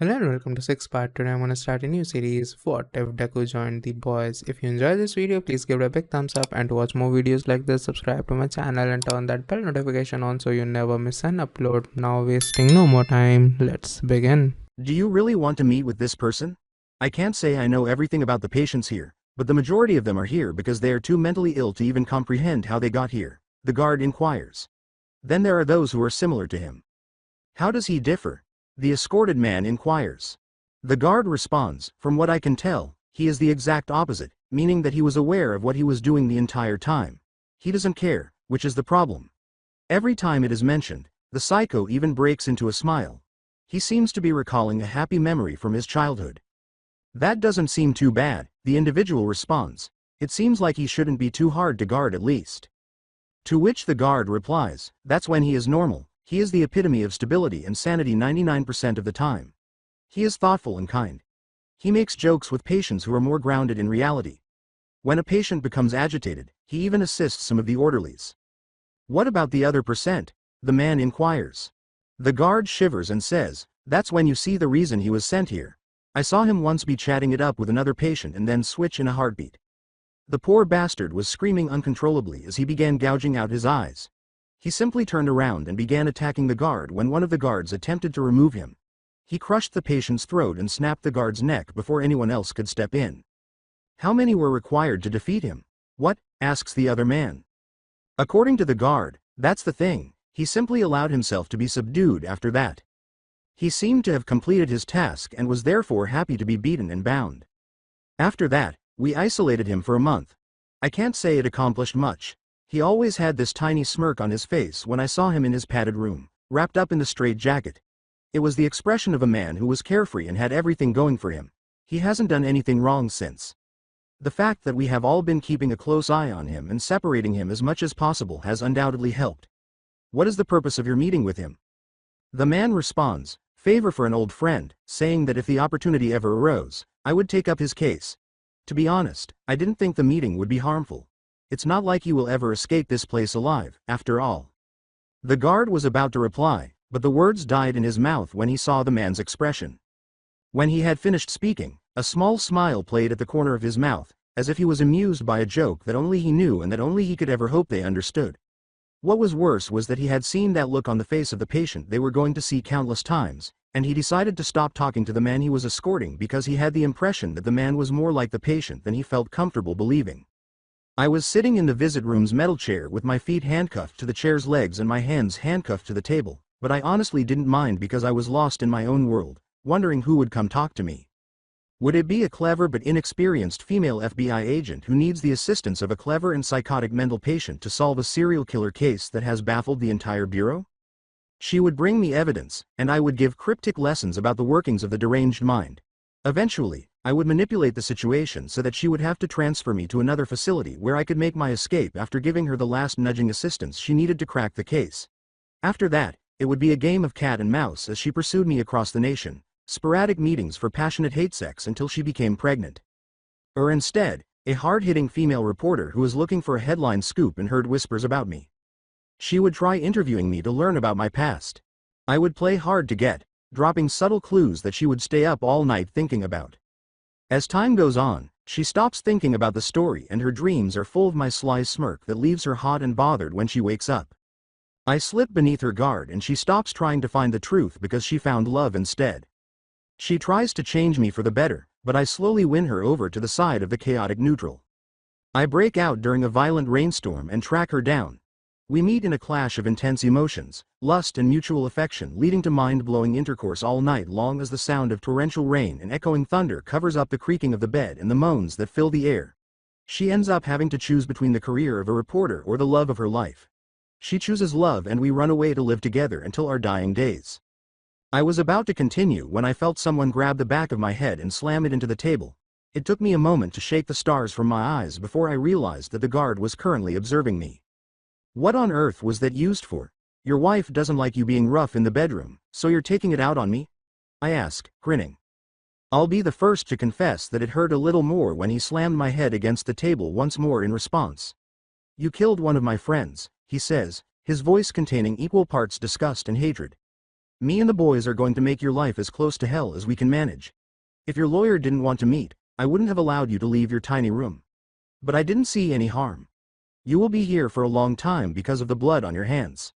Hello and welcome to Six Part. Today I'm gonna start a new series, What If Deku Joined the Boys. If you enjoyed this video, please give it a big thumbs up, and to watch more videos like this, subscribe to my channel and turn that bell notification on so you never miss an upload. Now wasting no more time, let's begin. Do you really want to meet with this person? I can't say I know everything about the patients here, but the majority of them are here because they are too mentally ill to even comprehend how they got here, the guard inquires. Then there are those who are similar to him. How does he differ? The escorted man inquires. The guard responds, from what I can tell, he is the exact opposite, meaning that he was aware of what he was doing the entire time. He doesn't care, which is the problem. Every time it is mentioned, the psycho even breaks into a smile. He seems to be recalling a happy memory from his childhood. That doesn't seem too bad, the individual responds. It seems like he shouldn't be too hard to guard at least. To which the guard replies, that's when he is normal. He is the epitome of stability and sanity 99% of the time. He is thoughtful and kind. He makes jokes with patients who are more grounded in reality. When a patient becomes agitated, he even assists some of the orderlies. What about the other percent? The man inquires. The guard shivers and says, that's when you see the reason he was sent here. I saw him once be chatting it up with another patient and then switch in a heartbeat. The poor bastard was screaming uncontrollably as he began gouging out his eyes. He simply turned around and began attacking the guard when one of the guards attempted to remove him. He crushed the patient's throat and snapped the guard's neck before anyone else could step in. How many were required to defeat him? What? Asks the other man. According to the guard, that's the thing, he simply allowed himself to be subdued after that. He seemed to have completed his task and was therefore happy to be beaten and bound. After that, we isolated him for a month. I can't say it accomplished much. He always had this tiny smirk on his face when I saw him in his padded room, wrapped up in the straitjacket. It was the expression of a man who was carefree and had everything going for him. He hasn't done anything wrong since. The fact that we have all been keeping a close eye on him and separating him as much as possible has undoubtedly helped. What is the purpose of your meeting with him? The man responds, favor for an old friend, saying that if the opportunity ever arose, I would take up his case. To be honest, I didn't think the meeting would be harmful. It's not like you will ever escape this place alive, after all. The guard was about to reply, but the words died in his mouth when he saw the man's expression. When he had finished speaking, a small smile played at the corner of his mouth, as if he was amused by a joke that only he knew and that only he could ever hope they understood. What was worse was that he had seen that look on the face of the patient they were going to see countless times, and he decided to stop talking to the man he was escorting because he had the impression that the man was more like the patient than he felt comfortable believing. I was sitting in the visit room's metal chair with my feet handcuffed to the chair's legs and my hands handcuffed to the table, but I honestly didn't mind because I was lost in my own world, wondering who would come talk to me. Would it be a clever but inexperienced female FBI agent who needs the assistance of a clever and psychotic mental patient to solve a serial killer case that has baffled the entire bureau? She would bring me evidence, and I would give cryptic lessons about the workings of the deranged mind. Eventually, I would manipulate the situation so that she would have to transfer me to another facility where I could make my escape after giving her the last nudging assistance she needed to crack the case. After that, it would be a game of cat and mouse as she pursued me across the nation, sporadic meetings for passionate hate sex until she became pregnant. Or instead, a hard-hitting female reporter who was looking for a headline scoop and heard whispers about me. She would try interviewing me to learn about my past. I would play hard to get, dropping subtle clues that she would stay up all night thinking about. As time goes on, she stops thinking about the story and her dreams are full of my sly smirk that leaves her hot and bothered when she wakes up. I slip beneath her guard and she stops trying to find the truth because she found love instead. She tries to change me for the better, but I slowly win her over to the side of the chaotic neutral. I break out during a violent rainstorm and track her down. We meet in a clash of intense emotions, lust and mutual affection leading to mind-blowing intercourse all night long as the sound of torrential rain and echoing thunder covers up the creaking of the bed and the moans that fill the air. She ends up having to choose between the career of a reporter or the love of her life. She chooses love and we run away to live together until our dying days. I was about to continue when I felt someone grab the back of my head and slam it into the table. It took me a moment to shake the stars from my eyes before I realized that the guard was currently observing me. What on earth was that used for? Your wife doesn't like you being rough in the bedroom, so you're taking it out on me? I asked, grinning. I'll be the first to confess that it hurt a little more when he slammed my head against the table once more in response. You killed one of my friends, he says, his voice containing equal parts disgust and hatred. Me and the boys are going to make your life as close to hell as we can manage. If your lawyer didn't want to meet, I wouldn't have allowed you to leave your tiny room. But I didn't see any harm. You will be here for a long time because of the blood on your hands.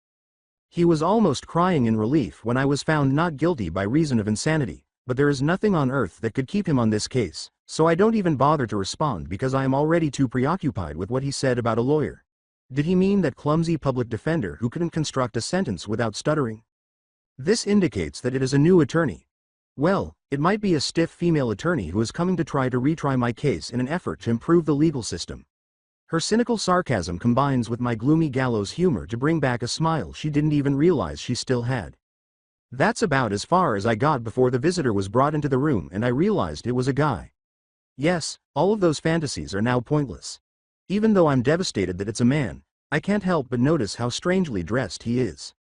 He was almost crying in relief when I was found not guilty by reason of insanity, but there is nothing on earth that could keep him on this case, so I don't even bother to respond because I am already too preoccupied with what he said about a lawyer. Did he mean that clumsy public defender who couldn't construct a sentence without stuttering? This indicates that it is a new attorney. Well, it might be a stiff female attorney who is coming to try to retry my case in an effort to improve the legal system. Her cynical sarcasm combines with my gloomy gallows humor to bring back a smile she didn't even realize she still had. That's about as far as I got before the visitor was brought into the room and I realized it was a guy. Yes, all of those fantasies are now pointless. Even though I'm devastated that it's a man, I can't help but notice how strangely dressed he is.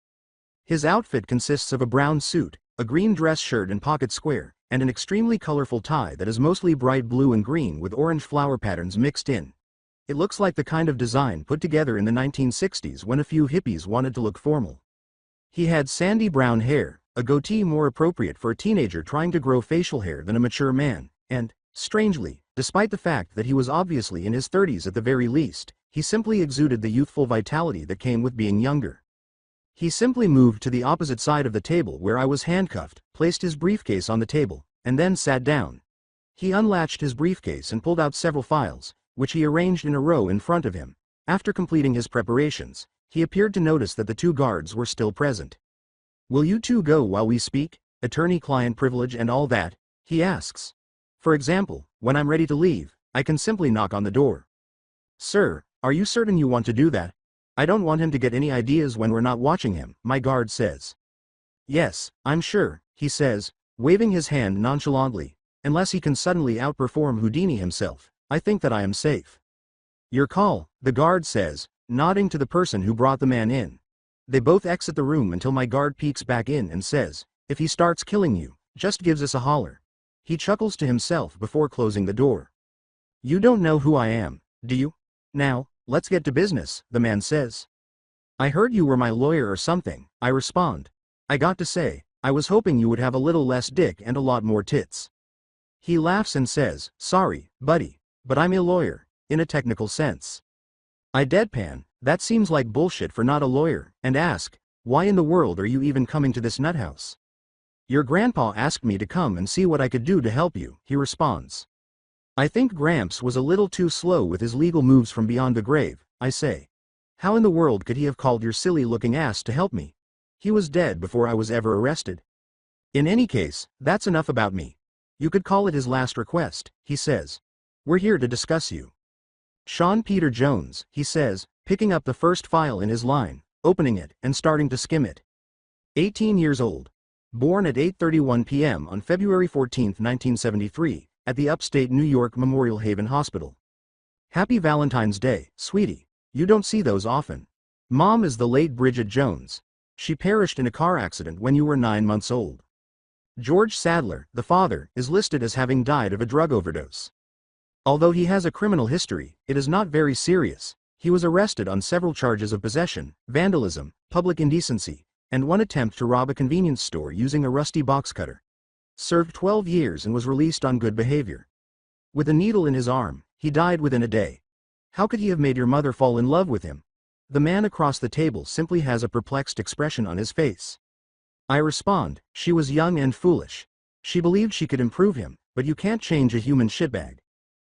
His outfit consists of a brown suit, a green dress shirt and pocket square, and an extremely colorful tie that is mostly bright blue and green with orange flower patterns mixed in. It looks like the kind of design put together in the 1960s when a few hippies wanted to look formal. He had sandy brown hair, a goatee more appropriate for a teenager trying to grow facial hair than a mature man, and, strangely, despite the fact that he was obviously in his 30s at the very least, he simply exuded the youthful vitality that came with being younger. He simply moved to the opposite side of the table where I was handcuffed, placed his briefcase on the table, and then sat down. He unlatched his briefcase and pulled out several files, which he arranged in a row in front of him. After completing his preparations, he appeared to notice that the two guards were still present. "Will you two go while we speak? Attorney-client privilege and all that?" he asks. "For example, when I'm ready to leave, I can simply knock on the door." "Sir, are you certain you want to do that? I don't want him to get any ideas when we're not watching him," my guard says. "Yes, I'm sure," he says, waving his hand nonchalantly. "Unless he can suddenly outperform Houdini himself, I think that I am safe." "Your call," the guard says, nodding to the person who brought the man in. They both exit the room until my guard peeks back in and says, "If he starts killing you, just gives us a holler." He chuckles to himself before closing the door. "You don't know who I am, do you? Now, let's get to business," the man says. "I heard you were my lawyer or something," I respond. "I got to say, I was hoping you would have a little less dick and a lot more tits." He laughs and says, "Sorry, buddy, but I'm a lawyer, in a technical sense." I deadpan, "That seems like bullshit for not a lawyer," and ask, "Why in the world are you even coming to this nuthouse?" "Your grandpa asked me to come and see what I could do to help you," he responds. "I think Gramps was a little too slow with his legal moves from beyond the grave," I say. "How in the world could he have called your silly-looking ass to help me? He was dead before I was ever arrested." "In any case, that's enough about me. You could call it his last request," he says. "We're here to discuss you." "Sean Peter Jones," he says, picking up the first file in his line, opening it, and starting to skim it. 18 years old. Born at 8:31 p.m. on February 14, 1973, at the upstate New York Memorial Haven Hospital. Happy Valentine's Day, sweetie. You don't see those often. Mom is the late Bridget Jones. She perished in a car accident when you were 9 months old. George Sadler, the father, is listed as having died of a drug overdose. Although he has a criminal history, it is not very serious. He was arrested on several charges of possession, vandalism, public indecency, and one attempt to rob a convenience store using a rusty box cutter. Served 12 years and was released on good behavior. With a needle in his arm, he died within a day. How could he have made your mother fall in love with him? The man across the table simply has a perplexed expression on his face. I respond, "She was young and foolish. She believed she could improve him, but you can't change a human shitbag.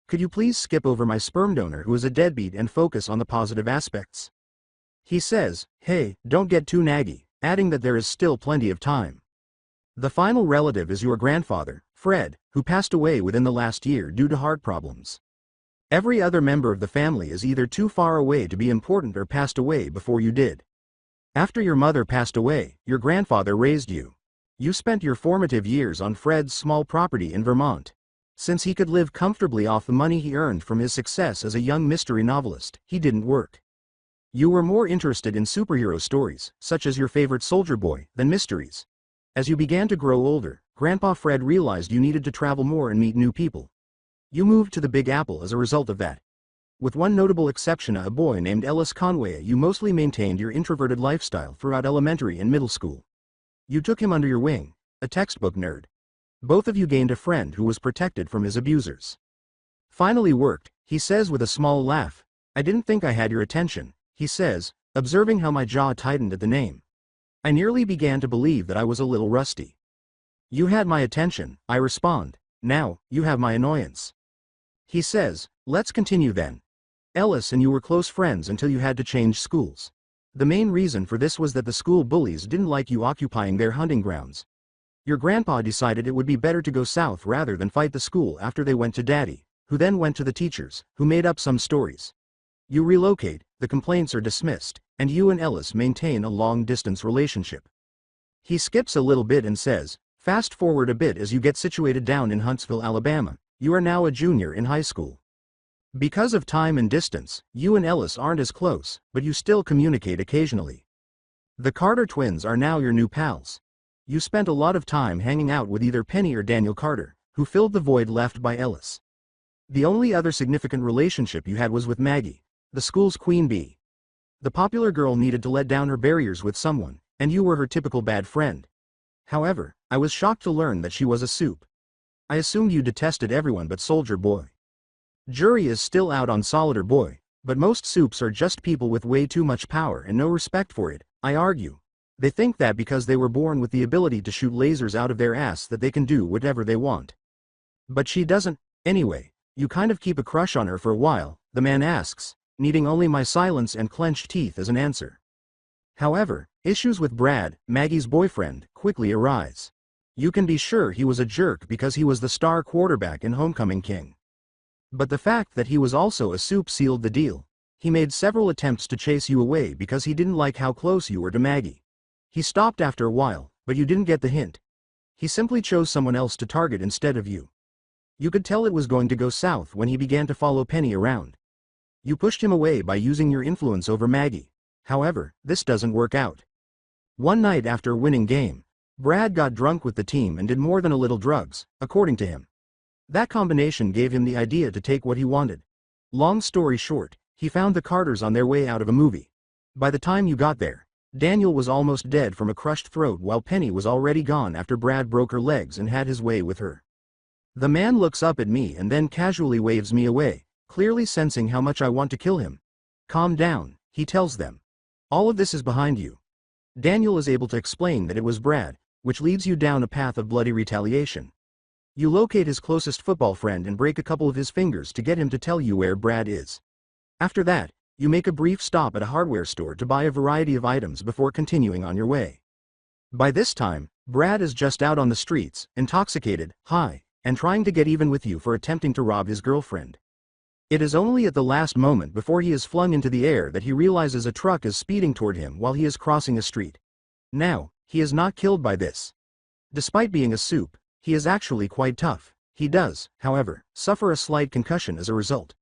Could you please skip over my sperm donor who is a deadbeat and focus on the positive aspects?" He says, "Hey, don't get too naggy," adding that there is still plenty of time. The final relative is your grandfather, Fred, who passed away within the last year due to heart problems. Every other member of the family is either too far away to be important or passed away before you did. After your mother passed away, your grandfather raised you. You spent your formative years on Fred's small property in Vermont. Since he could live comfortably off the money he earned from his success as a young mystery novelist, he didn't work. You were more interested in superhero stories, such as your favorite Soldier Boy, than mysteries. As you began to grow older, Grandpa Fred realized you needed to travel more and meet new people. You moved to the Big Apple as a result of that. With one notable exception, a boy named Ellis Conway, you mostly maintained your introverted lifestyle throughout elementary and middle school. You took him under your wing, a textbook nerd. Both of you gained a friend who was protected from his abusers. Finally worked, he says with a small laugh. I didn't think I had your attention, he says, observing how my jaw tightened at the name. I nearly began to believe that I was a little rusty. You had my attention, I respond. Now, you have my annoyance. He says, let's continue then. Ellis and you were close friends until you had to change schools. The main reason for this was that the school bullies didn't like you occupying their hunting grounds. Your grandpa decided it would be better to go south rather than fight the school after they went to Daddy, who then went to the teachers, who made up some stories. You relocate, the complaints are dismissed, and you and Ellis maintain a long-distance relationship. He skips a little bit and says, fast forward a bit as you get situated down in Huntsville, Alabama. You are now a junior in high school. Because of time and distance, you and Ellis aren't as close, but you still communicate occasionally. The Carter twins are now your new pals. You spent a lot of time hanging out with either Penny or Daniel Carter, who filled the void left by Ellis. The only other significant relationship you had was with Maggie, the school's queen bee. The popular girl needed to let down her barriers with someone, and you were her typical bad friend. However, I was shocked to learn that she was a supe. I assumed you detested everyone but Soldier Boy. Jury is still out on Soldier Boy, but most supes are just people with way too much power and no respect for it, I argue. They think that because they were born with the ability to shoot lasers out of their ass that they can do whatever they want. But she doesn't. Anyway, you kind of keep a crush on her for a while, the man asks, needing only my silence and clenched teeth as an answer. However, issues with Brad, Maggie's boyfriend, quickly arise. You can be sure he was a jerk because he was the star quarterback in Homecoming King. But the fact that he was also a supe sealed the deal. He made several attempts to chase you away because he didn't like how close you were to Maggie. He stopped after a while, but you didn't get the hint. He simply chose someone else to target instead of you. You could tell it was going to go south when he began to follow Penny around. You pushed him away by using your influence over Maggie. However, this doesn't work out. One night after a winning game, Brad got drunk with the team and did more than a little drugs, according to him. That combination gave him the idea to take what he wanted. Long story short, he found the Carters on their way out of a movie. By the time you got there, Daniel was almost dead from a crushed throat while Penny was already gone after Brad broke her legs and had his way with her. The man looks up at me and then casually waves me away, clearly sensing how much I want to kill him. Calm down, he tells them. All of this is behind you. Daniel is able to explain that it was Brad, which leads you down a path of bloody retaliation. You locate his closest football friend and break a couple of his fingers to get him to tell you where Brad is. After that, you make a brief stop at a hardware store to buy a variety of items before continuing on your way. By this time, Brad is just out on the streets, intoxicated, high, and trying to get even with you for attempting to rob his girlfriend. It is only at the last moment before he is flung into the air that he realizes a truck is speeding toward him while he is crossing a street. Now, he is not killed by this. Despite being a supe, he is actually quite tough. He does, however, suffer a slight concussion as a result.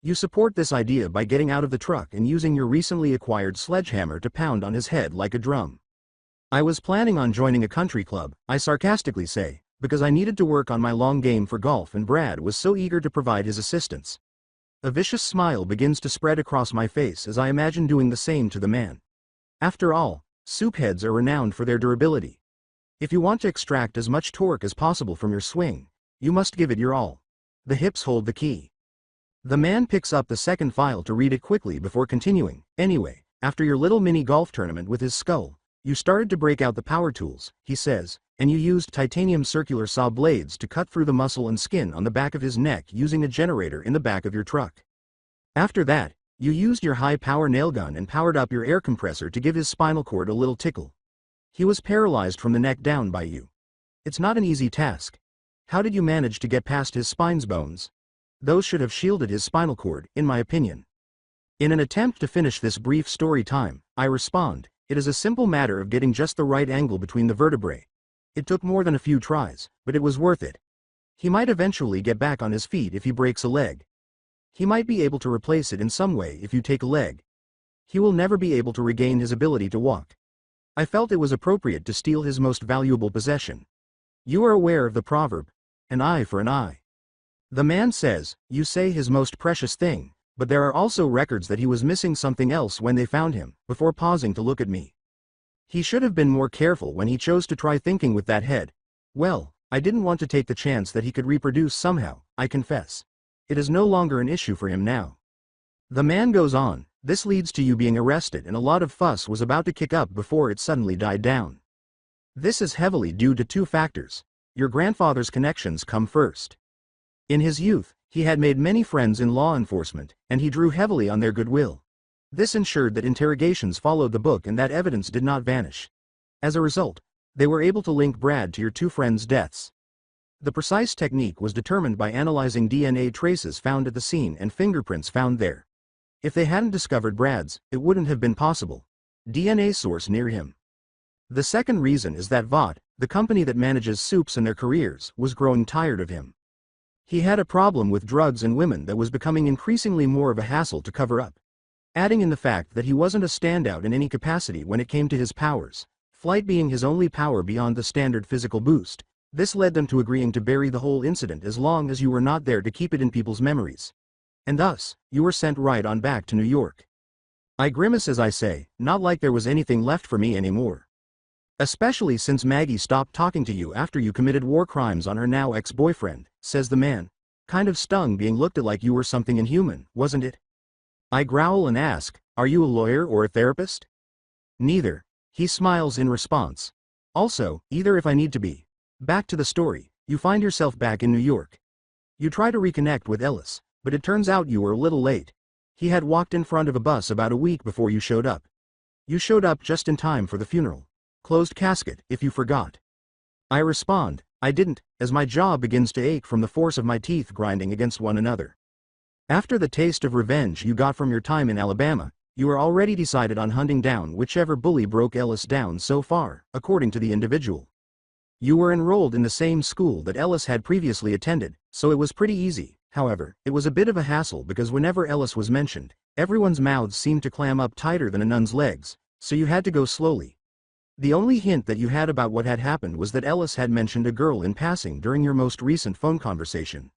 You support this idea by getting out of the truck and using your recently acquired sledgehammer to pound on his head like a drum. I was planning on joining a country club, I sarcastically say, because I needed to work on my long game for golf and Brad was so eager to provide his assistance. A vicious smile begins to spread across my face as I imagine doing the same to the man. After all, supe heads are renowned for their durability. If you want to extract as much torque as possible from your swing, you must give it your all. The hips hold the key. The man picks up the second file to read it quickly before continuing. Anyway, after your little mini golf tournament with his skull, you started to break out the power tools, he says, and you used titanium circular saw blades to cut through the muscle and skin on the back of his neck using a generator in the back of your truck. After that, you used your high-power nail gun and powered up your air compressor to give his spinal cord a little tickle. He was paralyzed from the neck down by you. It's not an easy task. How did you manage to get past his spine's bones? Those should have shielded his spinal cord, in my opinion. In an attempt to finish this brief story time, I respond, it is a simple matter of getting just the right angle between the vertebrae. It took more than a few tries, but it was worth it. He might eventually get back on his feet if he breaks a leg. He might be able to replace it in some way if you take a leg. He will never be able to regain his ability to walk. I felt it was appropriate to steal his most valuable possession. You are aware of the proverb, an eye for an eye. The man says, you say his most precious thing, but there are also records that he was missing something else when they found him, before pausing to look at me. He should have been more careful when he chose to try thinking with that head. Well, I didn't want to take the chance that he could reproduce somehow, I confess. It is no longer an issue for him now. The man goes on, this leads to you being arrested, and a lot of fuss was about to kick up before it suddenly died down. This is heavily due to two factors. Your grandfather's connections come first. In his youth, he had made many friends in law enforcement, and he drew heavily on their goodwill. This ensured that interrogations followed the book and that evidence did not vanish. As a result, they were able to link Brad to your two friends' deaths. The precise technique was determined by analyzing DNA traces found at the scene and fingerprints found there. If they hadn't discovered Brad's, it wouldn't have been possible. DNA source near him. The second reason is that Vought, the company that manages soups and their careers, was growing tired of him. He had a problem with drugs and women that was becoming increasingly more of a hassle to cover up. Adding in the fact that he wasn't a standout in any capacity when it came to his powers, flight being his only power beyond the standard physical boost, this led them to agreeing to bury the whole incident as long as you were not there to keep it in people's memories. And thus, you were sent right on back to New York. I grimace as I say, not like there was anything left for me anymore. Especially since Maggie stopped talking to you after you committed war crimes on her now ex-boyfriend, says the man. Kind of stung being looked at like you were something inhuman, wasn't it? I growl and ask, are you a lawyer or a therapist? Neither. He smiles in response. Also, either if I need to be. Back to the story, you find yourself back in New York. You try to reconnect with Ellis, but it turns out you were a little late. He had walked in front of a bus about a week before you showed up. You showed up just in time for the funeral. Closed casket, if you forgot. I respond, I didn't, as my jaw begins to ache from the force of my teeth grinding against one another. After the taste of revenge you got from your time in Alabama, you were already decided on hunting down whichever bully broke Ellis down so far, according to the individual. You were enrolled in the same school that Ellis had previously attended, so it was pretty easy. However, it was a bit of a hassle because whenever Ellis was mentioned, everyone's mouths seemed to clam up tighter than a nun's legs, so you had to go slowly. The only hint that you had about what had happened was that Ellis had mentioned a girl in passing during your most recent phone conversation.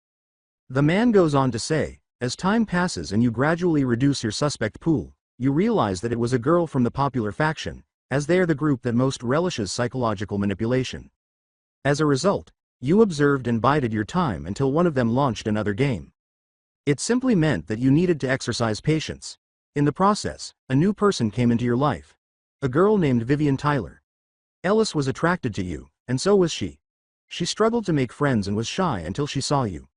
The man goes on to say, as time passes and you gradually reduce your suspect pool, you realize that it was a girl from the popular faction, as they are the group that most relishes psychological manipulation. As a result, you observed and bided your time until one of them launched another game. It simply meant that you needed to exercise patience. In the process, a new person came into your life. A girl named Vivian Tyler. Ellis was attracted to you, and so was she. She struggled to make friends and was shy until she saw you.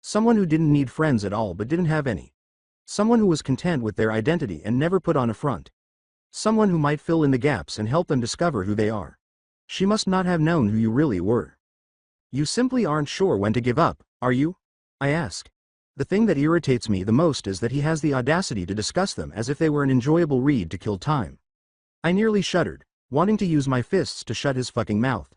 Someone who didn't need friends at all but didn't have any. Someone who was content with their identity and never put on a front. Someone who might fill in the gaps and help them discover who they are. She must not have known who you really were. You simply aren't sure when to give up, are you? I ask. The thing that irritates me the most is that he has the audacity to discuss them as if they were an enjoyable read to kill time. I nearly shuddered, wanting to use my fists to shut his fucking mouth.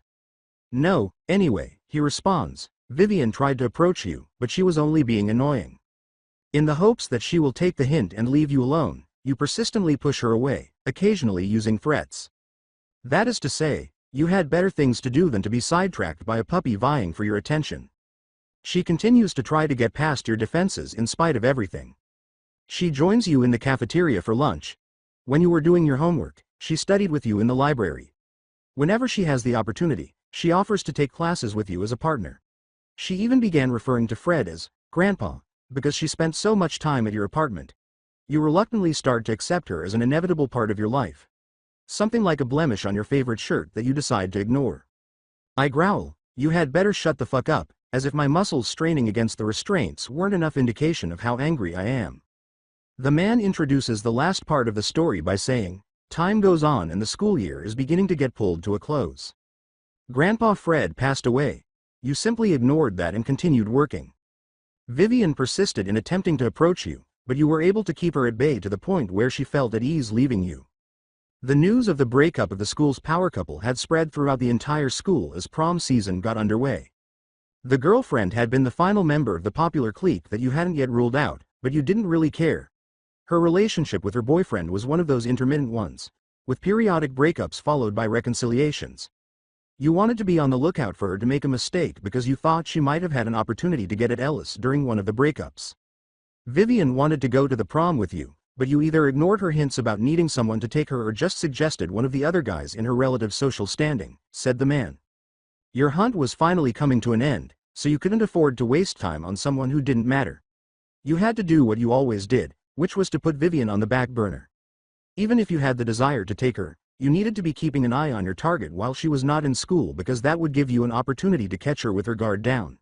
No, anyway, he responds, Vivian tried to approach you, but she was only being annoying. In the hopes that she will take the hint and leave you alone, you persistently push her away, occasionally using threats. That is to say, you had better things to do than to be sidetracked by a puppy vying for your attention. She continues to try to get past your defenses in spite of everything. She joins you in the cafeteria for lunch. When you were doing your homework, she studied with you in the library. Whenever she has the opportunity, she offers to take classes with you as a partner. She even began referring to Fred as Grandpa, because she spent so much time at your apartment. You reluctantly start to accept her as an inevitable part of your life. Something like a blemish on your favorite shirt that you decide to ignore. I growl, you had better shut the fuck up, as if my muscles straining against the restraints weren't enough indication of how angry I am. The man introduces the last part of the story by saying, time goes on and the school year is beginning to get pulled to a close. Grandpa Fred passed away. You simply ignored that and continued working. Vivian persisted in attempting to approach you, but you were able to keep her at bay to the point where she felt at ease leaving you. The news of the breakup of the school's power couple had spread throughout the entire school as prom season got underway. The girlfriend had been the final member of the popular clique that you hadn't yet ruled out, but you didn't really care. Her relationship with her boyfriend was one of those intermittent ones, with periodic breakups followed by reconciliations. You wanted to be on the lookout for her to make a mistake because you thought she might have had an opportunity to get at Ellis during one of the breakups. Vivian wanted to go to the prom with you, but you either ignored her hints about needing someone to take her or just suggested one of the other guys in her relative social standing, said the man. Your hunt was finally coming to an end, so you couldn't afford to waste time on someone who didn't matter. You had to do what you always did, which was to put Vivian on the back burner. Even if you had the desire to take her, you needed to be keeping an eye on your target while she was not in school because that would give you an opportunity to catch her with her guard down.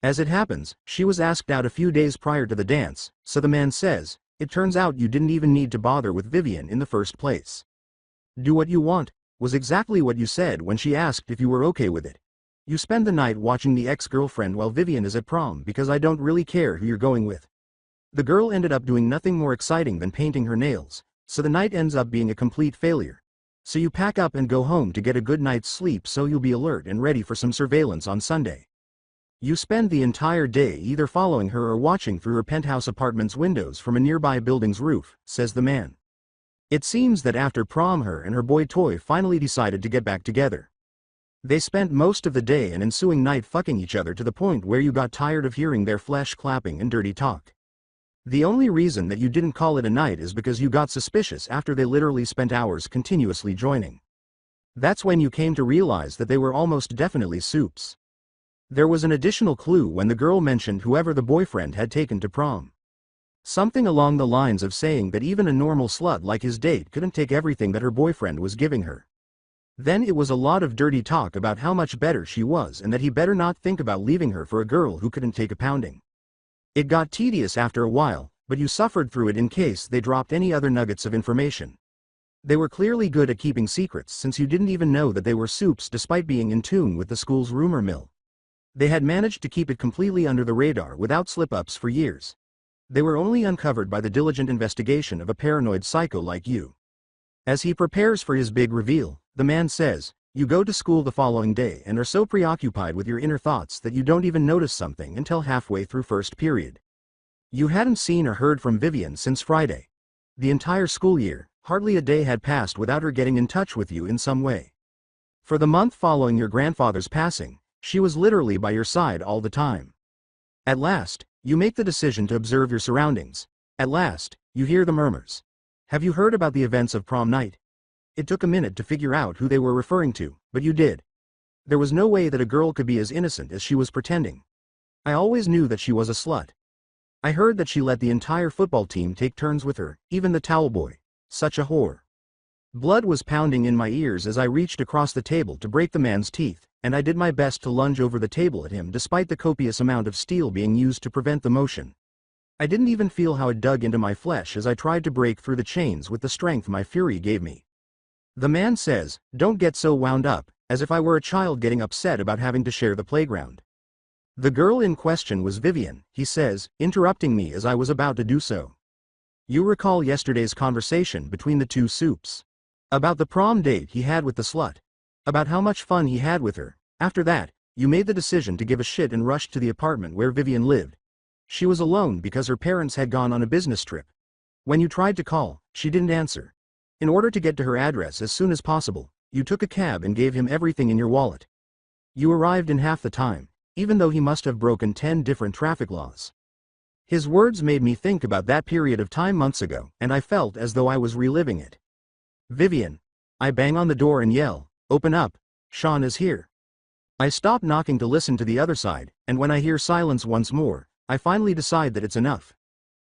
As it happens, she was asked out a few days prior to the dance, so the man says, it turns out you didn't even need to bother with Vivian in the first place. Do what you want, was exactly what you said when she asked if you were okay with it. You spend the night watching the ex-girlfriend while Vivian is at prom because I don't really care who you're going with. The girl ended up doing nothing more exciting than painting her nails, so the night ends up being a complete failure. So you pack up and go home to get a good night's sleep so you'll be alert and ready for some surveillance on Sunday. You spend the entire day either following her or watching through her penthouse apartment's windows from a nearby building's roof, says the man. It seems that after prom her and her boy toy finally decided to get back together. They spent most of the day and ensuing night fucking each other to the point where you got tired of hearing their flesh clapping and dirty talk. The only reason that you didn't call it a night is because you got suspicious after they literally spent hours continuously joining. That's when you came to realize that they were almost definitely supes. There was an additional clue when the girl mentioned whoever the boyfriend had taken to prom. Something along the lines of saying that even a normal slut like his date couldn't take everything that her boyfriend was giving her. Then it was a lot of dirty talk about how much better she was and that he better not think about leaving her for a girl who couldn't take a pounding. It got tedious after a while, but you suffered through it in case they dropped any other nuggets of information. They were clearly good at keeping secrets since you didn't even know that they were supes despite being in tune with the school's rumor mill. They had managed to keep it completely under the radar without slip-ups for years. They were only uncovered by the diligent investigation of a paranoid psycho like you. As he prepares for his big reveal, the man says, you go to school the following day and are so preoccupied with your inner thoughts that you don't even notice something until halfway through first period. You hadn't seen or heard from Vivian since Friday. The entire school year, hardly a day had passed without her getting in touch with you in some way. For the month following your grandfather's passing, she was literally by your side all the time. At last, you make the decision to observe your surroundings. At last, you hear the murmurs. Have you heard about the events of prom night? It took a minute to figure out who they were referring to, but you did. There was no way that a girl could be as innocent as she was pretending. I always knew that she was a slut. I heard that she let the entire football team take turns with her, even the towel boy. Such a whore. Blood was pounding in my ears as I reached across the table to break the man's teeth, and I did my best to lunge over the table at him despite the copious amount of steel being used to prevent the motion. I didn't even feel how it dug into my flesh as I tried to break through the chains with the strength my fury gave me. The man says, don't get so wound up, as if I were a child getting upset about having to share the playground. The girl in question was Vivian, he says, interrupting me as I was about to do so. You recall yesterday's conversation between the two supes. About the prom date he had with the slut. About how much fun he had with her. After that, you made the decision to give a shit and rushed to the apartment where Vivian lived. She was alone because her parents had gone on a business trip. When you tried to call, she didn't answer. In order to get to her address as soon as possible, you took a cab and gave him everything in your wallet. You arrived in half the time, even though he must have broken 10 different traffic laws. His words made me think about that period of time months ago, and I felt as though I was reliving it. Vivian. I bang on the door and yell, open up, Sean is here. I stop knocking to listen to the other side, and when I hear silence once more, I finally decide that it's enough.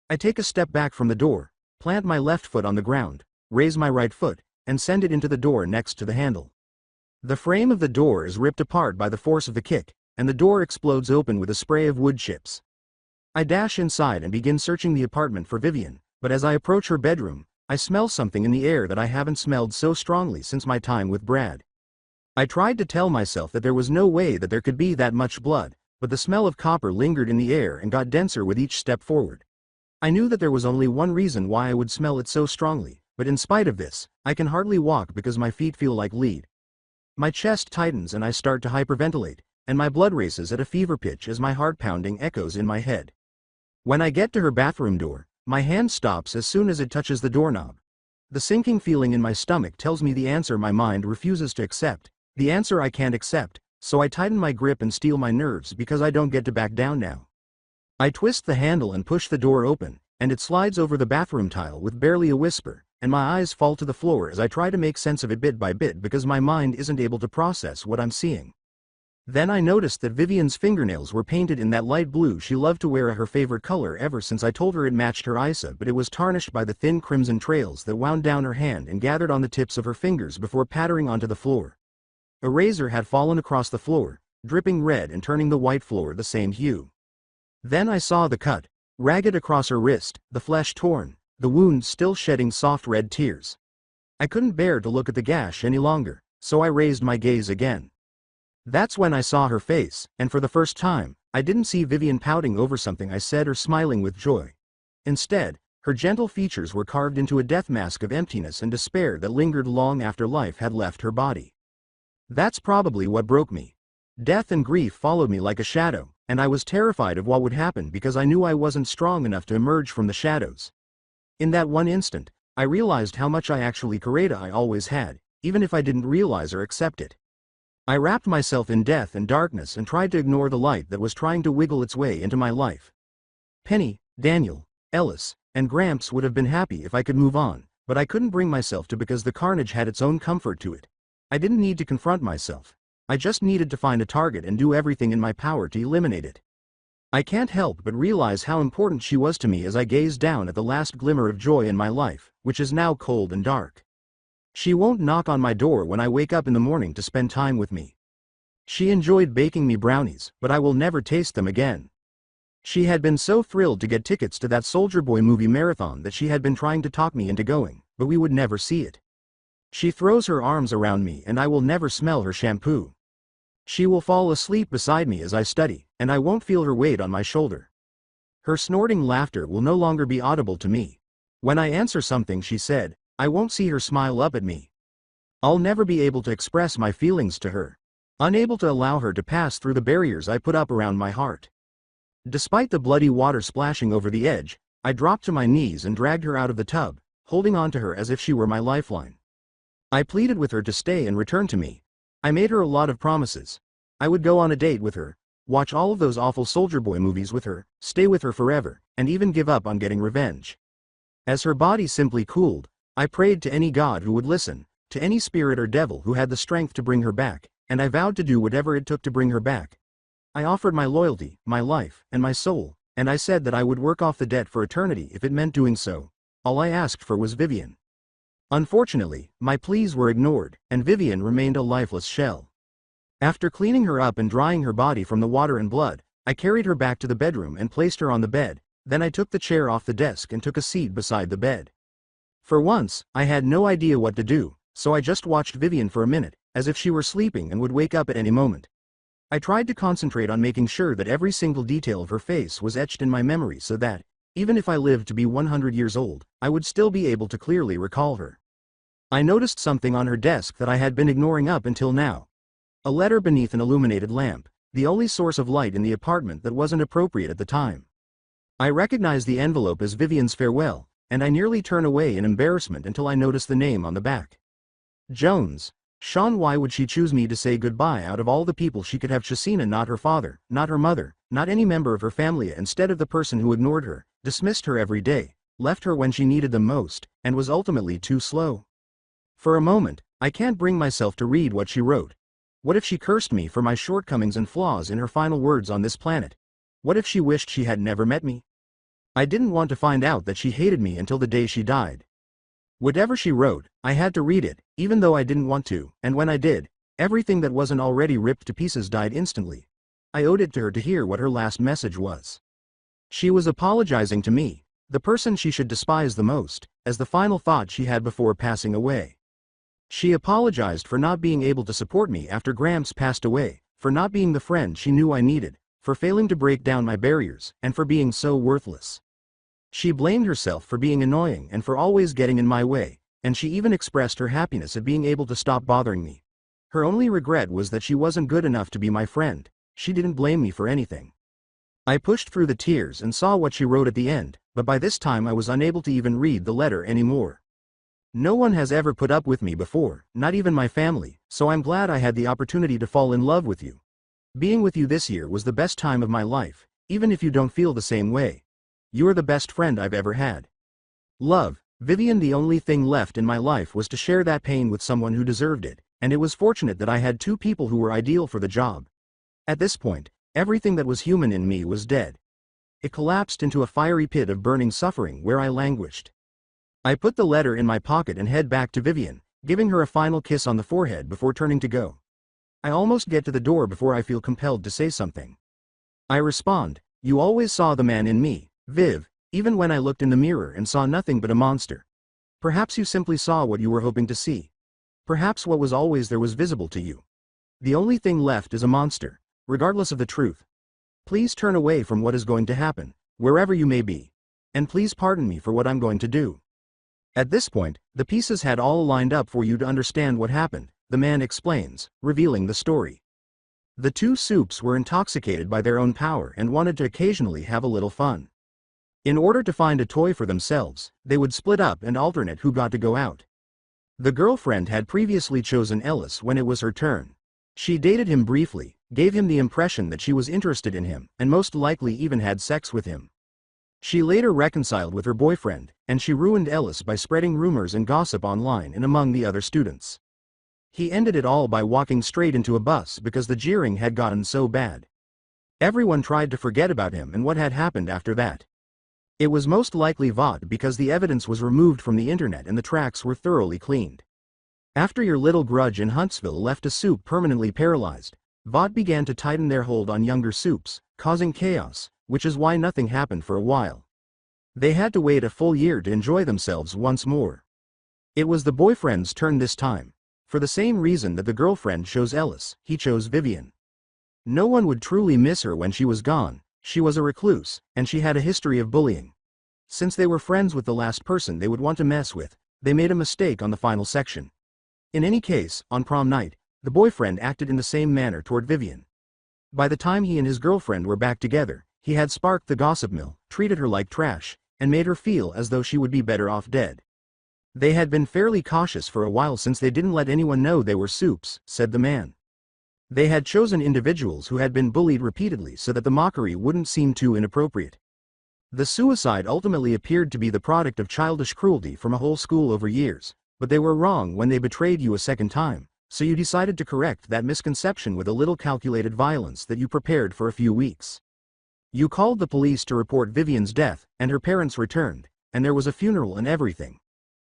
I take a step back from the door, plant my left foot on the ground, raise my right foot, and send it into the door next to the handle. The frame of the door is ripped apart by the force of the kick, and the door explodes open with a spray of wood chips. I dash inside and begin searching the apartment for Vivian, but as I approach her bedroom, I smell something in the air that I haven't smelled so strongly since my time with Brad. I tried to tell myself that there was no way that there could be that much blood, but the smell of copper lingered in the air and got denser with each step forward. I knew that there was only one reason why I would smell it so strongly, but in spite of this, I can hardly walk because my feet feel like lead. My chest tightens and I start to hyperventilate, and my blood races at a fever pitch as my heart pounding echoes in my head. When I get to her bathroom door, my hand stops as soon as it touches the doorknob. The sinking feeling in my stomach tells me the answer my mind refuses to accept, the answer I can't accept, so I tighten my grip and steel my nerves because I don't get to back down now. I twist the handle and push the door open, and it slides over the bathroom tile with barely a whisper, and my eyes fall to the floor as I try to make sense of it bit by bit because my mind isn't able to process what I'm seeing. Then I noticed that Vivian's fingernails were painted in that light blue she loved to wear, her favorite color ever since I told her it matched her Isa, but it was tarnished by the thin crimson trails that wound down her hand and gathered on the tips of her fingers before pattering onto the floor. A razor had fallen across the floor, dripping red and turning the white floor the same hue. Then I saw the cut, ragged across her wrist, the flesh torn, the wound still shedding soft red tears. I couldn't bear to look at the gash any longer, so I raised my gaze again. That's when I saw her face, and for the first time, I didn't see Vivian pouting over something I said or smiling with joy. Instead, her gentle features were carved into a death mask of emptiness and despair that lingered long after life had left her body. That's probably what broke me. Death and grief followed me like a shadow, and I was terrified of what would happen because I knew I wasn't strong enough to emerge from the shadows. In that one instant, I realized how much I actually Karada I always had, even if I didn't realize or accept it. I wrapped myself in death and darkness and tried to ignore the light that was trying to wiggle its way into my life. Penny, Daniel, Ellis, and Gramps would have been happy if I could move on, but I couldn't bring myself to because the carnage had its own comfort to it. I didn't need to confront myself. I just needed to find a target and do everything in my power to eliminate it. I can't help but realize how important she was to me as I gazed down at the last glimmer of joy in my life, which is now cold and dark. She won't knock on my door when I wake up in the morning to spend time with me. She enjoyed baking me brownies, but I will never taste them again. She had been so thrilled to get tickets to that Soldier Boy movie marathon that she had been trying to talk me into going, but we would never see it. She throws her arms around me and I will never smell her shampoo. She will fall asleep beside me as I study, and I won't feel her weight on my shoulder. Her snorting laughter will no longer be audible to me. When I answer something she said, I won't see her smile up at me. I'll never be able to express my feelings to her. Unable to allow her to pass through the barriers I put up around my heart. Despite the bloody water splashing over the edge, I dropped to my knees and dragged her out of the tub, holding on to her as if she were my lifeline. I pleaded with her to stay and return to me. I made her a lot of promises. I would go on a date with her, watch all of those awful Soldier Boy movies with her, stay with her forever, and even give up on getting revenge. As her body simply cooled, I prayed to any god who would listen, to any spirit or devil who had the strength to bring her back, and I vowed to do whatever it took to bring her back. I offered my loyalty, my life, and my soul, and I said that I would work off the debt for eternity if it meant doing so. All I asked for was Vivian. Unfortunately, my pleas were ignored, and Vivian remained a lifeless shell. After cleaning her up and drying her body from the water and blood, I carried her back to the bedroom and placed her on the bed. Then I took the chair off the desk and took a seat beside the bed. For once, I had no idea what to do, so I just watched Vivian for a minute, as if she were sleeping and would wake up at any moment. I tried to concentrate on making sure that every single detail of her face was etched in my memory so that, even if I lived to be 100 years old, I would still be able to clearly recall her. I noticed something on her desk that I had been ignoring up until now. A letter beneath an illuminated lamp, the only source of light in the apartment that wasn't appropriate at the time. I recognized the envelope as Vivian's farewell, and I nearly turned away in embarrassment until I noticed the name on the back. Jones. Sean. Why would she choose me to say goodbye out of all the people she could have? Chasina, not her father, not her mother, not any member of her family, instead of the person who ignored her, dismissed her every day, left her when she needed them most, and was ultimately too slow. For a moment, I can't bring myself to read what she wrote. What if she cursed me for my shortcomings and flaws in her final words on this planet? What if she wished she had never met me? I didn't want to find out that she hated me until the day she died. Whatever she wrote, I had to read it, even though I didn't want to, and when I did, everything that wasn't already ripped to pieces died instantly. I owed it to her to hear what her last message was. She was apologizing to me, the person she should despise the most, as the final thought she had before passing away. She apologized for not being able to support me after Gramps passed away, for not being the friend she knew I needed, for failing to break down my barriers, and for being so worthless. She blamed herself for being annoying and for always getting in my way, and she even expressed her happiness at being able to stop bothering me. Her only regret was that she wasn't good enough to be my friend. She didn't blame me for anything. I pushed through the tears and saw what she wrote at the end, but by this time I was unable to even read the letter anymore. No one has ever put up with me before, not even my family, so I'm glad I had the opportunity to fall in love with you. Being with you this year was the best time of my life, even if you don't feel the same way. You are the best friend I've ever had. Love, Vivian. The only thing left in my life was to share that pain with someone who deserved it, and it was fortunate that I had two people who were ideal for the job. At this point, everything that was human in me was dead. It collapsed into a fiery pit of burning suffering where I languished. I put the letter in my pocket and head back to Vivian, giving her a final kiss on the forehead before turning to go. I almost get to the door before I feel compelled to say something. I respond, "You always saw the man in me, Viv, even when I looked in the mirror and saw nothing but a monster. Perhaps you simply saw what you were hoping to see. Perhaps what was always there was visible to you. The only thing left is a monster, regardless of the truth. Please turn away from what is going to happen, wherever you may be. And please pardon me for what I'm going to do." At this point, the pieces had all lined up for you to understand what happened, the man explains, revealing the story. The two Soups were intoxicated by their own power and wanted to occasionally have a little fun. In order to find a toy for themselves, they would split up and alternate who got to go out. The girlfriend had previously chosen Ellis when it was her turn. She dated him briefly, gave him the impression that she was interested in him, and most likely even had sex with him. She later reconciled with her boyfriend, and she ruined Ellis by spreading rumors and gossip online and among the other students. He ended it all by walking straight into a bus because the jeering had gotten so bad. Everyone tried to forget about him and what had happened after that. It was most likely VOD because the evidence was removed from the internet and the tracks were thoroughly cleaned. After your little grudge in Huntsville left a Soup permanently paralyzed, VOD began to tighten their hold on younger Soups, causing chaos, which is why nothing happened for a while. They had to wait a full year to enjoy themselves once more. It was the boyfriend's turn this time. For the same reason that the girlfriend chose Ellis, he chose Vivian. No one would truly miss her when she was gone. She was a recluse, and she had a history of bullying. Since they were friends with the last person they would want to mess with, they made a mistake on the final section. In any case, on prom night, the boyfriend acted in the same manner toward Vivian. By the time he and his girlfriend were back together, he had sparked the gossip mill, treated her like trash, and made her feel as though she would be better off dead. They had been fairly cautious for a while since they didn't let anyone know they were Soups, said the man. They had chosen individuals who had been bullied repeatedly so that the mockery wouldn't seem too inappropriate. The suicide ultimately appeared to be the product of childish cruelty from a whole school over years, but they were wrong when they betrayed you a second time, so you decided to correct that misconception with a little calculated violence that you prepared for a few weeks. You called the police to report Vivian's death, and her parents returned, and there was a funeral and everything.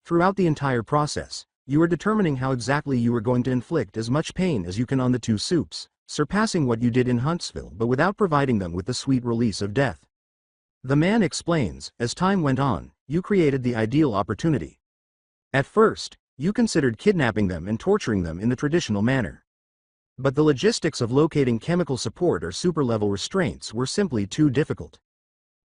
Throughout the entire process, you were determining how exactly you were going to inflict as much pain as you can on the two Soups, surpassing what you did in Huntsville but without providing them with the sweet release of death. The man explains, as time went on, you created the ideal opportunity. At first, you considered kidnapping them and torturing them in the traditional manner. But the logistics of locating chemical support or super-level restraints were simply too difficult.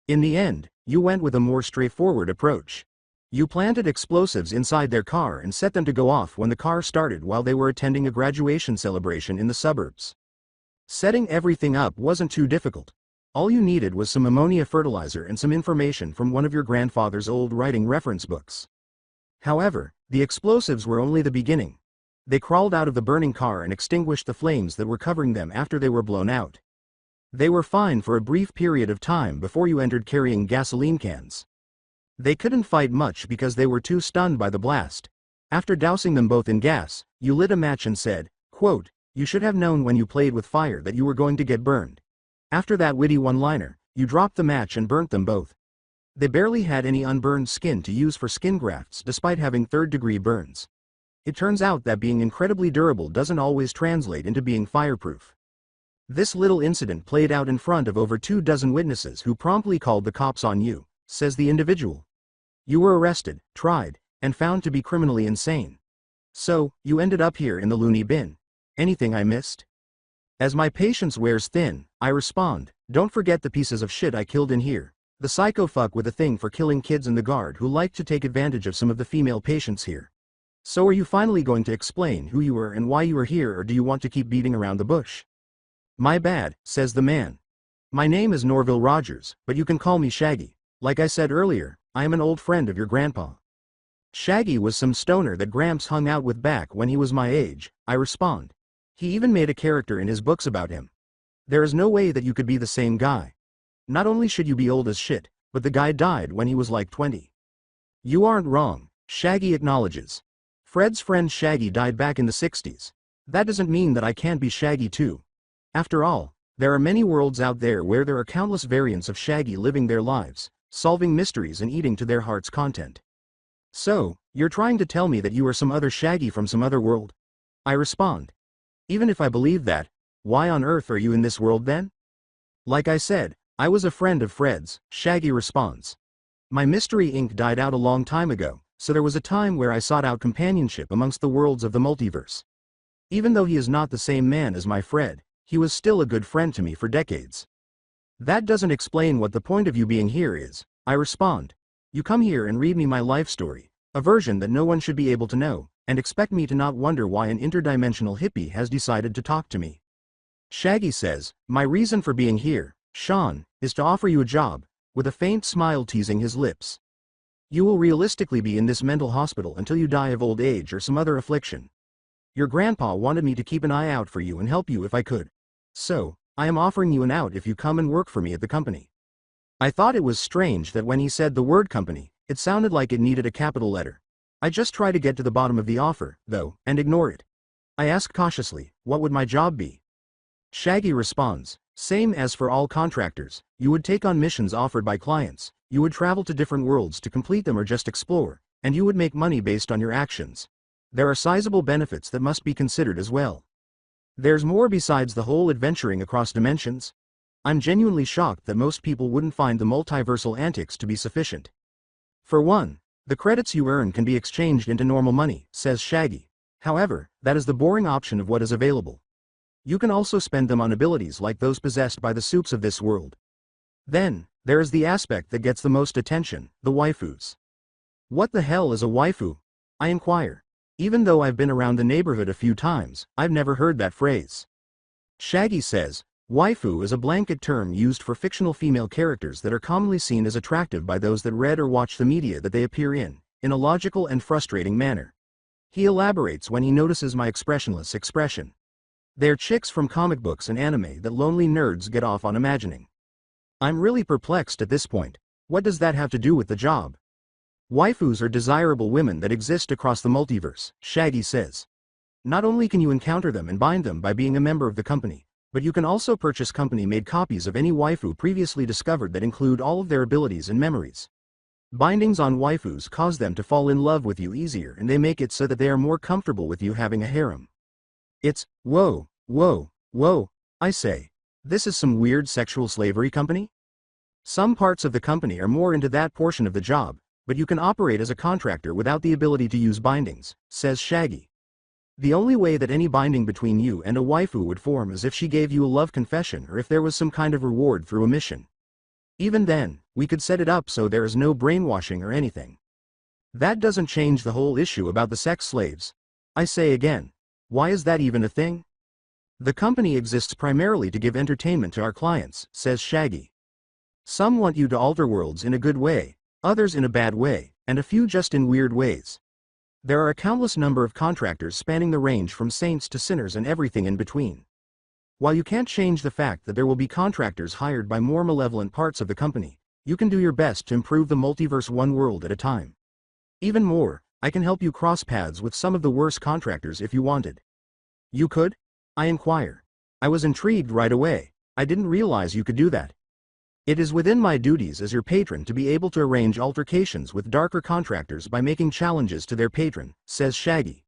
In the end, you went with a more straightforward approach. You planted explosives inside their car and set them to go off when the car started while they were attending a graduation celebration in the suburbs. Setting everything up wasn't too difficult. All you needed was some ammonia fertilizer and some information from one of your grandfather's old writing reference books. However, the explosives were only the beginning. They crawled out of the burning car and extinguished the flames that were covering them after they were blown out. They were fine for a brief period of time before you entered carrying gasoline cans. They couldn't fight much because they were too stunned by the blast. After dousing them both in gas, you lit a match and said, quote, "You should have known when you played with fire that you were going to get burned." After that witty one-liner, you dropped the match and burnt them both. They barely had any unburned skin to use for skin grafts despite having third-degree burns. It turns out that being incredibly durable doesn't always translate into being fireproof. This little incident played out in front of over 24 witnesses who promptly called the cops on you, says the individual. You were arrested, tried, and found to be criminally insane. So, you ended up here in the loony bin. Anything I missed? As my patience wears thin, I respond, don't forget the pieces of shit I killed in here. The psycho fuck with a thing for killing kids in the guard who liked to take advantage of some of the female patients here. So are you finally going to explain who you were and why you are here, or do you want to keep beating around the bush? My bad, says the man. My name is Norville Rogers, but you can call me Shaggy. Like I said earlier, I am an old friend of your grandpa. Shaggy was some stoner that Gramps hung out with back when he was my age, I respond. He even made a character in his books about him. There is no way that you could be the same guy. Not only should you be old as shit, but the guy died when he was like 20. You aren't wrong, Shaggy acknowledges. Fred's friend Shaggy died back in the 60s. That doesn't mean that I can't be Shaggy too. After all, there are many worlds out there where there are countless variants of Shaggy living their lives, solving mysteries and eating to their heart's content. So, you're trying to tell me that you are some other Shaggy from some other world? I respond. Even if I believe that, why on earth are you in this world then? Like I said, I was a friend of Fred's, Shaggy responds. My mystery ink died out a long time ago, so there was a time where I sought out companionship amongst the worlds of the multiverse. Even though he is not the same man as my Fred, he was still a good friend to me for decades. That doesn't explain what the point of you being here is, I respond. You come here and read me my life story, a version that no one should be able to know, and expect me to not wonder why an interdimensional hippie has decided to talk to me. Shaggy says, my reason for being here, Sean, is to offer you a job, with a faint smile teasing his lips. You will realistically be in this mental hospital until you die of old age or some other affliction. Your grandpa wanted me to keep an eye out for you and help you if I could. So, I am offering you an out if you come and work for me at the company. I thought it was strange that when he said the word company, it sounded like it needed a capital letter. I just try to get to the bottom of the offer, though, and ignore it. I ask cautiously, what would my job be? Shaggy responds, same as for all contractors, you would take on missions offered by clients, you would travel to different worlds to complete them or just explore, and you would make money based on your actions. There are sizable benefits that must be considered as well. There's more besides the whole adventuring across dimensions. I'm genuinely shocked that most people wouldn't find the multiversal antics to be sufficient. For one, the credits you earn can be exchanged into normal money, says Shaggy. However, that is the boring option of what is available. You can also spend them on abilities like those possessed by the supes of this world. Then, there is the aspect that gets the most attention, the waifus. What the hell is a waifu? I inquire. Even though I've been around the neighborhood a few times, I've never heard that phrase. Shaggy says, waifu is a blanket term used for fictional female characters that are commonly seen as attractive by those that read or watch the media that they appear in a logical and frustrating manner. He elaborates when he notices my expressionless expression. They're chicks from comic books and anime that lonely nerds get off on imagining. I'm really perplexed at this point. What does that have to do with the job? Waifus are desirable women that exist across the multiverse, Shaggy says. Not only can you encounter them and bind them by being a member of the company, but you can also purchase company-made copies of any waifu previously discovered that include all of their abilities and memories. Bindings on waifus cause them to fall in love with you easier, and they make it so that they are more comfortable with you having a harem. It's, whoa, I say. This is some weird sexual slavery company? Some parts of the company are more into that portion of the job, but you can operate as a contractor without the ability to use bindings, says Shaggy. The only way that any binding between you and a waifu would form is if she gave you a love confession or if there was some kind of reward through a mission. Even then, we could set it up so there is no brainwashing or anything. That doesn't change the whole issue about the sex slaves. I say again, why is that even a thing? The company exists primarily to give entertainment to our clients, says Shaggy. Some want you to alter worlds in a good way, others in a bad way, and a few just in weird ways. There are a countless number of contractors spanning the range from saints to sinners and everything in between. While you can't change the fact that there will be contractors hired by more malevolent parts of the company, you can do your best to improve the multiverse one world at a time. Even more, I can help you cross paths with some of the worst contractors if you wanted. You could? I inquire. I was intrigued right away. I didn't realize you could do that. It is within my duties as your patron to be able to arrange altercations with darker contractors by making challenges to their patron, says Shaggy.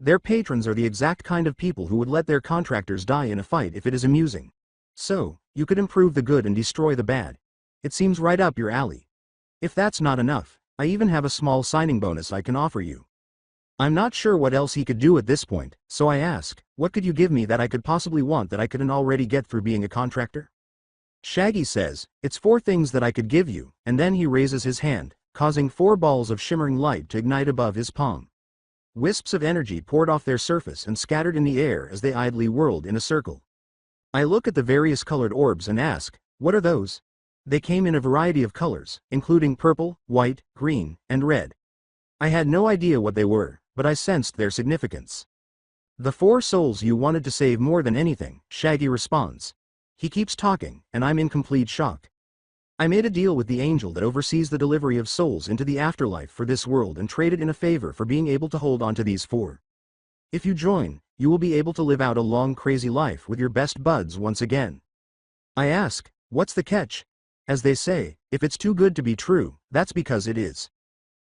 Their patrons are the exact kind of people who would let their contractors die in a fight if it is amusing. So, you could improve the good and destroy the bad. It seems right up your alley. If that's not enough, I even have a small signing bonus I can offer you. I'm not sure what else he could do at this point, so I ask, what could you give me that I could possibly want that I couldn't already get through being a contractor? Shaggy says, it's 4 things that I could give you, and then he raises his hand, causing 4 balls of shimmering light to ignite above his palm. Wisps of energy poured off their surface and scattered in the air as they idly whirled in a circle. I look at the various colored orbs and ask, what are those? They came in a variety of colors, including purple, white, green, and red. I had no idea what they were, but I sensed their significance. The 4 souls you wanted to save more than anything, Shaggy responds. He keeps talking, and I'm in complete shock. I made a deal with the angel that oversees the delivery of souls into the afterlife for this world and traded in a favor for being able to hold on to these four. If you join, you will be able to live out a long crazy life with your best buds once again. I ask, what's the catch? As they say, if it's too good to be true, that's because it is.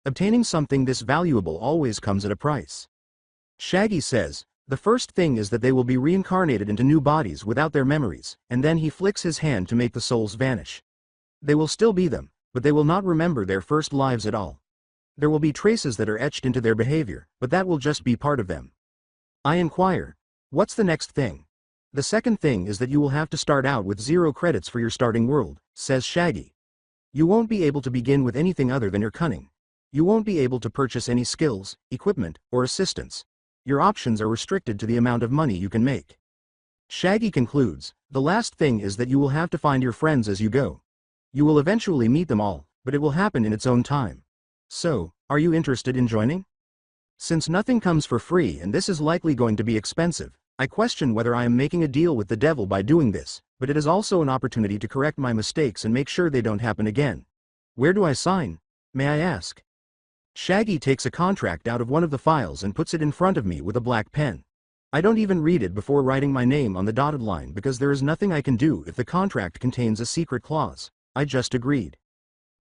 Obtaining something this valuable always comes at a price. Shaggy says, the first thing is that they will be reincarnated into new bodies without their memories, and then he flicks his hand to make the souls vanish. They will still be them, but they will not remember their first lives at all. There will be traces that are etched into their behavior, but that will just be part of them. I inquire, what's the next thing? The second thing is that you will have to start out with 0 credits for your starting world, says Shaggy. You won't be able to begin with anything other than your cunning. You won't be able to purchase any skills, equipment, or assistance. Your options are restricted to the amount of money you can make. Shaggy concludes, the last thing is that you will have to find your friends as you go. You will eventually meet them all, but it will happen in its own time. So, are you interested in joining? Since nothing comes for free and this is likely going to be expensive, I question whether I am making a deal with the devil by doing this, but it is also an opportunity to correct my mistakes and make sure they don't happen again. Where do I sign? May I ask? Shaggy takes a contract out of one of the files and puts it in front of me with a black pen. I don't even read it before writing my name on the dotted line because there is nothing I can do if the contract contains a secret clause. I just agreed.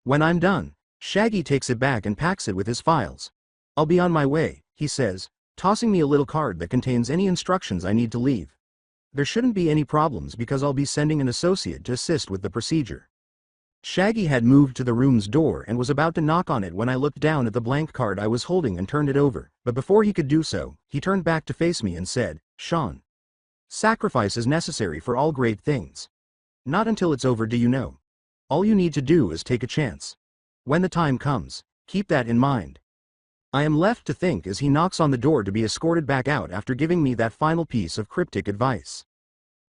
When I'm done, Shaggy takes it back and packs it with his files. I'll be on my way, he says, tossing me a little card that contains any instructions I need to leave. There shouldn't be any problems because I'll be sending an associate to assist with the procedure. Shaggy had moved to the room's door and was about to knock on it when I looked down at the blank card I was holding and turned it over, but before he could do so, he turned back to face me and said, Sean. Sacrifice is necessary for all great things. Not until it's over, do you know? All you need to do is take a chance. When the time comes, keep that in mind. I am left to think as he knocks on the door to be escorted back out after giving me that final piece of cryptic advice.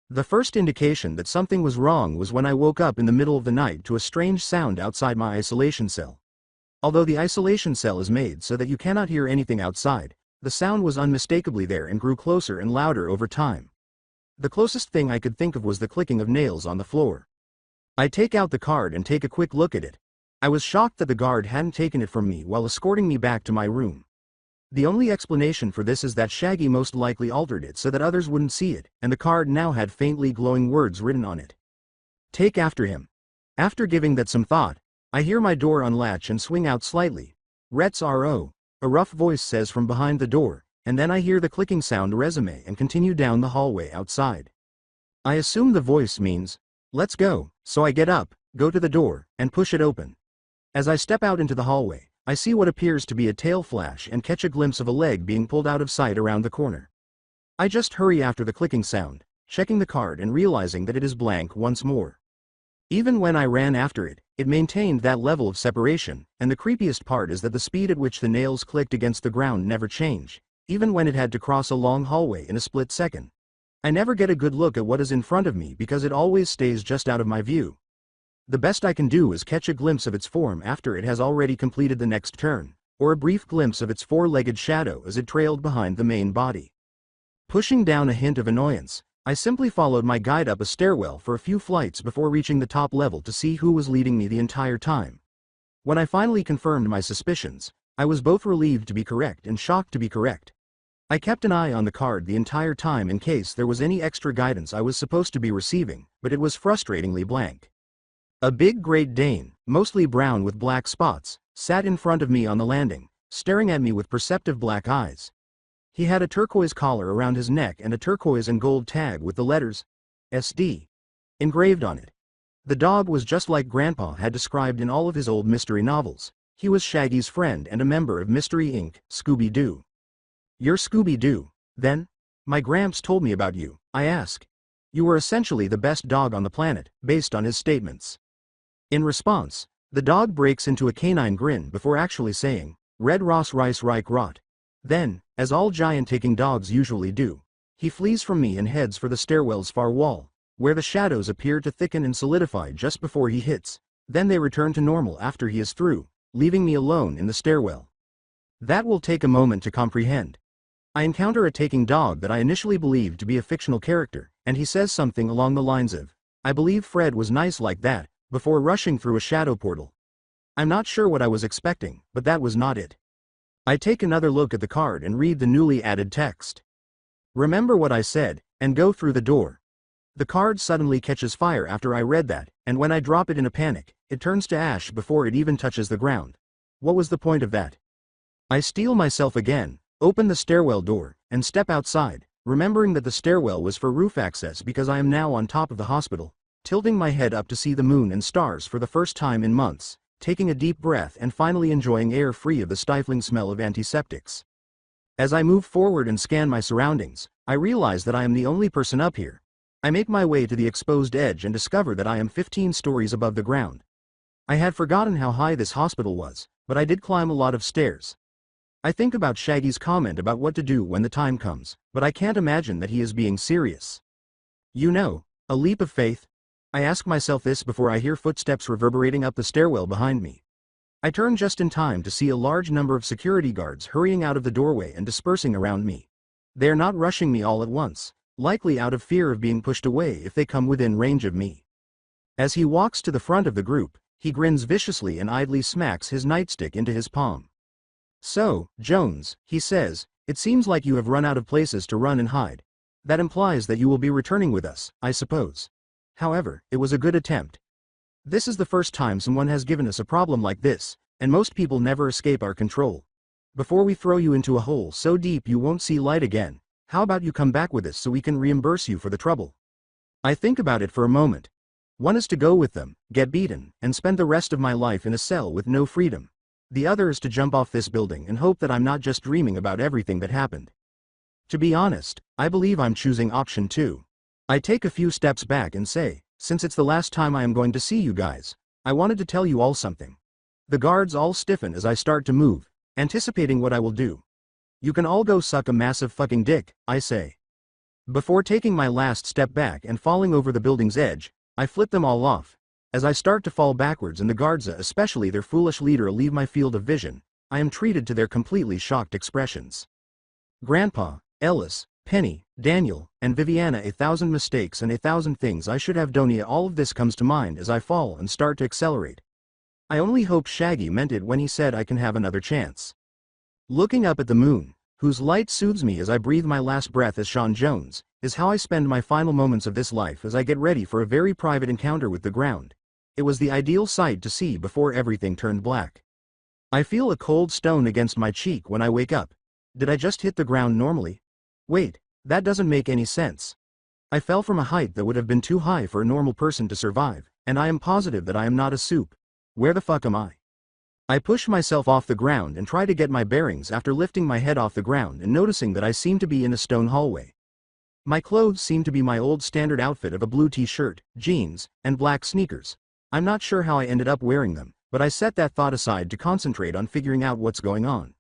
The first indication that something was wrong was when I woke up in the middle of the night to a strange sound outside my isolation cell. Although the isolation cell is made so that you cannot hear anything outside, the sound was unmistakably there and grew closer and louder over time. The closest thing I could think of was the clicking of nails on the floor. I take out the card and take a quick look at it. I was shocked that the guard hadn't taken it from me while escorting me back to my room. The only explanation for this is that Shaggy most likely altered it so that others wouldn't see it, and the card now had faintly glowing words written on it. Take after him. After giving that some thought, I hear my door unlatch and swing out slightly. Ret's RO, a rough voice says from behind the door, and then I hear the clicking sound resume and continue down the hallway outside. I assume the voice means, let's go, so I get up, go to the door, and push it open. As I step out into the hallway, I see what appears to be a tail flash and catch a glimpse of a leg being pulled out of sight around the corner. I just hurry after the clicking sound, checking the card and realizing that it is blank once more. Even when I ran after it, it maintained that level of separation, and the creepiest part is that the speed at which the nails clicked against the ground never changed, even when it had to cross a long hallway in a split second. I never get a good look at what is in front of me because it always stays just out of my view. The best I can do is catch a glimpse of its form after it has already completed the next turn, or a brief glimpse of its four-legged shadow as it trailed behind the main body. Pushing down a hint of annoyance, I simply followed my guide up a stairwell for a few flights before reaching the top level to see who was leading me the entire time. When I finally confirmed my suspicions, I was both relieved to be correct and shocked to be correct. I kept an eye on the card the entire time in case there was any extra guidance I was supposed to be receiving, but it was frustratingly blank. A big Great Dane, mostly brown with black spots, sat in front of me on the landing, staring at me with perceptive black eyes. He had a turquoise collar around his neck and a turquoise and gold tag with the letters SD engraved on it. The dog was just like Grandpa had described in all of his old mystery novels. He was Shaggy's friend and a member of Mystery Inc., Scooby-Doo. You're Scooby-Doo, then? My Gramps told me about you, I ask. You were essentially the best dog on the planet, based on his statements. In response, the dog breaks into a canine grin before actually saying, Red Ross Rice Reich Rot. Then, as all giant-taking dogs usually do, he flees from me and heads for the stairwell's far wall, where the shadows appear to thicken and solidify just before he hits. Then they return to normal after he is through, leaving me alone in the stairwell. That will take a moment to comprehend. I encounter a taking dog that I initially believed to be a fictional character, and he says something along the lines of, I believe Fred was nice like that, before rushing through a shadow portal. I'm not sure what I was expecting, but that was not it. I take another look at the card and read the newly added text. Remember what I said, and go through the door. The card suddenly catches fire after I read that, and when I drop it in a panic, it turns to ash before it even touches the ground. What was the point of that? I steel myself again, open the stairwell door, and step outside, remembering that the stairwell was for roof access because I am now on top of the hospital, tilting my head up to see the moon and stars for the first time in months, taking a deep breath and finally enjoying air free of the stifling smell of antiseptics. As I move forward and scan my surroundings, I realize that I am the only person up here. I make my way to the exposed edge and discover that I am 15 stories above the ground. I had forgotten how high this hospital was, but I did climb a lot of stairs. I think about Shaggy's comment about what to do when the time comes, but I can't imagine that he is being serious. You know, a leap of faith? I ask myself this before I hear footsteps reverberating up the stairwell behind me. I turn just in time to see a large number of security guards hurrying out of the doorway and dispersing around me. They are not rushing me all at once, likely out of fear of being pushed away if they come within range of me. As he walks to the front of the group, he grins viciously and idly smacks his nightstick into his palm. So, Jones, he says, it seems like you have run out of places to run and hide. That implies that you will be returning with us, I suppose. However, it was a good attempt. This is the first time someone has given us a problem like this, and most people never escape our control. Before we throw you into a hole so deep you won't see light again, how about you come back with us so we can reimburse you for the trouble? I think about it for a moment. One is to go with them, get beaten, and spend the rest of my life in a cell with no freedom. The other is to jump off this building and hope that I'm not just dreaming about everything that happened. To be honest, I believe I'm choosing option 2. I take a few steps back and say, since it's the last time I am going to see you guys, I wanted to tell you all something. The guards all stiffen as I start to move, anticipating what I will do. You can all go suck a massive fucking dick, I say. Before taking my last step back and falling over the building's edge, I flip them all off. As I start to fall backwards and the guards, especially their foolish leader, leave my field of vision, I am treated to their completely shocked expressions. Grandpa, Ellis, Penny, Daniel, and Viviana, 1,000 mistakes and 1,000 things I should have done. All of this comes to mind as I fall and start to accelerate. I only hope Shaggy meant it when he said I can have another chance. Looking up at the moon, whose light soothes me as I breathe my last breath as Sean Jones, is how I spend my final moments of this life as I get ready for a very private encounter with the ground. It was the ideal sight to see before everything turned black. I feel a cold stone against my cheek when I wake up. Did I just hit the ground normally? Wait, that doesn't make any sense. I fell from a height that would have been too high for a normal person to survive, and I am positive that I am not a soup. Where the fuck am I? I push myself off the ground and try to get my bearings after lifting my head off the ground and noticing that I seem to be in a stone hallway. My clothes seem to be my old standard outfit of a blue t-shirt, jeans, and black sneakers. I'm not sure how I ended up wearing them, but I set that thought aside to concentrate on figuring out what's going on.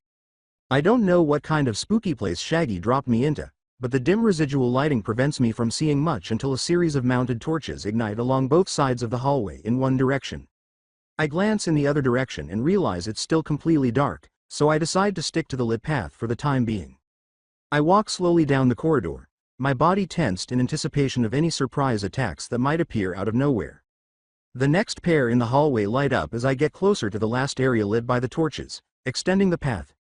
I don't know what kind of spooky place Shaggy dropped me into, but the dim residual lighting prevents me from seeing much until a series of mounted torches ignite along both sides of the hallway in one direction. I glance in the other direction and realize it's still completely dark, so I decide to stick to the lit path for the time being. I walk slowly down the corridor, my body tensed in anticipation of any surprise attacks that might appear out of nowhere. The next pair in the hallway light up as I get closer to the last area lit by the torches, extending the path.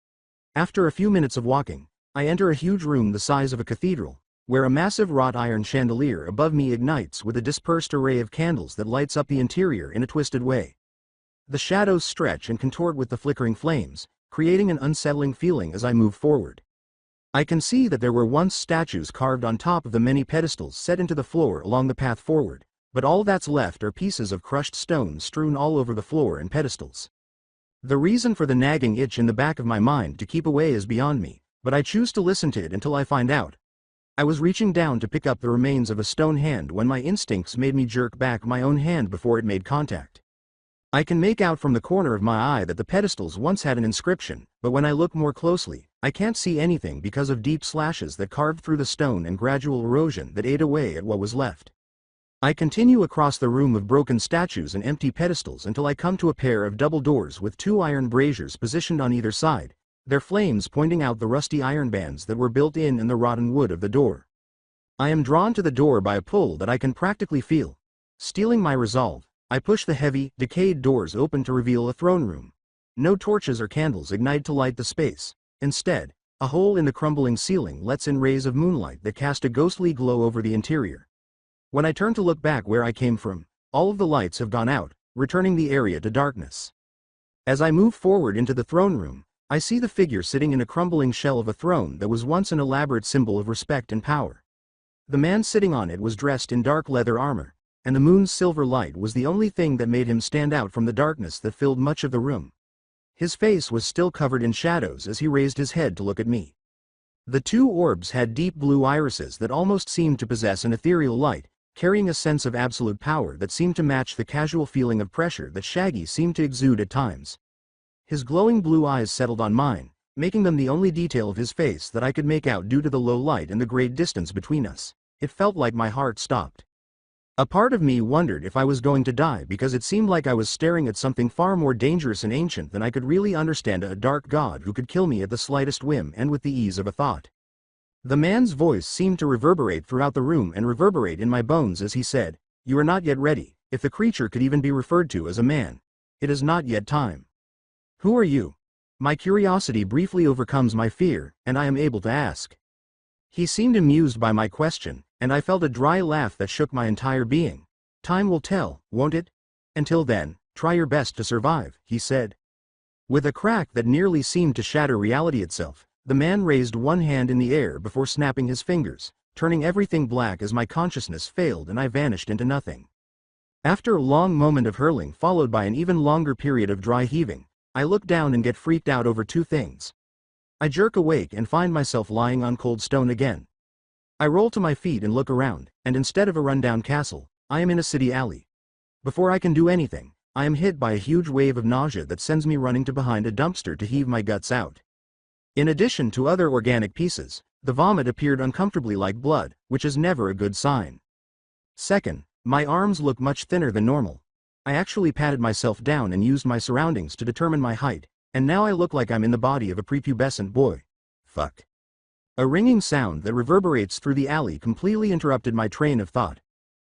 After a few minutes of walking, I enter a huge room the size of a cathedral, where a massive wrought iron chandelier above me ignites with a dispersed array of candles that lights up the interior in a twisted way. The shadows stretch and contort with the flickering flames, creating an unsettling feeling as I move forward. I can see that there were once statues carved on top of the many pedestals set into the floor along the path forward, but all that's left are pieces of crushed stone strewn all over the floor and pedestals. The reason for the nagging itch in the back of my mind to keep away is beyond me, but I choose to listen to it until I find out. I was reaching down to pick up the remains of a stone hand when my instincts made me jerk back my own hand before it made contact. I can make out from the corner of my eye that the pedestals once had an inscription, but when I look more closely, I can't see anything because of deep slashes that carved through the stone and gradual erosion that ate away at what was left. I continue across the room of broken statues and empty pedestals until I come to a pair of double doors with 2 iron braziers positioned on either side, their flames pointing out the rusty iron bands that were built in the rotten wood of the door. I am drawn to the door by a pull that I can practically feel. Steeling my resolve, I push the heavy, decayed doors open to reveal a throne room. No torches or candles ignite to light the space. Instead, a hole in the crumbling ceiling lets in rays of moonlight that cast a ghostly glow over the interior. When I turn to look back where I came from, all of the lights have gone out, returning the area to darkness. As I move forward into the throne room, I see the figure sitting in a crumbling shell of a throne that was once an elaborate symbol of respect and power. The man sitting on it was dressed in dark leather armor, and the moon's silver light was the only thing that made him stand out from the darkness that filled much of the room. His face was still covered in shadows as he raised his head to look at me. The two orbs had deep blue irises that almost seemed to possess an ethereal light, carrying a sense of absolute power that seemed to match the casual feeling of pressure that Shaggy seemed to exude at times. His glowing blue eyes settled on mine, making them the only detail of his face that I could make out due to the low light and the great distance between us. It felt like my heart stopped. A part of me wondered if I was going to die because it seemed like I was staring at something far more dangerous and ancient than I could really understand, a dark god who could kill me at the slightest whim and with the ease of a thought. The man's voice seemed to reverberate throughout the room and reverberate in my bones as he said, "You are not yet ready, if the creature could even be referred to as a man. It is not yet time." "Who are you?" My curiosity briefly overcomes my fear, and I am able to ask. He seemed amused by my question, and I felt a dry laugh that shook my entire being. "Time will tell, won't it? Until then, try your best to survive," he said. With a crack that nearly seemed to shatter reality itself, the man raised one hand in the air before snapping his fingers, turning everything black as my consciousness failed and I vanished into nothing. After a long moment of hurling followed by an even longer period of dry heaving, I look down and get freaked out over two things. I jerk awake and find myself lying on cold stone again. I roll to my feet and look around, and instead of a rundown castle, I am in a city alley. Before I can do anything, I am hit by a huge wave of nausea that sends me running to behind a dumpster to heave my guts out. In addition to other organic pieces, the vomit appeared uncomfortably like blood, which is never a good sign. Second, my arms look much thinner than normal. I actually patted myself down and used my surroundings to determine my height, and now I look like I'm in the body of a prepubescent boy. Fuck. A ringing sound that reverberates through the alley completely interrupted my train of thought.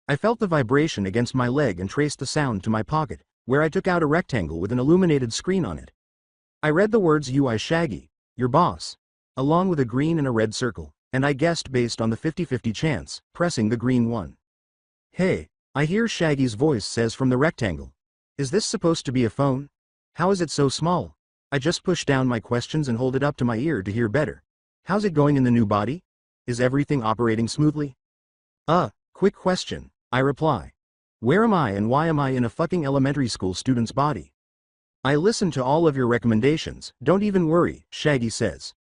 I felt the vibration against my leg and traced the sound to my pocket, where I took out a rectangle with an illuminated screen on it. I read the words "UI Shaggy, your boss," along with a green and a red circle, and I guessed based on the 50-50 chance, pressing the green one. "Hey," I hear Shaggy's voice says from the rectangle. "Is this supposed to be a phone? How is it so small?" I just push down my questions and hold it up to my ear to hear better. "How's it going in the new body? Is everything operating smoothly?" Quick question," I reply. "Where am I and why am I in a fucking elementary school student's body?" "I listened to all of your recommendations, don't even worry," Shaggy says.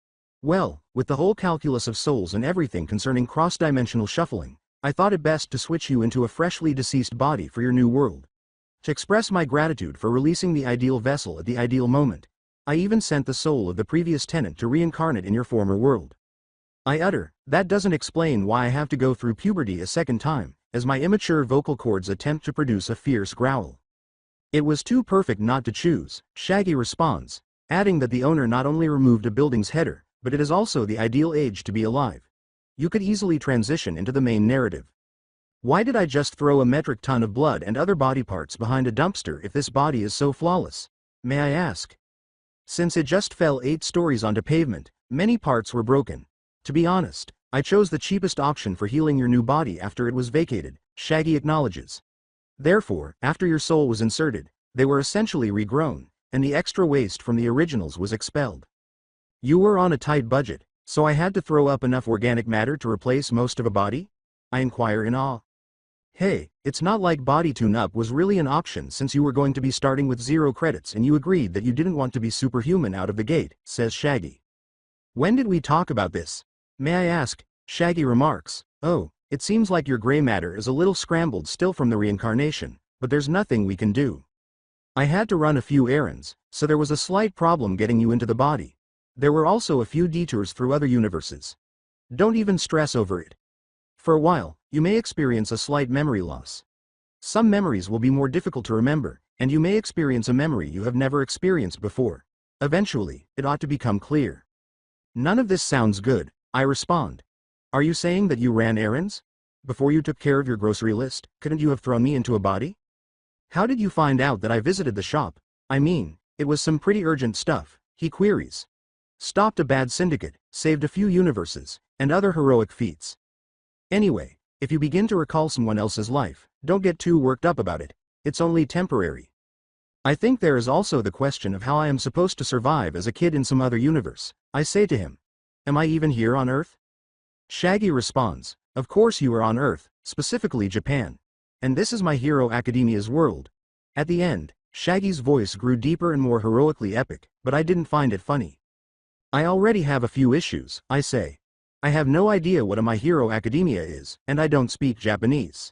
"Well, with the whole calculus of souls and everything concerning cross-dimensional shuffling, I thought it best to switch you into a freshly deceased body for your new world. To express my gratitude for releasing the ideal vessel at the ideal moment, I even sent the soul of the previous tenant to reincarnate in your former world." I utter, "That doesn't explain why I have to go through puberty a second time," as my immature vocal cords attempt to produce a fierce growl. "It was too perfect not to choose," Shaggy responds, adding that the owner not only removed a building's header, but it is also the ideal age to be alive. You could easily transition into the main narrative. Why did I just throw a metric ton of blood and other body parts behind a dumpster if this body is so flawless? May I ask? Since it just fell 8 stories onto pavement, many parts were broken. To be honest, I chose the cheapest option for healing your new body after it was vacated, Shaggy acknowledges. Therefore, after your soul was inserted, they were essentially regrown, and the extra waste from the originals was expelled. You were on a tight budget, so I had to throw up enough organic matter to replace most of a body? I inquire in awe. Hey, it's not like body tune-up was really an option since you were going to be starting with 0 credits and you agreed that you didn't want to be superhuman out of the gate, says Shaggy. When did we talk about this? May I ask? Shaggy remarks, "Oh, it seems like your gray matter is a little scrambled still from the reincarnation, but there's nothing we can do. I had to run a few errands, so there was a slight problem getting you into the body. There were also a few detours through other universes. Don't even stress over it. For a while, you may experience a slight memory loss. Some memories will be more difficult to remember, and you may experience a memory you have never experienced before. Eventually, it ought to become clear." "None of this sounds good," I respond. "Are you saying that you ran errands? Before you took care of your grocery list, couldn't you have thrown me into a body?" How did you find out that I visited the shop? I mean, it was some pretty urgent stuff, he queries. Stopped a bad syndicate, saved a few universes, and other heroic feats. Anyway, if you begin to recall someone else's life, don't get too worked up about it. It's only temporary. I think there is also the question of how I am supposed to survive as a kid in some other universe. I say to him, am I even here on Earth? Shaggy responds, of course you are on Earth, specifically Japan. And this is My Hero Academia's world. At the end, Shaggy's voice grew deeper and more heroically epic, but I didn't find it funny. I already have a few issues, I say. I have no idea what a My Hero Academia is, and I don't speak Japanese.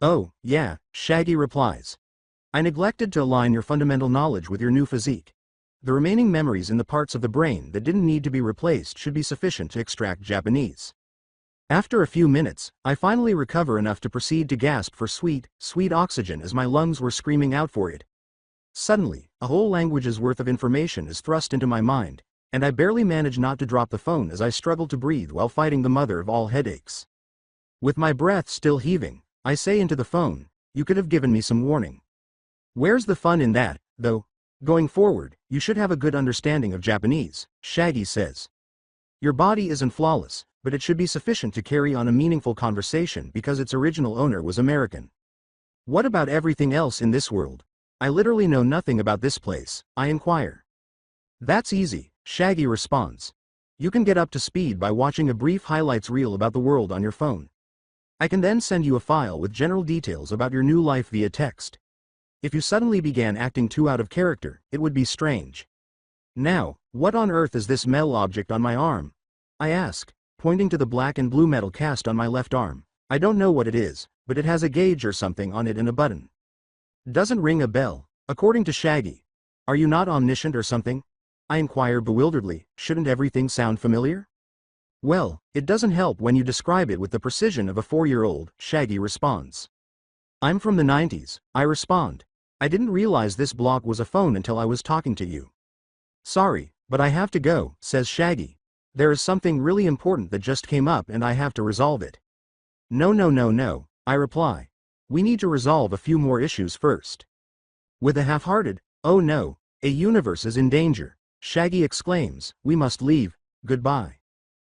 Oh, yeah, Shaggy replies. I neglected to align your fundamental knowledge with your new physique. The remaining memories in the parts of the brain that didn't need to be replaced should be sufficient to extract Japanese. After a few minutes, I finally recover enough to proceed to gasp for sweet, sweet oxygen as my lungs were screaming out for it. Suddenly, a whole language's worth of information is thrust into my mind, and I barely manage not to drop the phone as I struggle to breathe while fighting the mother of all headaches. With my breath still heaving, I say into the phone, you could have given me some warning. Where's the fun in that, though? Going forward, you should have a good understanding of Japanese, Shaggy says. Your body isn't flawless, but it should be sufficient to carry on a meaningful conversation because its original owner was American. What about everything else in this world? I literally know nothing about this place, I inquire. That's easy, Shaggy responds. You can get up to speed by watching a brief highlights reel about the world on your phone. I can then send you a file with general details about your new life via text. If you suddenly began acting too out of character, it would be strange. Now, what on earth is this metal object on my arm? I ask, pointing to the black and blue metal cast on my left arm. I don't know what it is, but it has a gauge or something on it and a button. Doesn't ring a bell, according to Shaggy. Are you not omniscient or something? I inquire bewilderedly, shouldn't everything sound familiar? Well, it doesn't help when you describe it with the precision of a 4-year-old, Shaggy responds. I'm from the 90s, I respond. I didn't realize this block was a phone until I was talking to you. Sorry, but I have to go, says Shaggy. There is something really important that just came up and I have to resolve it. No, I reply. We need to resolve a few more issues first. With a half-hearted, oh no, a universe is in danger, Shaggy exclaims, we must leave, goodbye.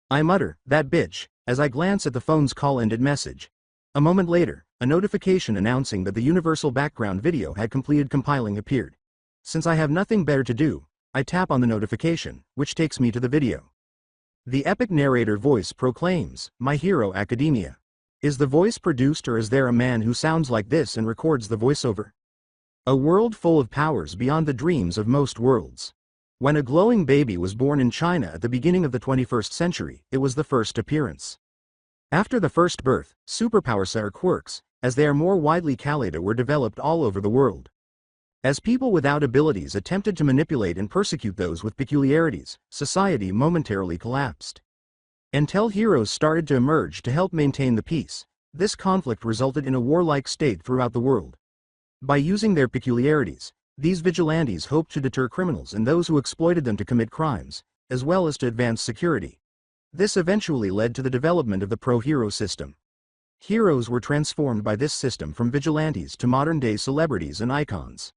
I mutter, that bitch, as I glance at the phone's call-ended message. A moment later, a notification announcing that the universal background video had completed compiling appeared. Since I have nothing better to do, I tap on the notification, which takes me to the video. The epic narrator voice proclaims, My Hero Academia. Is the voice produced or is there a man who sounds like this and records the voiceover? A world full of powers beyond the dreams of most worlds. When a glowing baby was born in China at the beginning of the 21st century, it was the first appearance. After the first birth, superpowers or quirks, as they are more widely called, were developed all over the world. As people without abilities attempted to manipulate and persecute those with peculiarities, society momentarily collapsed. Until heroes started to emerge to help maintain the peace, this conflict resulted in a warlike state throughout the world. By using their peculiarities, these vigilantes hoped to deter criminals and those who exploited them to commit crimes, as well as to advance security. This eventually led to the development of the pro-hero system. Heroes were transformed by this system from vigilantes to modern-day celebrities and icons.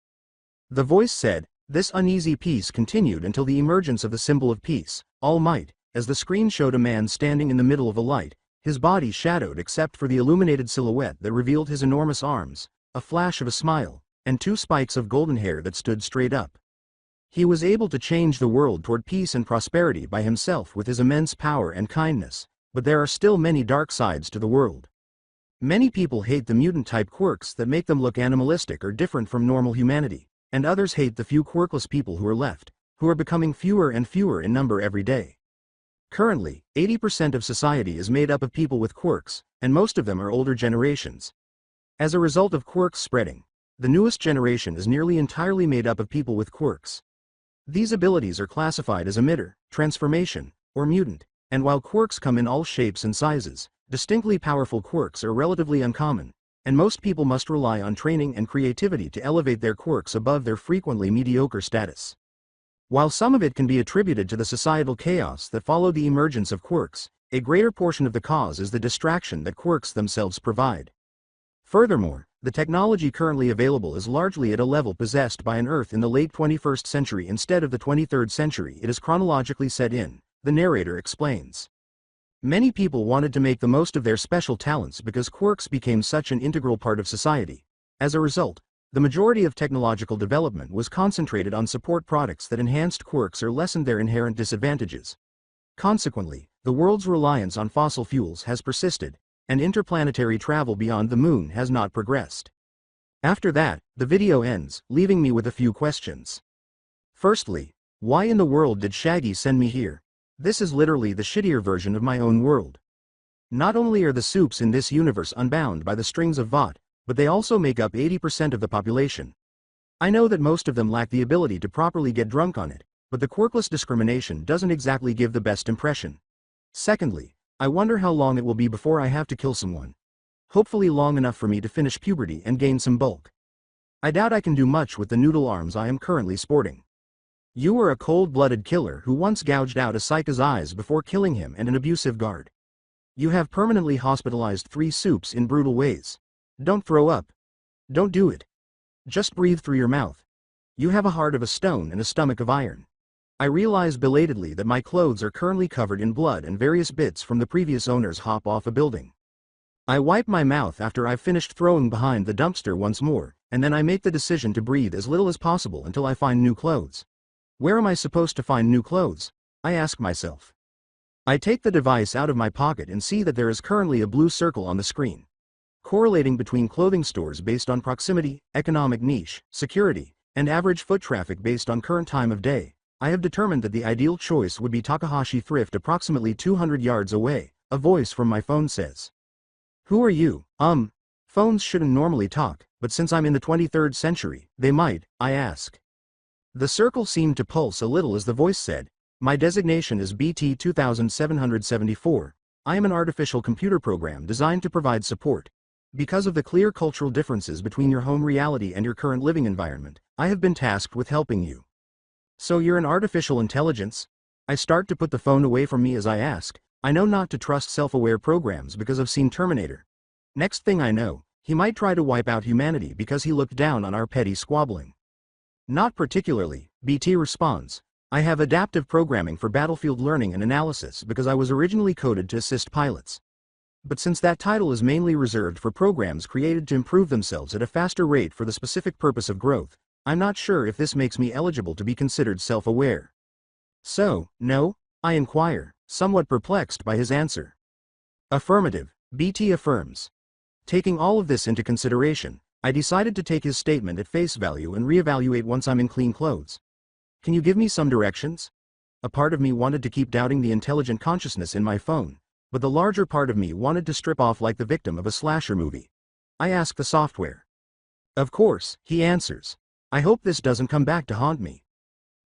The voice said, this uneasy peace continued until the emergence of the symbol of peace, All Might, as the screen showed a man standing in the middle of a light, his body shadowed except for the illuminated silhouette that revealed his enormous arms, a flash of a smile, and 2 spikes of golden hair that stood straight up. He was able to change the world toward peace and prosperity by himself with his immense power and kindness, but there are still many dark sides to the world. Many people hate the mutant-type quirks that make them look animalistic or different from normal humanity, and others hate the few quirkless people who are left, who are becoming fewer and fewer in number every day. Currently, 80% of society is made up of people with quirks, and most of them are older generations. As a result of quirks spreading, the newest generation is nearly entirely made up of people with quirks. These abilities are classified as emitter, transformation, or mutant, and while quirks come in all shapes and sizes, distinctly powerful quirks are relatively uncommon, and most people must rely on training and creativity to elevate their quirks above their frequently mediocre status. While some of it can be attributed to the societal chaos that followed the emergence of quirks, a greater portion of the cause is the distraction that quirks themselves provide. Furthermore, The technology currently available is largely at a level possessed by an Earth in the late 21st century instead of the 23rd century it is chronologically set in, the narrator explains. Many people wanted to make the most of their special talents because quirks became such an integral part of society. As a result, the majority of technological development was concentrated on support products that enhanced quirks or lessened their inherent disadvantages. Consequently, the world's reliance on fossil fuels has persisted, and interplanetary travel beyond the moon has not progressed. After that, the video ends, leaving me with a few questions. Firstly, why in the world did Shaggy send me here? This is literally the shittier version of my own world. Not only are the soups in this universe unbound by the strings of Vought, but they also make up 80% of the population. I know that most of them lack the ability to properly get drunk on it, but the quirkless discrimination doesn't exactly give the best impression. Secondly, I wonder how long it will be before I have to kill someone. Hopefully long enough for me to finish puberty and gain some bulk. I doubt I can do much with the noodle arms I am currently sporting. You were a cold-blooded killer who once gouged out a psycho's eyes before killing him and an abusive guard. You have permanently hospitalized 3 soups in brutal ways. Don't throw up. Don't do it. Just breathe through your mouth. You have a heart of a stone and a stomach of iron. I realize belatedly that my clothes are currently covered in blood and various bits from the previous owner's hop off a building. I wipe my mouth after I've finished throwing behind the dumpster once more, and then I make the decision to breathe as little as possible until I find new clothes. Where am I supposed to find new clothes? I ask myself. I take the device out of my pocket and see that there is currently a blue circle on the screen, correlating between clothing stores based on proximity, economic niche, security, and average foot traffic based on current time of day. I have determined that the ideal choice would be Takahashi Thrift approximately 200 yards away, a voice from my phone says. Who are you? Phones shouldn't normally talk, but since I'm in the 23rd century, they might, I ask. The circle seemed to pulse a little as the voice said, my designation is BT 2774. I am an artificial computer program designed to provide support. Because of the clear cultural differences between your home reality and your current living environment, I have been tasked with helping you. So you're an artificial intelligence? I start to put the phone away from me as I ask. I know not to trust self-aware programs because I've seen Terminator. Next thing I know, he might try to wipe out humanity because he looked down on our petty squabbling. Not particularly, BT responds. I have adaptive programming for battlefield learning and analysis because I was originally coded to assist pilots. But since that title is mainly reserved for programs created to improve themselves at a faster rate for the specific purpose of growth, I'm not sure if this makes me eligible to be considered self-aware. So, no? I inquire, somewhat perplexed by his answer. Affirmative, BT affirms. Taking all of this into consideration, I decided to take his statement at face value and reevaluate once I'm in clean clothes. Can you give me some directions? A part of me wanted to keep doubting the intelligent consciousness in my phone, but the larger part of me wanted to strip off like the victim of a slasher movie. I ask the software. Of course, he answers. I hope this doesn't come back to haunt me.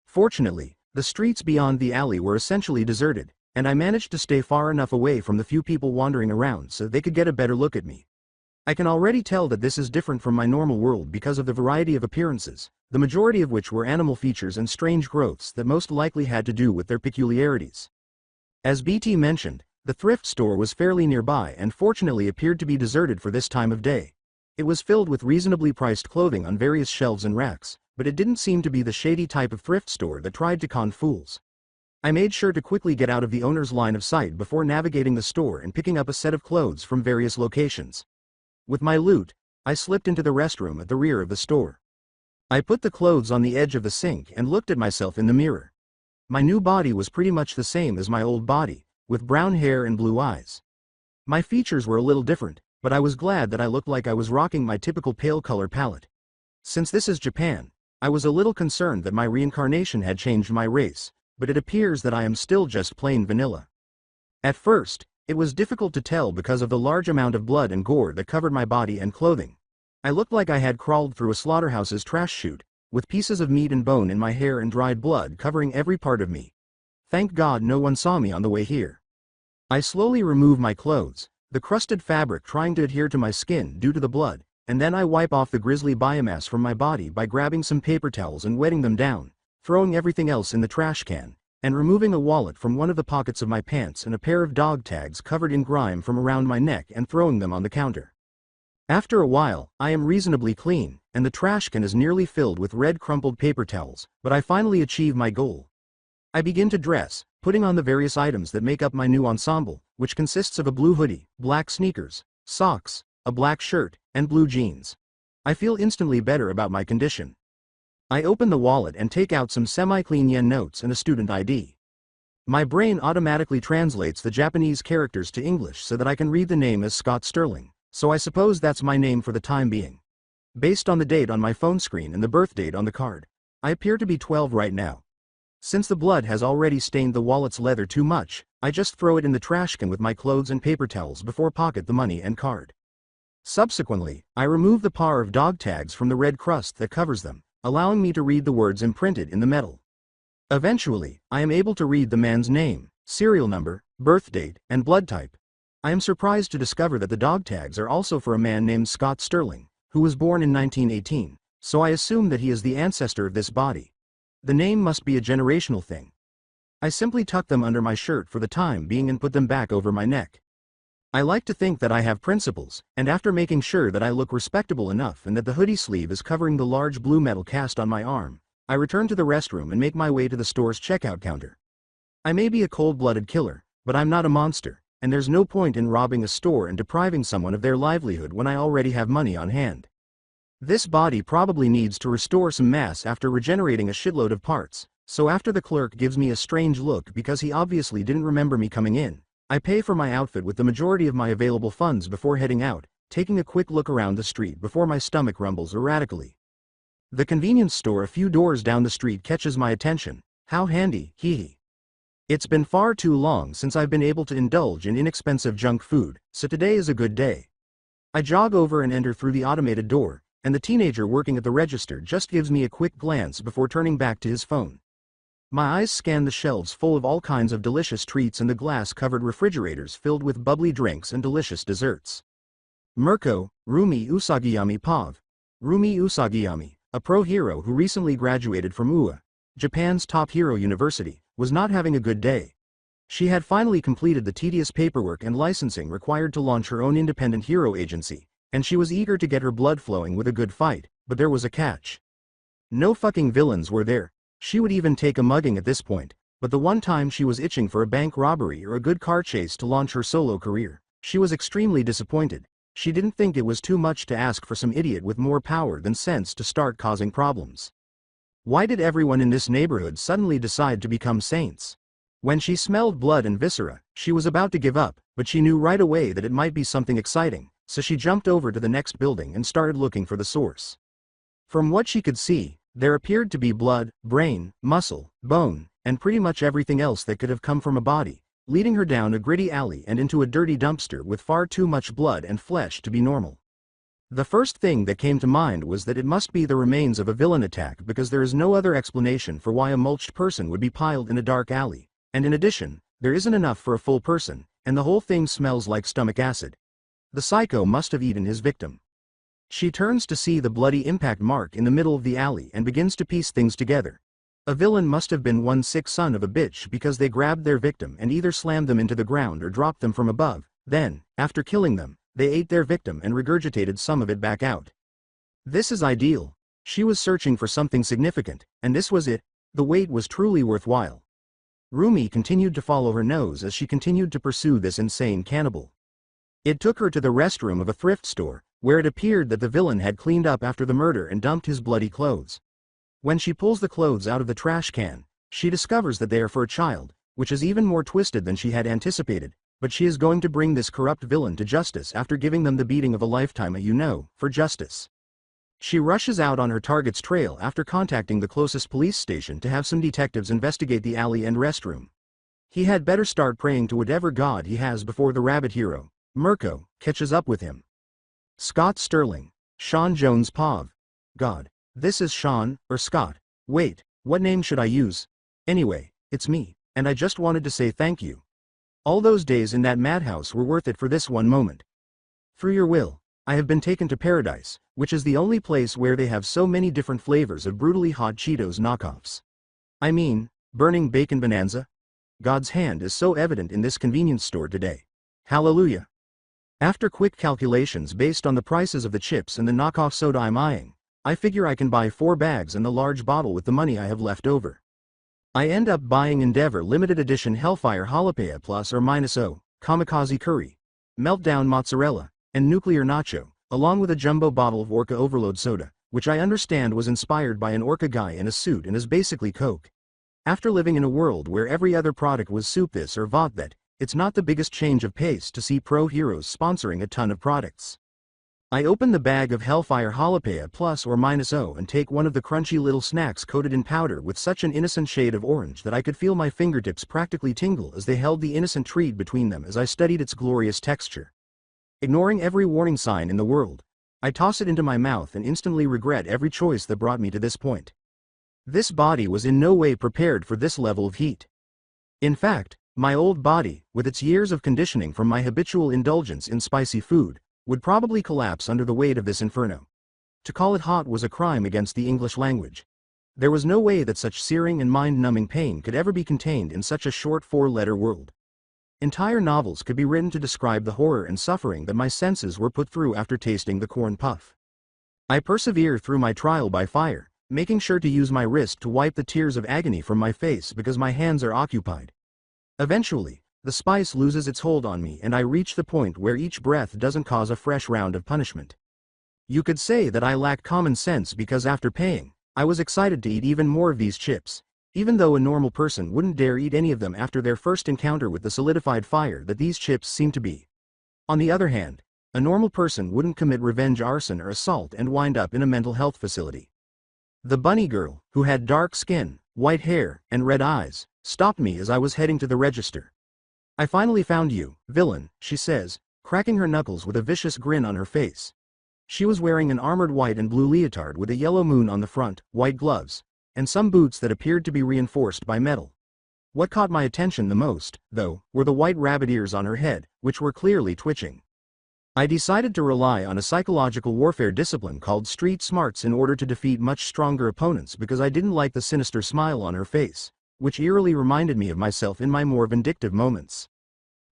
Fortunately, the streets beyond the alley were essentially deserted, and I managed to stay far enough away from the few people wandering around so they could get a better look at me. I can already tell that this is different from my normal world because of the variety of appearances, the majority of which were animal features and strange growths that most likely had to do with their peculiarities. As BT mentioned, the thrift store was fairly nearby and fortunately appeared to be deserted for this time of day. It was filled with reasonably priced clothing on various shelves and racks, but it didn't seem to be the shady type of thrift store that tried to con fools. I made sure to quickly get out of the owner's line of sight before navigating the store and picking up a set of clothes from various locations. With my loot, I slipped into the restroom at the rear of the store. I put the clothes on the edge of the sink and looked at myself in the mirror. My new body was pretty much the same as my old body, with brown hair and blue eyes. My features were a little different, but I was glad that I looked like I was rocking my typical pale color palette. Since this is Japan, I was a little concerned that my reincarnation had changed my race, but it appears that I am still just plain vanilla. At first, it was difficult to tell because of the large amount of blood and gore that covered my body and clothing. I looked like I had crawled through a slaughterhouse's trash chute, with pieces of meat and bone in my hair and dried blood covering every part of me. Thank God no one saw me on the way here. I slowly remove my clothes, the crusted fabric trying to adhere to my skin due to the blood, and then I wipe off the grisly biomass from my body by grabbing some paper towels and wetting them down, throwing everything else in the trash can, and removing a wallet from one of the pockets of my pants and a pair of dog tags covered in grime from around my neck and throwing them on the counter. After a while, I am reasonably clean, and the trash can is nearly filled with red crumpled paper towels, but I finally achieve my goal. I begin to dress, putting on the various items that make up my new ensemble, which consists of a blue hoodie, black sneakers, socks, a black shirt, and blue jeans. I feel instantly better about my condition. I open the wallet and take out some semi-clean yen notes and a student ID. My brain automatically translates the Japanese characters to English so that I can read the name as Scott Sterling, so I suppose that's my name for the time being. Based on the date on my phone screen and the birth date on the card, I appear to be 12 right now. Since the blood has already stained the wallet's leather too much, I just throw it in the trash can with my clothes and paper towels before pocket the money and card. Subsequently, I remove the par of dog tags from the red crust that covers them, allowing me to read the words imprinted in the metal. Eventually, I am able to read the man's name, serial number, birth date, and blood type. I am surprised to discover that the dog tags are also for a man named Scott Sterling, who was born in 1918, so I assume that he is the ancestor of this body. The name must be a generational thing. I simply tuck them under my shirt for the time being and put them back over my neck. I like to think that I have principles, and after making sure that I look respectable enough and that the hoodie sleeve is covering the large blue metal cast on my arm, I return to the restroom and make my way to the store's checkout counter. I may be a cold-blooded killer, but I'm not a monster, and there's no point in robbing a store and depriving someone of their livelihood when I already have money on hand. This body probably needs to restore some mass after regenerating a shitload of parts, so after the clerk gives me a strange look because he obviously didn't remember me coming in, I pay for my outfit with the majority of my available funds before heading out, taking a quick look around the street before my stomach rumbles erratically. The convenience store a few doors down the street catches my attention. How handy, hee hee. It's been far too long since I've been able to indulge in inexpensive junk food, so today is a good day. I jog over and enter through the automated door, and the teenager working at the register just gives me a quick glance before turning back to his phone. My eyes scan the shelves full of all kinds of delicious treats and the glass-covered refrigerators filled with bubbly drinks and delicious desserts. Mirko, Rumi Usagiyami Pav. Rumi Usagiyami, a pro hero who recently graduated from UA, Japan's top hero university, was not having a good day. She had finally completed the tedious paperwork and licensing required to launch her own independent hero agency, and she was eager to get her blood flowing with a good fight, but there was a catch. No fucking villains were there. She would even take a mugging at this point, but the one time she was itching for a bank robbery or a good car chase to launch her solo career, she was extremely disappointed. She didn't think it was too much to ask for some idiot with more power than sense to start causing problems. Why did everyone in this neighborhood suddenly decide to become saints? When she smelled blood and viscera, she was about to give up, but she knew right away that it might be something exciting, so she jumped over to the next building and started looking for the source. From what she could see, there appeared to be blood, brain, muscle, bone, and pretty much everything else that could have come from a body, leading her down a gritty alley and into a dirty dumpster with far too much blood and flesh to be normal. The first thing that came to mind was that it must be the remains of a villain attack because there is no other explanation for why a mulched person would be piled in a dark alley, and in addition, there isn't enough for a full person, and the whole thing smells like stomach acid. The psycho must have eaten his victim. She turns to see the bloody impact mark in the middle of the alley and begins to piece things together. A villain must have been one sick son of a bitch because they grabbed their victim and either slammed them into the ground or dropped them from above, then, after killing them, they ate their victim and regurgitated some of it back out. This is ideal. She was searching for something significant, and this was it. The wait was truly worthwhile. Rumi continued to follow her nose as she continued to pursue this insane cannibal. It took her to the restroom of a thrift store, where it appeared that the villain had cleaned up after the murder and dumped his bloody clothes. When she pulls the clothes out of the trash can, she discovers that they are for a child, which is even more twisted than she had anticipated, but she is going to bring this corrupt villain to justice after giving them the beating of a lifetime for justice. She rushes out on her target's trail after contacting the closest police station to have some detectives investigate the alley and restroom. He had better start praying to whatever god he has before the rabbit hero, Mirko, catches up with him. Scott Sterling, Sean Jones Pav. God. This is Sean, or Scott. Wait, what name should I use? Anyway, it's me, and I just wanted to say thank you. All those days in that madhouse were worth it for this one moment. Through your will, I have been taken to paradise, which is the only place where they have so many different flavors of brutally hot Cheetos knockoffs. I mean, burning bacon bonanza? God's hand is so evident in this convenience store today. Hallelujah. After quick calculations based on the prices of the chips and the knockoff soda I'm eyeing, I figure I can buy 4 bags and the large bottle with the money I have left over. I end up buying Endeavor limited edition Hellfire Jalapeno Plus or minus O, Kamikaze Curry, Meltdown Mozzarella, and Nuclear Nacho, along with a jumbo bottle of Orca Overload Soda, which I understand was inspired by an Orca guy in a suit and is basically Coke. After living in a world where every other product was soup this or vodka that, it's not the biggest change of pace to see pro heroes sponsoring a ton of products. I open the bag of Hellfire Jalapeno Plus or minus O and take one of the crunchy little snacks coated in powder with such an innocent shade of orange that I could feel my fingertips practically tingle as they held the innocent treat between them as I studied its glorious texture. Ignoring every warning sign in the world, I toss it into my mouth and instantly regret every choice that brought me to this point. This body was in no way prepared for this level of heat. In fact, my old body, with its years of conditioning from my habitual indulgence in spicy food, would probably collapse under the weight of this inferno. To call it hot was a crime against the English language. There was no way that such searing and mind-numbing pain could ever be contained in such a short 4-letter world. Entire novels could be written to describe the horror and suffering that my senses were put through after tasting the corn puff. I persevere through my trial by fire, making sure to use my wrist to wipe the tears of agony from my face because my hands are occupied. Eventually, the spice loses its hold on me and I reach the point where each breath doesn't cause a fresh round of punishment. You could say that I lack common sense because after paying, I was excited to eat even more of these chips, even though a normal person wouldn't dare eat any of them after their first encounter with the solidified fire that these chips seem to be. On the other hand, a normal person wouldn't commit revenge arson or assault and wind up in a mental health facility. The bunny girl, who had dark skin, white hair, and red eyes, stopped me as I was heading to the register. "I finally found you, villain," she says, cracking her knuckles with a vicious grin on her face. She was wearing an armored white and blue leotard with a yellow moon on the front, white gloves, and some boots that appeared to be reinforced by metal. What caught my attention the most, though, were the white rabbit ears on her head, which were clearly twitching. I decided to rely on a psychological warfare discipline called street smarts in order to defeat much stronger opponents because I didn't like the sinister smile on her face, which eerily reminded me of myself in my more vindictive moments.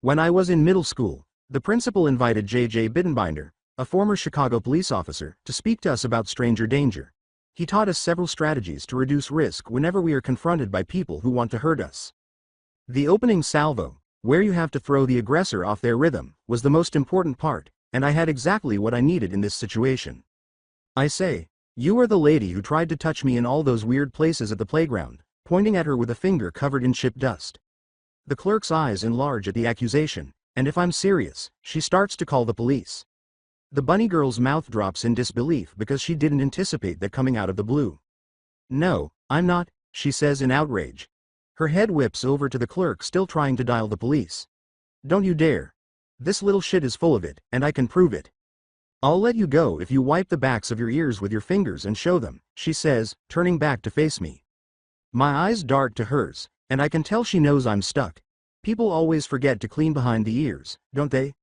When I was in middle school, the principal invited J.J. Bittenbinder, a former Chicago police officer, to speak to us about stranger danger. He taught us several strategies to reduce risk whenever we are confronted by people who want to hurt us. The opening salvo, where you have to throw the aggressor off their rhythm, was the most important part, and I had exactly what I needed in this situation. I say, "You are the lady who tried to touch me in all those weird places at the playground," pointing at her with a finger covered in chip dust. The clerk's eyes enlarge at the accusation, and if I'm serious, she starts to call the police. The bunny girl's mouth drops in disbelief because she didn't anticipate that coming out of the blue. "No, I'm not," she says in outrage. Her head whips over to the clerk still trying to dial the police. "Don't you dare. This little shit is full of it, and I can prove it. I'll let you go if you wipe the backs of your ears with your fingers and show them," she says, turning back to face me. My eyes dart to hers, and I can tell she knows I'm stuck. People always forget to clean behind the ears, don't they?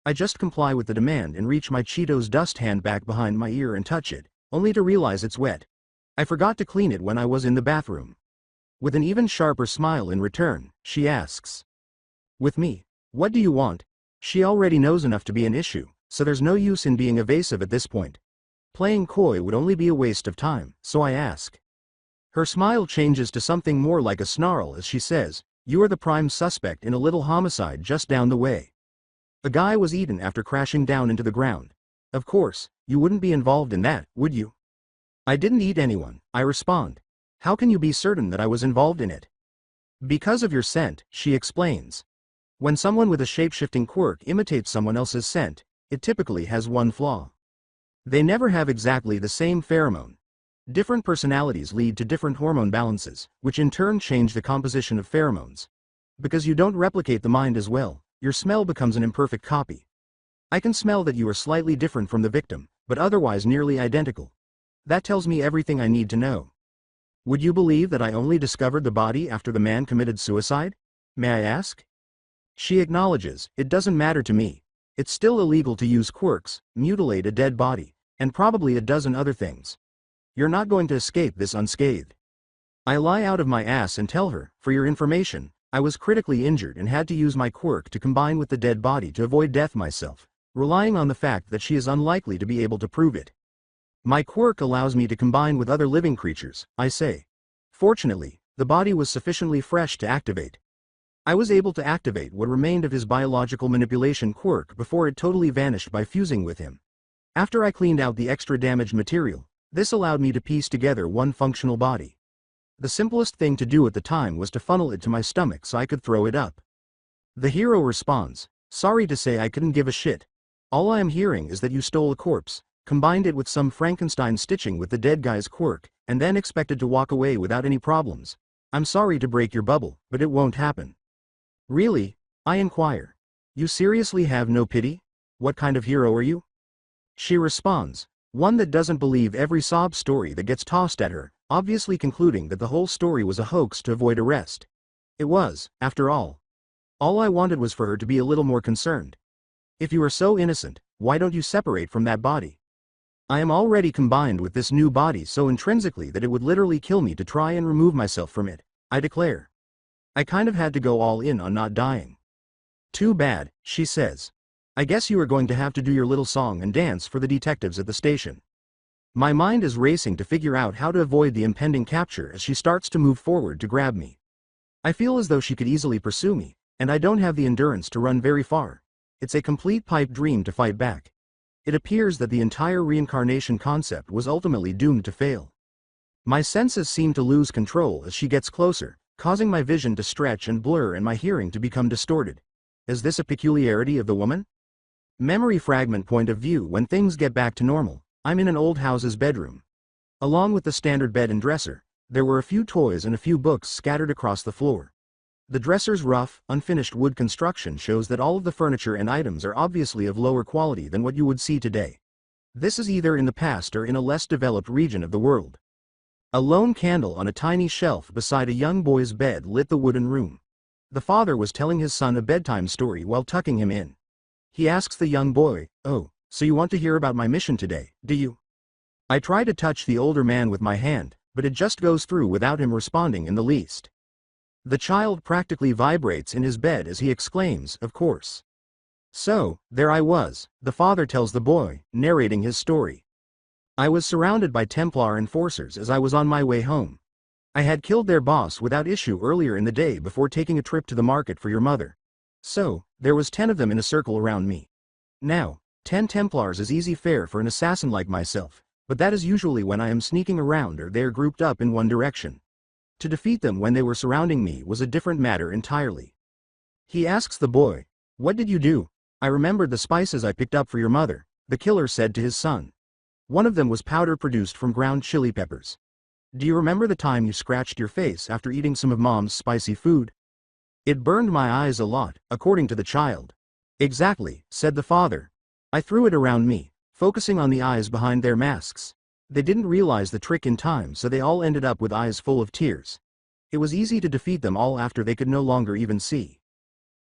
I just comply with the demand and reach my Cheetos dust hand back behind my ear and touch it, only to realize it's wet. I forgot to clean it when I was in the bathroom. With an even sharper smile in return, she asks, "With me, what do you want?" She already knows enough to be an issue, so there's no use in being evasive at this point. Playing coy would only be a waste of time, so I ask. Her smile changes to something more like a snarl as she says, "You are the prime suspect in a little homicide just down the way. A guy was eaten after crashing down into the ground. Of course, you wouldn't be involved in that, would you?" "I didn't eat anyone," I respond. "How can you be certain that I was involved in it?" "Because of your scent," she explains. When someone with a shape-shifting quirk imitates someone else's scent, it typically has one flaw. They never have exactly the same pheromone. Different personalities lead to different hormone balances, which in turn change the composition of pheromones. Because you don't replicate the mind as well, your smell becomes an imperfect copy. I can smell that you are slightly different from the victim, but otherwise nearly identical. That tells me everything I need to know. Would you believe that I only discovered the body after the man committed suicide? May I ask? She acknowledges, "It doesn't matter to me. It's still illegal to use quirks, mutilate a dead body, and probably a dozen other things. You're not going to escape this unscathed." I lie out of my ass and tell her, "For your information, I was critically injured and had to use my quirk to combine with the dead body to avoid death myself. relying on the fact that she is unlikely to be able to prove it. My quirk allows me to combine with other living creatures, I say. Fortunately, the body was sufficiently fresh to activate. I was able to activate what remained of his biological manipulation quirk before it totally vanished by fusing with him. After I cleaned out the extra damaged material, this allowed me to piece together one functional body. The simplest thing to do at the time was to funnel it to my stomach so I could throw it up. The hero responds, "Sorry to say I couldn't give a shit. All I am hearing is that you stole a corpse, combined it with some Frankenstein stitching with the dead guy's quirk, and then expected to walk away without any problems. I'm sorry to break your bubble, but it won't happen." "Really?" I inquire. "You seriously have no pity? What kind of hero are you?" She responds, "One that doesn't believe every sob story that gets tossed at her, obviously concluding that the whole story was a hoax to avoid arrest. It was, after all. All I wanted was for her to be a little more concerned. If you are so innocent, why don't you separate from that body? I am already combined with this new body so intrinsically that it would literally kill me to try and remove myself from it, I declare. I kind of had to go all in on not dying." "Too bad," she says. "I guess you are going to have to do your little song and dance for the detectives at the station." My mind is racing to figure out how to avoid the impending capture as she starts to move forward to grab me. I feel as though she could easily pursue me, and I don't have the endurance to run very far. It's a complete pipe dream to fight back. It appears that the entire reincarnation concept was ultimately doomed to fail. My senses seem to lose control as she gets closer, causing my vision to stretch and blur and my hearing to become distorted. Is this a peculiarity of the woman? Memory fragment point of view. When things get back to normal, I'm in an old house's bedroom. Along with the standard bed and dresser, there were a few toys and a few books scattered across the floor. The dresser's rough, unfinished wood construction shows that all of the furniture and items are obviously of lower quality than what you would see today. This is either in the past or in a less developed region of the world. A lone candle on a tiny shelf beside a young boy's bed lit the wooden room. The father was telling his son a bedtime story while tucking him in. He asks the young boy, "Oh, so you want to hear about my mission today, do you?" I try to touch the older man with my hand, but it just goes through without him responding in the least. The child practically vibrates in his bed as he exclaims, "Of course." So, there I was, the father tells the boy, narrating his story. I was surrounded by Templar enforcers as I was on my way home. I had killed their boss without issue earlier in the day before taking a trip to the market for your mother. So, there was 10 of them in a circle around me. Now, 10 Templars is easy fare for an assassin like myself, but that is usually when I am sneaking around or they are grouped up in one direction. To defeat them when they were surrounding me was a different matter entirely. He asks the boy, "What did you do?" "I remembered the spices I picked up for your mother," the killer said to his son. "One of them was powder produced from ground chili peppers. Do you remember the time you scratched your face after eating some of Mom's spicy food? It burned my eyes a lot, according to the child." "Exactly," said the father. "I threw it around me, focusing on the eyes behind their masks. They didn't realize the trick in time, so they all ended up with eyes full of tears. It was easy to defeat them all after they could no longer even see."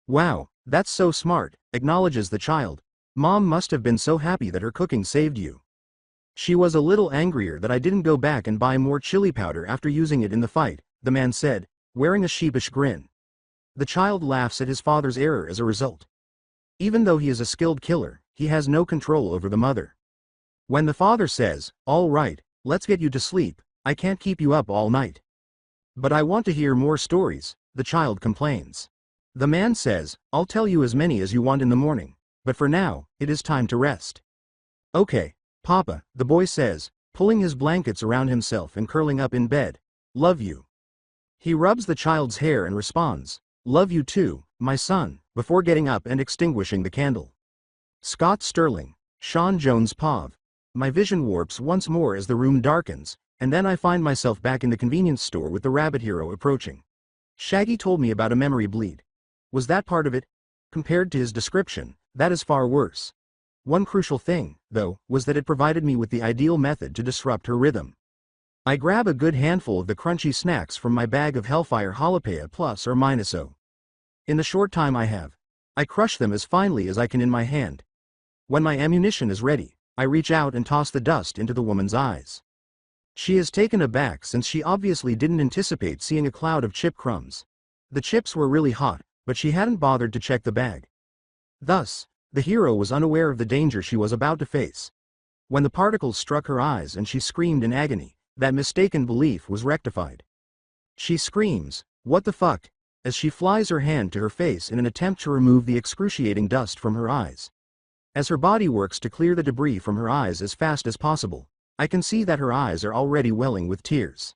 "Wow, that's so smart," acknowledges the child. "Mom must have been so happy that her cooking saved you." "She was a little angrier that I didn't go back and buy more chili powder after using it in the fight," the man said, wearing a sheepish grin. The child laughs at his father's error as a result. Even though he is a skilled killer, he has no control over the mother. When the father says, "All right, let's get you to sleep, I can't keep you up all night." "But I want to hear more stories," the child complains. The man says, "I'll tell you as many as you want in the morning, but for now, it is time to rest." "Okay, Papa," the boy says, pulling his blankets around himself and curling up in bed. "Love you." He rubs the child's hair and responds, "Love you too, my son," before getting up and extinguishing the candle. Scott Sterling, Sean Jones Pav. My vision warps once more as the room darkens, and then I find myself back in the convenience store with the rabbit hero approaching. Shaggy told me about a memory bleed. Was that part of it? Compared to his description, that is far worse. One crucial thing, though, was that it provided me with the ideal method to disrupt her rhythm. I grab a good handful of the crunchy snacks from my bag of Hellfire Jalapeno plus or minus O. In the short time I have, I crush them as finely as I can in my hand. When my ammunition is ready, I reach out and toss the dust into the woman's eyes. She is taken aback since she obviously didn't anticipate seeing a cloud of chip crumbs. The chips were really hot, but she hadn't bothered to check the bag. Thus, The hero was unaware of the danger she was about to face. When the particles struck her eyes and she screamed in agony, that mistaken belief was rectified. She screams, "What the fuck?" as she flies her hand to her face in an attempt to remove the excruciating dust from her eyes. As her body works to clear the debris from her eyes as fast as possible, I can see that her eyes are already welling with tears.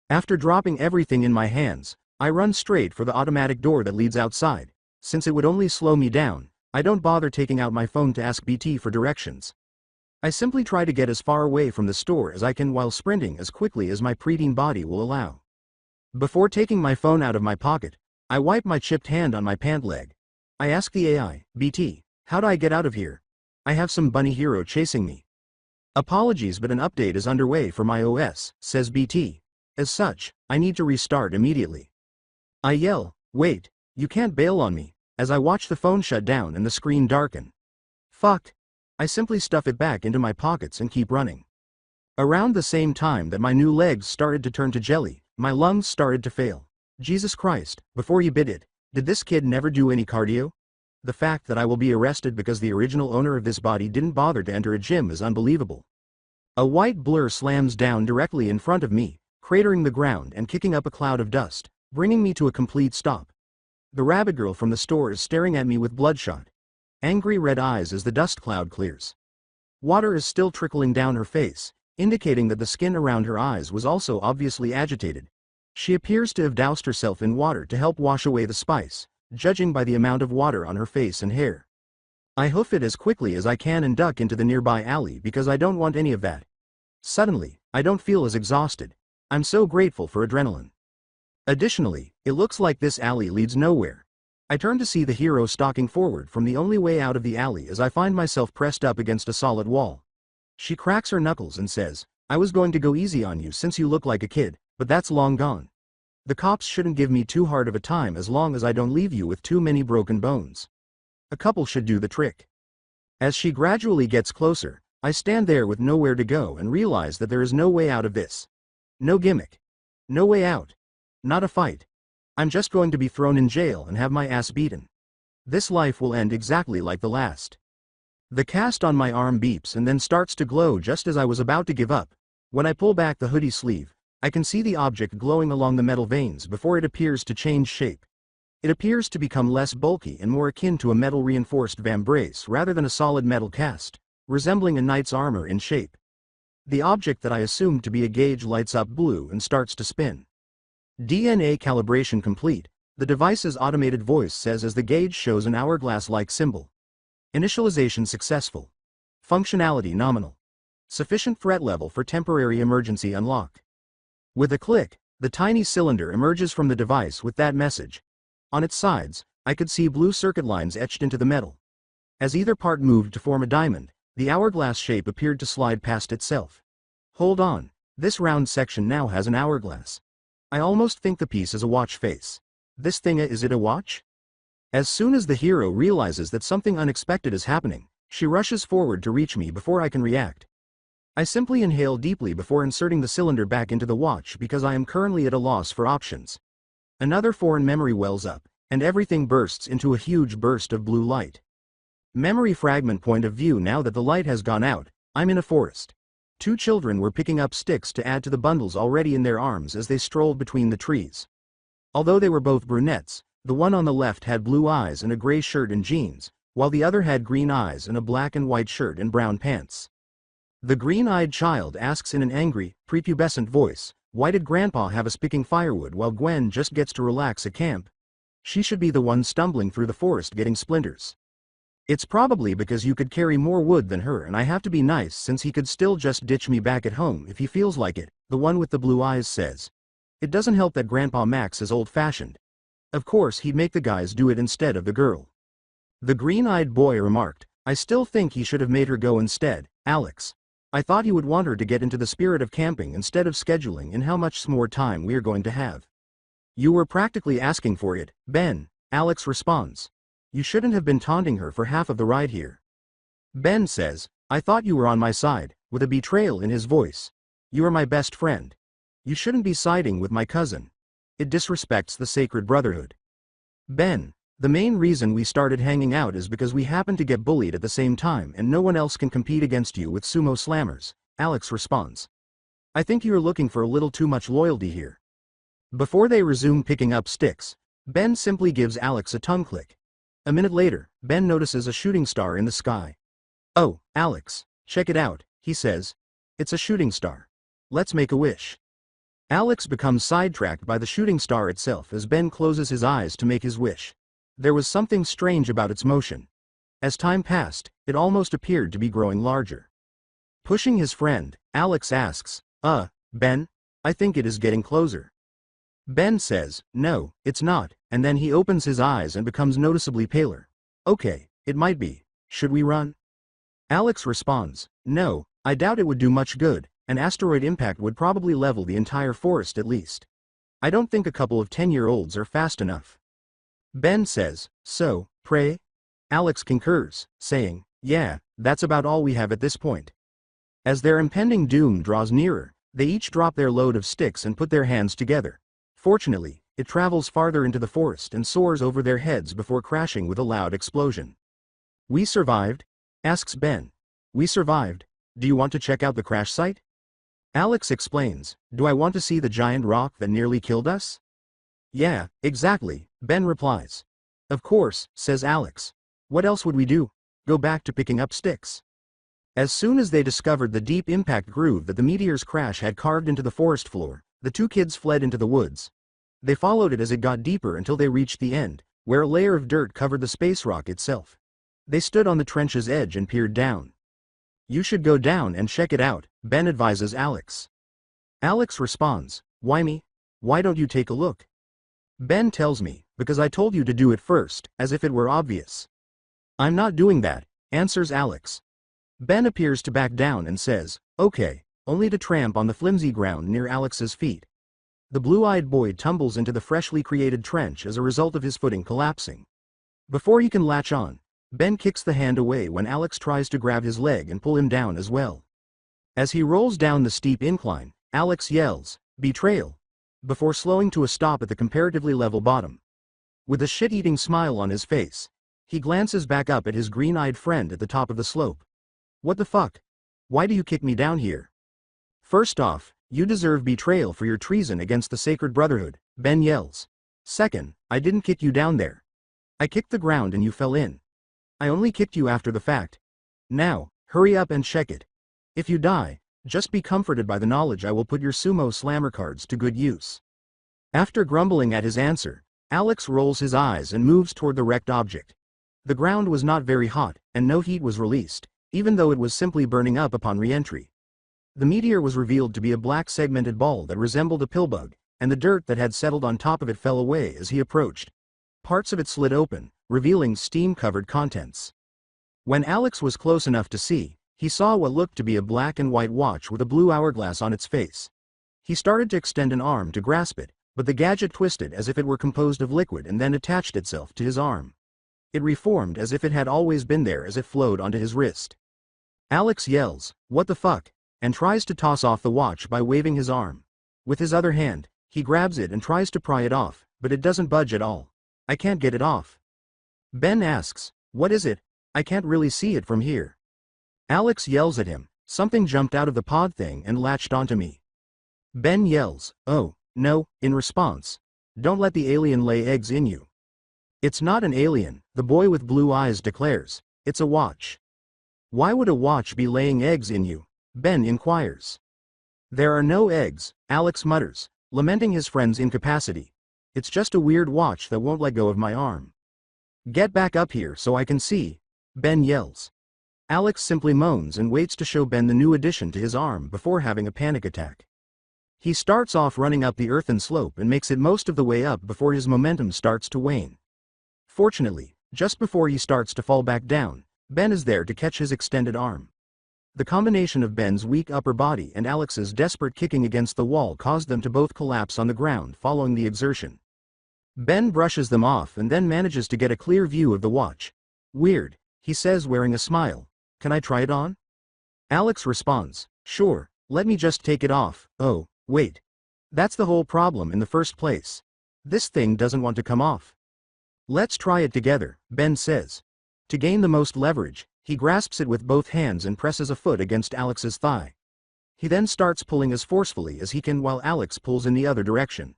After dropping everything in my hands, I run straight for the automatic door that leads outside. Since it would only slow me down, I don't bother taking out my phone to ask BT for directions. I simply try to get as far away from the store as I can while sprinting as quickly as my preteen body will allow. Before taking my phone out of my pocket, I wipe my chipped hand on my pant leg. I ask the AI, "BT, how do I get out of here? I have some bunny hero chasing me." "Apologies, but an update is underway for my OS," says BT. As such, I need to restart immediately. I yell, "Wait, you can't bail on me," as I watch the phone shut down and the screen darken. Fuck. I simply stuff it back into my pockets and keep running. Around the same time that my new legs started to turn to jelly, my lungs started to fail. Jesus Christ, before you bit it, did this kid never do any cardio? The fact that I will be arrested because the original owner of this body didn't bother to enter a gym is unbelievable. A white blur slams down directly in front of me, cratering the ground and kicking up a cloud of dust, bringing me to a complete stop. The rabbit girl from the store is staring at me with bloodshot, angry red eyes as the dust cloud clears. Water is still trickling down her face, indicating that the skin around her eyes was also obviously agitated. She appears to have doused herself in water to help wash away the spice, judging by the amount of water on her face and hair. I hoof it as quickly as I can and duck into the nearby alley because I don't want any of that. Suddenly, I don't feel as exhausted. I'm so grateful for adrenaline. Additionally, it looks like this alley leads nowhere. I turn to see the hero stalking forward from the only way out of the alley as I find myself pressed up against a solid wall. She cracks her knuckles and says, "I was going to go easy on you since you look like a kid, but that's long gone. The cops shouldn't give me too hard of a time as long as I don't leave you with too many broken bones. A couple should do the trick." As she gradually gets closer, I stand there with nowhere to go and realize that there is no way out of this. No gimmick. No way out. Not a fight. I'm just going to be thrown in jail and have my ass beaten. This life will end exactly like the last. The cast on my arm beeps and then starts to glow just as I was about to give up. When I pull back the hoodie sleeve, I can see the object glowing along the metal veins before it appears to change shape. It appears to become less bulky and more akin to a metal-reinforced vambrace rather than a solid metal cast, resembling a knight's armor in shape. The object that I assumed to be a gauge lights up blue and starts to spin. DNA calibration complete, the device's automated voice says as the gauge shows an hourglass-like symbol. Initialization successful. Functionality nominal. Sufficient threat level for temporary emergency unlock. With a click, the tiny cylinder emerges from the device with that message. On its sides, I could see blue circuit lines etched into the metal. As either part moved to form a diamond, the hourglass shape appeared to slide past itself. Hold on, this round section now has an hourglass. I almost think the piece is a watch face. This thing, is it a watch? As soon as the hero realizes that something unexpected is happening, she rushes forward to reach me before I can react. I simply inhale deeply before inserting the cylinder back into the watch because I am currently at a loss for options. Another foreign memory wells up, and everything bursts into a huge burst of blue light. Memory fragment point of view. Now that the light has gone out, I'm in a forest. Two children were picking up sticks to add to the bundles already in their arms as they strolled between the trees. Although they were both brunettes, the one on the left had blue eyes and a gray shirt and jeans, while the other had green eyes and a black and white shirt and brown pants. The green-eyed child asks in an angry, prepubescent voice, "Why did Grandpa have us picking firewood while Gwen just gets to relax at camp? She should be the one stumbling through the forest getting splinters. It's probably because you could carry more wood than her and I have to be nice since he could still just ditch me back at home if he feels like it," the one with the blue eyes says. It doesn't help that Grandpa Max is old-fashioned. Of course he'd make the guys do it instead of the girl. The green-eyed boy remarked, "I still think he should have made her go instead, Alex. I thought he would want her to get into the spirit of camping instead of scheduling in how much more time we're going to have." "You were practically asking for it, Ben," Alex responds. "You shouldn't have been taunting her for half of the ride here." Ben says, "I thought you were on my side," with a betrayal in his voice. "You are my best friend. You shouldn't be siding with my cousin. It disrespects the sacred brotherhood." Ben, The main reason we started hanging out is because we happen to get bullied at the same time and no one else can compete against you with sumo slammers, Alex responds. I think you're looking for a little too much loyalty here. Before they resume picking up sticks, Ben simply gives Alex a tongue click. A minute later, Ben notices a shooting star in the sky. Oh, Alex, check it out, he says. It's a shooting star. Let's make a wish. Alex becomes sidetracked by the shooting star itself as Ben closes his eyes to make his wish. There was something strange about its motion. As time passed, it almost appeared to be growing larger. Pushing his friend, Alex asks, Ben? I think it is getting closer. Ben says, no, it's not, and then he opens his eyes and becomes noticeably paler. Okay, it might be. Should we run? Alex responds, no, I doubt it would do much good. An asteroid impact would probably level the entire forest at least. I don't think a couple of 10-year-olds are fast enough. Ben says, so, pray? Alex concurs, saying, yeah, that's about all we have at this point. As their impending doom draws nearer, they each drop their load of sticks and put their hands together. Fortunately, it travels farther into the forest and soars over their heads before crashing with a loud explosion. We survived? Asks Ben. We survived. Do you want to check out the crash site? Alex explains, do I want to see the giant rock that nearly killed us? Yeah, exactly, Ben replies. Of course, says Alex. What else would we do? Go back to picking up sticks. As soon as they discovered the deep impact groove that the meteor's crash had carved into the forest floor, the two kids fled into the woods. They followed it as it got deeper until they reached the end, where a layer of dirt covered the space rock itself. They stood on the trench's edge and peered down. You should go down and check it out, Ben advises Alex. Alex responds, why me? Why don't you take a look? Ben tells me, because I told you to do it first, as if it were obvious. I'm not doing that, answers Alex. Ben appears to back down and says, okay, only to tramp on the flimsy ground near Alex's feet. The blue-eyed boy tumbles into the freshly created trench as a result of his footing collapsing. Before he can latch on, Ben kicks the hand away when Alex tries to grab his leg and pull him down as well. As he rolls down the steep incline, Alex yells, betrayal, before slowing to a stop at the comparatively level bottom. With a shit-eating smile on his face, he glances back up at his green-eyed friend at the top of the slope. What the fuck? Why do you kick me down here? First off, you deserve betrayal for your treason against the Sacred Brotherhood, Ben yells. Second, I didn't kick you down there. I kicked the ground and you fell in. I only kicked you after the fact. Now, hurry up and check it. If you die, just be comforted by the knowledge I will put your sumo slammer cards to good use. After grumbling at his answer, Alex rolls his eyes and moves toward the wrecked object. The ground was not very hot, and no heat was released, even though it was simply burning up upon re-entry. The meteor was revealed to be a black segmented ball that resembled a pillbug, and the dirt that had settled on top of it fell away as he approached. Parts of it slid open, revealing steam-covered contents. When Alex was close enough to see, he saw what looked to be a black and white watch with a blue hourglass on its face. He started to extend an arm to grasp it, but the gadget twisted as if it were composed of liquid and then attached itself to his arm. It reformed as if it had always been there as it flowed onto his wrist. Alex yells, what the fuck, and tries to toss off the watch by waving his arm. With his other hand, he grabs it and tries to pry it off, but it doesn't budge at all. I can't get it off. Ben asks, what is it? I can't really see it from here. Alex yells at him, something jumped out of the pod thing and latched onto me. Ben yells, oh, no, in response. Don't let the alien lay eggs in you. It's not an alien, the boy with blue eyes declares. It's a watch. Why would a watch be laying eggs in you? Ben inquires. There are no eggs, Alex mutters, lamenting his friend's incapacity. It's just a weird watch that won't let go of my arm. Get back up here so I can see, Ben yells. Alex simply moans and waits to show Ben the new addition to his arm before having a panic attack. He starts off running up the earthen slope and makes it most of the way up before his momentum starts to wane. Fortunately, just before he starts to fall back down, Ben is there to catch his extended arm. The combination of Ben's weak upper body and Alex's desperate kicking against the wall caused them to both collapse on the ground following the exertion. Ben brushes them off and then manages to get a clear view of the watch. Weird, he says wearing a smile. Can I try it on? Alex responds, sure, let me just take it off. Oh, wait. That's the whole problem in the first place. This thing doesn't want to come off. Let's try it together, Ben says. To gain the most leverage, he grasps it with both hands and presses a foot against Alex's thigh. He then starts pulling as forcefully as he can while Alex pulls in the other direction.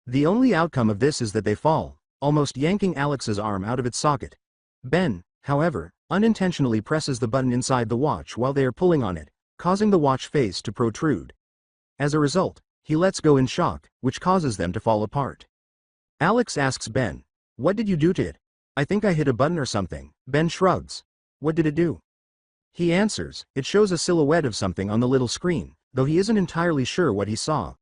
The only outcome of this is that they fall, almost yanking Alex's arm out of its socket. Ben, however, unintentionally presses the button inside the watch while they are pulling on it, causing the watch face to protrude. As a result, he lets go in shock, which causes them to fall apart. Alex asks Ben, "What did you do to it?" "I think I hit a button or something." Ben shrugs. "What did it do?" He answers, "It shows a silhouette of something on the little screen, though he isn't entirely sure what he saw.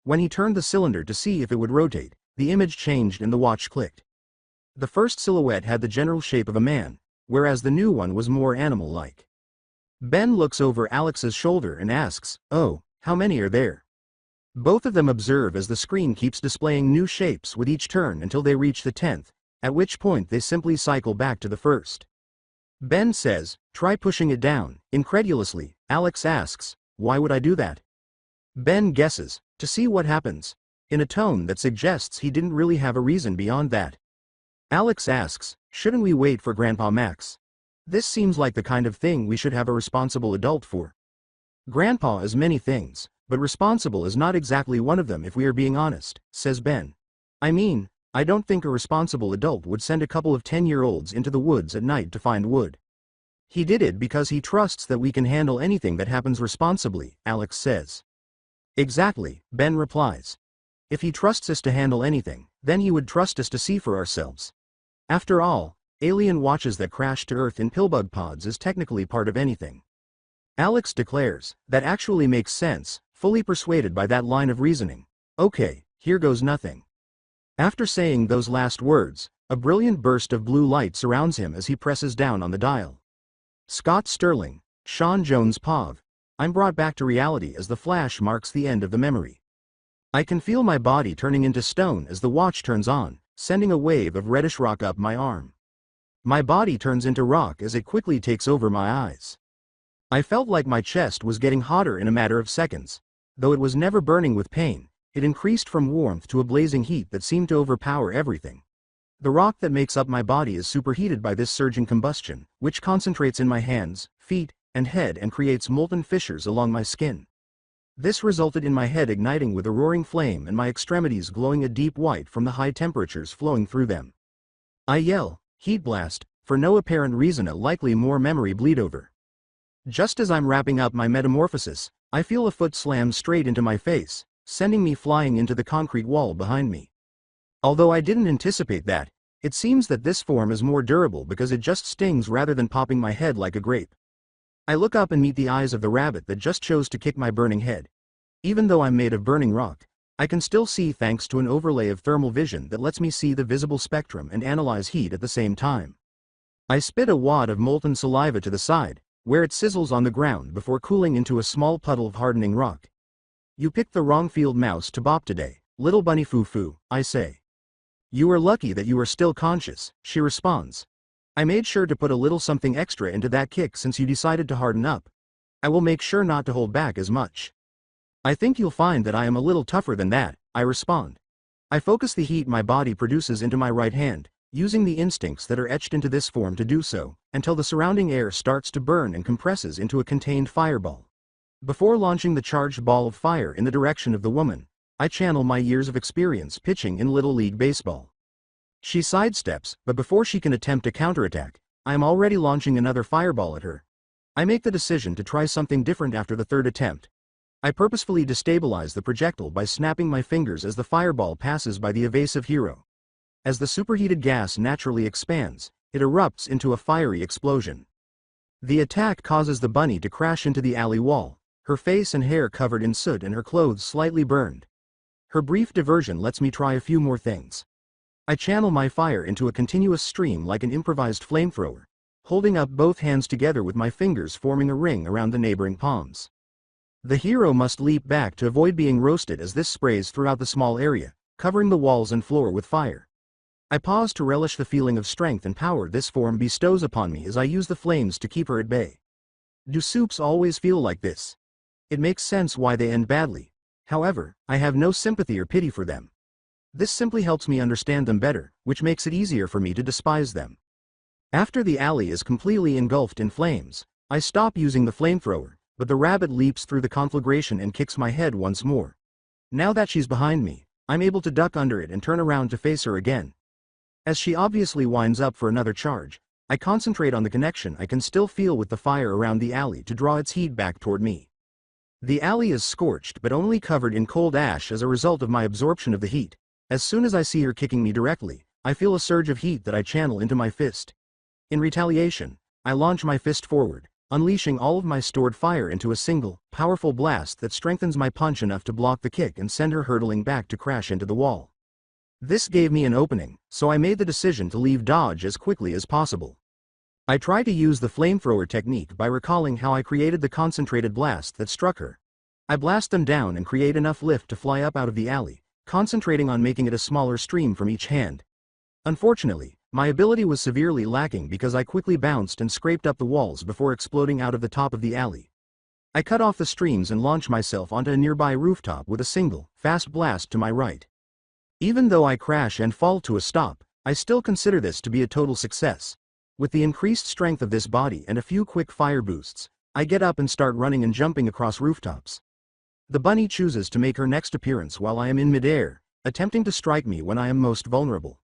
When he turned the cylinder to see if it would rotate, the image changed and the watch clicked. The first silhouette had the general shape of a man, whereas the new one was more animal-like." Ben looks over Alex's shoulder and asks, "Oh, how many are there?" Both of them observe as the screen keeps displaying new shapes with each turn until they reach the 10th, at which point they simply cycle back to the first. Ben says, "Try pushing it down." Incredulously, Alex asks, "Why would I do that?" Ben guesses, "To see what happens," in a tone that suggests he didn't really have a reason beyond that. Alex asks, "Shouldn't we wait for Grandpa Max? This seems like the kind of thing we should have a responsible adult for." "Grandpa is many things, but responsible is not exactly one of them if we are being honest," says Ben. "I mean, I don't think a responsible adult would send a couple of 10-year-olds into the woods at night to find wood. He did it because he trusts that we can handle anything that happens responsibly," Alex says. "Exactly," Ben replies. "If he trusts us to handle anything, then he would trust us to see for ourselves. After all, alien watches that crash to Earth in pillbug pods is technically part of anything." Alex declares, "That actually makes sense," fully persuaded by that line of reasoning. "Okay, here goes nothing." After saying those last words, a brilliant burst of blue light surrounds him as he presses down on the dial. Scott Sterling, Sean Jones Pov. I'm brought back to reality as the flash marks the end of the memory. I can feel my body turning into stone as the watch turns on, sending a wave of reddish rock up my arm. My body turns into rock as it quickly takes over my eyes. I felt like my chest was getting hotter in a matter of seconds. Though it was never burning with pain, it increased from warmth to a blazing heat that seemed to overpower everything. The rock that makes up my body is superheated by this surging combustion, which concentrates in my hands, feet, and head and creates molten fissures along my skin. This resulted in my head igniting with a roaring flame and my extremities glowing a deep white from the high temperatures flowing through them. I yell, "Heat blast," for no apparent reason, a likely more memory bleed over. Just as I'm wrapping up my metamorphosis, I feel a foot slam straight into my face, sending me flying into the concrete wall behind me. Although I didn't anticipate that, it seems that this form is more durable because it just stings rather than popping my head like a grape. I look up and meet the eyes of the rabbit that just chose to kick my burning head. Even though I'm made of burning rock, I can still see thanks to an overlay of thermal vision that lets me see the visible spectrum and analyze heat at the same time. I spit a wad of molten saliva to the side, where it sizzles on the ground before cooling into a small puddle of hardening rock. "You picked the wrong field mouse to bop today, little bunny foo-foo," I say. "You are lucky that you are still conscious," she responds. "I made sure to put a little something extra into that kick since you decided to harden up. I will make sure not to hold back as much." "I think you'll find that I am a little tougher than that," I respond. I focus the heat my body produces into my right hand, using the instincts that are etched into this form to do so, until the surrounding air starts to burn and compresses into a contained fireball. Before launching the charged ball of fire in the direction of the woman, I channel my years of experience pitching in Little League Baseball. She sidesteps, but before she can attempt a counterattack, I am already launching another fireball at her. I make the decision to try something different after the third attempt. I purposefully destabilize the projectile by snapping my fingers as the fireball passes by the evasive hero. As the superheated gas naturally expands, it erupts into a fiery explosion. The attack causes the bunny to crash into the alley wall, her face and hair covered in soot and her clothes slightly burned. Her brief diversion lets me try a few more things. I channel my fire into a continuous stream like an improvised flamethrower, holding up both hands together with my fingers forming a ring around the neighboring palms. The hero must leap back to avoid being roasted as this sprays throughout the small area, covering the walls and floor with fire. I pause to relish the feeling of strength and power this form bestows upon me as I use the flames to keep her at bay. Do soups always feel like this? It makes sense why they end badly. However, I have no sympathy or pity for them. This simply helps me understand them better, which makes it easier for me to despise them. After the alley is completely engulfed in flames, I stop using the flamethrower, but the rabbit leaps through the conflagration and kicks my head once more. Now that she's behind me, I'm able to duck under it and turn around to face her again. As she obviously winds up for another charge, I concentrate on the connection I can still feel with the fire around the alley to draw its heat back toward me. The alley is scorched but only covered in cold ash as a result of my absorption of the heat. As soon as I see her kicking me directly, I feel a surge of heat that I channel into my fist. In retaliation, I launch my fist forward, unleashing all of my stored fire into a single, powerful blast that strengthens my punch enough to block the kick and send her hurtling back to crash into the wall. This gave me an opening, so I made the decision to leave dodge as quickly as possible. I try to use the flamethrower technique by recalling how I created the concentrated blast that struck her. I blast them down and create enough lift to fly up out of the alley, concentrating on making it a smaller stream from each hand. Unfortunately, my ability was severely lacking because I quickly bounced and scraped up the walls before exploding out of the top of the alley. I cut off the streams and launch myself onto a nearby rooftop with a single, fast blast to my right. Even though I crash and fall to a stop, I still consider this to be a total success. With the increased strength of this body and a few quick fire boosts, I get up and start running and jumping across rooftops. The bunny chooses to make her next appearance while I am in midair, attempting to strike me when I am most vulnerable.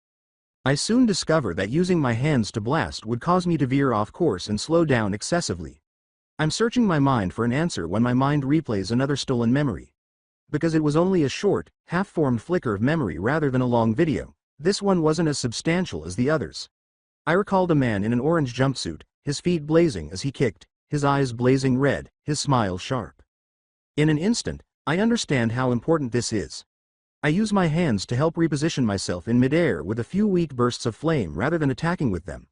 I soon discover that using my hands to blast would cause me to veer off course and slow down excessively. I'm searching my mind for an answer when my mind replays another stolen memory. Because it was only a short, half-formed flicker of memory rather than a long video, this one wasn't as substantial as the others. I recalled a man in an orange jumpsuit, his feet blazing as he kicked, his eyes blazing red, his smile sharp. In an instant, I understand how important this is. I use my hands to help reposition myself in midair with a few weak bursts of flame rather than attacking with them.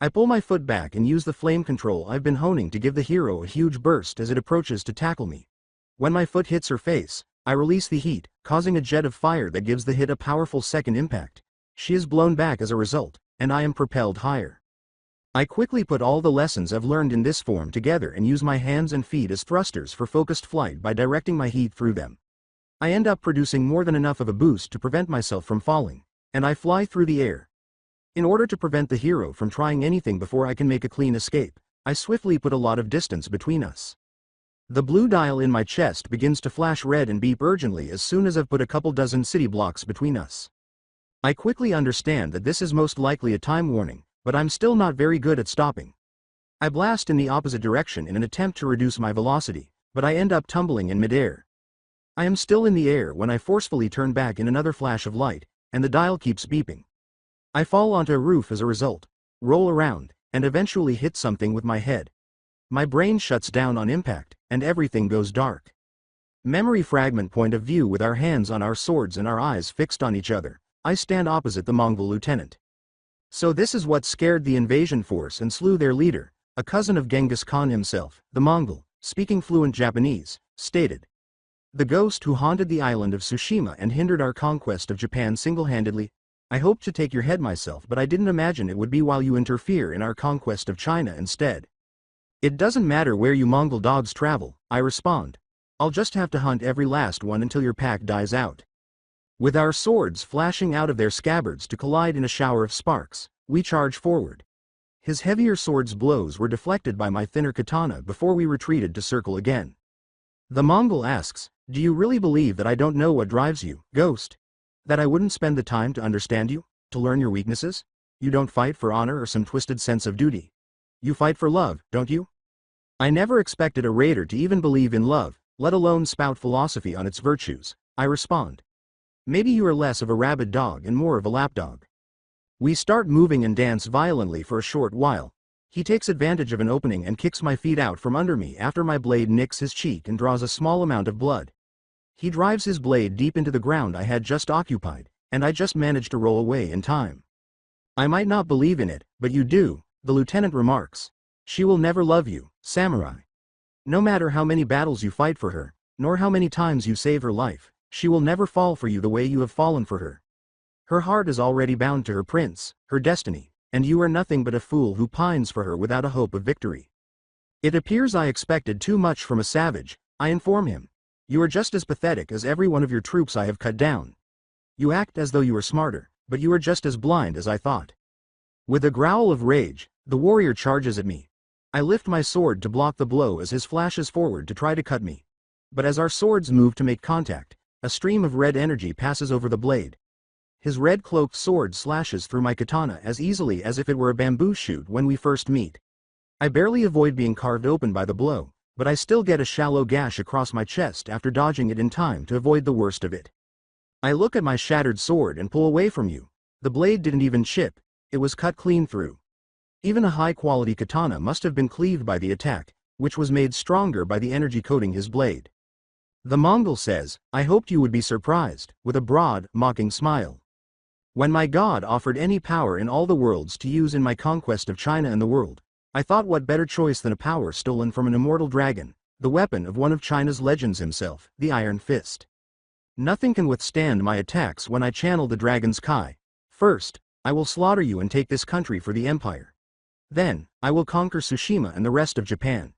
I pull my foot back and use the flame control I've been honing to give the hero a huge burst as it approaches to tackle me. When my foot hits her face, I release the heat, causing a jet of fire that gives the hit a powerful second impact. She is blown back as a result, and I am propelled higher. I quickly put all the lessons I've learned in this form together and use my hands and feet as thrusters for focused flight by directing my heat through them. I end up producing more than enough of a boost to prevent myself from falling, and I fly through the air. In order to prevent the hero from trying anything before I can make a clean escape, I swiftly put a lot of distance between us. The blue dial in my chest begins to flash red and beep urgently as soon as I've put a couple dozen city blocks between us. I quickly understand that this is most likely a time warning, but I'm still not very good at stopping. I blast in the opposite direction in an attempt to reduce my velocity, but I end up tumbling in midair. I am still in the air when I forcefully turn back in another flash of light, and the dial keeps beeping. I fall onto a roof as a result, roll around, and eventually hit something with my head. My brain shuts down on impact, and everything goes dark. Memory fragment point of view with our hands on our swords and our eyes fixed on each other, I stand opposite the Mongol lieutenant. So this is what scared the invasion force and slew their leader, a cousin of Genghis Khan himself, the Mongol, speaking fluent Japanese, stated. The ghost who haunted the island of Tsushima and hindered our conquest of Japan single-handedly. I hoped to take your head myself, but I didn't imagine it would be while you interfere in our conquest of China instead. It doesn't matter where you Mongol dogs travel, I respond. I'll just have to hunt every last one until your pack dies out. With our swords flashing out of their scabbards to collide in a shower of sparks, we charge forward. His heavier sword's blows were deflected by my thinner katana before we retreated to circle again. The Mongol asks, "Do you really believe that I don't know what drives you, Ghost? That I wouldn't spend the time to understand you, to learn your weaknesses? You don't fight for honor or some twisted sense of duty. You fight for love, don't you?" I never expected a raider to even believe in love, let alone spout philosophy on its virtues, I respond. Maybe you are less of a rabid dog and more of a lapdog. We start moving and dance violently for a short while. He takes advantage of an opening and kicks my feet out from under me after my blade nicks his cheek and draws a small amount of blood. He drives his blade deep into the ground I had just occupied, and I just managed to roll away in time. I might not believe in it, but you do, the lieutenant remarks. She will never love you, samurai. No matter how many battles you fight for her, nor how many times you save her life, she will never fall for you the way you have fallen for her. Her heart is already bound to her prince, her destiny, and you are nothing but a fool who pines for her without a hope of victory. It appears I expected too much from a savage, I inform him. You are just as pathetic as every one of your troops I have cut down. You act as though you are smarter, but you are just as blind as I thought. With a growl of rage, the warrior charges at me. I lift my sword to block the blow as his flashes forward to try to cut me. But as our swords move to make contact, a stream of red energy passes over the blade. His red-cloaked sword slashes through my katana as easily as if it were a bamboo shoot when we first meet. I barely avoid being carved open by the blow, but I still get a shallow gash across my chest after dodging it in time to avoid the worst of it. I look at my shattered sword and pull away from you. The blade didn't even chip, it was cut clean through. Even a high-quality katana must have been cleaved by the attack, which was made stronger by the energy coating his blade. The Mongol says, "I hoped you would be surprised," with a broad, mocking smile. When my god offered any power in all the worlds to use in my conquest of China and the world, I thought what better choice than a power stolen from an immortal dragon, the weapon of one of China's legends himself, the Iron Fist. Nothing can withstand my attacks when I channel the dragon's Kai. First, I will slaughter you and take this country for the empire. Then, I will conquer Tsushima and the rest of Japan.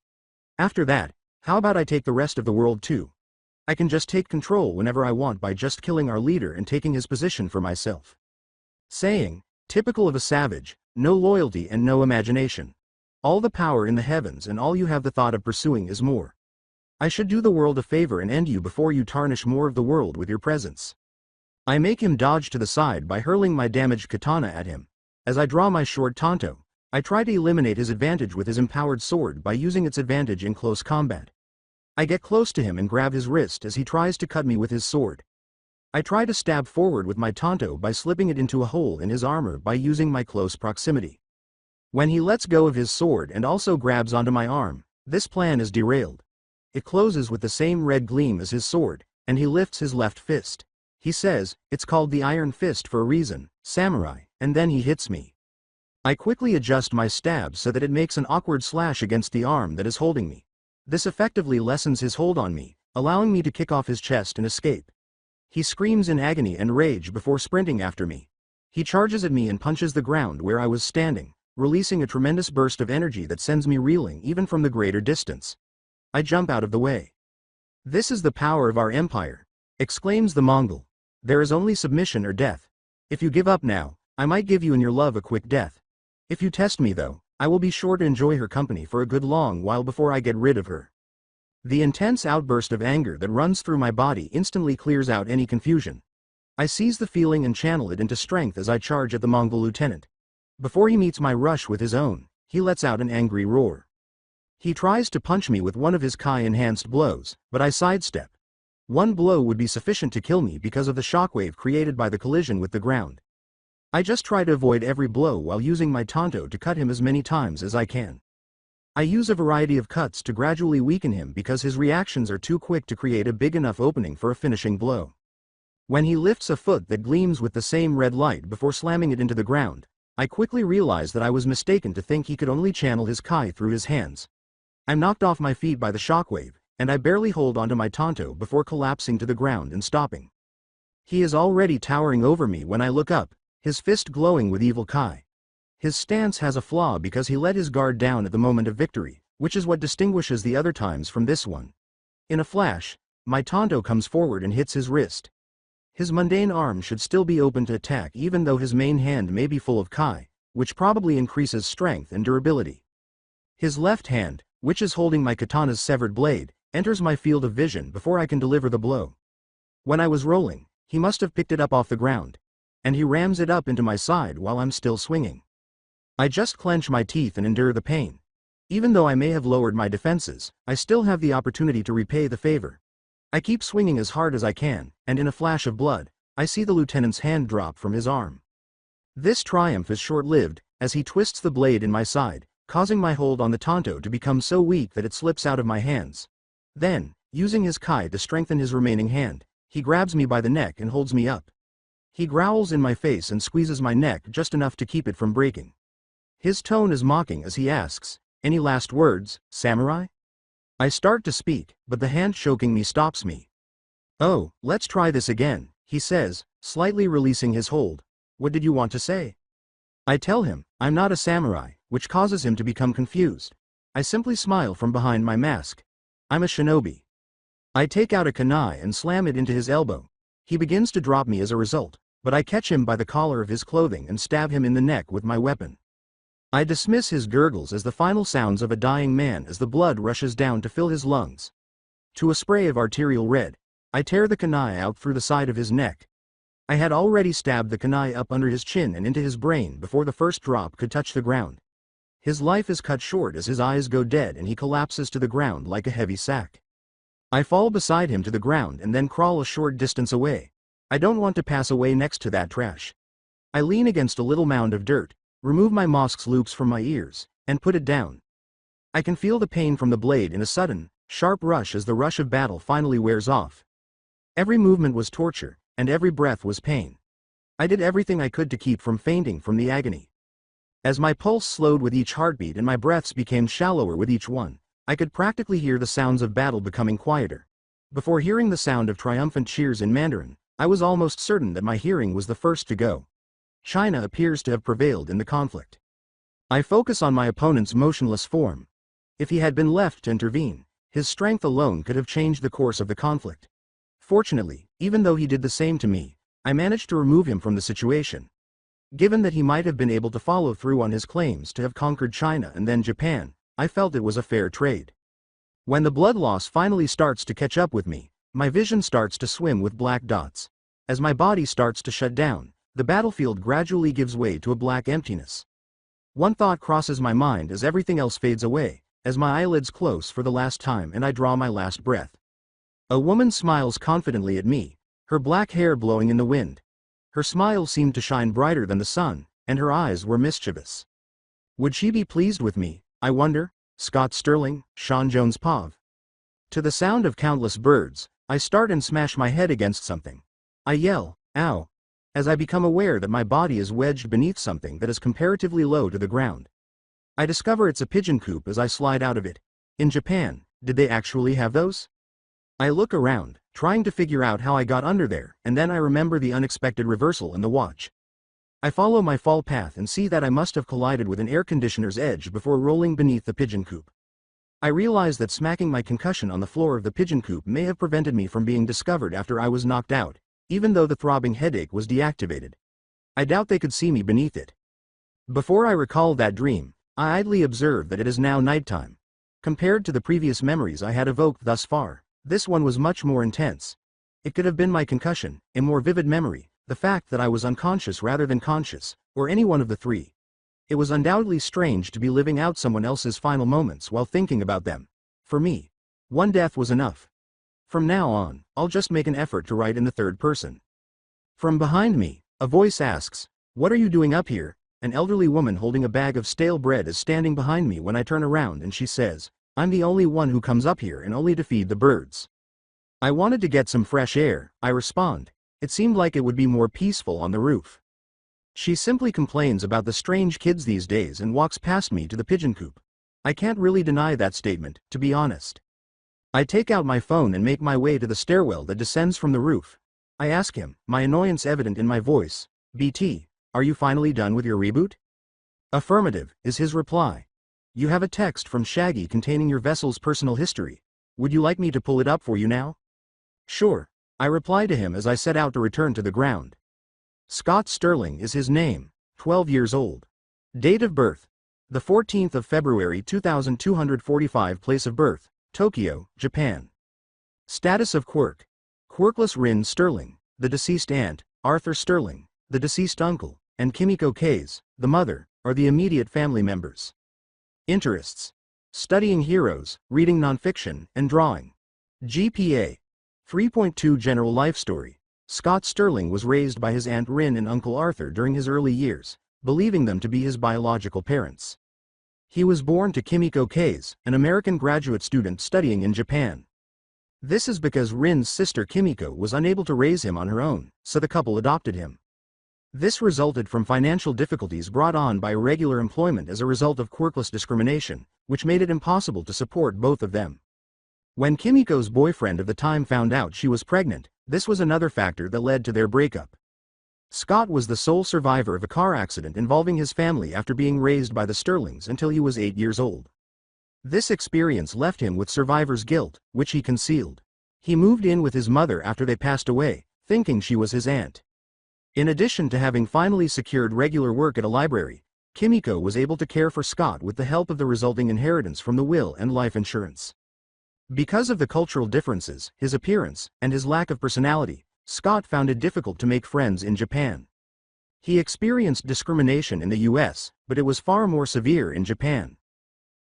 After that, how about I take the rest of the world too? I can just take control whenever I want by just killing our leader and taking his position for myself. Saying, typical of a savage, no loyalty and no imagination. All the power in the heavens and all you have the thought of pursuing is more. I should do the world a favor and end you before you tarnish more of the world with your presence. I make him dodge to the side by hurling my damaged katana at him. As I draw my short tanto, I try to eliminate his advantage with his empowered sword by using its advantage in close combat. I get close to him and grab his wrist as he tries to cut me with his sword. I try to stab forward with my tanto by slipping it into a hole in his armor by using my close proximity. When he lets go of his sword and also grabs onto my arm, this plan is derailed. It closes with the same red gleam as his sword, and he lifts his left fist. He says, "It's called the Iron Fist for a reason, samurai," and then he hits me. I quickly adjust my stab so that it makes an awkward slash against the arm that is holding me. This effectively lessens his hold on me, allowing me to kick off his chest and escape. He screams in agony and rage before sprinting after me. He charges at me and punches the ground where I was standing, releasing a tremendous burst of energy that sends me reeling even from the greater distance. I jump out of the way. "This is the power of our empire," exclaims the Mongol. "There is only submission or death. If you give up now, I might give you and your love a quick death. If you test me though, I will be sure to enjoy her company for a good long while before I get rid of her." The intense outburst of anger that runs through my body instantly clears out any confusion. I seize the feeling and channel it into strength as I charge at the Mongol lieutenant. Before he meets my rush with his own, he lets out an angry roar. He tries to punch me with one of his Kai-enhanced blows, but I sidestep. One blow would be sufficient to kill me because of the shockwave created by the collision with the ground. I just try to avoid every blow while using my tanto to cut him as many times as I can. I use a variety of cuts to gradually weaken him because his reactions are too quick to create a big enough opening for a finishing blow. When he lifts a foot that gleams with the same red light before slamming it into the ground, I quickly realize that I was mistaken to think he could only channel his Kai through his hands. I'm knocked off my feet by the shockwave, and I barely hold onto my tanto before collapsing to the ground and stopping. He is already towering over me when I look up, his fist glowing with evil Kai. His stance has a flaw because he let his guard down at the moment of victory, which is what distinguishes the other times from this one. In a flash, my tanto comes forward and hits his wrist. His mundane arm should still be open to attack even though his main hand may be full of Kai, which probably increases strength and durability. His left hand, which is holding my katana's severed blade, enters my field of vision before I can deliver the blow. When I was rolling, he must have picked it up off the ground, and he rams it up into my side while I'm still swinging. I just clench my teeth and endure the pain. Even though I may have lowered my defenses, I still have the opportunity to repay the favor. I keep swinging as hard as I can, and in a flash of blood, I see the lieutenant's hand drop from his arm. This triumph is short-lived, as he twists the blade in my side, causing my hold on the tanto to become so weak that it slips out of my hands. Then, using his Kai to strengthen his remaining hand, he grabs me by the neck and holds me up. He growls in my face and squeezes my neck just enough to keep it from breaking. His tone is mocking as he asks, "Any last words, samurai?" I start to speak, but the hand choking me stops me. "Oh, let's try this again," he says, slightly releasing his hold. "What did you want to say?" I tell him, I'm not a samurai, which causes him to become confused. I simply smile from behind my mask. I'm a shinobi. I take out a kunai and slam it into his elbow. He begins to drop me as a result, but I catch him by the collar of his clothing and stab him in the neck with my weapon. I dismiss his gurgles as the final sounds of a dying man as the blood rushes down to fill his lungs. To a spray of arterial red, I tear the kunai out through the side of his neck. I had already stabbed the kunai up under his chin and into his brain before the first drop could touch the ground. His life is cut short as his eyes go dead and he collapses to the ground like a heavy sack. I fall beside him to the ground and then crawl a short distance away. I don't want to pass away next to that trash. I lean against a little mound of dirt, remove my mask's loops from my ears, and put it down. I can feel the pain from the blade in a sudden, sharp rush as the rush of battle finally wears off. Every movement was torture, and every breath was pain. I did everything I could to keep from fainting from the agony. As my pulse slowed with each heartbeat and my breaths became shallower with each one, I could practically hear the sounds of battle becoming quieter. Before hearing the sound of triumphant cheers in Mandarin, I was almost certain that my hearing was the first to go. China appears to have prevailed in the conflict. I focus on my opponent's motionless form. If he had been left to intervene, his strength alone could have changed the course of the conflict. Fortunately, even though he did the same to me, I managed to remove him from the situation. Given that he might have been able to follow through on his claims to have conquered China and then Japan, I felt it was a fair trade. When the blood loss finally starts to catch up with me, my vision starts to swim with black dots. As my body starts to shut down, the battlefield gradually gives way to a black emptiness. One thought crosses my mind as everything else fades away, as my eyelids close for the last time and I draw my last breath. A woman smiles confidently at me, her black hair blowing in the wind. Her smile seemed to shine brighter than the sun, and her eyes were mischievous. Would she be pleased with me, I wonder? Scott Sterling, Sean Jones Pov. To the sound of countless birds, I start and smash my head against something. I yell, ow, as I become aware that my body is wedged beneath something that is comparatively low to the ground. I discover it's a pigeon coop as I slide out of it. In Japan, did they actually have those? I look around, trying to figure out how I got under there, and then I remember the unexpected reversal in the watch. I follow my fall path and see that I must have collided with an air conditioner's edge before rolling beneath the pigeon coop. I realize that smacking my concussion on the floor of the pigeon coop may have prevented me from being discovered after I was knocked out, even though the throbbing headache was deactivated. I doubt they could see me beneath it. Before I recall that dream, I idly observe that it is now nighttime. Compared to the previous memories I had evoked thus far, this one was much more intense. It could have been my concussion, a more vivid memory, the fact that I was unconscious rather than conscious, or any one of the three. It was undoubtedly strange to be living out someone else's final moments while thinking about them. For me, one death was enough. From now on, I'll just make an effort to write in the third person. From behind me, a voice asks, "What are you doing up here?" An elderly woman holding a bag of stale bread is standing behind me when I turn around and she says, "I'm the only one who comes up here and only to feed the birds." "I wanted to get some fresh air," I respond. "It seemed like it would be more peaceful on the roof." She simply complains about the strange kids these days and walks past me to the pigeon coop. I can't really deny that statement, to be honest. I take out my phone and make my way to the stairwell that descends from the roof. I ask him, my annoyance evident in my voice, "BT, are you finally done with your reboot?" "Affirmative," is his reply. "You have a text from Shaggy containing your vessel's personal history. Would you like me to pull it up for you now?" "Sure," I reply to him as I set out to return to the ground. Scott Sterling is his name, 12 years old. Date of birth, the 14th of February 2245. Place of birth, Tokyo, Japan. Status of quirk, quirkless. Rin Sterling, the deceased aunt, Arthur Sterling, the deceased uncle, and Kimiko Kays, the mother, are the immediate family members. Interests: studying heroes, reading nonfiction, and drawing. GPA 3.2. General life story. Scott Sterling was raised by his Aunt Rin and Uncle Arthur during his early years, believing them to be his biological parents. He was born to Kimiko Kays, an American graduate student studying in Japan. This is because Rin's sister Kimiko was unable to raise him on her own, so the couple adopted him. This resulted from financial difficulties brought on by irregular employment as a result of quirkless discrimination, which made it impossible to support both of them. When Kimiko's boyfriend of the time found out she was pregnant, this was another factor that led to their breakup. Scott was the sole survivor of a car accident involving his family after being raised by the Sterlings until he was 8 years old. This experience left him with survivor's guilt, which he concealed. He moved in with his mother after they passed away, thinking she was his aunt. In addition to having finally secured regular work at a library, Kimiko was able to care for Scott with the help of the resulting inheritance from the will and life insurance. Because of the cultural differences, his appearance, and his lack of personality, Scott found it difficult to make friends in Japan. He experienced discrimination in the US, but it was far more severe in Japan.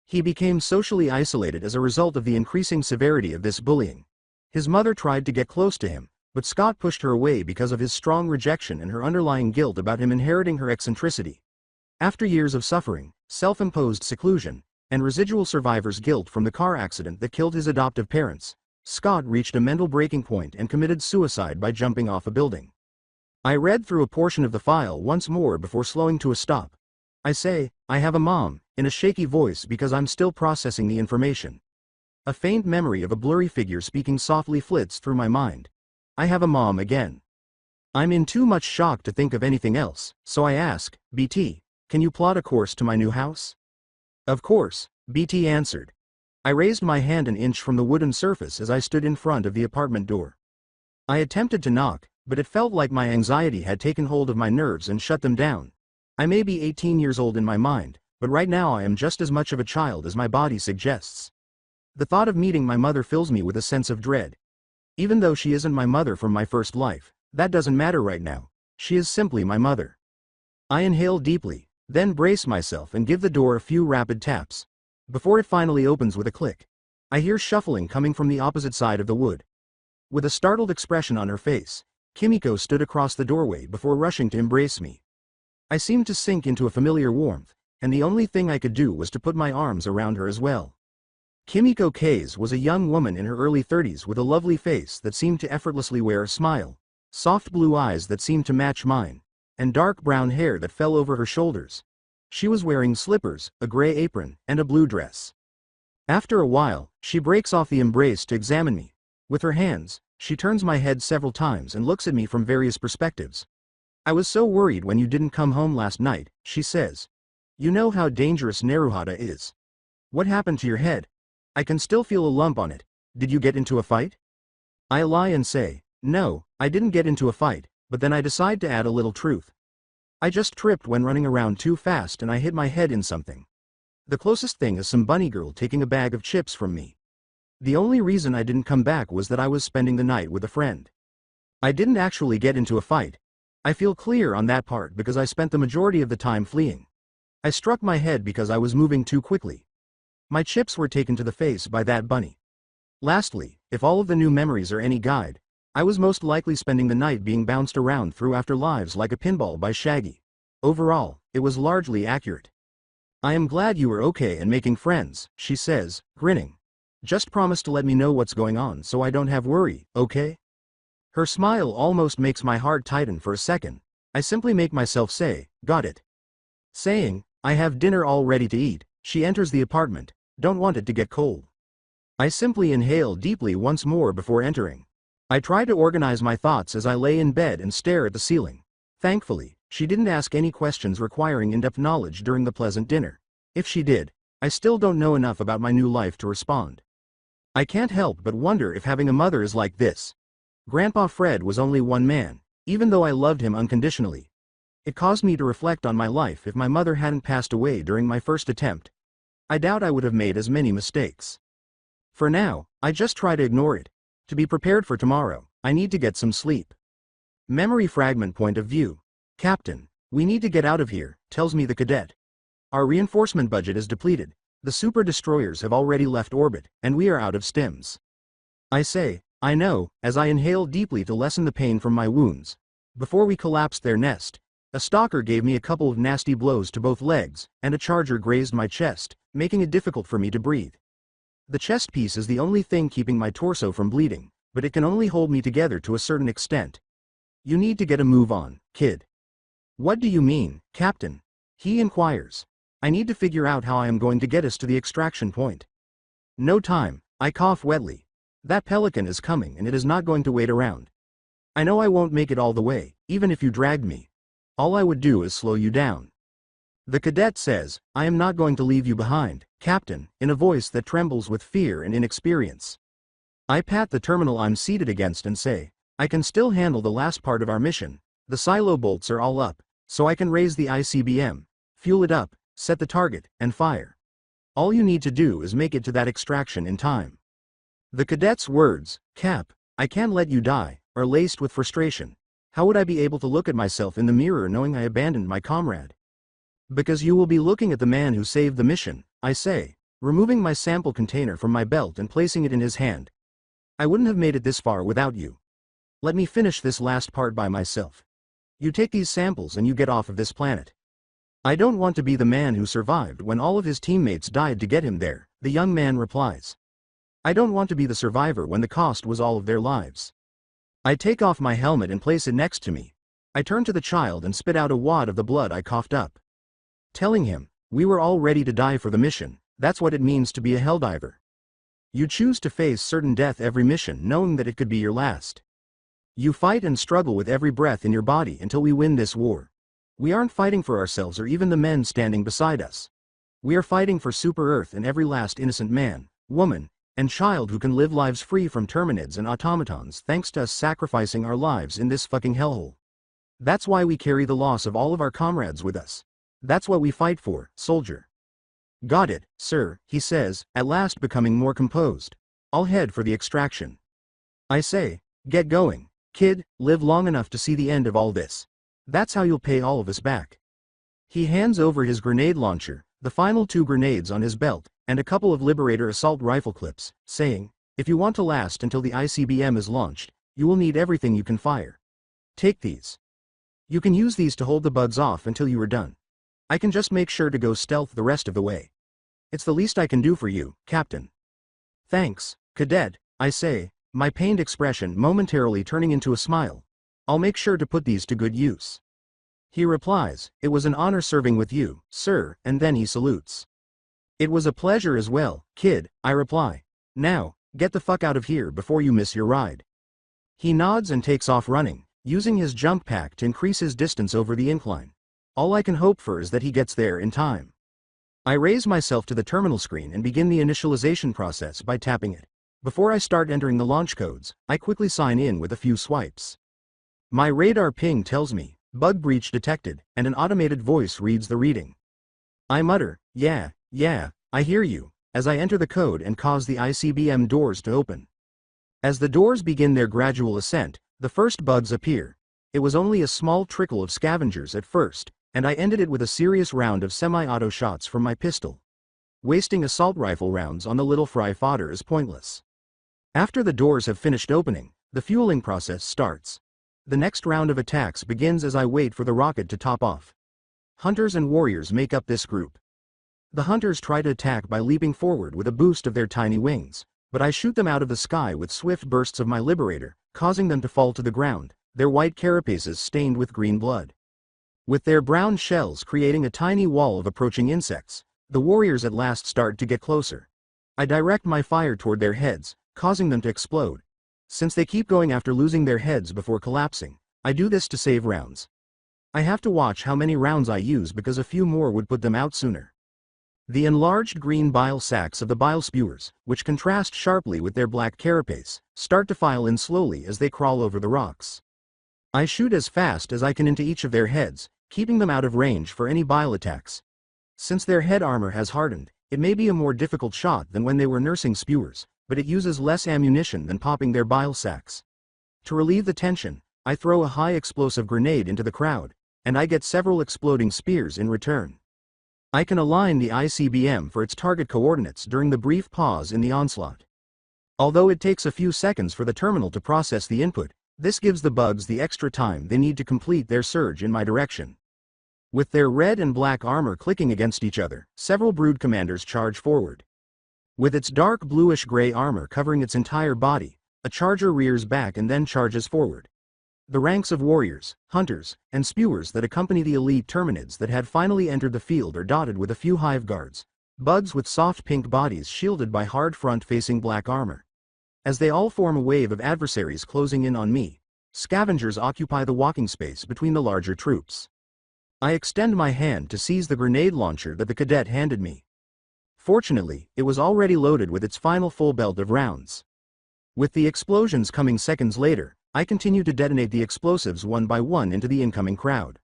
He became socially isolated as a result of the increasing severity of this bullying. His mother tried to get close to him, but Scott pushed her away because of his strong rejection and her underlying guilt about him inheriting her eccentricity. After years of suffering, self-imposed seclusion, and residual survivor's guilt from the car accident that killed his adoptive parents, Scott reached a mental breaking point and committed suicide by jumping off a building. I read through a portion of the file once more before slowing to a stop. I say, "I have a mom," in a shaky voice because I'm still processing the information. A faint memory of a blurry figure speaking softly flits through my mind. I have a mom again. I'm in too much shock to think of anything else, so I ask, "BT, can you plot a course to my new house?" "Of course," BT answered. I raised my hand an inch from the wooden surface as I stood in front of the apartment door. I attempted to knock, but it felt like my anxiety had taken hold of my nerves and shut them down. I may be 18 years old in my mind, but right now I am just as much of a child as my body suggests. The thought of meeting my mother fills me with a sense of dread. Even though she isn't my mother from my first life, that doesn't matter right now. She is simply my mother. I inhale deeply, then brace myself and give the door a few rapid taps. Before it finally opens with a click, I hear shuffling coming from the opposite side of the wood. With a startled expression on her face, Kimiko stood across the doorway before rushing to embrace me. I seemed to sink into a familiar warmth, and the only thing I could do was to put my arms around her as well. Kimiko Kaze was a young woman in her early 30s with a lovely face that seemed to effortlessly wear a smile, soft blue eyes that seemed to match mine, and dark brown hair that fell over her shoulders. She was wearing slippers, a gray apron, and a blue dress. After a while, she breaks off the embrace to examine me. With her hands, she turns my head several times and looks at me from various perspectives. "I was so worried when you didn't come home last night," she says. "You know how dangerous Naruhata is. What happened to your head? I can still feel a lump on it. Did you get into a fight?" I lie and say, "No, I didn't get into a fight," but then I decide to add a little truth. "I just tripped when running around too fast and I hit my head in something. The closest thing is some bunny girl taking a bag of chips from me. The only reason I didn't come back was that I was spending the night with a friend. I didn't actually get into a fight. I feel clear on that part because I spent the majority of the time fleeing. I struck my head because I was moving too quickly. My chips were taken to the face by that bunny. Lastly, if all of the new memories are any guide, I was most likely spending the night being bounced around through afterlives like a pinball by Shaggy. Overall, it was largely accurate." "I am glad you were okay and making friends," she says, grinning. "Just promise to let me know what's going on so I don't have worry, okay?" Her smile almost makes my heart tighten for a second. I simply make myself say, "Got it." Saying, "I have dinner all ready to eat," she enters the apartment. "Don't want it to get cold." I simply inhale deeply once more before entering. I try to organize my thoughts as I lay in bed and stare at the ceiling. Thankfully, she didn't ask any questions requiring in-depth knowledge during the pleasant dinner. If she did, I still don't know enough about my new life to respond. I can't help but wonder if having a mother is like this. Grandpa Fred was only one man, even though I loved him unconditionally. It caused me to reflect on my life if my mother hadn't passed away during my first attempt. I doubt I would have made as many mistakes. For now, I just try to ignore it. To be prepared for tomorrow, I need to get some sleep. Memory fragment point of view. "Captain, we need to get out of here," tells me the cadet. "Our reinforcement budget is depleted. The super destroyers have already left orbit, and we are out of stims." I say, "I know," as I inhale deeply to lessen the pain from my wounds. Before we collapsed their nest, a stalker gave me a couple of nasty blows to both legs, and a charger grazed my chest, making it difficult for me to breathe. The chest piece is the only thing keeping my torso from bleeding, but it can only hold me together to a certain extent. "You need to get a move on, kid." "What do you mean, Captain?" he inquires. "I need to figure out how I am going to get us to the extraction point." "No time," I cough wetly. "That pelican is coming and it is not going to wait around. I know I won't make it all the way, even if you dragged me. All I would do is slow you down." The cadet says, "I am not going to leave you behind, Captain," in a voice that trembles with fear and inexperience. I pat the terminal I'm seated against and say, I can still handle the last part of our mission. The silo bolts are all up, so I can raise the ICBM, fuel it up, set the target, and fire. All you need to do is make it to that extraction in time. The cadet's words, Cap, I can't let you die, are laced with frustration. How would I be able to look at myself in the mirror knowing I abandoned my comrade? Because you will be looking at the man who saved the mission, I say, removing my sample container from my belt and placing it in his hand. I wouldn't have made it this far without you. Let me finish this last part by myself. You take these samples and you get off of this planet. I don't want to be the man who survived when all of his teammates died to get him there, the young man replies. I don't want to be the survivor when the cost was all of their lives. I take off my helmet and place it next to me. I turn to the child and spit out a wad of the blood I coughed up. Telling him, we were all ready to die for the mission, that's what it means to be a helldiver. You choose to face certain death every mission knowing that it could be your last. You fight and struggle with every breath in your body until we win this war. We aren't fighting for ourselves or even the men standing beside us. We are fighting for Super Earth and every last innocent man, woman, and child who can live lives free from terminids and automatons thanks to us sacrificing our lives in this fucking hellhole. That's why we carry the loss of all of our comrades with us. That's what we fight for, soldier. Got it, sir, he says, at last becoming more composed. I'll head for the extraction. I say, get going, kid, live long enough to see the end of all this. That's how you'll pay all of us back. He hands over his grenade launcher, the final 2 grenades on his belt, and a couple of Liberator assault rifle clips, saying, if you want to last until the ICBM is launched, you will need everything you can fire. Take these. You can use these to hold the bugs off until you are done. I can just make sure to go stealth the rest of the way. It's the least I can do for you, Captain. Thanks, Cadet, I say, my pained expression momentarily turning into a smile. I'll make sure to put these to good use. He replies, it was an honor serving with you, sir, and then he salutes. It was a pleasure as well, kid, I reply. Now, get the fuck out of here before you miss your ride. He nods and takes off running, using his jump pack to increase his distance over the incline. All I can hope for is that he gets there in time. I raise myself to the terminal screen and begin the initialization process by tapping it. Before I start entering the launch codes, I quickly sign in with a few swipes. My radar ping tells me, bug breach detected, and an automated voice reads the reading. I mutter, yeah, I hear you, as I enter the code and cause the ICBM doors to open. As the doors begin their gradual ascent, the first bugs appear. It was only a small trickle of scavengers at first, and I ended it with a serious round of semi-auto shots from my pistol. Wasting assault rifle rounds on the little fry fodder is pointless. After the doors have finished opening, the fueling process starts. The next round of attacks begins as I wait for the rocket to top off. Hunters and warriors make up this group. The hunters try to attack by leaping forward with a boost of their tiny wings, but I shoot them out of the sky with swift bursts of my Liberator, causing them to fall to the ground, their white carapaces stained with green blood. With their brown shells creating a tiny wall of approaching insects, the warriors at last start to get closer. I direct my fire toward their heads, causing them to explode. Since they keep going after losing their heads before collapsing, I do this to save rounds. I have to watch how many rounds I use because a few more would put them out sooner. The enlarged green bile sacs of the bile spewers, which contrast sharply with their black carapace, start to file in slowly as they crawl over the rocks. I shoot as fast as I can into each of their heads, keeping them out of range for any bile attacks. Since their head armor has hardened, it may be a more difficult shot than when they were nursing spewers, but it uses less ammunition than popping their bile sacs. To relieve the tension, I throw a high explosive grenade into the crowd, and I get several exploding spears in return. I can align the ICBM for its target coordinates during the brief pause in the onslaught. Although it takes a few seconds for the terminal to process the input, this gives the bugs the extra time they need to complete their surge in my direction. With their red and black armor clicking against each other, several brood commanders charge forward. With its dark bluish-gray armor covering its entire body, a charger rears back and then charges forward. The ranks of warriors, hunters, and spewers that accompany the elite terminids that had finally entered the field are dotted with a few hive guards, bugs with soft pink bodies shielded by hard front-facing black armor. As they all form a wave of adversaries closing in on me, scavengers occupy the walking space between the larger troops. I extend my hand to seize the grenade launcher that the cadet handed me. Fortunately, it was already loaded with its final full belt of rounds. With the explosions coming seconds later, I continue to detonate the explosives one by one into the incoming crowd.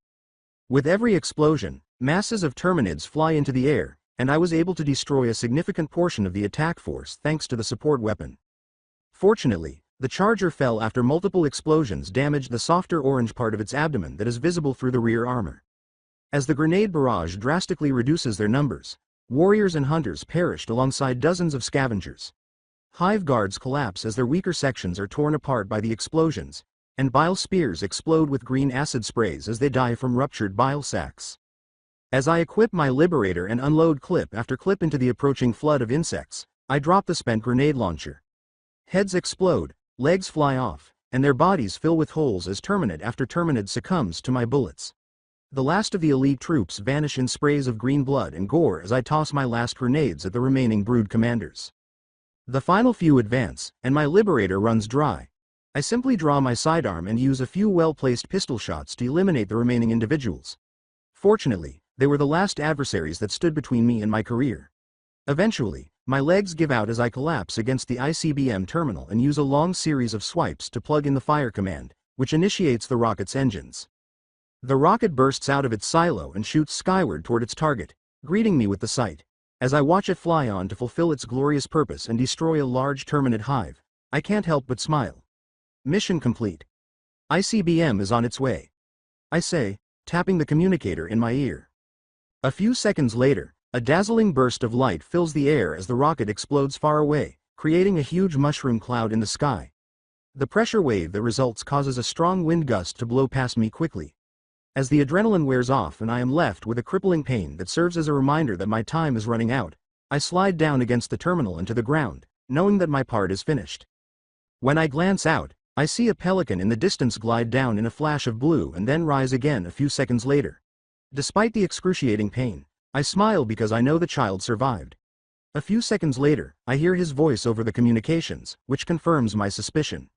With every explosion, masses of Terminids fly into the air, and I was able to destroy a significant portion of the attack force thanks to the support weapon. Fortunately, the charger fell after multiple explosions damaged the softer orange part of its abdomen that is visible through the rear armor. As the grenade barrage drastically reduces their numbers, warriors and hunters perished alongside dozens of scavengers. Hive guards collapse as their weaker sections are torn apart by the explosions, and bile spears explode with green acid sprays as they die from ruptured bile sacs. As I equip my Liberator and unload clip after clip into the approaching flood of insects, I drop the spent grenade launcher. Heads explode, legs fly off, and their bodies fill with holes as Terminid after Terminid succumbs to my bullets. The last of the elite troops vanish in sprays of green blood and gore as I toss my last grenades at the remaining brood commanders. The final few advance, and my Liberator runs dry. I simply draw my sidearm and use a few well-placed pistol shots to eliminate the remaining individuals. Fortunately, they were the last adversaries that stood between me and my career. Eventually, my legs give out as I collapse against the ICBM terminal and use a long series of swipes to plug in the fire command, which initiates the rocket's engines. The rocket bursts out of its silo and shoots skyward toward its target, greeting me with the sight. As I watch it fly on to fulfill its glorious purpose and destroy a large Terminid hive, I can't help but smile. Mission complete. ICBM is on its way, I say, tapping the communicator in my ear. A few seconds later, a dazzling burst of light fills the air as the rocket explodes far away, creating a huge mushroom cloud in the sky. The pressure wave that results causes a strong wind gust to blow past me quickly. As the adrenaline wears off and I am left with a crippling pain that serves as a reminder that my time is running out, I slide down against the terminal and to the ground, knowing that my part is finished. When I glance out, I see a pelican in the distance glide down in a flash of blue and then rise again a few seconds later. Despite the excruciating pain, I smile because I know the child survived. A few seconds later, I hear his voice over the communications, which confirms my suspicion.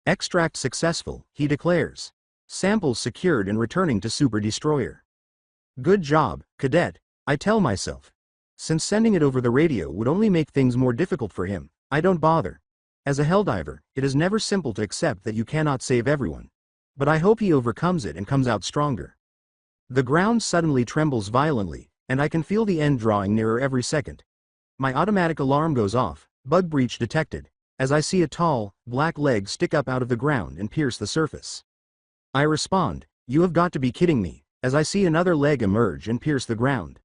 Extract successful, he declares. Samples secured and returning to Super Destroyer. Good job, Cadet, I tell myself. Since sending it over the radio would only make things more difficult for him, I don't bother. As a Helldiver, it is never simple to accept that you cannot save everyone. But I hope he overcomes it and comes out stronger. The ground suddenly trembles violently, and I can feel the end drawing nearer every second. My automatic alarm goes off, bug breach detected, as I see a tall, black leg stick up out of the ground and pierce the surface. I respond, "You have got to be kidding me," as I see another leg emerge and pierce the ground.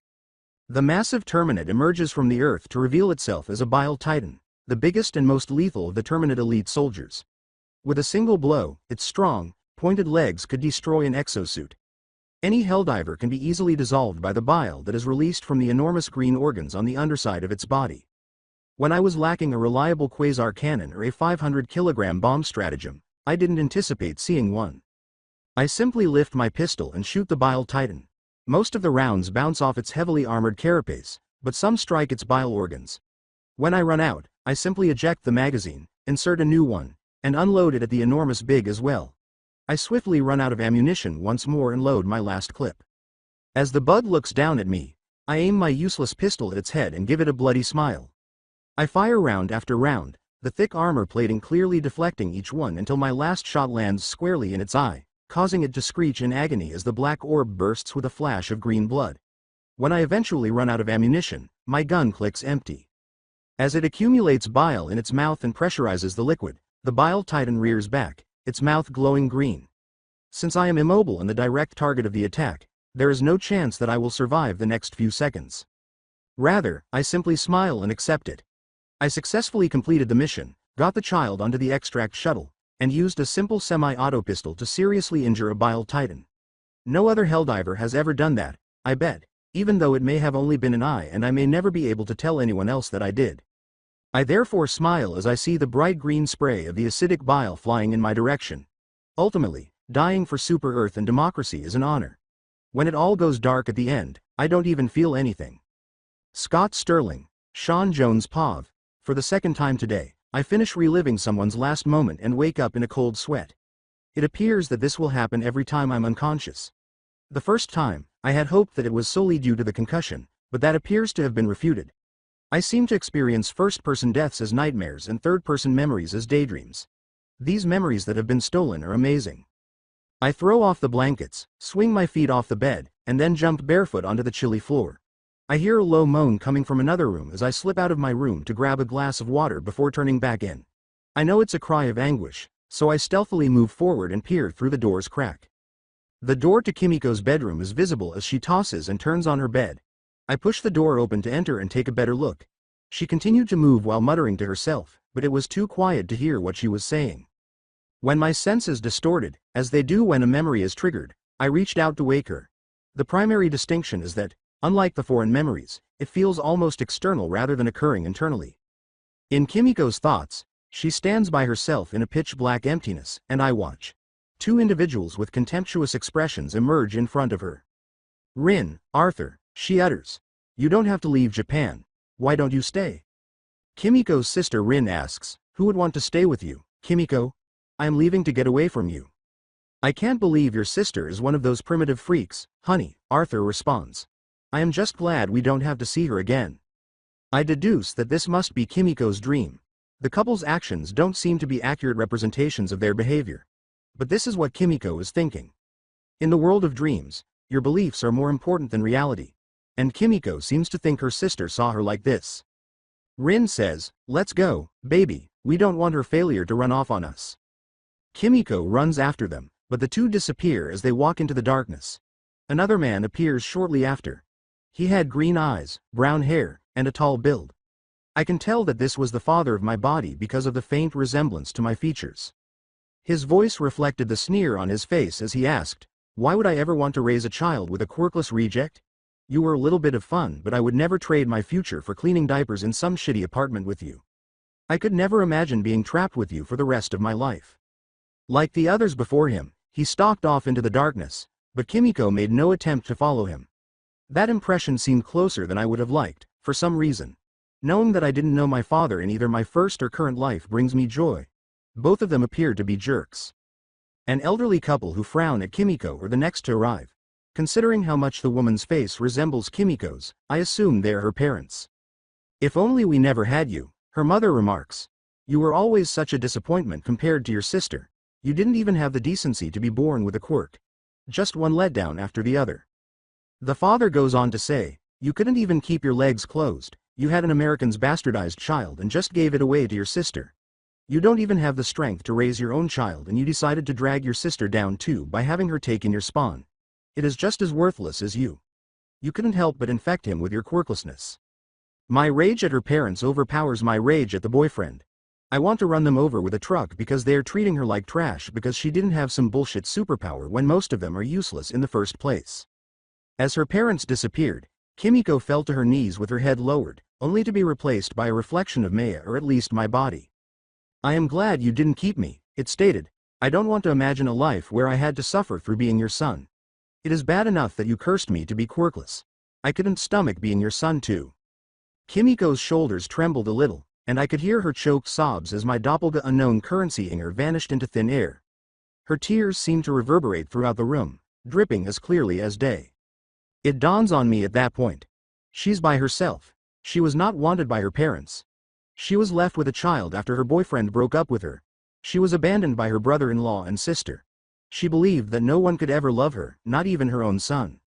The massive Terminid emerges from the earth to reveal itself as a Bile Titan, the biggest and most lethal of the Terminid elite soldiers. With a single blow, its strong, pointed legs could destroy an exosuit. Any Helldiver can be easily dissolved by the bile that is released from the enormous green organs on the underside of its body. When I was lacking a reliable quasar cannon or a 500-kilogram bomb stratagem, I didn't anticipate seeing one. I simply lift my pistol and shoot the Bile Titan. Most of the rounds bounce off its heavily armored carapace, but some strike its bile organs. When I run out, I simply eject the magazine, insert a new one, and unload it at the enormous big as well. I swiftly run out of ammunition once more and load my last clip. As the bug looks down at me, I aim my useless pistol at its head and give it a bloody smile. I fire round after round, the thick armor plating clearly deflecting each one until my last shot lands squarely in its eye, causing it to screech in agony as the black orb bursts with a flash of green blood. When I eventually run out of ammunition, my gun clicks empty. As it accumulates bile in its mouth and pressurizes the liquid, the Bile Titan rears back, its mouth glowing green. Since I am immobile and the direct target of the attack, there is no chance that I will survive the next few seconds. Rather, I simply smile and accept it. I successfully completed the mission, got the child onto the extract shuttle, and used a simple semi-auto pistol to seriously injure a Bile Titan. No other Helldiver has ever done that, I bet, even though it may have only been an eye and I may never be able to tell anyone else that I did. I therefore smile as I see the bright green spray of the acidic bile flying in my direction. Ultimately, dying for Super Earth and democracy is an honor. When it all goes dark at the end, I don't even feel anything. Scott Sterling, Sean Jones Pov. For the second time today, I finish reliving someone's last moment and wake up in a cold sweat. It appears that this will happen every time I'm unconscious. The first time, I had hoped that it was solely due to the concussion, but that appears to have been refuted. I seem to experience first-person deaths as nightmares and third-person memories as daydreams. These memories that have been stolen are amazing. I throw off the blankets, swing my feet off the bed, and then jump barefoot onto the chilly floor. I hear a low moan coming from another room as I slip out of my room to grab a glass of water before turning back in. I know it's a cry of anguish, so I stealthily move forward and peer through the door's crack. The door to Kimiko's bedroom is visible as she tosses and turns on her bed. I push the door open to enter and take a better look. She continued to move while muttering to herself, but it was too quiet to hear what she was saying. When my senses distorted, as they do when a memory is triggered, I reached out to wake her. The primary distinction is that, unlike the foreign memories, it feels almost external rather than occurring internally. In Kimiko's thoughts, she stands by herself in a pitch-black emptiness, and I watch. Two individuals with contemptuous expressions emerge in front of her. "Rin, Arthur," she utters. "You don't have to leave Japan. Why don't you stay?" Kimiko's sister Rin asks, "Who would want to stay with you, Kimiko? I am leaving to get away from you." "I can't believe your sister is one of those primitive freaks, honey," Arthur responds. "I am just glad we don't have to see her again." I deduce that this must be Kimiko's dream. The couple's actions don't seem to be accurate representations of their behavior. But this is what Kimiko is thinking. In the world of dreams, your beliefs are more important than reality. And Kimiko seems to think her sister saw her like this. Rin says, "Let's go, baby, we don't want her failure to run off on us." Kimiko runs after them, but the two disappear as they walk into the darkness. Another man appears shortly after. He had green eyes, brown hair, and a tall build. I can tell that this was the father of my body because of the faint resemblance to my features. His voice reflected the sneer on his face as he asked, "Why would I ever want to raise a child with a quirkless reject? You were a little bit of fun, but I would never trade my future for cleaning diapers in some shitty apartment with you. I could never imagine being trapped with you for the rest of my life." Like the others before him, he stalked off into the darkness, but Kimiko made no attempt to follow him. That impression seemed closer than I would have liked, for some reason. Knowing that I didn't know my father in either my first or current life brings me joy. Both of them appeared to be jerks. An elderly couple who frown at Kimiko are the next to arrive. Considering how much the woman's face resembles Kimiko's, I assume they're her parents. "If only we never had you," her mother remarks. "You were always such a disappointment compared to your sister. You didn't even have the decency to be born with a quirk. Just one letdown after the other." The father goes on to say, "You couldn't even keep your legs closed. You had an American's bastardized child and just gave it away to your sister. You don't even have the strength to raise your own child, and you decided to drag your sister down too by having her taken your spawn. It is just as worthless as you. You couldn't help but infect him with your quirklessness." My rage at her parents overpowers my rage at the boyfriend. I want to run them over with a truck because they are treating her like trash because she didn't have some bullshit superpower when most of them are useless in the first place. As her parents disappeared, Kimiko fell to her knees with her head lowered, only to be replaced by a reflection of Maya, or at least my body. "I am glad you didn't keep me," it stated. "I don't want to imagine a life where I had to suffer through being your son. It is bad enough that you cursed me to be quirkless. I couldn't stomach being your son too." Kimiko's shoulders trembled a little, and I could hear her choked sobs as my doppelganger unknown currency-inger vanished into thin air. Her tears seemed to reverberate throughout the room, dripping as clearly as day. It dawns on me at that point. She's by herself. She was not wanted by her parents. She was left with a child after her boyfriend broke up with her. She was abandoned by her brother-in-law and sister. She believed that no one could ever love her, not even her own son.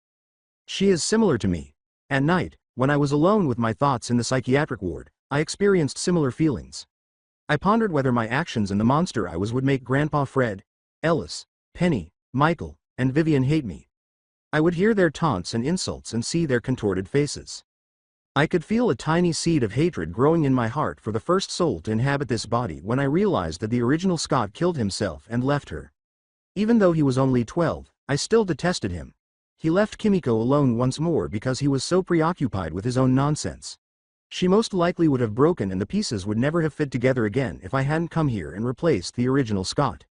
She is similar to me. At night, when I was alone with my thoughts in the psychiatric ward, I experienced similar feelings. I pondered whether my actions and the monster I was would make Grandpa Fred, Ellis, Penny, Michael, and Vivian hate me. I would hear their taunts and insults and see their contorted faces. I could feel a tiny seed of hatred growing in my heart for the first soul to inhabit this body when I realized that the original Scott killed himself and left her. Even though he was only 12, I still detested him. He left Kimiko alone once more because he was so preoccupied with his own nonsense. She most likely would have broken and the pieces would never have fit together again if I hadn't come here and replaced the original Scott.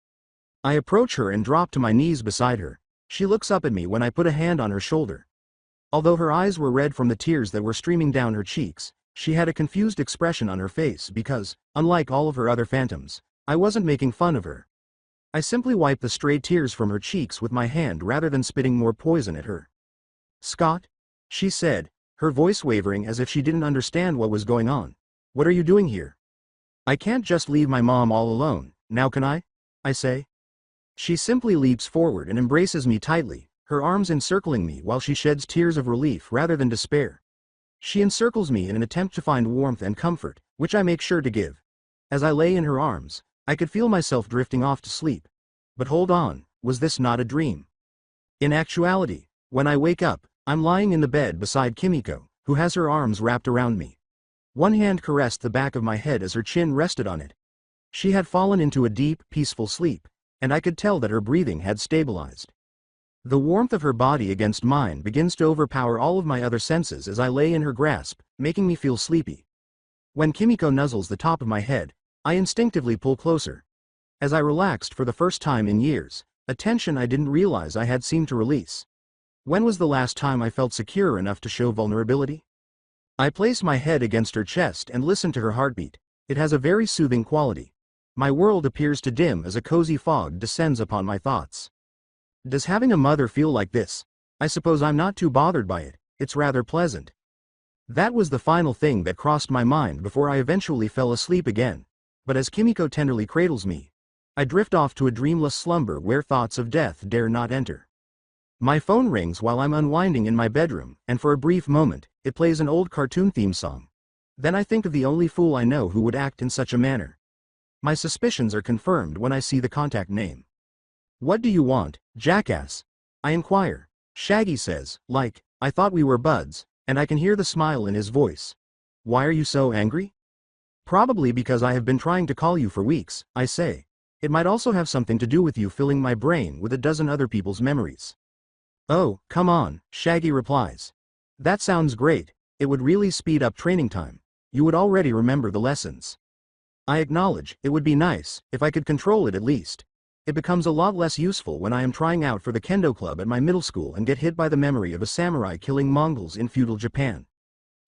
I approach her and drop to my knees beside her. She looks up at me when I put a hand on her shoulder. Although her eyes were red from the tears that were streaming down her cheeks, she had a confused expression on her face because, unlike all of her other phantoms, I wasn't making fun of her. I simply wiped the stray tears from her cheeks with my hand rather than spitting more poison at her. "Scott?" she said, her voice wavering as if she didn't understand what was going on. "What are you doing here?" "I can't just leave my mom all alone, now can I?" I say. She simply leaps forward and embraces me tightly, her arms encircling me while she sheds tears of relief rather than despair. She encircles me in an attempt to find warmth and comfort, which I make sure to give. As I lay in her arms, I could feel myself drifting off to sleep. But hold on, was this not a dream? In actuality, when I wake up, I'm lying in the bed beside Kimiko, who has her arms wrapped around me. One hand caressed the back of my head as her chin rested on it. She had fallen into a deep, peaceful sleep, and I could tell that her breathing had stabilized. The warmth of her body against mine begins to overpower all of my other senses as I lay in her grasp, making me feel sleepy. When Kimiko nuzzles the top of my head, I instinctively pull closer. As I relaxed for the first time in years, a tension I didn't realize I had seemed to release. When was the last time I felt secure enough to show vulnerability? I place my head against her chest and listen to her heartbeat. It has a very soothing quality. My world appears to dim as a cozy fog descends upon my thoughts. Does having a mother feel like this? I suppose I'm not too bothered by it, it's rather pleasant. That was the final thing that crossed my mind before I eventually fell asleep again. But as Kimiko tenderly cradles me, I drift off to a dreamless slumber where thoughts of death dare not enter. My phone rings while I'm unwinding in my bedroom, and for a brief moment, it plays an old cartoon theme song. Then I think of the only fool I know who would act in such a manner. My suspicions are confirmed when I see the contact name. "What do you want, jackass?" I inquire. Shaggy says, like, "I thought we were buds," and I can hear the smile in his voice. "Why are you so angry?" "Probably because I have been trying to call you for weeks," I say. "It might also have something to do with you filling my brain with a dozen other people's memories." "Oh, come on," Shaggy replies. "That sounds great. It would really speed up training time. You would already remember the lessons." I acknowledge, it would be nice, if I could control it at least. It becomes a lot less useful when I am trying out for the kendo club at my middle school and get hit by the memory of a samurai killing Mongols in feudal Japan.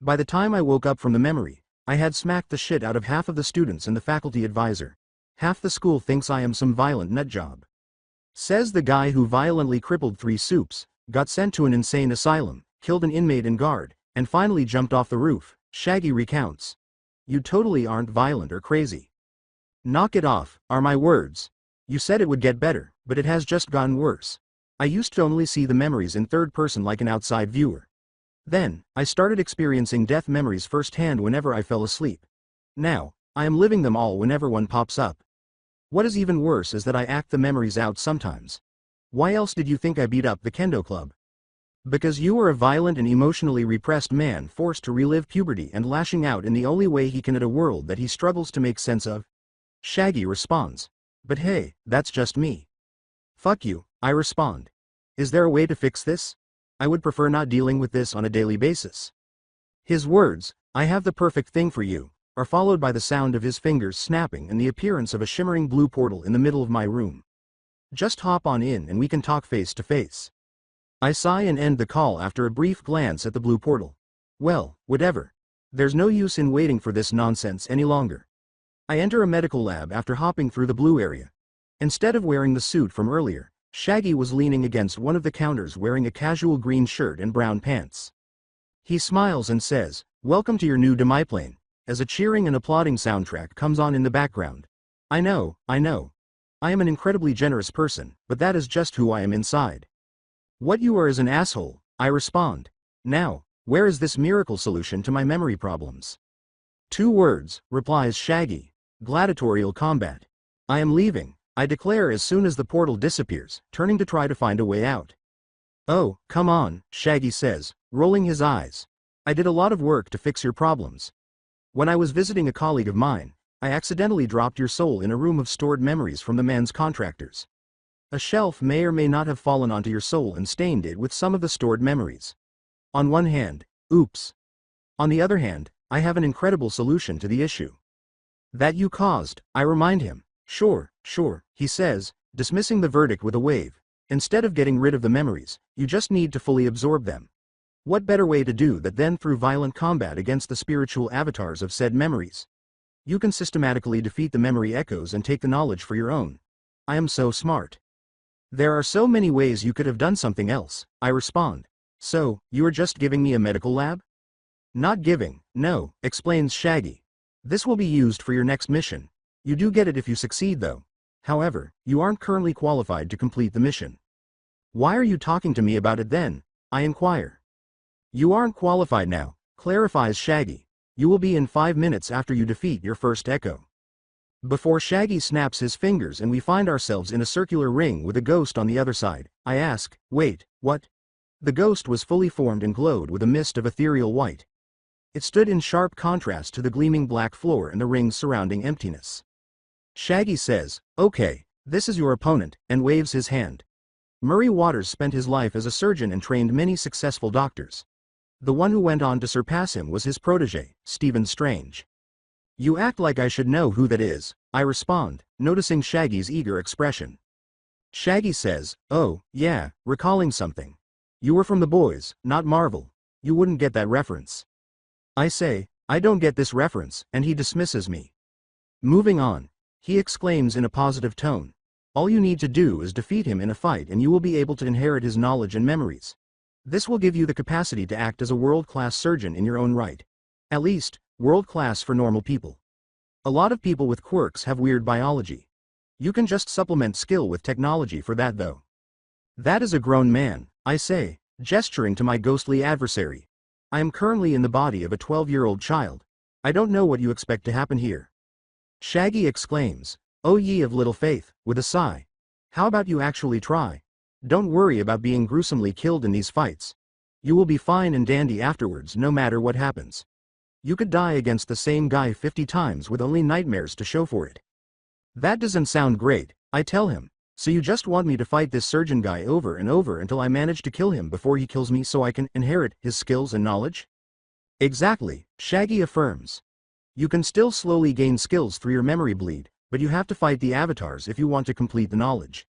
By the time I woke up from the memory, I had smacked the shit out of half of the students and the faculty advisor. Half the school thinks I am some violent nutjob. Says the guy who violently crippled 3 soups, got sent to an insane asylum, killed an inmate in guard, and finally jumped off the roof. Shaggy recounts. "You totally aren't violent or crazy. Knock it off, are my words. You said it would get better, but it has just gotten worse. I used to only see the memories in third person like an outside viewer. Then, I started experiencing death memories firsthand whenever I fell asleep. Now, I am living them all whenever one pops up. What is even worse is that I act the memories out sometimes. Why else did you think I beat up the kendo club? Because you are a violent and emotionally repressed man forced to relive puberty and lashing out in the only way he can at a world that he struggles to make sense of." Shaggy responds. "But hey, that's just me." "Fuck you," I respond. "Is there a way to fix this? I would prefer not dealing with this on a daily basis." His words, "I have the perfect thing for you," are followed by the sound of his fingers snapping and the appearance of a shimmering blue portal in the middle of my room. "Just hop on in and we can talk face to face." I sigh and end the call after a brief glance at the blue portal. Well, whatever. There's no use in waiting for this nonsense any longer. I enter a medical lab after hopping through the blue area. Instead of wearing the suit from earlier, Shaggy was leaning against one of the counters wearing a casual green shirt and brown pants. He smiles and says, "Welcome to your new demiplane," as a cheering and applauding soundtrack comes on in the background. I know. I am an incredibly generous person, but that is just who I am inside. "What you are is an asshole," I respond. "Now, where is this miracle solution to my memory problems?" "2 words, replies Shaggy. "Gladiatorial combat. I am leaving," I declare as soon as the portal disappears, turning to try to find a way out. "Oh, come on," Shaggy says, rolling his eyes. "I did a lot of work to fix your problems. When I was visiting a colleague of mine, I accidentally dropped your soul in a room of stored memories from the man's contractors. A shelf may or may not have fallen onto your soul and stained it with some of the stored memories. On one hand, oops. On the other hand, I have an incredible solution to the issue." "That you caused," I remind him. Sure, he says, dismissing the verdict with a wave. "Instead of getting rid of the memories, you just need to fully absorb them. What better way to do that than through violent combat against the spiritual avatars of said memories? You can systematically defeat the memory echoes and take the knowledge for your own. I am so smart." "There are so many ways you could have done something else," I respond. "So, you are just giving me a medical lab?" "Not giving, no," explains Shaggy. "This will be used for your next mission. You do get it if you succeed though. However, you aren't currently qualified to complete the mission. Why are you talking to me about it then? I inquire. You aren't qualified now, clarifies Shaggy. You will be in 5 minutes after you defeat your first Echo. Before Shaggy snaps his fingers and we find ourselves in a circular ring with a ghost on the other side, I ask, wait, what? The ghost was fully formed and glowed with a mist of ethereal white. It stood in sharp contrast to the gleaming black floor and the ring's surrounding emptiness. Shaggy says, okay, this is your opponent, and waves his hand. Murray Waters spent his life as a surgeon and trained many successful doctors. The one who went on to surpass him was his protege, Stephen Strange. You act like I should know who that is, I respond, noticing Shaggy's eager expression. Shaggy says, oh, yeah, recalling something. You were from The Boys, not Marvel. You wouldn't get that reference. I say, I don't get this reference, and he dismisses me. Moving on, he exclaims in a positive tone. All you need to do is defeat him in a fight and you will be able to inherit his knowledge and memories. This will give you the capacity to act as a world-class surgeon in your own right. At least, world-class for normal people. A lot of people with quirks have weird biology. You can just supplement skill with technology for that though. That is a grown man, I say, gesturing to my ghostly adversary. I am currently in the body of a 12-year-old child. I don't know what you expect to happen here. Shaggy exclaims, "O ye of little faith," with a sigh. How about you actually try? Don't worry about being gruesomely killed in these fights. You will be fine and dandy afterwards no matter what happens. You could die against the same guy 50 times with only nightmares to show for it. That doesn't sound great, I tell him. So you just want me to fight this surgeon guy over and over until I manage to kill him before he kills me so I can inherit his skills and knowledge? Exactly, Shaggy affirms. You can still slowly gain skills through your memory bleed, but you have to fight the avatars if you want to complete the knowledge.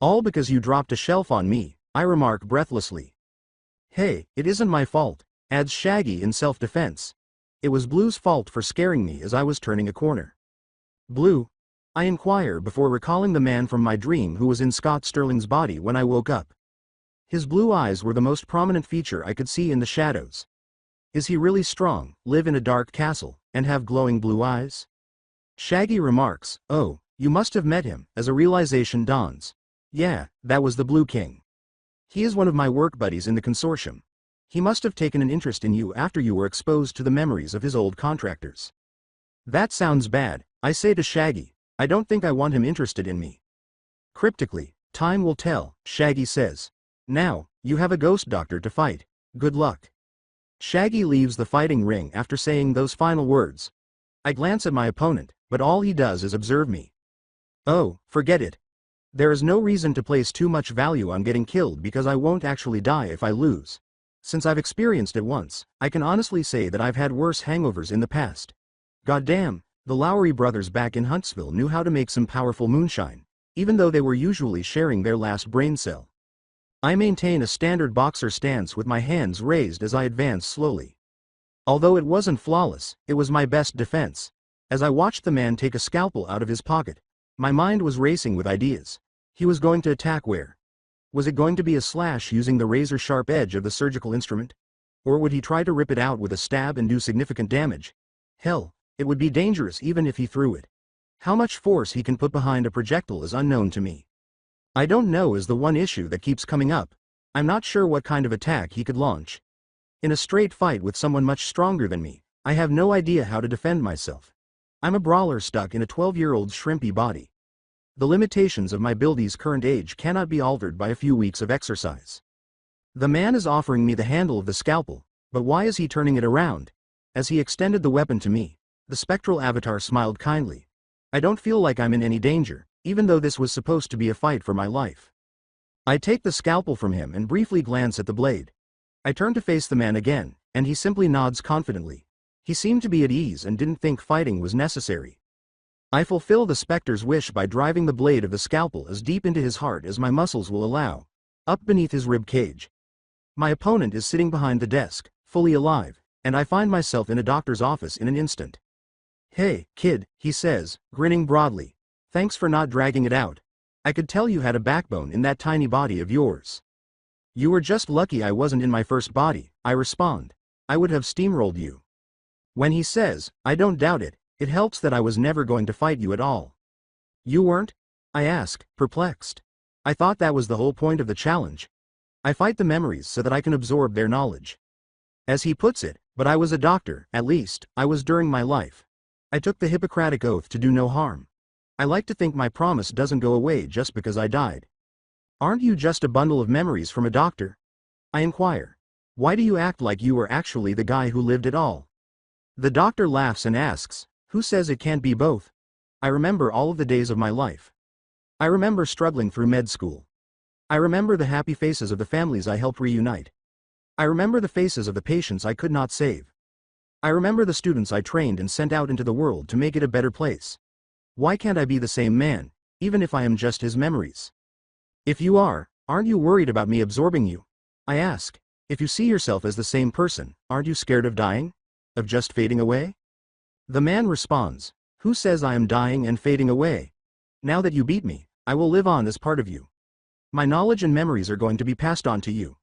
All because you dropped a shelf on me, I remark breathlessly. Hey, it isn't my fault, adds Shaggy in self-defense. It was Blue's fault for scaring me as I was turning a corner. Blue? I inquire before recalling the man from my dream who was in Scott Sterling's body when I woke up. His blue eyes were the most prominent feature I could see in the shadows. Is he really strong, live in a dark castle, and have glowing blue eyes? Shaggy remarks, oh, you must have met him, as a realization dawns. Yeah, that was the Blue King. He is one of my work buddies in the consortium. He must have taken an interest in you after you were exposed to the memories of his old contractors. That sounds bad, I say to Shaggy. I don't think I want him interested in me. Cryptically, time will tell, Shaggy says. Now, you have a ghost doctor to fight. Good luck. Shaggy leaves the fighting ring after saying those final words. I glance at my opponent, but all he does is observe me. Oh, forget it. There is no reason to place too much value on getting killed because I won't actually die if I lose. Since I've experienced it once, I can honestly say that I've had worse hangovers in the past. Goddamn, the Lowry brothers back in Huntsville knew how to make some powerful moonshine, even though they were usually sharing their last brain cell. I maintain a standard boxer stance with my hands raised as I advance slowly. Although it wasn't flawless, it was my best defense. As I watched the man take a scalpel out of his pocket, my mind was racing with ideas. He was going to attack where? Was it going to be a slash using the razor-sharp edge of the surgical instrument? Or would he try to rip it out with a stab and do significant damage? Hell, it would be dangerous even if he threw it. How much force he can put behind a projectile is unknown to me. I don't know is the one issue that keeps coming up. I'm not sure what kind of attack he could launch. In a straight fight with someone much stronger than me, I have no idea how to defend myself. I'm a brawler stuck in a 12-year-old's shrimpy body. The limitations of my buildy's current age cannot be altered by a few weeks of exercise. The man is offering me the handle of the scalpel, but why is he turning it around? As he extended the weapon to me, the spectral avatar smiled kindly. I don't feel like I'm in any danger, even though this was supposed to be a fight for my life. I take the scalpel from him and briefly glance at the blade. I turn to face the man again, and he simply nods confidently. He seemed to be at ease and didn't think fighting was necessary. I fulfill the specter's wish by driving the blade of the scalpel as deep into his heart as my muscles will allow, up beneath his rib cage. My opponent is sitting behind the desk, fully alive, and I find myself in a doctor's office in an instant. Hey, kid, he says, grinning broadly. Thanks for not dragging it out. I could tell you had a backbone in that tiny body of yours. You were just lucky I wasn't in my first body, I respond. I would have steamrolled you. When he says, I don't doubt it, it helps that I was never going to fight you at all. You weren't? I ask, perplexed. I thought that was the whole point of the challenge. I fight the memories so that I can absorb their knowledge. As he puts it, but I was a doctor, at least, I was during my life. I took the Hippocratic oath to do no harm. I like to think my promise doesn't go away just because I died. Aren't you just a bundle of memories from a doctor? I inquire. Why do you act like you were actually the guy who lived it all? The doctor laughs and asks, who says it can't be both? I remember all of the days of my life. I remember struggling through med school. I remember the happy faces of the families I helped reunite. I remember the faces of the patients I could not save. I remember the students I trained and sent out into the world to make it a better place. Why can't I be the same man, even if I am just his memories? If you are, aren't you worried about me absorbing you? I ask. If you see yourself as the same person, aren't you scared of dying? Of just fading away? The man responds, who says I am dying and fading away? Now that you beat me, I will live on as part of you. My knowledge and memories are going to be passed on to you.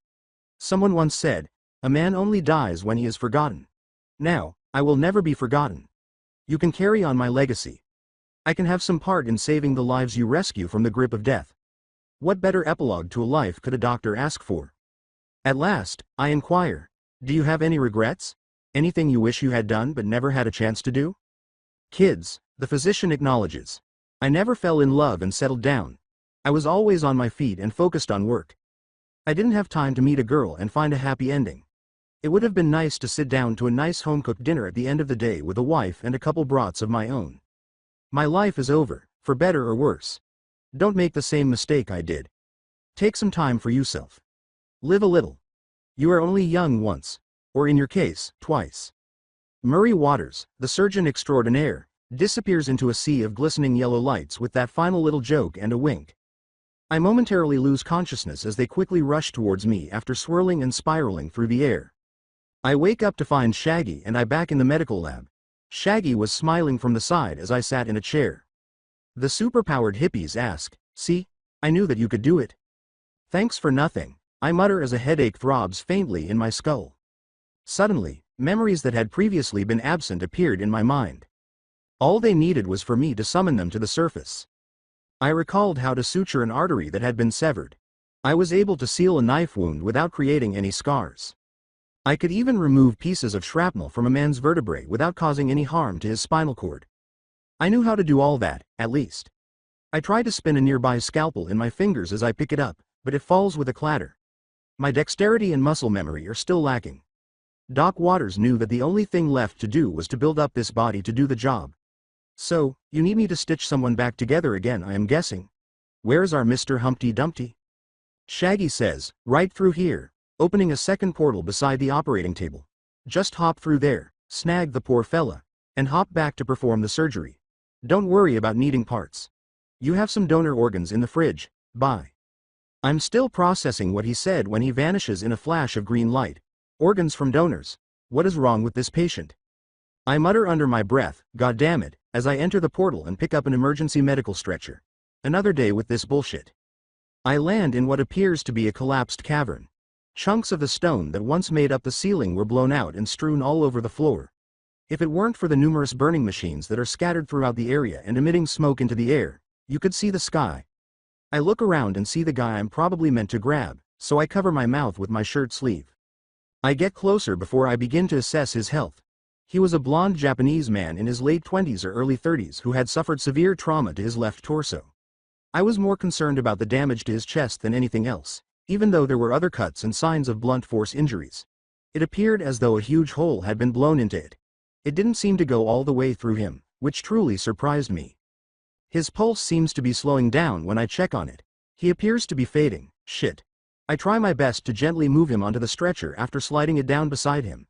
Someone once said, a man only dies when he is forgotten. Now, I will never be forgotten. You can carry on my legacy. I can have some part in saving the lives you rescue from the grip of death. What better epilogue to a life could a doctor ask for? At last, I inquire, do you have any regrets? Anything you wish you had done but never had a chance to do? Kids, the physician acknowledges. I never fell in love and settled down. I was always on my feet and focused on work. I didn't have time to meet a girl and find a happy ending. It would have been nice to sit down to a nice home-cooked dinner at the end of the day with a wife and a couple brats of my own. My life is over, for better or worse. Don't make the same mistake I did. Take some time for yourself. Live a little. You are only young once, or in your case, twice. Murray Waters, the surgeon extraordinaire, disappears into a sea of glistening yellow lights with that final little joke and a wink. I momentarily lose consciousness as they quickly rush towards me after swirling and spiraling through the air. I wake up to find Shaggy and I back in the medical lab. Shaggy was smiling from the side as I sat in a chair. The superpowered hippies ask, see, I knew that you could do it. Thanks for nothing, I mutter as a headache throbs faintly in my skull. Suddenly, memories that had previously been absent appeared in my mind. All they needed was for me to summon them to the surface. I recalled how to suture an artery that had been severed. I was able to seal a knife wound without creating any scars. I could even remove pieces of shrapnel from a man's vertebrae without causing any harm to his spinal cord. I knew how to do all that, at least. I try to spin a nearby scalpel in my fingers as I pick it up, but it falls with a clatter. My dexterity and muscle memory are still lacking. Doc Waters knew that the only thing left to do was to build up this body to do the job. So, you need me to stitch someone back together again, I am guessing. Where's our Mr. Humpty Dumpty? Shaggy says, right through here, opening a second portal beside the operating table. Just hop through there, snag the poor fella, and hop back to perform the surgery. Don't worry about needing parts. You have some donor organs in the fridge, bye. I'm still processing what he said when he vanishes in a flash of green light. Organs from donors. What is wrong with this patient? I mutter under my breath, God damn it, as I enter the portal and pick up an emergency medical stretcher. Another day with this bullshit. I land in what appears to be a collapsed cavern. Chunks of the stone that once made up the ceiling were blown out and strewn all over the floor. If it weren't for the numerous burning machines that are scattered throughout the area and emitting smoke into the air, you could see the sky. I look around and see the guy I'm probably meant to grab, so I cover my mouth with my shirt sleeve. I get closer before I begin to assess his health. He was a blond Japanese man in his late 20s or early 30s who had suffered severe trauma to his left torso. I was more concerned about the damage to his chest than anything else, even though there were other cuts and signs of blunt force injuries. It appeared as though a huge hole had been blown into it. It didn't seem to go all the way through him, which truly surprised me. His pulse seems to be slowing down when I check on it. He appears to be fading. Shit. I try my best to gently move him onto the stretcher after sliding it down beside him.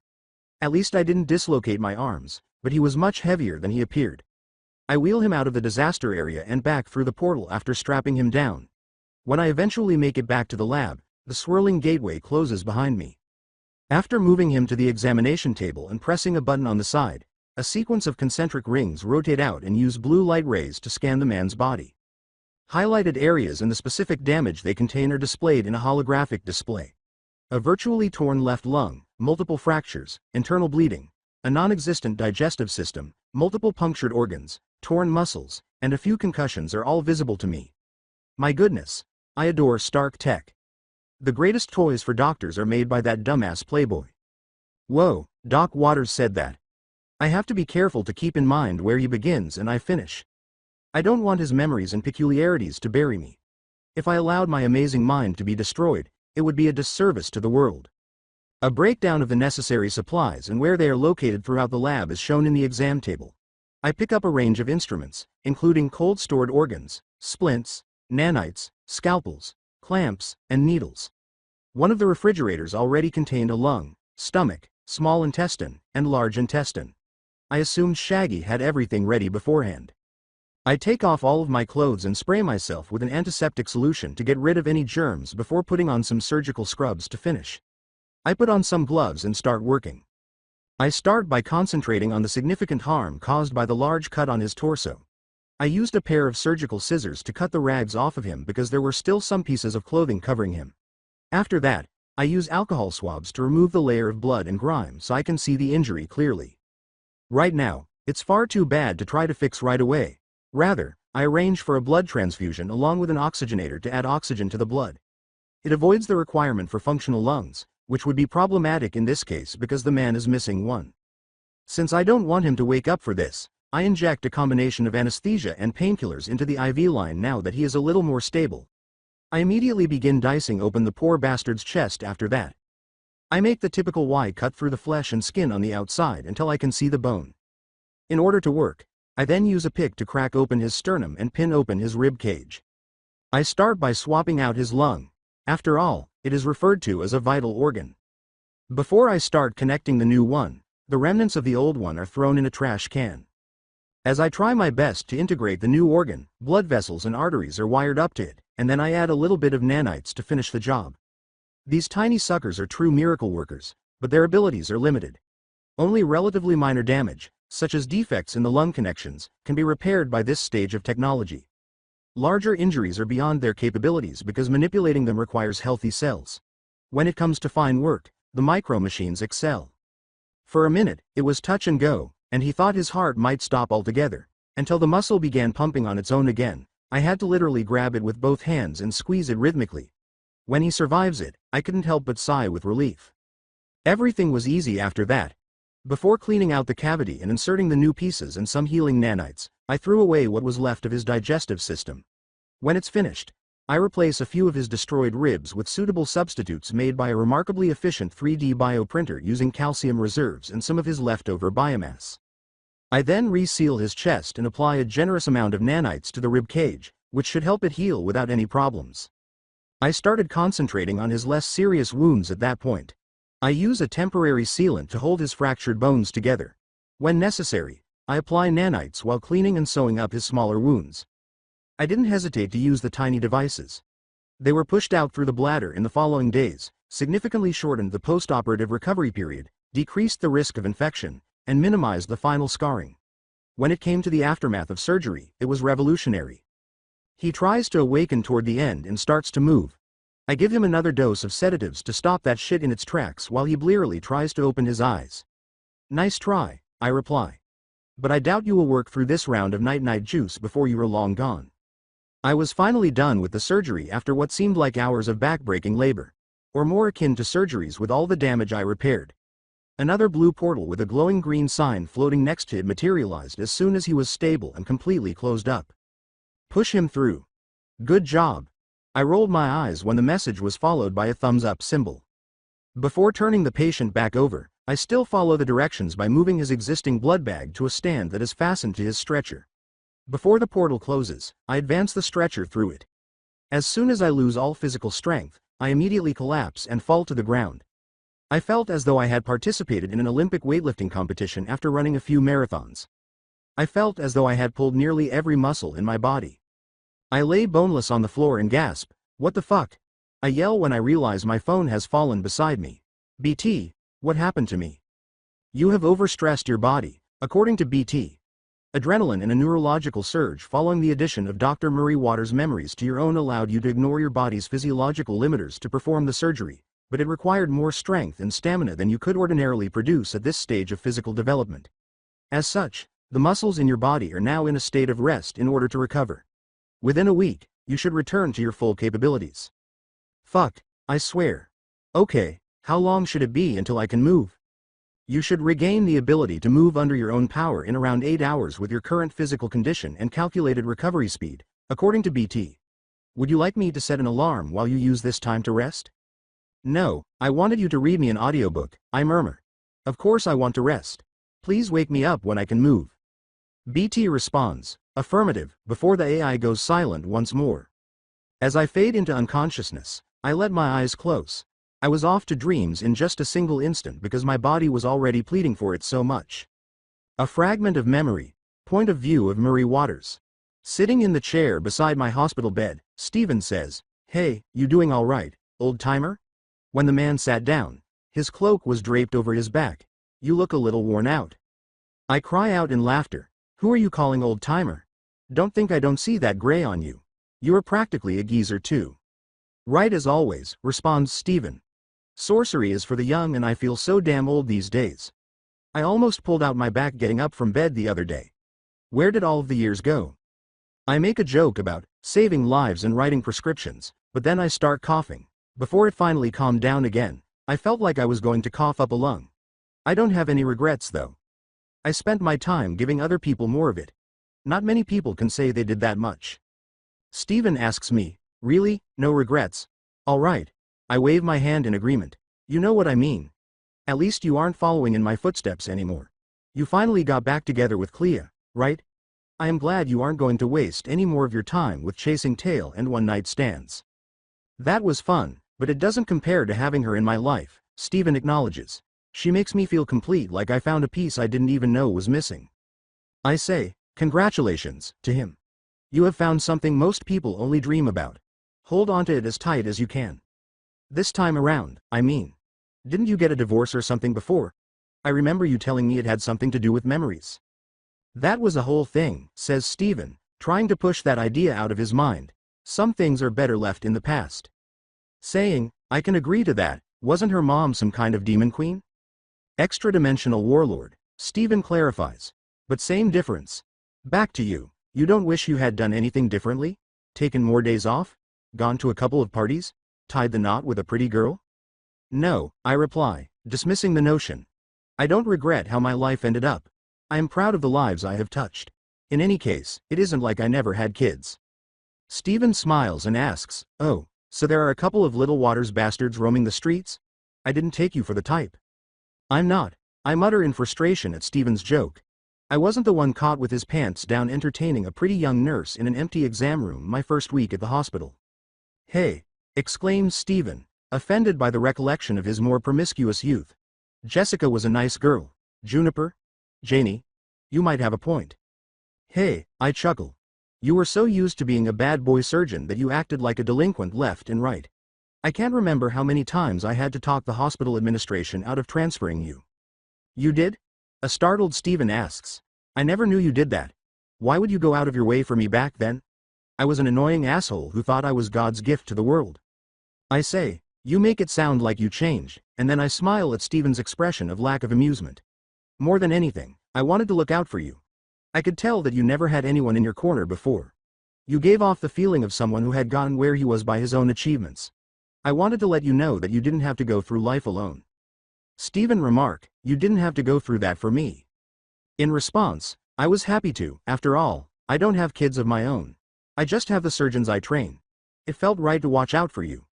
At least I didn't dislocate my arms, but he was much heavier than he appeared. I wheel him out of the disaster area and back through the portal after strapping him down. When I eventually make it back to the lab, the swirling gateway closes behind me. After moving him to the examination table and pressing a button on the side, a sequence of concentric rings rotate out and use blue light rays to scan the man's body. Highlighted areas and the specific damage they contain are displayed in a holographic display. A virtually torn left lung, multiple fractures, internal bleeding, a non-existent digestive system, multiple punctured organs, torn muscles, and a few concussions are all visible to me. My goodness. I adore Stark Tech. The greatest toys for doctors are made by that dumbass playboy. Whoa, Doc Waters said that. I have to be careful to keep in mind where he begins and I finish. I don't want his memories and peculiarities to bury me. If I allowed my amazing mind to be destroyed, it would be a disservice to the world. A breakdown of the necessary supplies and where they are located throughout the lab is shown in the exam table. I pick up a range of instruments, including cold-stored organs, splints, nanites, scalpels, clamps, and needles. One of the refrigerators already contained a lung, stomach, small intestine, and large intestine. I assumed Shaggy had everything ready beforehand. I take off all of my clothes and spray myself with an antiseptic solution to get rid of any germs before putting on some surgical scrubs to finish. I put on some gloves and start working. I start by concentrating on the significant harm caused by the large cut on his torso. I used a pair of surgical scissors to cut the rags off of him because there were still some pieces of clothing covering him. After that, I use alcohol swabs to remove the layer of blood and grime so I can see the injury clearly. Right now, it's far too bad to try to fix right away. Rather, I arrange for a blood transfusion along with an oxygenator to add oxygen to the blood. It avoids the requirement for functional lungs, which would be problematic in this case because the man is missing one. Since I don't want him to wake up for this, I inject a combination of anesthesia and painkillers into the IV line now that he is a little more stable. I immediately begin dicing open the poor bastard's chest after that. I make the typical Y cut through the flesh and skin on the outside until I can see the bone. In order to work, I then use a pick to crack open his sternum and pin open his rib cage. I start by swapping out his lung. After all, it is referred to as a vital organ. Before I start connecting the new one, the remnants of the old one are thrown in a trash can. As I try my best to integrate the new organ, blood vessels and arteries are wired up to it, and then I add a little bit of nanites to finish the job. These tiny suckers are true miracle workers, but their abilities are limited. Only relatively minor damage, such as defects in the lung connections, can be repaired by this stage of technology. Larger injuries are beyond their capabilities because manipulating them requires healthy cells. When it comes to fine work, the micro machines excel. For a minute, it was touch and go, and he thought his heart might stop altogether, until the muscle began pumping on its own again. I had to literally grab it with both hands and squeeze it rhythmically. When he survives it, I couldn't help but sigh with relief. Everything was easy after that. Before cleaning out the cavity and inserting the new pieces and some healing nanites, I threw away what was left of his digestive system. When it's finished, I replace a few of his destroyed ribs with suitable substitutes made by a remarkably efficient 3D bioprinter using calcium reserves and some of his leftover biomass. I then reseal his chest and apply a generous amount of nanites to the rib cage, which should help it heal without any problems. I started concentrating on his less serious wounds at that point. I use a temporary sealant to hold his fractured bones together. When necessary, I apply nanites while cleaning and sewing up his smaller wounds. I didn't hesitate to use the tiny devices. They were pushed out through the bladder in the following days, significantly shortened the post-operative recovery period, decreased the risk of infection, and minimized the final scarring. When it came to the aftermath of surgery, it was revolutionary. He tries to awaken toward the end and starts to move. I give him another dose of sedatives to stop that shit in its tracks while he blearily tries to open his eyes. Nice try, I reply. But I doubt you will work through this round of night-night juice before you are long gone. I was finally done with the surgery after what seemed like hours of back-breaking labor, or more akin to surgeries with all the damage I repaired. Another blue portal with a glowing green sign floating next to it materialized as soon as he was stable and completely closed up. Push him through. Good job. I rolled my eyes when the message was followed by a thumbs-up symbol. Before turning the patient back over, I still follow the directions by moving his existing blood bag to a stand that is fastened to his stretcher. Before the portal closes, I advance the stretcher through it. As soon as I lose all physical strength, I immediately collapse and fall to the ground. I felt as though I had participated in an Olympic weightlifting competition after running a few marathons. I felt as though I had pulled nearly every muscle in my body. I lay boneless on the floor and gasp, "What the fuck?" I yell when I realize my phone has fallen beside me. BT, what happened to me? You have overstressed your body, according to BT. Adrenaline and a neurological surge following the addition of Dr. Murray Waters' memories to your own allowed you to ignore your body's physiological limiters to perform the surgery, but it required more strength and stamina than you could ordinarily produce at this stage of physical development. As such, the muscles in your body are now in a state of rest in order to recover. Within a week, You should return to your full capabilities. Fuck, I swear. Okay, how long should it be until I can move? You should regain the ability to move under your own power in around 8 hours with your current physical condition and calculated recovery speed, according to BT. Would you like me to set an alarm while you use this time to rest? No, I wanted you to read me an audiobook, I murmur. Of course I want to rest. Please wake me up when I can move. BT responds, affirmative, before the AI goes silent once more. As I fade into unconsciousness, I let my eyes close. I was off to dreams in just a single instant because my body was already pleading for it so much. A fragment of memory, point of view of Murray Waters. Sitting in the chair beside my hospital bed, Stephen says, "Hey, you doing all right, old timer?" When the man sat down, his cloak was draped over his back. "You look a little worn out." I cry out in laughter. "Who are you calling old timer? Don't think I don't see that gray on you. You are practically a geezer too." "Right as always," responds Stephen. "Sorcery is for the young and I feel so damn old these days. I almost pulled out my back getting up from bed the other day. Where did all of the years go?" I make a joke about saving lives and writing prescriptions, but then I start coughing. Before it finally calmed down again, I felt like I was going to cough up a lung. I don't have any regrets though. I spent my time giving other people more of it. Not many people can say they did that much. Stephen asks me, "Really, no regrets?" "All right." I wave my hand in agreement. "You know what I mean. At least you aren't following in my footsteps anymore. You finally got back together with Clea, right? I am glad you aren't going to waste any more of your time with chasing tail and one-night stands." "That was fun, but it doesn't compare to having her in my life," Stephen acknowledges. "She makes me feel complete, like I found a piece I didn't even know was missing." I say, "Congratulations," to him. "You have found something most people only dream about. Hold on to it as tight as you can. This time around, I mean. Didn't you get a divorce or something before? I remember you telling me it had something to do with memories." "That was a whole thing," says Stephen, trying to push that idea out of his mind. "Some things are better left in the past." Saying, "I can agree to that. Wasn't her mom some kind of demon queen?" "Extra-dimensional warlord," Stephen clarifies. "But same difference. Back to you. You don't wish you had done anything differently? Taken more days off? Gone to a couple of parties? Tied the knot with a pretty girl?" "No," I reply, dismissing the notion. "I don't regret how my life ended up. I am proud of the lives I have touched. In any case, it isn't like I never had kids." Stephen smiles and asks, "Oh, so there are a couple of Little Waters bastards roaming the streets? I didn't take you for the type." "I'm not," I mutter in frustration at Stephen's joke. "I wasn't the one caught with his pants down entertaining a pretty young nurse in an empty exam room my first week at the hospital." "Hey," exclaims Stephen, offended by the recollection of his more promiscuous youth. "Jessica was a nice girl. Juniper? Janie? You might have a point." "Hey," I chuckle. "You were so used to being a bad boy surgeon that you acted like a delinquent left and right. I can't remember how many times I had to talk the hospital administration out of transferring you." "You did?" A startled Stephen asks. "I never knew you did that. Why would you go out of your way for me back then? I was an annoying asshole who thought I was God's gift to the world." I say, "You make it sound like you changed," and then I smile at Stephen's expression of lack of amusement. "More than anything, I wanted to look out for you. I could tell that you never had anyone in your corner before. You gave off the feeling of someone who had gotten where he was by his own achievements. I wanted to let you know that you didn't have to go through life alone." Stephen remarked, "You didn't have to go through that for me." In response, I was happy to. After all, I don't have kids of my own. I just have the surgeons I train. It felt right to watch out for you.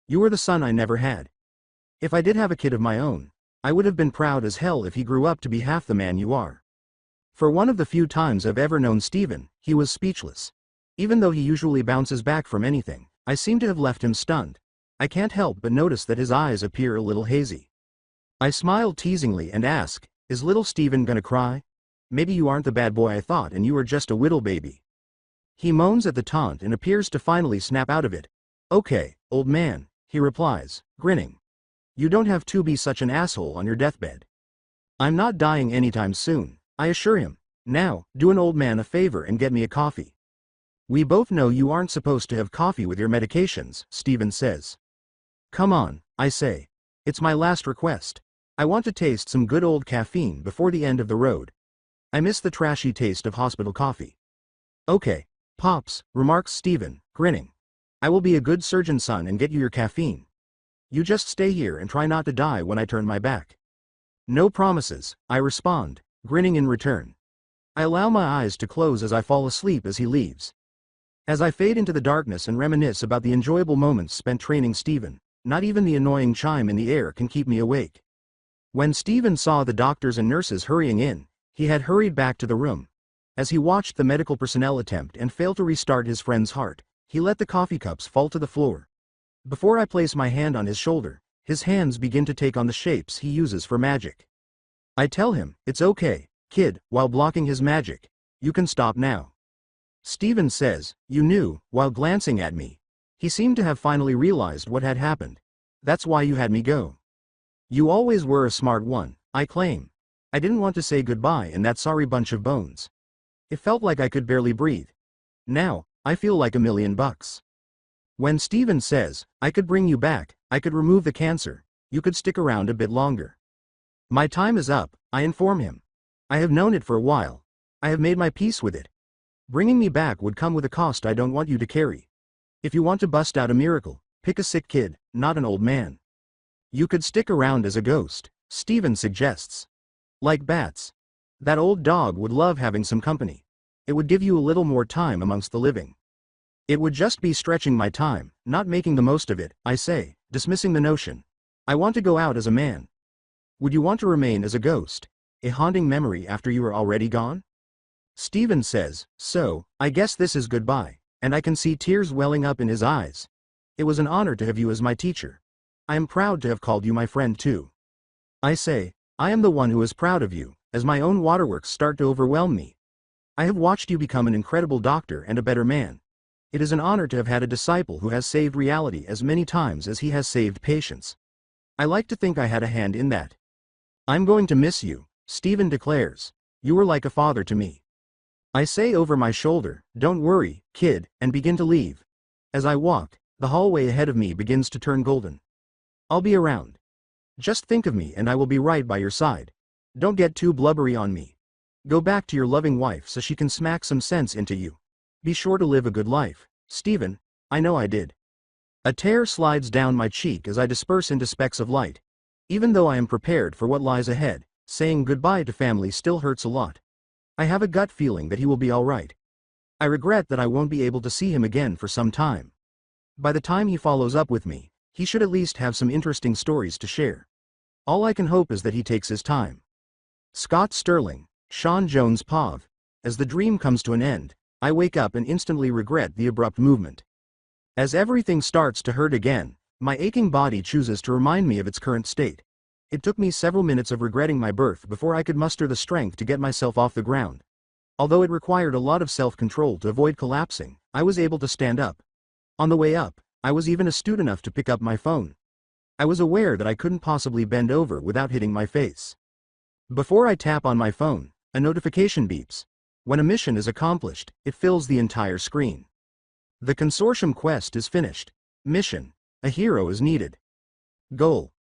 You were the son I never had. If I did have a kid of my own, I would have been proud as hell if he grew up to be half the man you are." For one of the few times I've ever known Stephen, he was speechless. Even though he usually bounces back from anything, I seem to have left him stunned. I can't help but notice that his eyes appear a little hazy. I smile teasingly and ask, "Is little Stephen gonna cry? Maybe you aren't the bad boy I thought and you are just a whittle baby." He moans at the taunt and appears to finally snap out of it. "Okay, old man," he replies, grinning. "You don't have to be such an asshole on your deathbed." "I'm not dying anytime soon," I assure him. "Now, do an old man a favor and get me a coffee." "We both know you aren't supposed to have coffee with your medications," Stephen says. "Come on," I say. "It's my last request. I want to taste some good old caffeine before the end of the road. I miss the trashy taste of hospital coffee." "Okay, Pops, remarks Steven, grinning. I will be a good surgeon's son and get you your caffeine. You just stay here and try not to die when I turn my back. No promises, I respond, grinning in return. I allow my eyes to close as I fall asleep as he leaves. As I fade into the darkness and reminisce about the enjoyable moments spent training Steven, not even the annoying chime in the air can keep me awake. When Steven saw the doctors and nurses hurrying in, he had hurried back to the room. As he watched the medical personnel attempt and fail to restart his friend's heart, he let the coffee cups fall to the floor. Before I place my hand on his shoulder, his hands begin to take on the shapes he uses for magic. I tell him, it's okay, kid, while blocking his magic. You can stop now. Steven says, you knew, while glancing at me. He seemed to have finally realized what had happened. That's why you had me go. You always were a smart one, I claim. I didn't want to say goodbye in that sorry bunch of bones. It felt like I could barely breathe. Now, I feel like $1,000,000. When Steven says, I could bring you back, I could remove the cancer, you could stick around a bit longer. My time is up, I inform him. I have known it for a while. I have made my peace with it. Bringing me back would come with a cost I don't want you to carry. If you want to bust out a miracle, pick a sick kid, not an old man. You could stick around as a ghost, Steven suggests. Like bats. That old dog would love having some company. It would give you a little more time amongst the living. It would just be stretching my time, not making the most of it, I say, dismissing the notion. I want to go out as a man. Would you want to remain as a ghost, a haunting memory after you are already gone? Steven says, so, I guess this is goodbye, and I can see tears welling up in his eyes. It was an honor to have you as my teacher. I am proud to have called you my friend too. I say, I am the one who is proud of you, as my own waterworks start to overwhelm me. I have watched you become an incredible doctor and a better man. It is an honor to have had a disciple who has saved reality as many times as he has saved patients. I like to think I had a hand in that. I'm going to miss you, Steven declares. You were like a father to me. I say over my shoulder, don't worry, kid, and begin to leave. As I walk, the hallway ahead of me begins to turn golden. I'll be around. Just think of me and I will be right by your side. Don't get too blubbery on me. Go back to your loving wife so she can smack some sense into you. Be sure to live a good life, Steven. I know I did. A tear slides down my cheek as I disperse into specks of light. Even though I am prepared for what lies ahead, saying goodbye to family still hurts a lot. I have a gut feeling that he will be alright. I regret that I won't be able to see him again for some time. By the time he follows up with me, he should at least have some interesting stories to share. All I can hope is that he takes his time. Scott Sterling, Sean Jones Pov. As the dream comes to an end, I wake up and instantly regret the abrupt movement. As everything starts to hurt again, my aching body chooses to remind me of its current state. It took me several minutes of regretting my birth before I could muster the strength to get myself off the ground. Although it required a lot of self-control to avoid collapsing, I was able to stand up. On the way up, I was even astute enough to pick up my phone. I was aware that I couldn't possibly bend over without hitting my face. Before I tap on my phone, a notification beeps. When a mission is accomplished, it fills the entire screen. The consortium quest is finished. Mission: a hero is needed. Goal: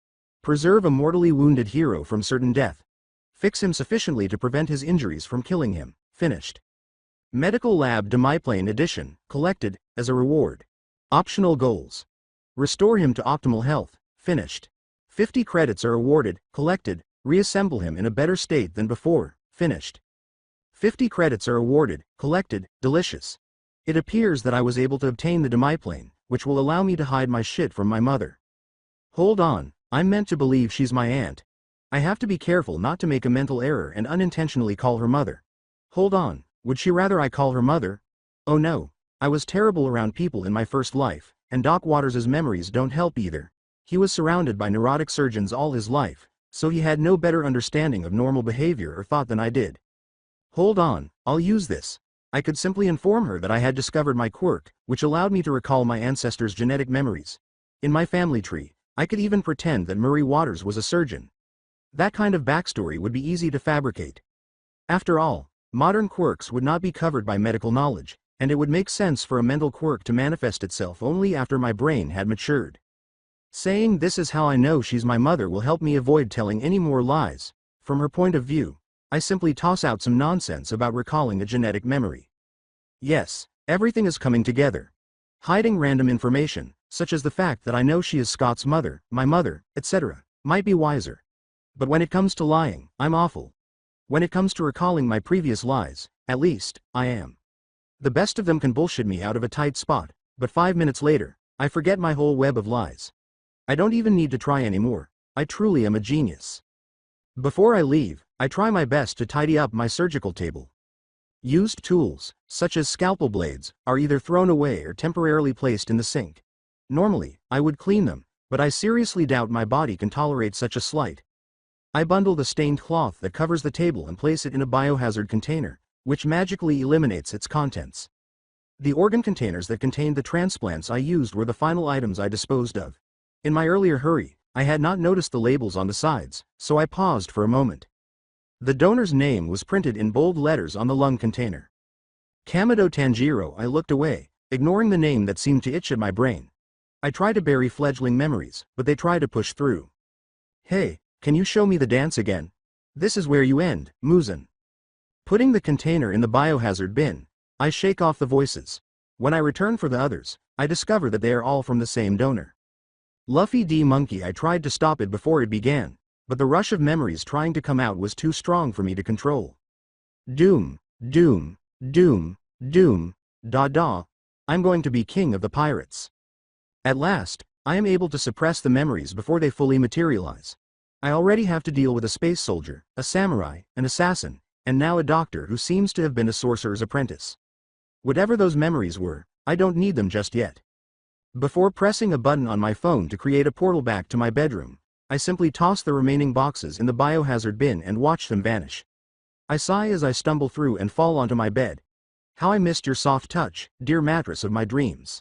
preserve a mortally wounded hero from certain death. Fix him sufficiently to prevent his injuries from killing him. Finished. Medical Lab Demiplane Edition, collected, as a reward. Optional goals: restore him to optimal health. Finished. 50 credits are awarded, collected, reassemble him in a better state than before. Finished. 50 credits are awarded, collected, delicious. It appears that I was able to obtain the demiplane, which will allow me to hide my shit from my mother. Hold on, I'm meant to believe she's my aunt. I have to be careful not to make a mental error and unintentionally call her mother. Hold on, would she rather I call her mother? Oh no, I was terrible around people in my first life, and Doc Waters' memories don't help either. He was surrounded by neurotic surgeons all his life, so he had no better understanding of normal behavior or thought than I did. Hold on, I'll use this. I could simply inform her that I had discovered my quirk, which allowed me to recall my ancestors' genetic memories. In my family tree, I could even pretend that Murray Waters was a surgeon. That kind of backstory would be easy to fabricate. After all, modern quirks would not be covered by medical knowledge, and it would make sense for a mental quirk to manifest itself only after my brain had matured. Saying this is how I know she's my mother will help me avoid telling any more lies. From her point of view, I simply toss out some nonsense about recalling a genetic memory. Yes, Everything is coming together. Hiding random information, such as the fact that I know she is Scott's mother, my mother, etc., might be wiser. But when it comes to lying, I'm awful. When it comes to recalling my previous lies, at least, I am. The best of them can bullshit me out of a tight spot, but 5 minutes later, I forget my whole web of lies. I don't even need to try anymore. I truly am a genius. Before I leave, I try my best to tidy up my surgical table. Used tools, such as scalpel blades, are either thrown away or temporarily placed in the sink. Normally, I would clean them, but I seriously doubt my body can tolerate such a slight. I bundle the stained cloth that covers the table and place it in a biohazard container, which magically eliminates its contents. The organ containers that contained the transplants I used were the final items I disposed of. In my earlier hurry, I had not noticed the labels on the sides, so I paused for a moment. The donor's name was printed in bold letters on the lung container. Kamado Tanjiro. I looked away, ignoring the name that seemed to itch at my brain. I try to bury fledgling memories, but they try to push through. Hey, can you show me the dance again? This is where you end, Muzan. Putting the container in the biohazard bin, I shake off the voices. When I return for the others, I discover that they are all from the same donor. Luffy D. Monkey. I tried to stop it before it began, but the rush of memories trying to come out was too strong for me to control. Doom, doom, doom, doom, da da. I'm going to be king of the pirates. At last, I am able to suppress the memories before they fully materialize. I already have to deal with a space soldier, a samurai, an assassin, and now a doctor who seems to have been a sorcerer's apprentice. Whatever those memories were, I don't need them just yet. Before pressing a button on my phone to create a portal back to my bedroom, I simply toss the remaining boxes in the biohazard bin and watch them vanish. I sigh as I stumble through and fall onto my bed. How I missed your soft touch, dear mattress of my dreams.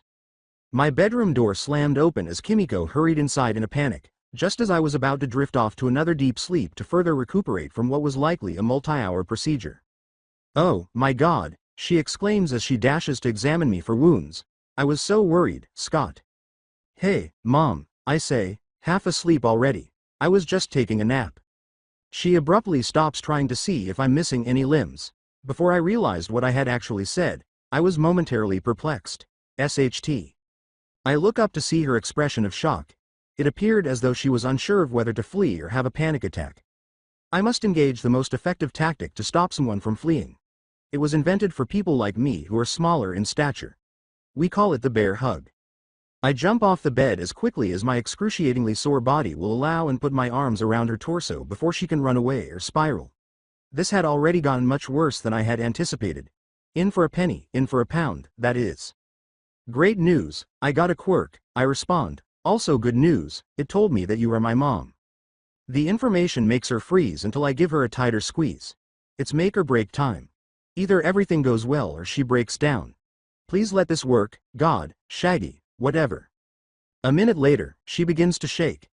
My bedroom door slammed open as Kimiko hurried inside in a panic, just as I was about to drift off to another deep sleep to further recuperate from what was likely a multi-hour procedure. Oh, my God, she exclaims as she dashes to examine me for wounds. I was so worried, Scott. Hey, Mom, I say, half asleep already. I was just taking a nap. She abruptly stops trying to see if I'm missing any limbs. Before I realized what I had actually said, I was momentarily perplexed. SHT. I look up to see her expression of shock. It appeared as though she was unsure of whether to flee or have a panic attack. I must engage the most effective tactic to stop someone from fleeing. It was invented for people like me who are smaller in stature. We call it the bear hug. I jump off the bed as quickly as my excruciatingly sore body will allow and put my arms around her torso before she can run away or spiral. This had already gone much worse than I had anticipated. In for a penny, in for a pound, that is. Great news, I got a quirk, I respond. Also good news, it told me that you are my mom. The information makes her freeze until I give her a tighter squeeze. It's make or break time. Either everything goes well or she breaks down. Please let this work, God, Shaggy, whatever. A minute later, she begins to shake.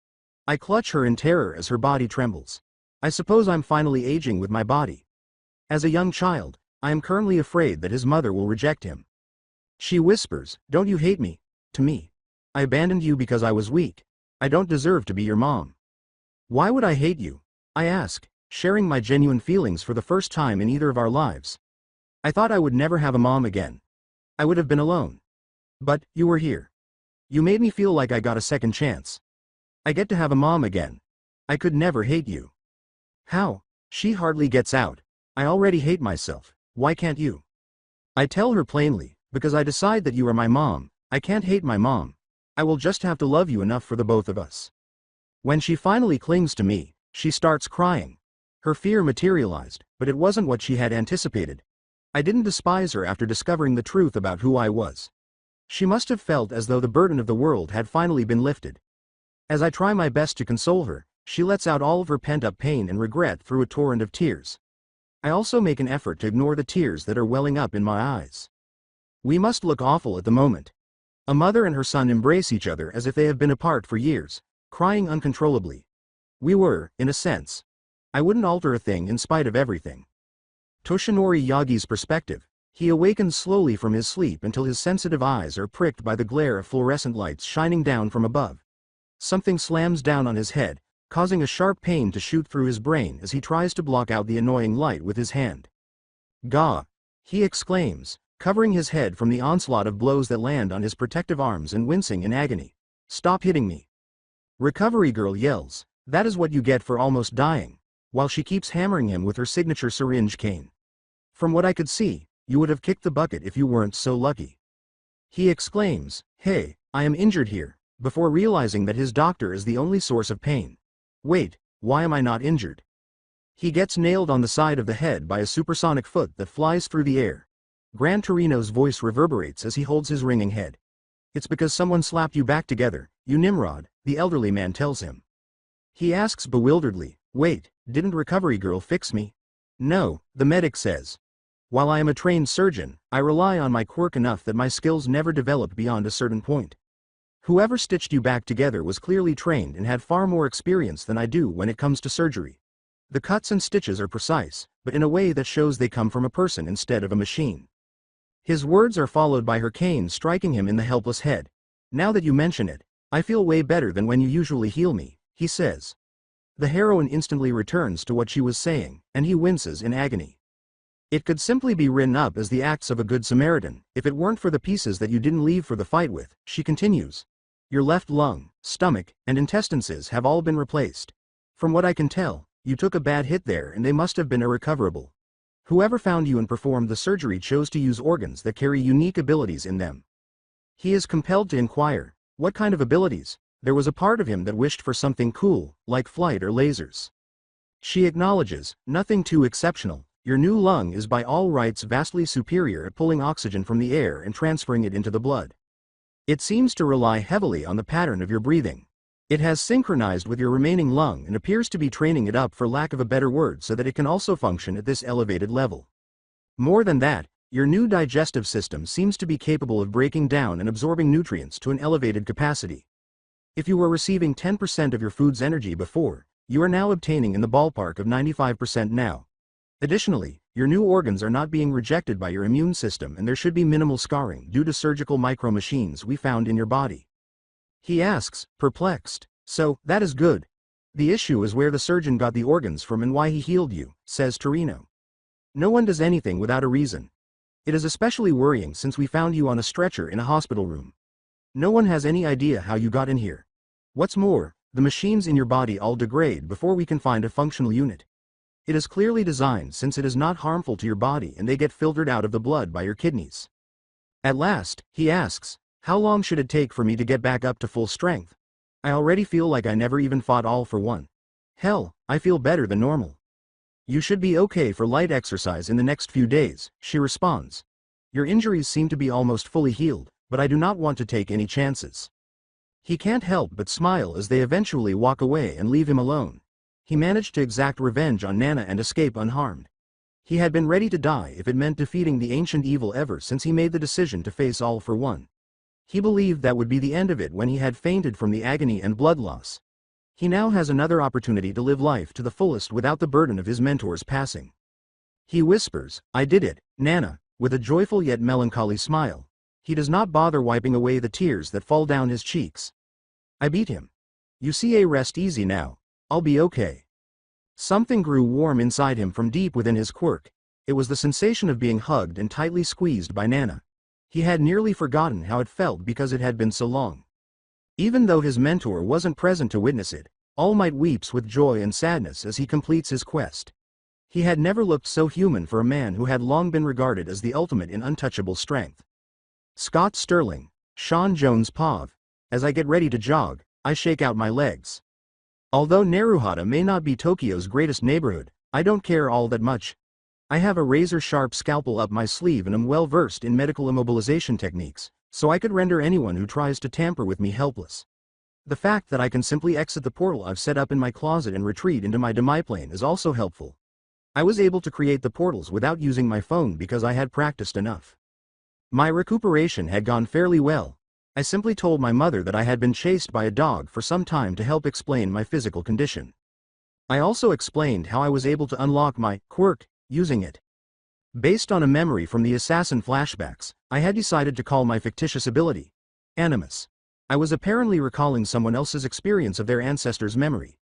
I clutch her in terror as her body trembles. I suppose I'm finally aging with my body. As a young child, I am currently afraid that his mother will reject him. She whispers, "Don't you hate me?" to me. I abandoned you because I was weak. I don't deserve to be your mom. Why would I hate you? I ask, sharing my genuine feelings for the first time in either of our lives. I thought I would never have a mom again. I would have been alone. But, you were here. You made me feel like I got a second chance. I get to have a mom again. I could never hate you. How? She hardly gets out. I already hate myself. Why can't you? I tell her plainly, because I decide that you are my mom. I can't hate my mom. I will just have to love you enough for the both of us. When she finally clings to me, she starts crying. Her fear materialized, but it wasn't what she had anticipated. I didn't despise her after discovering the truth about who I was. She must have felt as though the burden of the world had finally been lifted. As I try my best to console her, she lets out all of her pent-up pain and regret through a torrent of tears. I also make an effort to ignore the tears that are welling up in my eyes. We must look awful at the moment. A mother and her son embrace each other as if they have been apart for years, crying uncontrollably. We were, in a sense. I wouldn't alter a thing in spite of everything. Toshinori Yagi's perspective. He awakens slowly from his sleep until his sensitive eyes are pricked by the glare of fluorescent lights shining down from above. Something slams down on his head, causing a sharp pain to shoot through his brain as he tries to block out the annoying light with his hand. Gah! He exclaims, covering his head from the onslaught of blows that land on his protective arms and wincing in agony. "Stop hitting me." Recovery girl yells, "That is what you get for almost dying," while she keeps hammering him with her signature syringe cane. "From what I could see, you would have kicked the bucket if you weren't so lucky." He exclaims, "Hey, I am injured here," before realizing that his doctor is the only source of pain. "Wait, why am I not injured?" He gets nailed on the side of the head by a supersonic foot that flies through the air. Gran Torino's voice reverberates as he holds his ringing head. "It's because someone slapped you back together, you Nimrod," the elderly man tells him. He asks bewilderedly, "Wait, didn't recovery girl fix me?" "No," the medic says. "While I am a trained surgeon, I rely on my quirk enough that my skills never develop beyond a certain point. Whoever stitched you back together was clearly trained and had far more experience than I do when it comes to surgery. The cuts and stitches are precise, but in a way that shows they come from a person instead of a machine." His words are followed by her cane striking him in the helpless head. "Now that you mention it, I feel way better than when you usually heal me," he says. The heroine instantly returns to what she was saying, and he winces in agony. "It could simply be written up as the acts of a good Samaritan, if it weren't for the pieces that you didn't leave for the fight with," she continues. "Your left lung, stomach, and intestines have all been replaced. From what I can tell, you took a bad hit there and they must have been irrecoverable. Whoever found you and performed the surgery chose to use organs that carry unique abilities in them." He is compelled to inquire, what kind of abilities? There was a part of him that wished for something cool, like flight or lasers. She acknowledges, "Nothing too exceptional. Your new lung is by all rights vastly superior at pulling oxygen from the air and transferring it into the blood. It seems to rely heavily on the pattern of your breathing. It has synchronized with your remaining lung and appears to be training it up, for lack of a better word, so that it can also function at this elevated level. More than that, your new digestive system seems to be capable of breaking down and absorbing nutrients to an elevated capacity. If you were receiving 10% of your food's energy before, you are now obtaining in the ballpark of 95% now. Additionally, your new organs are not being rejected by your immune system and there should be minimal scarring due to surgical micro-machines we found in your body." He asks, perplexed, "So, that is good. The issue is where the surgeon got the organs from and why he healed you," says Torino. "No one does anything without a reason. It is especially worrying since we found you on a stretcher in a hospital room. No one has any idea how you got in here. What's more, the machines in your body all degrade before we can find a functional unit. It is clearly designed since it is not harmful to your body and they get filtered out of the blood by your kidneys." At last, he asks, "How long should it take for me to get back up to full strength? I already feel like I never even fought all for one. Hell, I feel better than normal." "You should be okay for light exercise in the next few days," she responds. "Your injuries seem to be almost fully healed, but I do not want to take any chances." He can't help but smile as they eventually walk away and leave him alone. He managed to exact revenge on Nana and escape unharmed. He had been ready to die if it meant defeating the ancient evil ever since he made the decision to face all for one. He believed that would be the end of it when he had fainted from the agony and blood loss. He now has another opportunity to live life to the fullest without the burden of his mentor's passing. He whispers, "I did it, Nana," with a joyful yet melancholy smile. He does not bother wiping away the tears that fall down his cheeks. "I beat him. You see, rest easy now. I'll be okay." Something grew warm inside him from deep within his quirk. It was the sensation of being hugged and tightly squeezed by Nana. He had nearly forgotten how it felt because it had been so long. Even though his mentor wasn't present to witness it, All Might weeps with joy and sadness as he completes his quest. He had never looked so human for a man who had long been regarded as the ultimate in untouchable strength. Scott Sterling, Sean Jones Pav. As I get ready to jog, I shake out my legs. Although Naruhata may not be Tokyo's greatest neighborhood, I don't care all that much. I have a razor-sharp scalpel up my sleeve and am well versed in medical immobilization techniques, so I could render anyone who tries to tamper with me helpless. The fact that I can simply exit the portal I've set up in my closet and retreat into my demiplane is also helpful. I was able to create the portals without using my phone because I had practiced enough. My recuperation had gone fairly well. I simply told my mother that I had been chased by a dog for some time to help explain my physical condition. I also explained how I was able to unlock my quirk using it. Based on a memory from the assassin flashbacks, I had decided to call my fictitious ability Animus. I was apparently recalling someone else's experience of their ancestor's memory.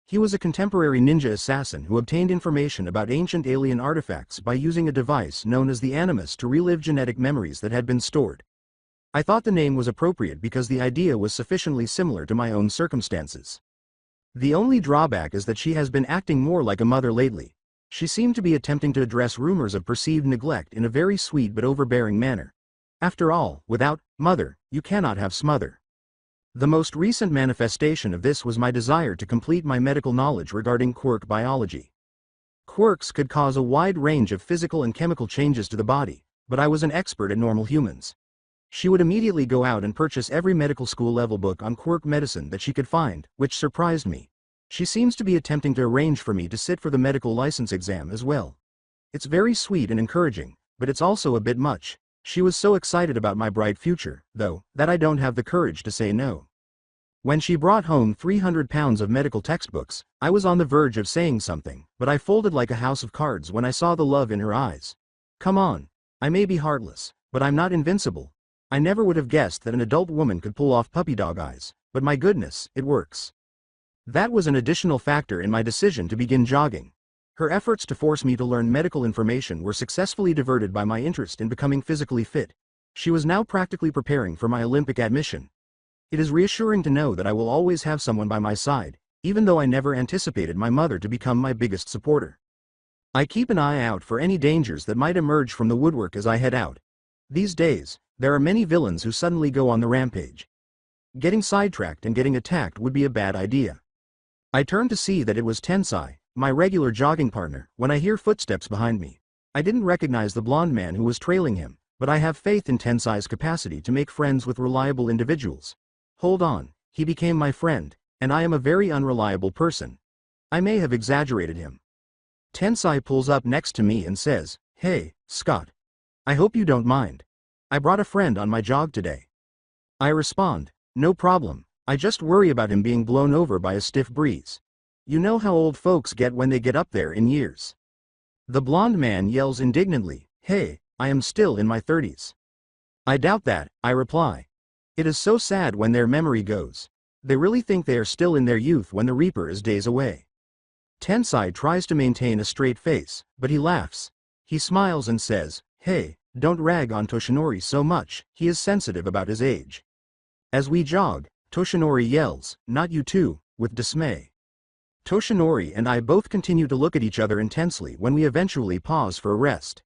He was a contemporary ninja assassin who obtained information about ancient alien artifacts by using a device known as the Animus to relive genetic memories that had been stored. I thought the name was appropriate because the idea was sufficiently similar to my own circumstances. The only drawback is that she has been acting more like a mother lately. She seemed to be attempting to address rumors of perceived neglect in a very sweet but overbearing manner. After all, without mother, you cannot have smother. The most recent manifestation of this was my desire to complete my medical knowledge regarding quirk biology. Quirks could cause a wide range of physical and chemical changes to the body, but I was an expert at normal humans. She would immediately go out and purchase every medical school level book on quirk medicine that she could find, which surprised me. She seems to be attempting to arrange for me to sit for the medical license exam as well. It's very sweet and encouraging, but it's also a bit much. She was so excited about my bright future, though, that I don't have the courage to say no. When she brought home 300 pounds of medical textbooks, I was on the verge of saying something, but I folded like a house of cards when I saw the love in her eyes. Come on. I may be heartless, but I'm not invincible. I never would have guessed that an adult woman could pull off puppy dog eyes, but my goodness, it works. That was an additional factor in my decision to begin jogging. Her efforts to force me to learn medical information were successfully diverted by my interest in becoming physically fit. She was now practically preparing for my Olympic admission. It is reassuring to know that I will always have someone by my side, even though I never anticipated my mother to become my biggest supporter. I keep an eye out for any dangers that might emerge from the woodwork as I head out. These days, there are many villains who suddenly go on the rampage. Getting sidetracked and getting attacked would be a bad idea. I turn to see that it was Tensai, my regular jogging partner, when I hear footsteps behind me. I didn't recognize the blonde man who was trailing him, but I have faith in Tensai's capacity to make friends with reliable individuals. Hold on, he became my friend, and I am a very unreliable person. I may have exaggerated him. Tensai pulls up next to me and says, "Hey, Scott. I hope you don't mind. I brought a friend on my jog today." I respond, "No problem, I just worry about him being blown over by a stiff breeze. You know how old folks get when they get up there in years." The blonde man yells indignantly, "Hey, I am still in my 30s. "I doubt that," I reply. It is so sad when their memory goes. They really think they are still in their youth when the Reaper is days away. Tensai tries to maintain a straight face, but he laughs. He smiles and says, "Hey, don't rag on Toshinori so much, he is sensitive about his age." As we jog, Toshinori yells, "Not you too," with dismay. Toshinori and I both continue to look at each other intensely when we eventually pause for a rest.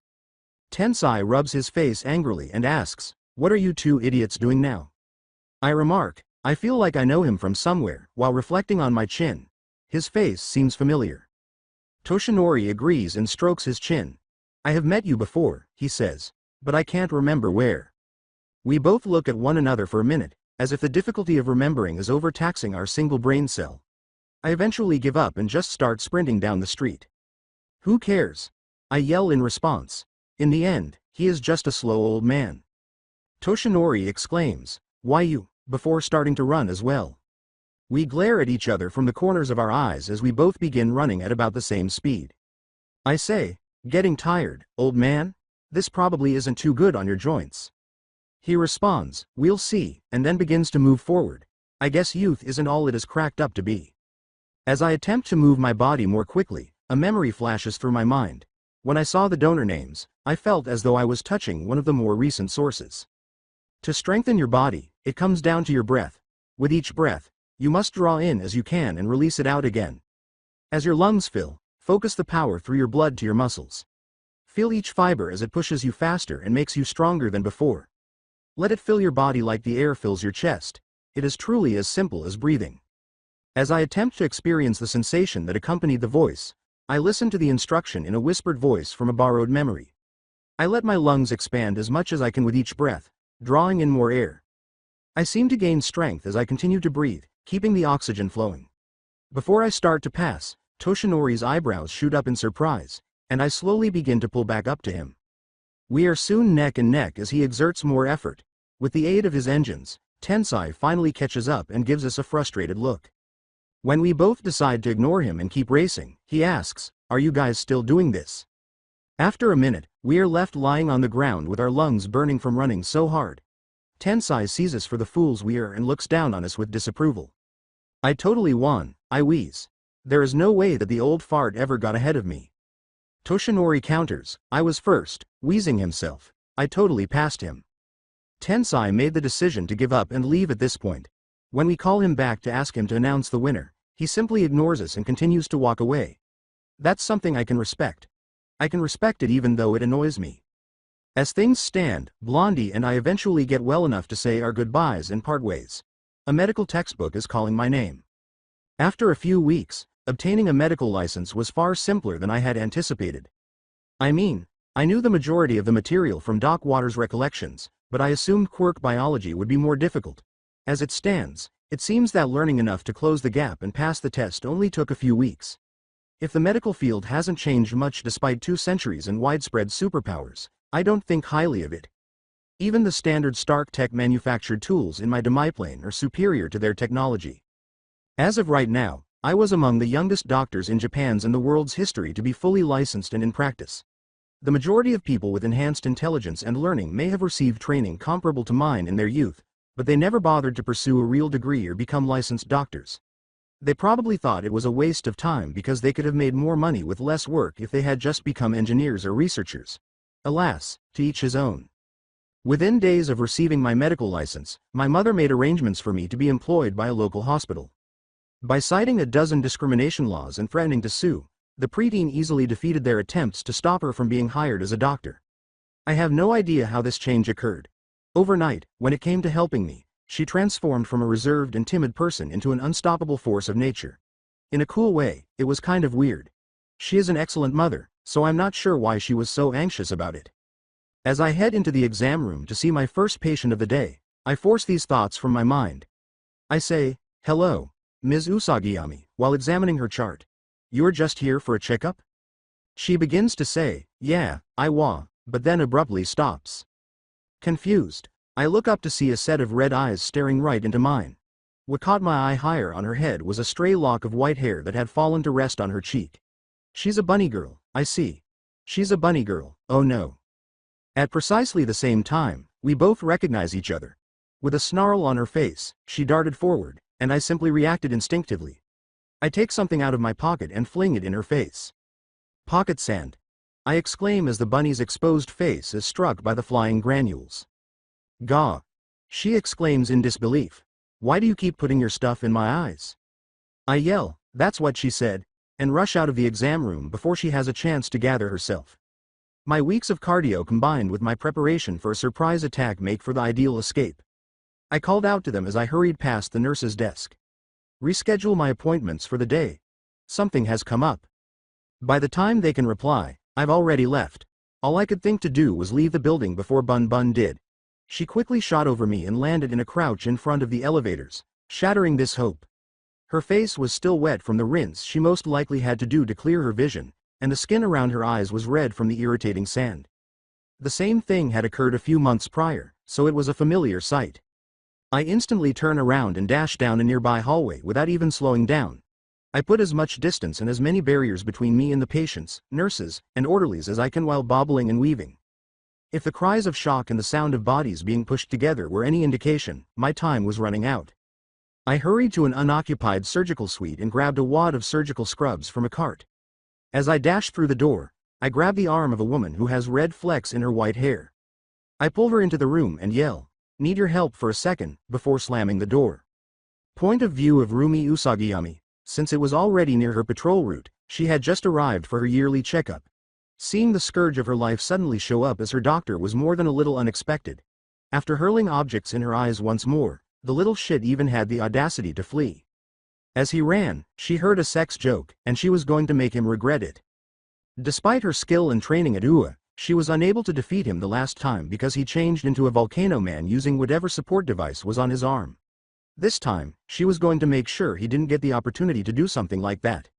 Tensai rubs his face angrily and asks, "What are you two idiots doing now?" I remark, "I feel like I know him from somewhere," while reflecting on my chin. His face seems familiar. Toshinori agrees and strokes his chin. "I have met you before," he says, "but I can't remember where." We both look at one another for a minute, as if the difficulty of remembering is overtaxing our single brain cell. I eventually give up and just start sprinting down the street. "Who cares?" I yell in response. In the end, he is just a slow old man. Toshinori exclaims, "Why you?" before starting to run as well. We glare at each other from the corners of our eyes as we both begin running at about the same speed. I say, "Getting tired, old man? This probably isn't too good on your joints." He responds, "We'll see," and then begins to move forward. I guess youth isn't all it is cracked up to be. As I attempt to move my body more quickly, a memory flashes through my mind. When I saw the donor names, I felt as though I was touching one of the more recent sources. To strengthen your body, it comes down to your breath. With each breath, you must draw in as you can and release it out again. As your lungs fill, focus the power through your blood to your muscles. Feel each fiber as it pushes you faster and makes you stronger than before. Let it fill your body like the air fills your chest. It is truly as simple as breathing. As I attempt to experience the sensation that accompanied the voice, I listen to the instruction in a whispered voice from a borrowed memory. I let my lungs expand as much as I can with each breath, drawing in more air. I seem to gain strength as I continue to breathe, keeping the oxygen flowing. Before I start to pass, Toshinori's eyebrows shoot up in surprise, and I slowly begin to pull back up to him. We are soon neck and neck as he exerts more effort. With the aid of his engines, Tensai finally catches up and gives us a frustrated look. When we both decide to ignore him and keep racing, he asks, "Are you guys still doing this?" After a minute, we are left lying on the ground with our lungs burning from running so hard. Tensai sees us for the fools we are and looks down on us with disapproval. "I totally won," I wheeze. There is no way that the old fart ever got ahead of me. Toshinori counters, I was first, wheezing himself. I totally passed him. Tensai made the decision to give up and leave at this point. When we call him back to ask him to announce the winner, he simply ignores us and continues to walk away. That's something I can respect. I can respect it even though it annoys me. As things stand, Blondie and I eventually get well enough to say our goodbyes and part ways. A medical textbook is calling my name. After a few weeks, obtaining a medical license was far simpler than I had anticipated. I mean, I knew the majority of the material from Doc Waters' recollections, but I assumed quirk biology would be more difficult. As it stands, it seems that learning enough to close the gap and pass the test only took a few weeks. If the medical field hasn't changed much despite 2 centuries and widespread superpowers, I don't think highly of it. Even the standard Stark Tech manufactured tools in my demiplane are superior to their technology. As of right now, I was among the youngest doctors in Japan's and the world's history to be fully licensed and in practice. The majority of people with enhanced intelligence and learning may have received training comparable to mine in their youth, but they never bothered to pursue a real degree or become licensed doctors. They probably thought it was a waste of time because they could have made more money with less work if they had just become engineers or researchers. Alas, to each his own. Within days of receiving my medical license, my mother made arrangements for me to be employed by a local hospital. By citing a dozen discrimination laws and threatening to sue, the preteen easily defeated their attempts to stop her from being hired as a doctor. I have no idea how this change occurred. Overnight, when it came to helping me, she transformed from a reserved and timid person into an unstoppable force of nature. In a cool way, it was kind of weird. She is an excellent mother, so I'm not sure why she was so anxious about it. As I head into the exam room to see my first patient of the day, I force these thoughts from my mind. I say, "Hello, Ms. Usagiyami," while examining her chart. "You're just here for a checkup?" She begins to say, "Yeah, but then abruptly stops. Confused, I look up to see a set of red eyes staring right into mine. What caught my eye higher on her head was a stray lock of white hair that had fallen to rest on her cheek. She's a bunny girl, I see. She's a bunny girl, oh no. At precisely the same time, we both recognize each other. With a snarl on her face, she darted forward, and I simply reacted instinctively. I take something out of my pocket and fling it in her face. "Pocket sand," I exclaim as the bunny's exposed face is struck by the flying granules. "Gah!" she exclaims in disbelief. "Why do you keep putting your stuff in my eyes?" I yell, "That's what she said," and rush out of the exam room before she has a chance to gather herself. My weeks of cardio combined with my preparation for a surprise attack make for the ideal escape. I called out to them as I hurried past the nurse's desk. "Reschedule my appointments for the day. Something has come up." By the time they can reply, I've already left. All I could think to do was leave the building before Bun Bun did. She quickly shot over me and landed in a crouch in front of the elevators, shattering this hope. Her face was still wet from the rinse she most likely had to do to clear her vision, and the skin around her eyes was red from the irritating sand. The same thing had occurred a few months prior, so it was a familiar sight. I instantly turn around and dash down a nearby hallway without even slowing down. I put as much distance and as many barriers between me and the patients, nurses, and orderlies as I can while bobbling and weaving. If the cries of shock and the sound of bodies being pushed together were any indication, my time was running out. I hurried to an unoccupied surgical suite and grabbed a wad of surgical scrubs from a cart. As I dashed through the door, I grab the arm of a woman who has red flecks in her white hair. I pull her into the room and yell, "Need your help for a second," before slamming the door. Point of view of Rumi Usagiyami. Since it was already near her patrol route, she had just arrived for her yearly checkup. Seeing the scourge of her life suddenly show up as her doctor was more than a little unexpected. After hurling objects in her eyes once more, the little shit even had the audacity to flee. As he ran, she heard a sex joke, and she was going to make him regret it. Despite her skill and training at UA, she was unable to defeat him the last time because he changed into a volcano man using whatever support device was on his arm. This time, she was going to make sure he didn't get the opportunity to do something like that.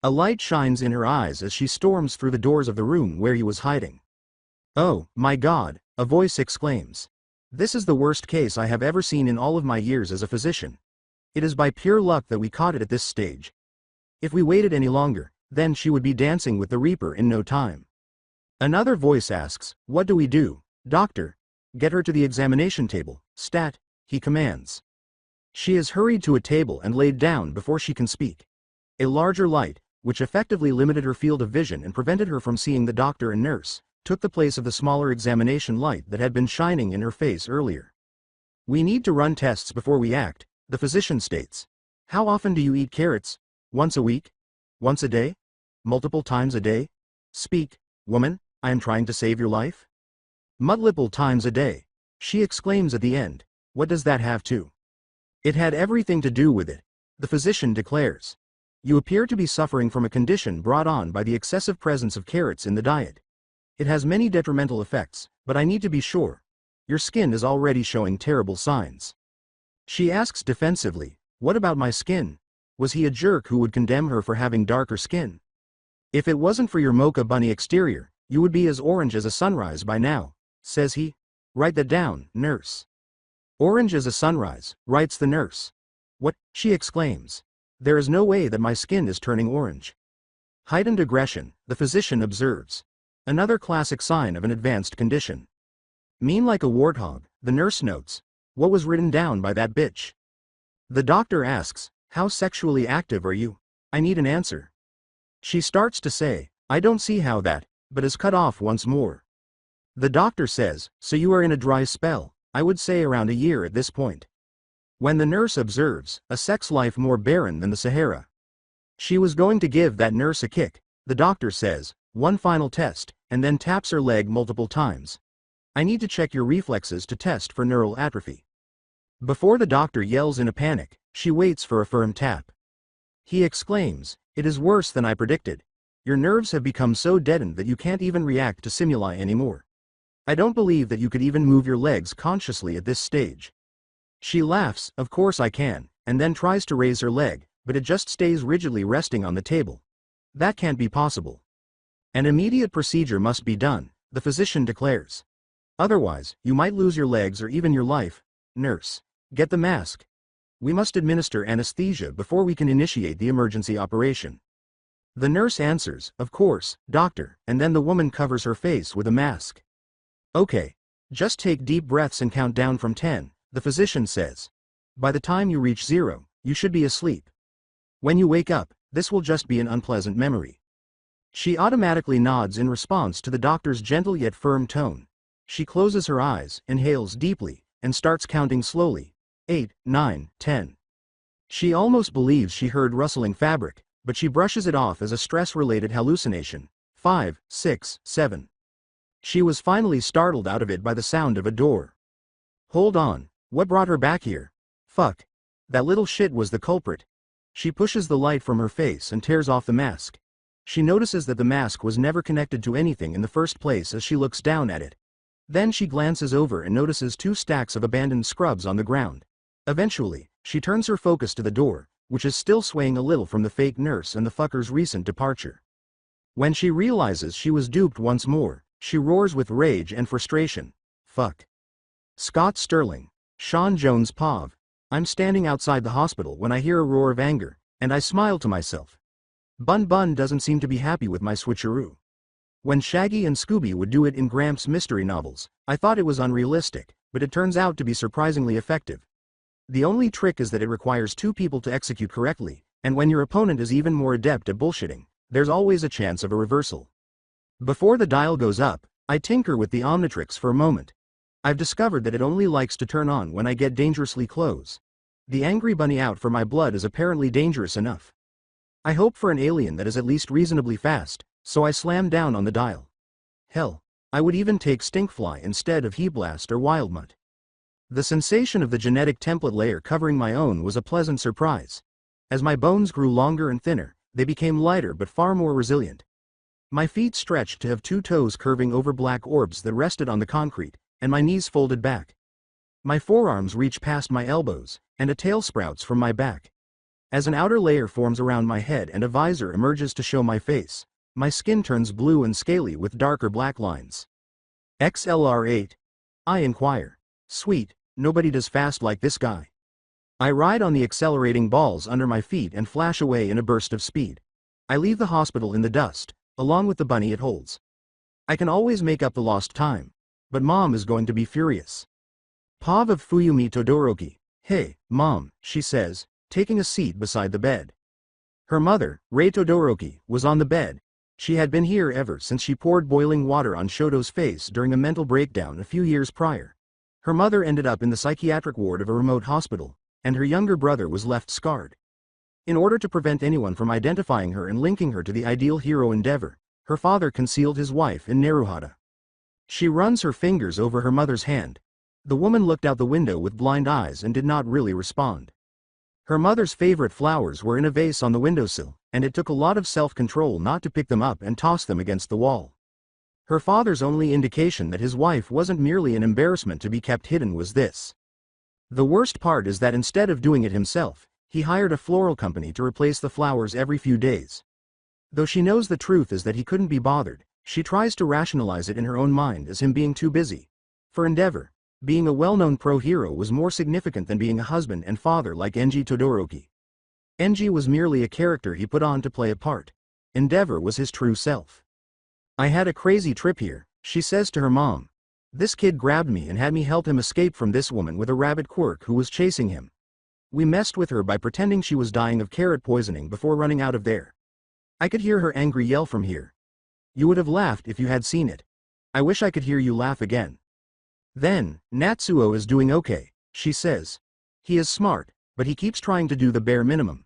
A light shines in her eyes as she storms through the doors of the room where he was hiding. "Oh, my God," a voice exclaims. "This is the worst case I have ever seen in all of my years as a physician. It is by pure luck that we caught it at this stage. If we waited any longer, then she would be dancing with the Reaper in no time." Another voice asks, "What do we do, doctor?" "Get her to the examination table, stat," he commands. She is hurried to a table and laid down before she can speak. A larger light, which effectively limited her field of vision and prevented her from seeing the doctor and nurse, took the place of the smaller examination light that had been shining in her face earlier. We need to run tests before we act, the physician states. How often do you eat carrots? Once a week? Once a day? Multiple times a day? Speak, woman, I am trying to save your life. Multiple times a day, she exclaims at the end. What does that have to? It had everything to do with it, the physician declares. You appear to be suffering from a condition brought on by the excessive presence of carrots in the diet. It has many detrimental effects, but I need to be sure. Your skin is already showing terrible signs. She asks defensively, what about my skin? Was he a jerk who would condemn her for having darker skin? If it wasn't for your mocha bunny exterior, you would be as orange as a sunrise by now, says he. Write that down, nurse. Orange as a sunrise, writes the nurse. What? She exclaims. There is no way that my skin is turning orange. Heightened aggression, the physician observes. Another classic sign of an advanced condition. Mean like a warthog, the nurse notes. What was written down by that bitch? The doctor asks, how sexually active are you? I need an answer. She starts to say, I don't see how that, but is cut off once more. The doctor says, so you are in a dry spell, I would say around a year at this point. When the nurse observes, a sex life more barren than the Sahara. She was going to give that nurse a kick, the doctor says, one final test, and then taps her leg multiple times. I need to check your reflexes to test for neural atrophy. Before the doctor yells in a panic, she waits for a firm tap. He exclaims, it is worse than I predicted. Your nerves have become so deadened that you can't even react to stimuli anymore. I don't believe that you could even move your legs consciously at this stage. She laughs, of course I can, and then tries to raise her leg, but it just stays rigidly resting on the table. That can't be possible. An immediate procedure must be done, the physician declares. Otherwise, you might lose your legs or even your life. Nurse, get the mask. We must administer anesthesia before we can initiate the emergency operation. The nurse answers, of course, doctor, and then the woman covers her face with a mask. Okay. Just take deep breaths and count down from 10, the physician says. By the time you reach 0, you should be asleep. When you wake up, this will just be an unpleasant memory. She automatically nods in response to the doctor's gentle yet firm tone. She closes her eyes, inhales deeply, and starts counting slowly. 8, 9, 10. She almost believes she heard rustling fabric, but she brushes it off as a stress-related hallucination. 5, 6, 7. She was finally startled out of it by the sound of a door. Hold on, what brought her back here? Fuck. That little shit was the culprit. She pushes the light from her face and tears off the mask. She notices that the mask was never connected to anything in the first place as she looks down at it. Then she glances over and notices 2 stacks of abandoned scrubs on the ground. Eventually, she turns her focus to the door, which is still swaying a little from the fake nurse and the fucker's recent departure. When she realizes she was duped once more, she roars with rage and frustration. Fuck. Scott Sterling, Sean Jones Pav. I'm standing outside the hospital when I hear a roar of anger, and I smile to myself. Bun Bun doesn't seem to be happy with my switcheroo. When Shaggy and Scooby would do it in Gramps' mystery novels, I thought it was unrealistic, but it turns out to be surprisingly effective. The only trick is that it requires 2 people to execute correctly, and when your opponent is even more adept at bullshitting, there's always a chance of a reversal. Before the dial goes up, I tinker with the Omnitrix for a moment. I've discovered that it only likes to turn on when I get dangerously close. The angry bunny out for my blood is apparently dangerous enough. I hope for an alien that is at least reasonably fast, so I slam down on the dial. Hell, I would even take Stinkfly instead of Heblast or Wildmutt. The sensation of the genetic template layer covering my own was a pleasant surprise. As my bones grew longer and thinner, they became lighter but far more resilient. My feet stretched to have 2 toes curving over black orbs that rested on the concrete, and my knees folded back. My forearms reach past my elbows, and a tail sprouts from my back. As an outer layer forms around my head and a visor emerges to show my face, my skin turns blue and scaly with darker black lines. XLR8? I inquire. Sweet, nobody does fast like this guy. I ride on the accelerating balls under my feet and flash away in a burst of speed. I leave the hospital in the dust, along with the bunny it holds. I can always make up the lost time, but Mom is going to be furious. Pav of Fuyumi Todoroki. Hey, Mom, she says, taking a seat beside the bed. Her mother, Rei Todoroki, was on the bed. She had been here ever since she poured boiling water on Shoto's face during a mental breakdown a few years prior. Her mother ended up in the psychiatric ward of a remote hospital, and her younger brother was left scarred. In order to prevent anyone from identifying her and linking her to the ideal hero endeavor, her father concealed his wife in Naruhata. She runs her fingers over her mother's hand. The woman looked out the window with blind eyes and did not really respond. Her mother's favorite flowers were in a vase on the windowsill, and it took a lot of self-control not to pick them up and toss them against the wall. Her father's only indication that his wife wasn't merely an embarrassment to be kept hidden was this. The worst part is that instead of doing it himself, he hired a floral company to replace the flowers every few days. Though she knows the truth is that he couldn't be bothered, she tries to rationalize it in her own mind as him being too busy. For Endeavor, being a well-known pro-hero was more significant than being a husband and father like Enji Todoroki. Enji was merely a character he put on to play a part. Endeavor was his true self. I had a crazy trip here, she says to her mom. This kid grabbed me and had me help him escape from this woman with a rabbit quirk who was chasing him. We messed with her by pretending she was dying of carrot poisoning before running out of there. I could hear her angry yell from here. You would have laughed if you had seen it. I wish I could hear you laugh again. Then, Natsuo is doing okay, she says. He is smart, but he keeps trying to do the bare minimum.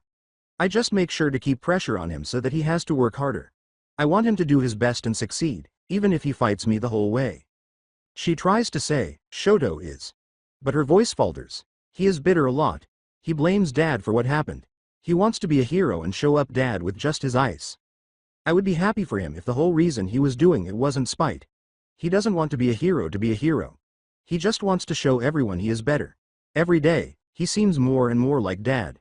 I just make sure to keep pressure on him so that he has to work harder. I want him to do his best and succeed, even if he fights me the whole way. She tries to say, Shoto is. But her voice falters. He is bitter a lot. He blames Dad for what happened. He wants to be a hero and show up Dad with just his ice. I would be happy for him if the whole reason he was doing it wasn't spite. He doesn't want to be a hero. He just wants to show everyone he is better. Every day, he seems more and more like Dad.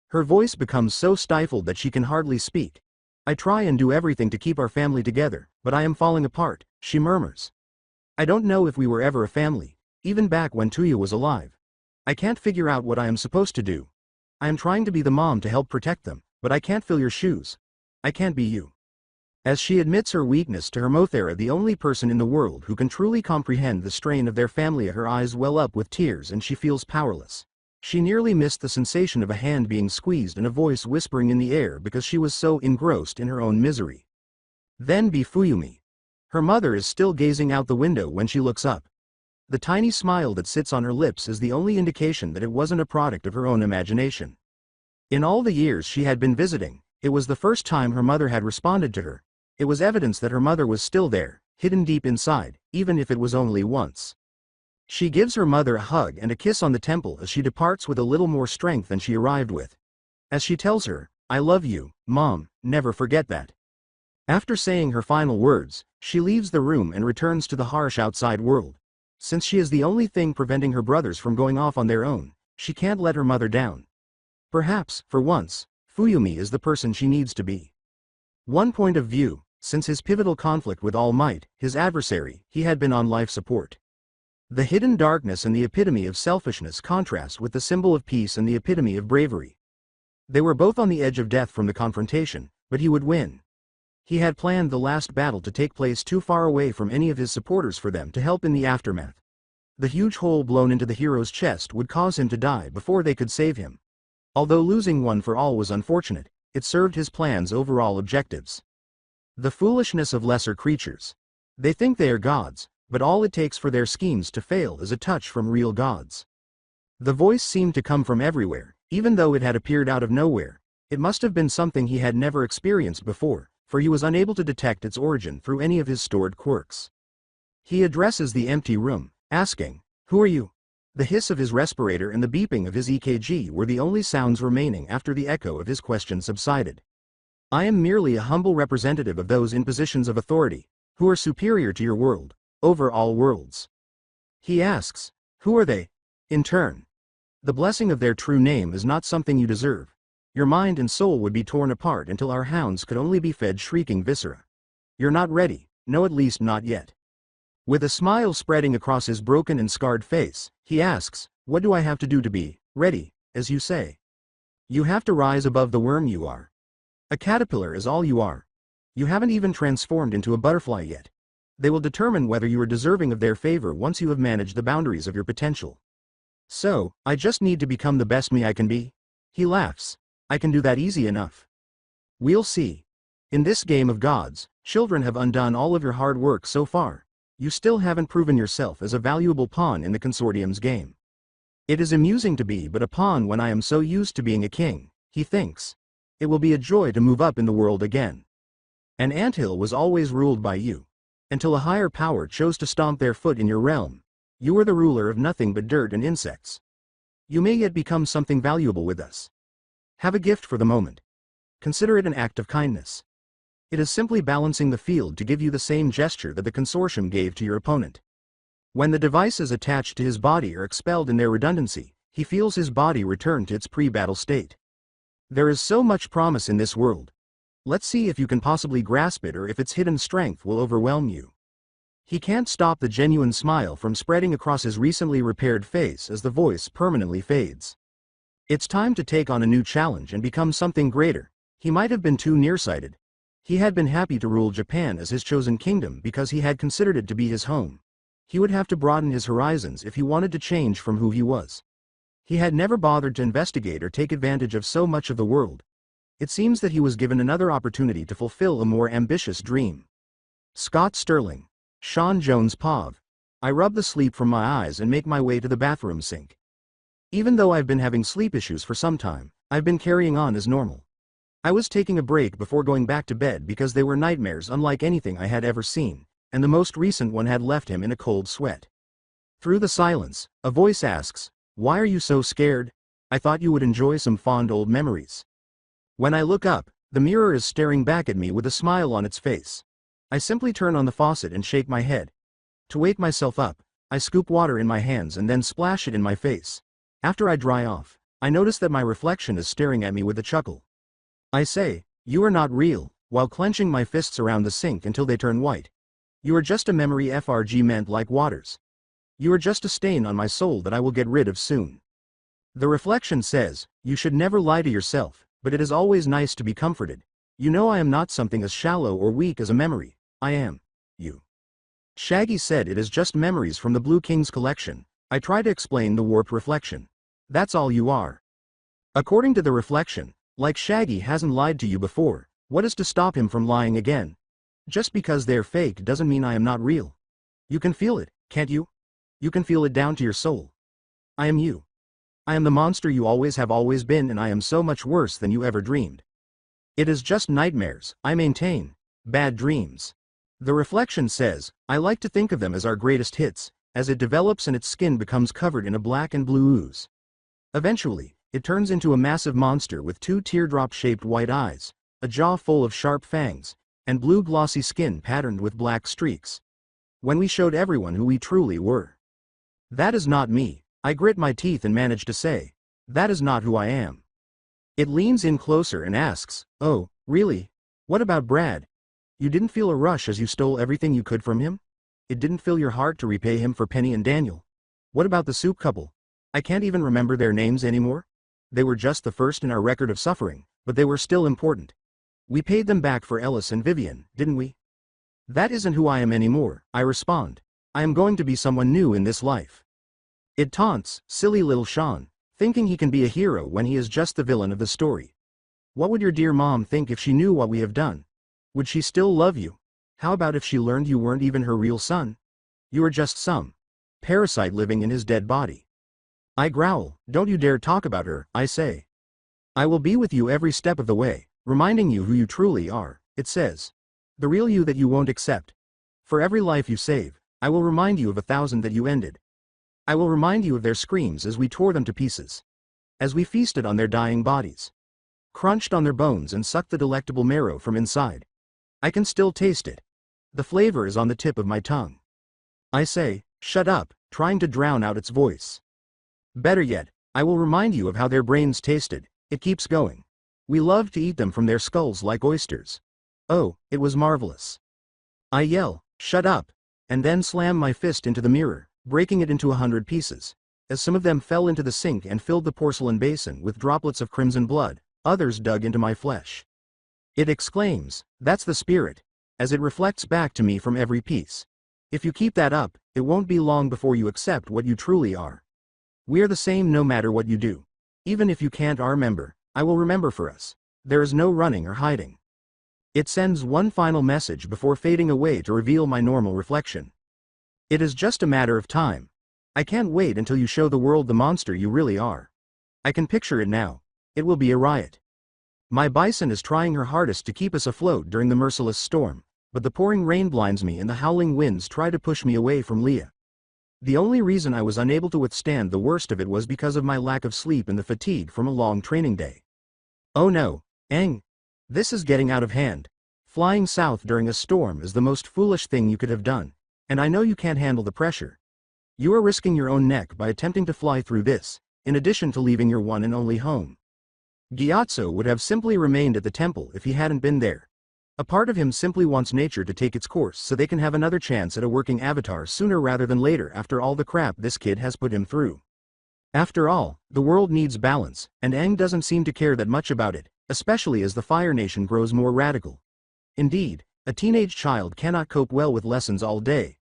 Her voice becomes so stifled that she can hardly speak. I try and do everything to keep our family together, but I am falling apart, she murmurs. I don't know if we were ever a family, even back when Tuya was alive. I can't figure out what I am supposed to do. I am trying to be the mom to help protect them, but I can't fill your shoes. I can't be you. As she admits her weakness to her Mothera, the only person in the world who can truly comprehend the strain of their family, her eyes well up with tears and she feels powerless. She nearly missed the sensation of a hand being squeezed and a voice whispering in the air because she was so engrossed in her own misery. Then be Fuyumi. Her mother is still gazing out the window when she looks up. The tiny smile that sits on her lips is the only indication that it wasn't a product of her own imagination. In all the years she had been visiting, it was the first time her mother had responded to her. It was evidence that her mother was still there, hidden deep inside, even if it was only once. She gives her mother a hug and a kiss on the temple as she departs with a little more strength than she arrived with. As she tells her, I love you, Mom, never forget that. After saying her final words, she leaves the room and returns to the harsh outside world. Since she is the only thing preventing her brothers from going off on their own, she can't let her mother down. Perhaps, for once, Fuyumi is the person she needs to be. One point of view. Since his pivotal conflict with All Might, his adversary, he had been on life support. The hidden darkness and the epitome of selfishness contrast with the symbol of peace and the epitome of bravery. They were both on the edge of death from the confrontation, but he would win. He had planned the last battle to take place too far away from any of his supporters for them to help in the aftermath. The huge hole blown into the hero's chest would cause him to die before they could save him. Although losing one for all was unfortunate, it served his plan's overall objectives. The foolishness of lesser creatures. They think they are gods, but all it takes for their schemes to fail is a touch from real gods. The voice seemed to come from everywhere, even though it had appeared out of nowhere. It must have been something he had never experienced before, for he was unable to detect its origin through any of his stored quirks. He addresses the empty room, asking, Who are you? The hiss of his respirator and the beeping of his EKG were the only sounds remaining after the echo of his question subsided. I am merely a humble representative of those in positions of authority, who are superior to your world, over all worlds. He asks, Who are they? In turn. The blessing of their true name is not something you deserve. Your mind and soul would be torn apart until our hounds could only be fed shrieking viscera. You're not ready, no, at least not yet. With a smile spreading across his broken and scarred face, he asks, What do I have to do to be ready, as you say? You have to rise above the worm you are. A caterpillar is all you are. You haven't even transformed into a butterfly yet. They will determine whether you are deserving of their favor once you have managed the boundaries of your potential. So, I just need to become the best me I can be? He laughs. I can do that easy enough. We'll see. In this game of gods, children have undone all of your hard work so far. You still haven't proven yourself as a valuable pawn in the consortium's game. It is amusing to be but a pawn when I am so used to being a king, he thinks. It will be a joy to move up in the world again. An anthill was always ruled by you. Until a higher power chose to stomp their foot in your realm. You were the ruler of nothing but dirt and insects. You may yet become something valuable with us. Have a gift for the moment. Consider it an act of kindness. It is simply balancing the field to give you the same gesture that the consortium gave to your opponent. When the devices attached to his body are expelled in their redundancy, he feels his body return to its pre-battle state. There is so much promise in this world. Let's see if you can possibly grasp it or if its hidden strength will overwhelm you. He can't stop the genuine smile from spreading across his recently repaired face as the voice permanently fades. It's time to take on a new challenge and become something greater. He might have been too nearsighted. He had been happy to rule Japan as his chosen kingdom because he had considered it to be his home. He would have to broaden his horizons if he wanted to change from who he was. He had never bothered to investigate or take advantage of so much of the world. It seems that he was given another opportunity to fulfill a more ambitious dream. Scott Sterling. Sean Jones Pov. I rub the sleep from my eyes and make my way to the bathroom sink. Even though I've been having sleep issues for some time, I've been carrying on as normal. I was taking a break before going back to bed because they were nightmares unlike anything I had ever seen, and the most recent one had left him in a cold sweat. Through the silence, a voice asks, "Why are you so scared? I thought you would enjoy some fond old memories." When I look up, the mirror is staring back at me with a smile on its face. I simply turn on the faucet and shake my head. To wake myself up, I scoop water in my hands and then splash it in my face. After I dry off, I notice that my reflection is staring at me with a chuckle. I say, "You are not real," while clenching my fists around the sink until they turn white. You are just a memory fragment like waters. You are just a stain on my soul that I will get rid of soon. The reflection says, "You should never lie to yourself, but it is always nice to be comforted. You know I am not something as shallow or weak as a memory. I am you." Shaggy said it is just memories from the Blue King's collection. I try to explain the warped reflection. That's all you are. According to the reflection, like Shaggy hasn't lied to you before, what is to stop him from lying again? Just because they're fake doesn't mean I am not real. You can feel it, can't you? You can feel it down to your soul. I am you. I am the monster you always have always been, and I am so much worse than you ever dreamed. It is just nightmares, I maintain. Bad dreams. The reflection says, I like to think of them as our greatest hits, as it develops and its skin becomes covered in a black and blue ooze. Eventually, it turns into a massive monster with two teardrop-shaped white eyes, a jaw full of sharp fangs, and blue glossy skin patterned with black streaks. When we showed everyone who we truly were. That is not me, I grit my teeth and manage to say. That is not who I am. It leans in closer and asks, "Oh, really? What about Brad? You didn't feel a rush as you stole everything you could from him? It didn't fill your heart to repay him for Penny and Daniel? What about the soup couple? I can't even remember their names anymore? They were just the first in our record of suffering, but they were still important. We paid them back for Ellis and Vivian, didn't we? That isn't who I am anymore," I respond. "I am going to be someone new in this life." It taunts, silly little Sean, thinking he can be a hero when he is just the villain of the story. What would your dear mom think if she knew what we have done? Would she still love you? How about if she learned you weren't even her real son? You are just some parasite living in his dead body. I growl, "Don't you dare talk about her," I say. "I will be with you every step of the way, reminding you who you truly are," it says. "The real you that you won't accept. For every life you save, I will remind you of 1,000 that you ended. I will remind you of their screams as we tore them to pieces. As we feasted on their dying bodies. Crunched on their bones and sucked the delectable marrow from inside. I can still taste it. The flavor is on the tip of my tongue." I say, "Shut up," trying to drown out its voice. "Better yet, I will remind you of how their brains tasted," it keeps going. "We loved to eat them from their skulls like oysters. Oh, it was marvelous." I yell, "Shut up," and then slam my fist into the mirror, breaking it into 100 pieces. As some of them fell into the sink and filled the porcelain basin with droplets of crimson blood, others dug into my flesh. It exclaims, "That's the spirit," as it reflects back to me from every piece. "If you keep that up, it won't be long before you accept what you truly are. We are the same no matter what you do. Even if you can't remember, I will remember for us. There is no running or hiding. It sends one final message before fading away to reveal my normal reflection. It is just a matter of time. I can't wait until you show the world the monster you really are. I can picture it now. It will be a riot. My bison is trying her hardest to keep us afloat during the merciless storm, but the pouring rain blinds me and the howling winds try to push me away from Leah. The only reason I was unable to withstand the worst of it was because of my lack of sleep and the fatigue from a long training day. Oh no, Aang. This is getting out of hand. Flying south during a storm is the most foolish thing you could have done, and I know you can't handle the pressure. You are risking your own neck by attempting to fly through this, in addition to leaving your one and only home. Gyatso would have simply remained at the temple if he hadn't been there. A part of him simply wants nature to take its course so they can have another chance at a working avatar sooner rather than later after all the crap this kid has put him through. After all, the world needs balance, and Aang doesn't seem to care that much about it, especially as the Fire Nation grows more radical. Indeed, a teenage child cannot cope well with lessons all day.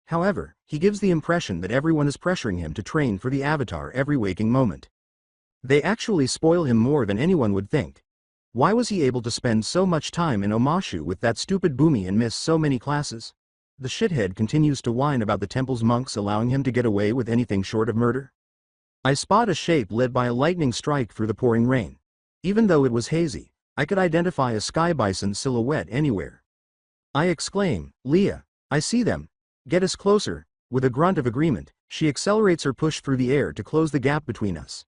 However, he gives the impression that everyone is pressuring him to train for the avatar every waking moment. They actually spoil him more than anyone would think. Why was he able to spend so much time in Omashu with that stupid Bumi and miss so many classes? The shithead continues to whine about the temple's monks allowing him to get away with anything short of murder. I spot a shape led by a lightning strike through the pouring rain. Even though it was hazy, I could identify a sky bison silhouette anywhere. I exclaim, Leah, I see them. Get us closer. With a grunt of agreement, she accelerates her push through the air to close the gap between us.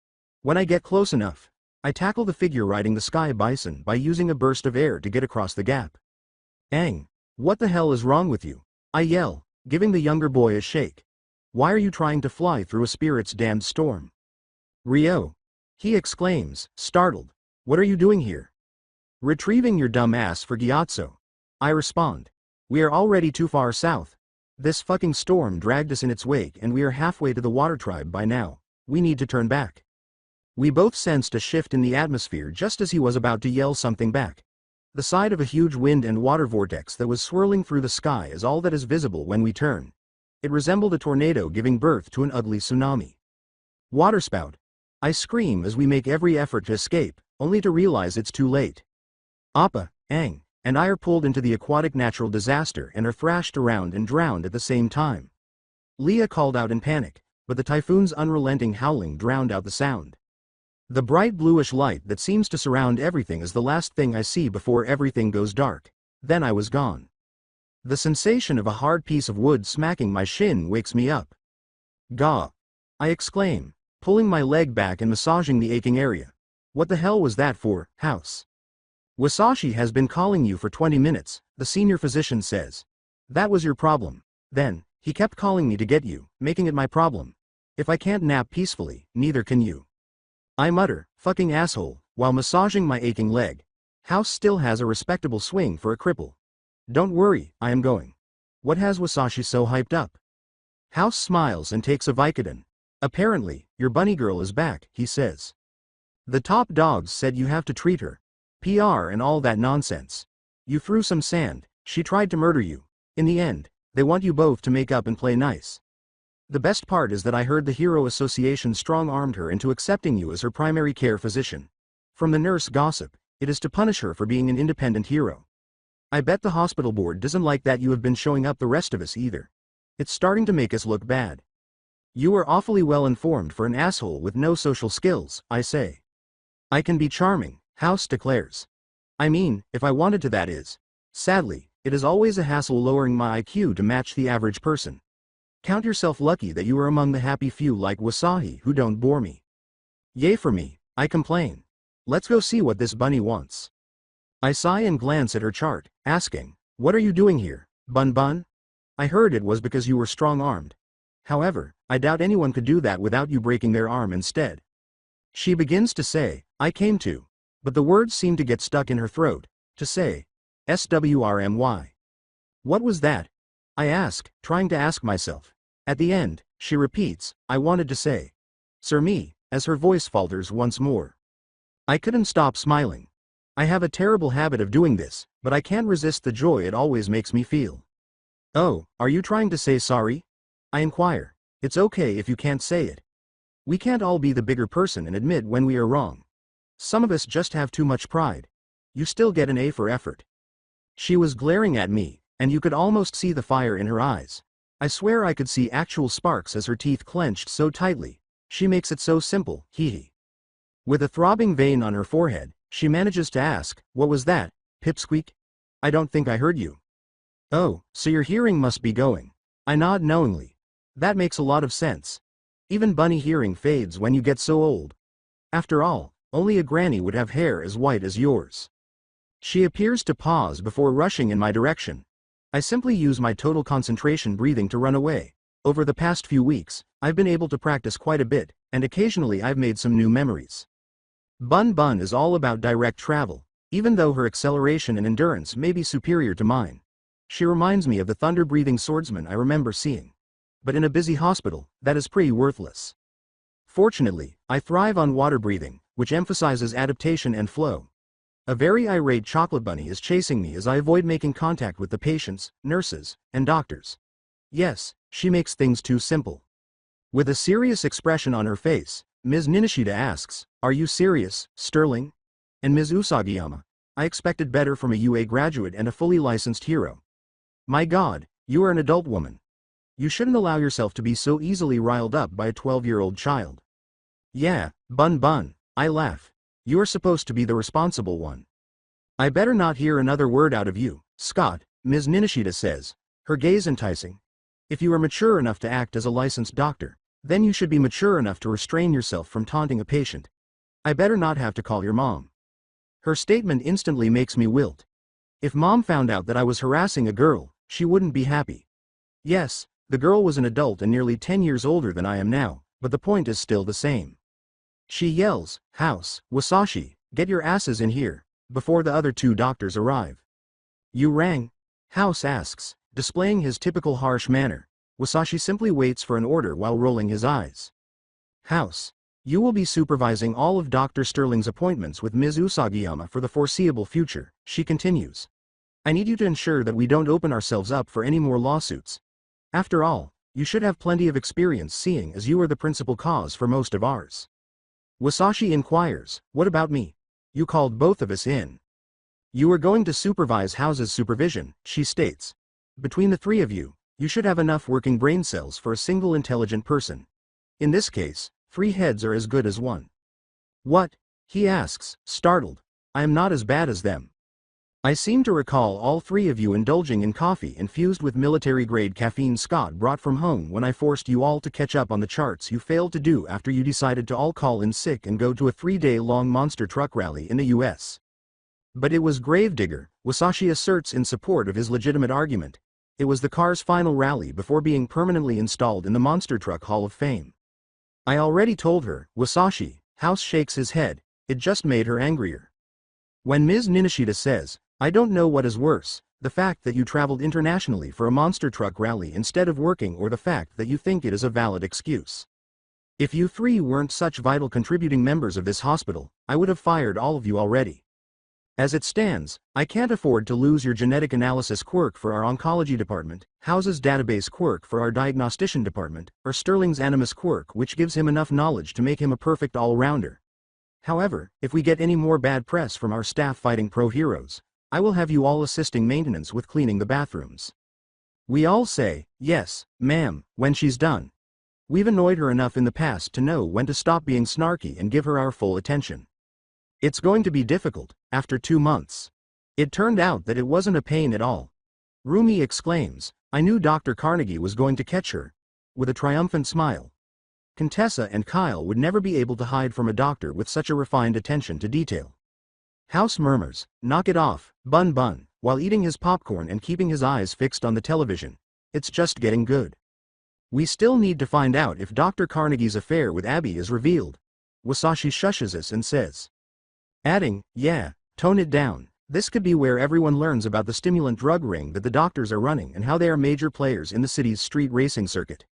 When I get close enough, I tackle the figure riding the sky bison by using a burst of air to get across the gap. Aang, what the hell is wrong with you? I yell, giving the younger boy a shake. Why are you trying to fly through a spirit's damned storm? Ryo, he exclaims, startled. What are you doing here? Retrieving your dumb ass for Gyatso. I respond. We are already too far south. This fucking storm dragged us in its wake and we are halfway to the water tribe by now. We need to turn back. We both sensed a shift in the atmosphere just as he was about to yell something back. The side of a huge wind and water vortex that was swirling through the sky is all that is visible when we turn. It resembled a tornado giving birth to an ugly tsunami. Waterspout. I scream as we make every effort to escape, only to realize it's too late. Appa, Aang, and I are pulled into the aquatic natural disaster and are thrashed around and drowned at the same time. Leah called out in panic, but the typhoon's unrelenting howling drowned out the sound. The bright bluish light that seems to surround everything is the last thing I see before everything goes dark. Then I was gone. The sensation of a hard piece of wood smacking my shin wakes me up. Gah! I exclaim, pulling my leg back and massaging the aching area. What the hell was that for, House? Wasashi has been calling you for 20 minutes, the senior physician says. That was your problem. Then, he kept calling me to get you, making it my problem. If I can't nap peacefully, neither can you. I mutter, fucking asshole, while massaging my aching leg. House still has a respectable swing for a cripple. Don't worry, I am going. What has Wasashi so hyped up? House smiles and takes a Vicodin. Apparently, your bunny girl is back, he says. The top dogs said you have to treat her. PR and all that nonsense. You threw some sand, she tried to murder you. In the end, they want you both to make up and play nice. The best part is that I heard the Hero Association strong-armed her into accepting you as her primary care physician. From the nurse gossip, it is to punish her for being an independent hero. I bet the hospital board doesn't like that you have been showing up the rest of us either. It's starting to make us look bad. You are awfully well informed for an asshole with no social skills, I say. I can be charming, House declares. I mean, if I wanted to, that is. Sadly, it is always a hassle lowering my IQ to match the average person. Count yourself lucky that you are among the happy few like Wasahi who don't bore me. Yay for me, I complain. Let's go see what this bunny wants. I sigh and glance at her chart, asking, what are you doing here, Bun Bun? I heard it was because you were strong-armed. However, I doubt anyone could do that without you breaking their arm instead. She begins to say, I came to, but the words seem to get stuck in her throat, to say, SWRMY. What was that? I ask, trying to ask myself. At the end, she repeats, I wanted to say. Sir me, as her voice falters once more. I couldn't stop smiling. I have a terrible habit of doing this, but I can't resist the joy it always makes me feel. Oh, are you trying to say sorry? I inquire. It's okay if you can't say it. We can't all be the bigger person and admit when we are wrong. Some of us just have too much pride. You still get an A for effort. She was glaring at me, and you could almost see the fire in her eyes. I swear I could see actual sparks as her teeth clenched so tightly. She makes it so simple, hee hee. With a throbbing vein on her forehead, she manages to ask, "What was that, pipsqueak? I don't think I heard you." "Oh, so your hearing must be going." I nod knowingly. That makes a lot of sense. Even bunny hearing fades when you get so old. After all, only a granny would have hair as white as yours. She appears to pause before rushing in my direction. I simply use my total concentration breathing to run away. Over the past few weeks, I've been able to practice quite a bit, and occasionally I've made some new memories. Bun Bun is all about direct travel, even though her acceleration and endurance may be superior to mine. She reminds me of the thunder-breathing swordsman I remember seeing. But in a busy hospital, that is pretty worthless. Fortunately, I thrive on water breathing, which emphasizes adaptation and flow. A very irate chocolate bunny is chasing me as I avoid making contact with the patients, nurses, and doctors. Yes, she makes things too simple. With a serious expression on her face, Ms. Ninishida asks, "Are you serious, Sterling?" And Ms. Usagiyama, "I expected better from a UA graduate and a fully licensed hero. My God, you are an adult woman. You shouldn't allow yourself to be so easily riled up by a 12-year-old child." "Yeah, Bun Bun," I laugh. "You are supposed to be the responsible one." "I better not hear another word out of you, Scott," Ms. Ninishida says, her gaze enticing. "If you are mature enough to act as a licensed doctor, then you should be mature enough to restrain yourself from taunting a patient. I better not have to call your mom." Her statement instantly makes me wilt. If Mom found out that I was harassing a girl, she wouldn't be happy. Yes, the girl was an adult and nearly 10 years older than I am now, but the point is still the same. She yells, "House, Wasashi, get your asses in here," before the other two doctors arrive. "You rang?" House asks, displaying his typical harsh manner. Wasashi simply waits for an order while rolling his eyes. "House, you will be supervising all of Dr. Sterling's appointments with Ms. Usagiyama for the foreseeable future," she continues. "I need you to ensure that we don't open ourselves up for any more lawsuits. After all, you should have plenty of experience seeing as you are the principal cause for most of ours." Wasashi inquires, "What about me? You called both of us in." "You are going to supervise House's supervision," she states. "Between the three of you, you should have enough working brain cells for a single intelligent person. In this case, 3 heads are as good as 1. "What?" he asks, startled. "I am not as bad as them. I seem to recall all 3 of you indulging in coffee infused with military-grade caffeine Scott brought from home when I forced you all to catch up on the charts you failed to do after you decided to all call in sick and go to a 3-day-long monster truck rally in the US. "But it was Gravedigger," Wasashi asserts in support of his legitimate argument. "It was the car's final rally before being permanently installed in the Monster Truck Hall of Fame." "I already told her, Wasashi," House shakes his head. "It just made her angrier." When Ms. Ninishida says, "I don't know what is worse, the fact that you traveled internationally for a monster truck rally instead of working or the fact that you think it is a valid excuse. If you 3 weren't such vital contributing members of this hospital, I would have fired all of you already. As it stands, I can't afford to lose your genetic analysis quirk for our oncology department, House's database quirk for our diagnostician department, or Sterling's animus quirk which gives him enough knowledge to make him a perfect all-rounder. However, if we get any more bad press from our staff fighting pro-heroes, I will have you all assisting maintenance with cleaning the bathrooms." We all say, "Yes, ma'am," when she's done. We've annoyed her enough in the past to know when to stop being snarky and give her our full attention. It's going to be difficult, after 2 months. It turned out that it wasn't a pain at all. Rumi exclaims, "I knew Dr. Carnegie was going to catch her," with a triumphant smile. Contessa and Kyle would never be able to hide from a doctor with such a refined attention to detail. House murmurs, "Knock it off, Bun Bun," while eating his popcorn and keeping his eyes fixed on the television. It's just getting good. "We still need to find out if Dr. Carnegie's affair with Abby is revealed." Wasashi shushes us and says, adding, "Yeah, tone it down. This could be where everyone learns about the stimulant drug ring that the doctors are running and how they are major players in the city's street racing circuit."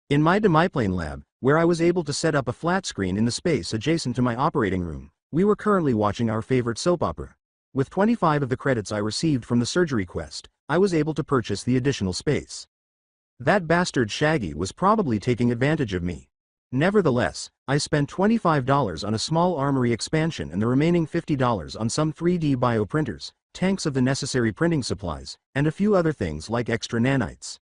In my demiplane lab, where I was able to set up a flat screen in the space adjacent to my operating room, we were currently watching our favorite soap opera. With 25 of the credits I received from the surgery quest, I was able to purchase the additional space. That bastard Shaggy was probably taking advantage of me. Nevertheless, I spent $25 on a small armory expansion and the remaining $50 on some 3D bioprinters, tanks of the necessary printing supplies, and a few other things like extra nanites.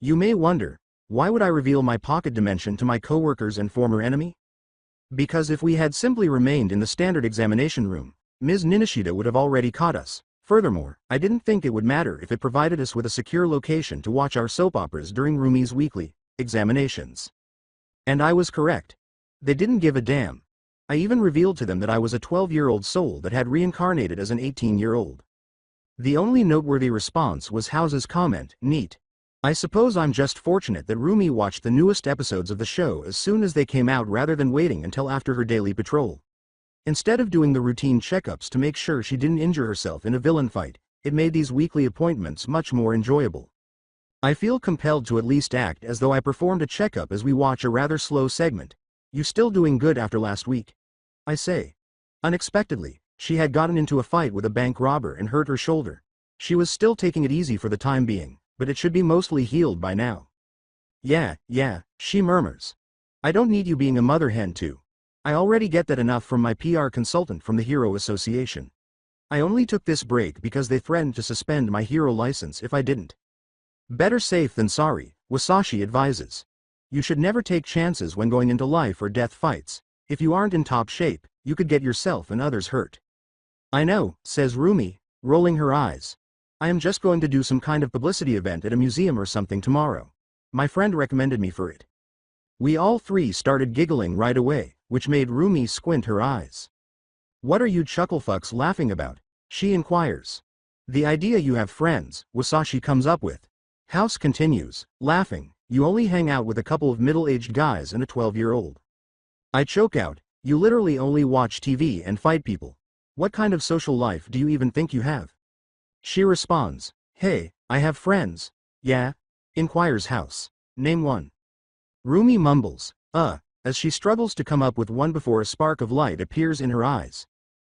You may wonder, why would I reveal my pocket dimension to my coworkers and former enemy? Because if we had simply remained in the standard examination room, Ms. Ninishida would have already caught us. Furthermore, I didn't think it would matter if it provided us with a secure location to watch our soap operas during Rumi's weekly examinations. And I was correct. They didn't give a damn. I even revealed to them that I was a 12-year-old soul that had reincarnated as an 18-year-old. The only noteworthy response was House's comment, "Neat." I suppose I'm just fortunate that Rumi watched the newest episodes of the show as soon as they came out rather than waiting until after her daily patrol. Instead of doing the routine checkups to make sure she didn't injure herself in a villain fight, it made these weekly appointments much more enjoyable. I feel compelled to at least act as though I performed a checkup as we watch a rather slow segment. "You still doing good after last week?" I say. Unexpectedly, she had gotten into a fight with a bank robber and hurt her shoulder. She was still taking it easy for the time being, but it should be mostly healed by now. Yeah, she murmurs. "I don't need you being a mother hen too. I already get that enough from my PR consultant from the Hero Association. I only took this break because they threatened to suspend my hero license if I didn't." Better safe than sorry, Wasashi advises. You should never take chances when going into life or death fights. If you aren't in top shape, you could get yourself and others hurt. "I know," says Rumi, rolling her eyes. "I am just going to do some kind of publicity event at a museum or something tomorrow. My friend recommended me for it." We all three started giggling right away, which made Rumi squint her eyes. "What are you chucklefucks laughing about?" she inquires. "The idea you have friends," Wasashi comes up with. House continues, laughing, "You only hang out with a couple of middle-aged guys and a 12-year-old. I choke out, "You literally only watch TV and fight people. What kind of social life do you even think you have?" She responds, "Hey, I have friends." "Yeah?" inquires House. "Name one." Rumi mumbles, as she struggles to come up with one before a spark of light appears in her eyes.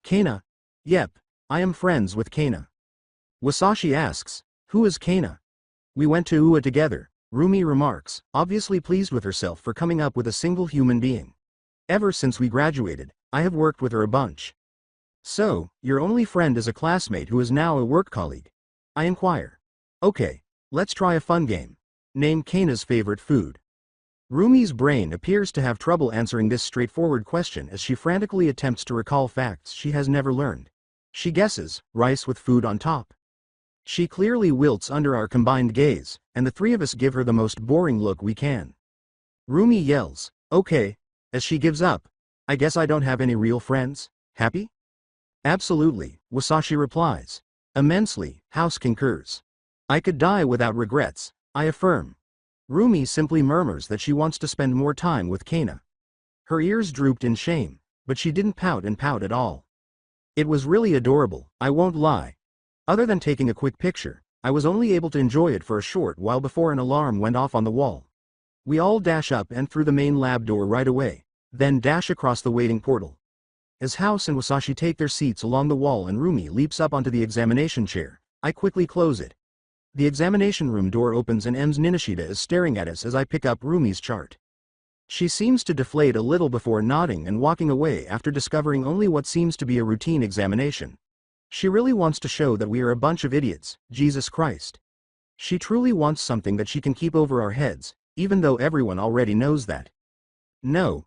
"Kana?" "Yep, I am friends with Kana." Wasashi asks, "Who is Kana?" "We went to UA together," Rumi remarks, obviously pleased with herself for coming up with a single human being. "Ever since we graduated, I have worked with her a bunch." "So, your only friend is a classmate who is now a work colleague?" I inquire. "Okay, let's try a fun game. Name Kana's favorite food." Rumi's brain appears to have trouble answering this straightforward question as she frantically attempts to recall facts she has never learned. She guesses, rice with food on top. She clearly wilts under our combined gaze, and the three of us give her the most boring look we can. Rumi yells, "Okay," as she gives up. "I guess I don't have any real friends. Happy?" "Absolutely," Wasashi replies. "Immensely," House concurs. "I could die without regrets," I affirm. Rumi simply murmurs that she wants to spend more time with Kana. Her ears drooped in shame, but she didn't pout at all. It was really adorable, I won't lie. Other than taking a quick picture, I was only able to enjoy it for a short while before an alarm went off on the wall. We all dash up and through the main lab door right away, then dash across the waiting portal. As House and Wasashi take their seats along the wall and Rumi leaps up onto the examination chair, I quickly close it. The examination room door opens and Ms. Ninishida is staring at us as I pick up Rumi's chart. She seems to deflate a little before nodding and walking away after discovering only what seems to be a routine examination. She really wants to show that we are a bunch of idiots, Jesus Christ. She truly wants something that she can keep over our heads, even though everyone already knows that. No,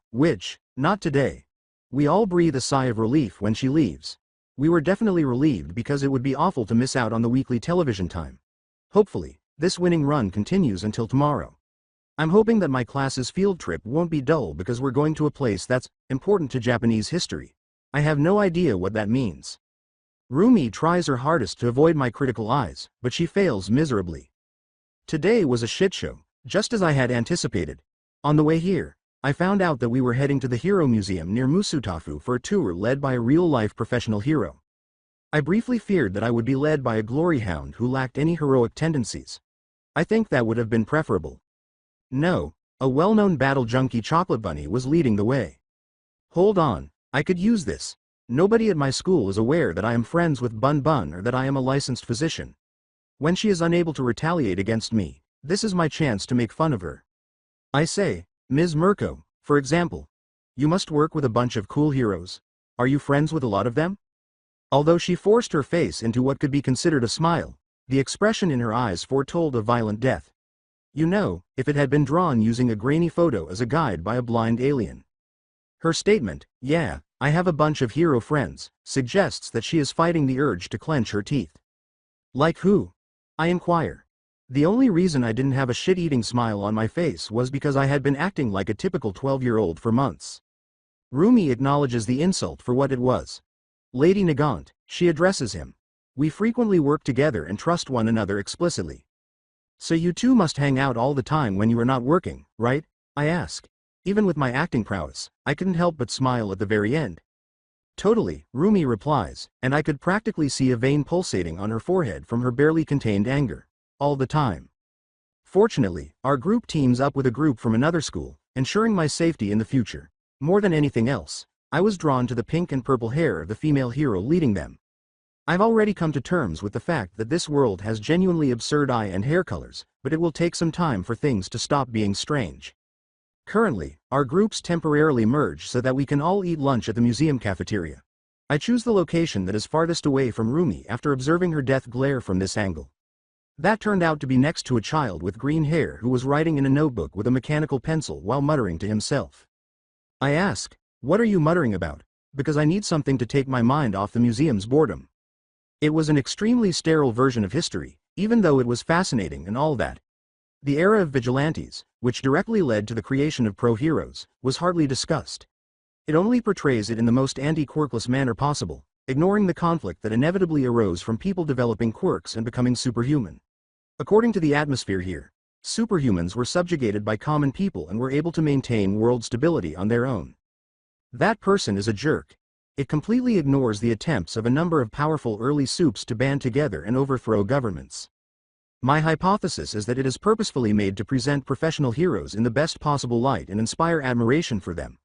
not today. We all breathe a sigh of relief when she leaves. We were definitely relieved because it would be awful to miss out on the weekly television time. Hopefully, this winning run continues until tomorrow. I'm hoping that my class's field trip won't be dull because we're going to a place that's important to Japanese history. I have no idea what that means. Rumi tries her hardest to avoid my critical eyes, but she fails miserably. Today was a shit show, just as I had anticipated. On the way here, I found out that we were heading to the Hero Museum near Musutafu for a tour led by a real-life professional hero. I briefly feared that I would be led by a glory hound who lacked any heroic tendencies. I think that would have been preferable. No, a well-known battle junkie Chocolate Bunny was leading the way. Hold on, I could use this. Nobody at my school is aware that I am friends with Bun Bun or that I am a licensed physician. When she is unable to retaliate against me, this is my chance to make fun of her. I say, "Ms. Mirko, For example, you must work with a bunch of cool heroes. Are you friends with a lot of them? Although she forced her face into what could be considered a smile, the expression in her eyes foretold a violent death. You know, if it had been drawn using a grainy photo as a guide by a blind alien. Her statement, "Yeah, I have a bunch of hero friends," suggests that she is fighting the urge to clench her teeth. Like who? I inquire. The only reason I didn't have a shit-eating smile on my face was because I had been acting like a typical 12-year-old for months. Rumi acknowledges the insult for what it was. Lady Nagant, she addresses him. We frequently work together and trust one another explicitly. So you two must hang out all the time when you are not working, right? I ask. Even with my acting prowess, I couldn't help but smile at the very end. Totally, Rumi replies, and I could practically see a vein pulsating on her forehead from her barely contained anger. All the time. Fortunately, our group teams up with a group from another school, ensuring my safety in the future. More than anything else, I was drawn to the pink and purple hair of the female hero leading them. I've already come to terms with the fact that this world has genuinely absurd eye and hair colors, but it will take some time for things to stop being strange. Currently, our groups temporarily merge so that we can all eat lunch at the museum cafeteria. I choose the location that is farthest away from Rumi after observing her death glare from this angle. That turned out to be next to a child with green hair who was writing in a notebook with a mechanical pencil while muttering to himself. I ask, "What are you muttering about?" Because I need something to take my mind off the museum's boredom. It was an extremely sterile version of history, even though it was fascinating and all that. The era of vigilantes, which directly led to the creation of pro-heroes, was hardly discussed. It only portrays it in the most anti-quirkless manner possible, ignoring the conflict that inevitably arose from people developing quirks and becoming superhuman. According to the atmosphere here, superhumans were subjugated by common people and were able to maintain world stability on their own. That person is a jerk. It completely ignores the attempts of a number of powerful early supes to band together and overthrow governments. My hypothesis is that it is purposefully made to present professional heroes in the best possible light and inspire admiration for them.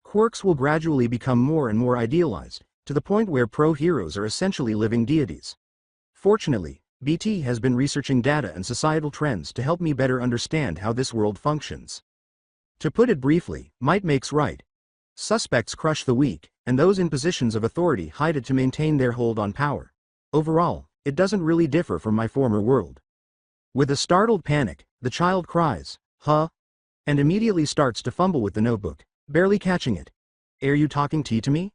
Quirks will gradually become more and more idealized, to the point where pro-heroes are essentially living deities. Fortunately, BT has been researching data and societal trends to help me better understand how this world functions. To put it briefly, might makes right. Suspects crush the weak, and those in positions of authority hide it to maintain their hold on power. Overall, it doesn't really differ from my former world. With a startled panic, the child cries, "Huh?" and immediately starts to fumble with the notebook, barely catching it. "Are you talking tea to me?"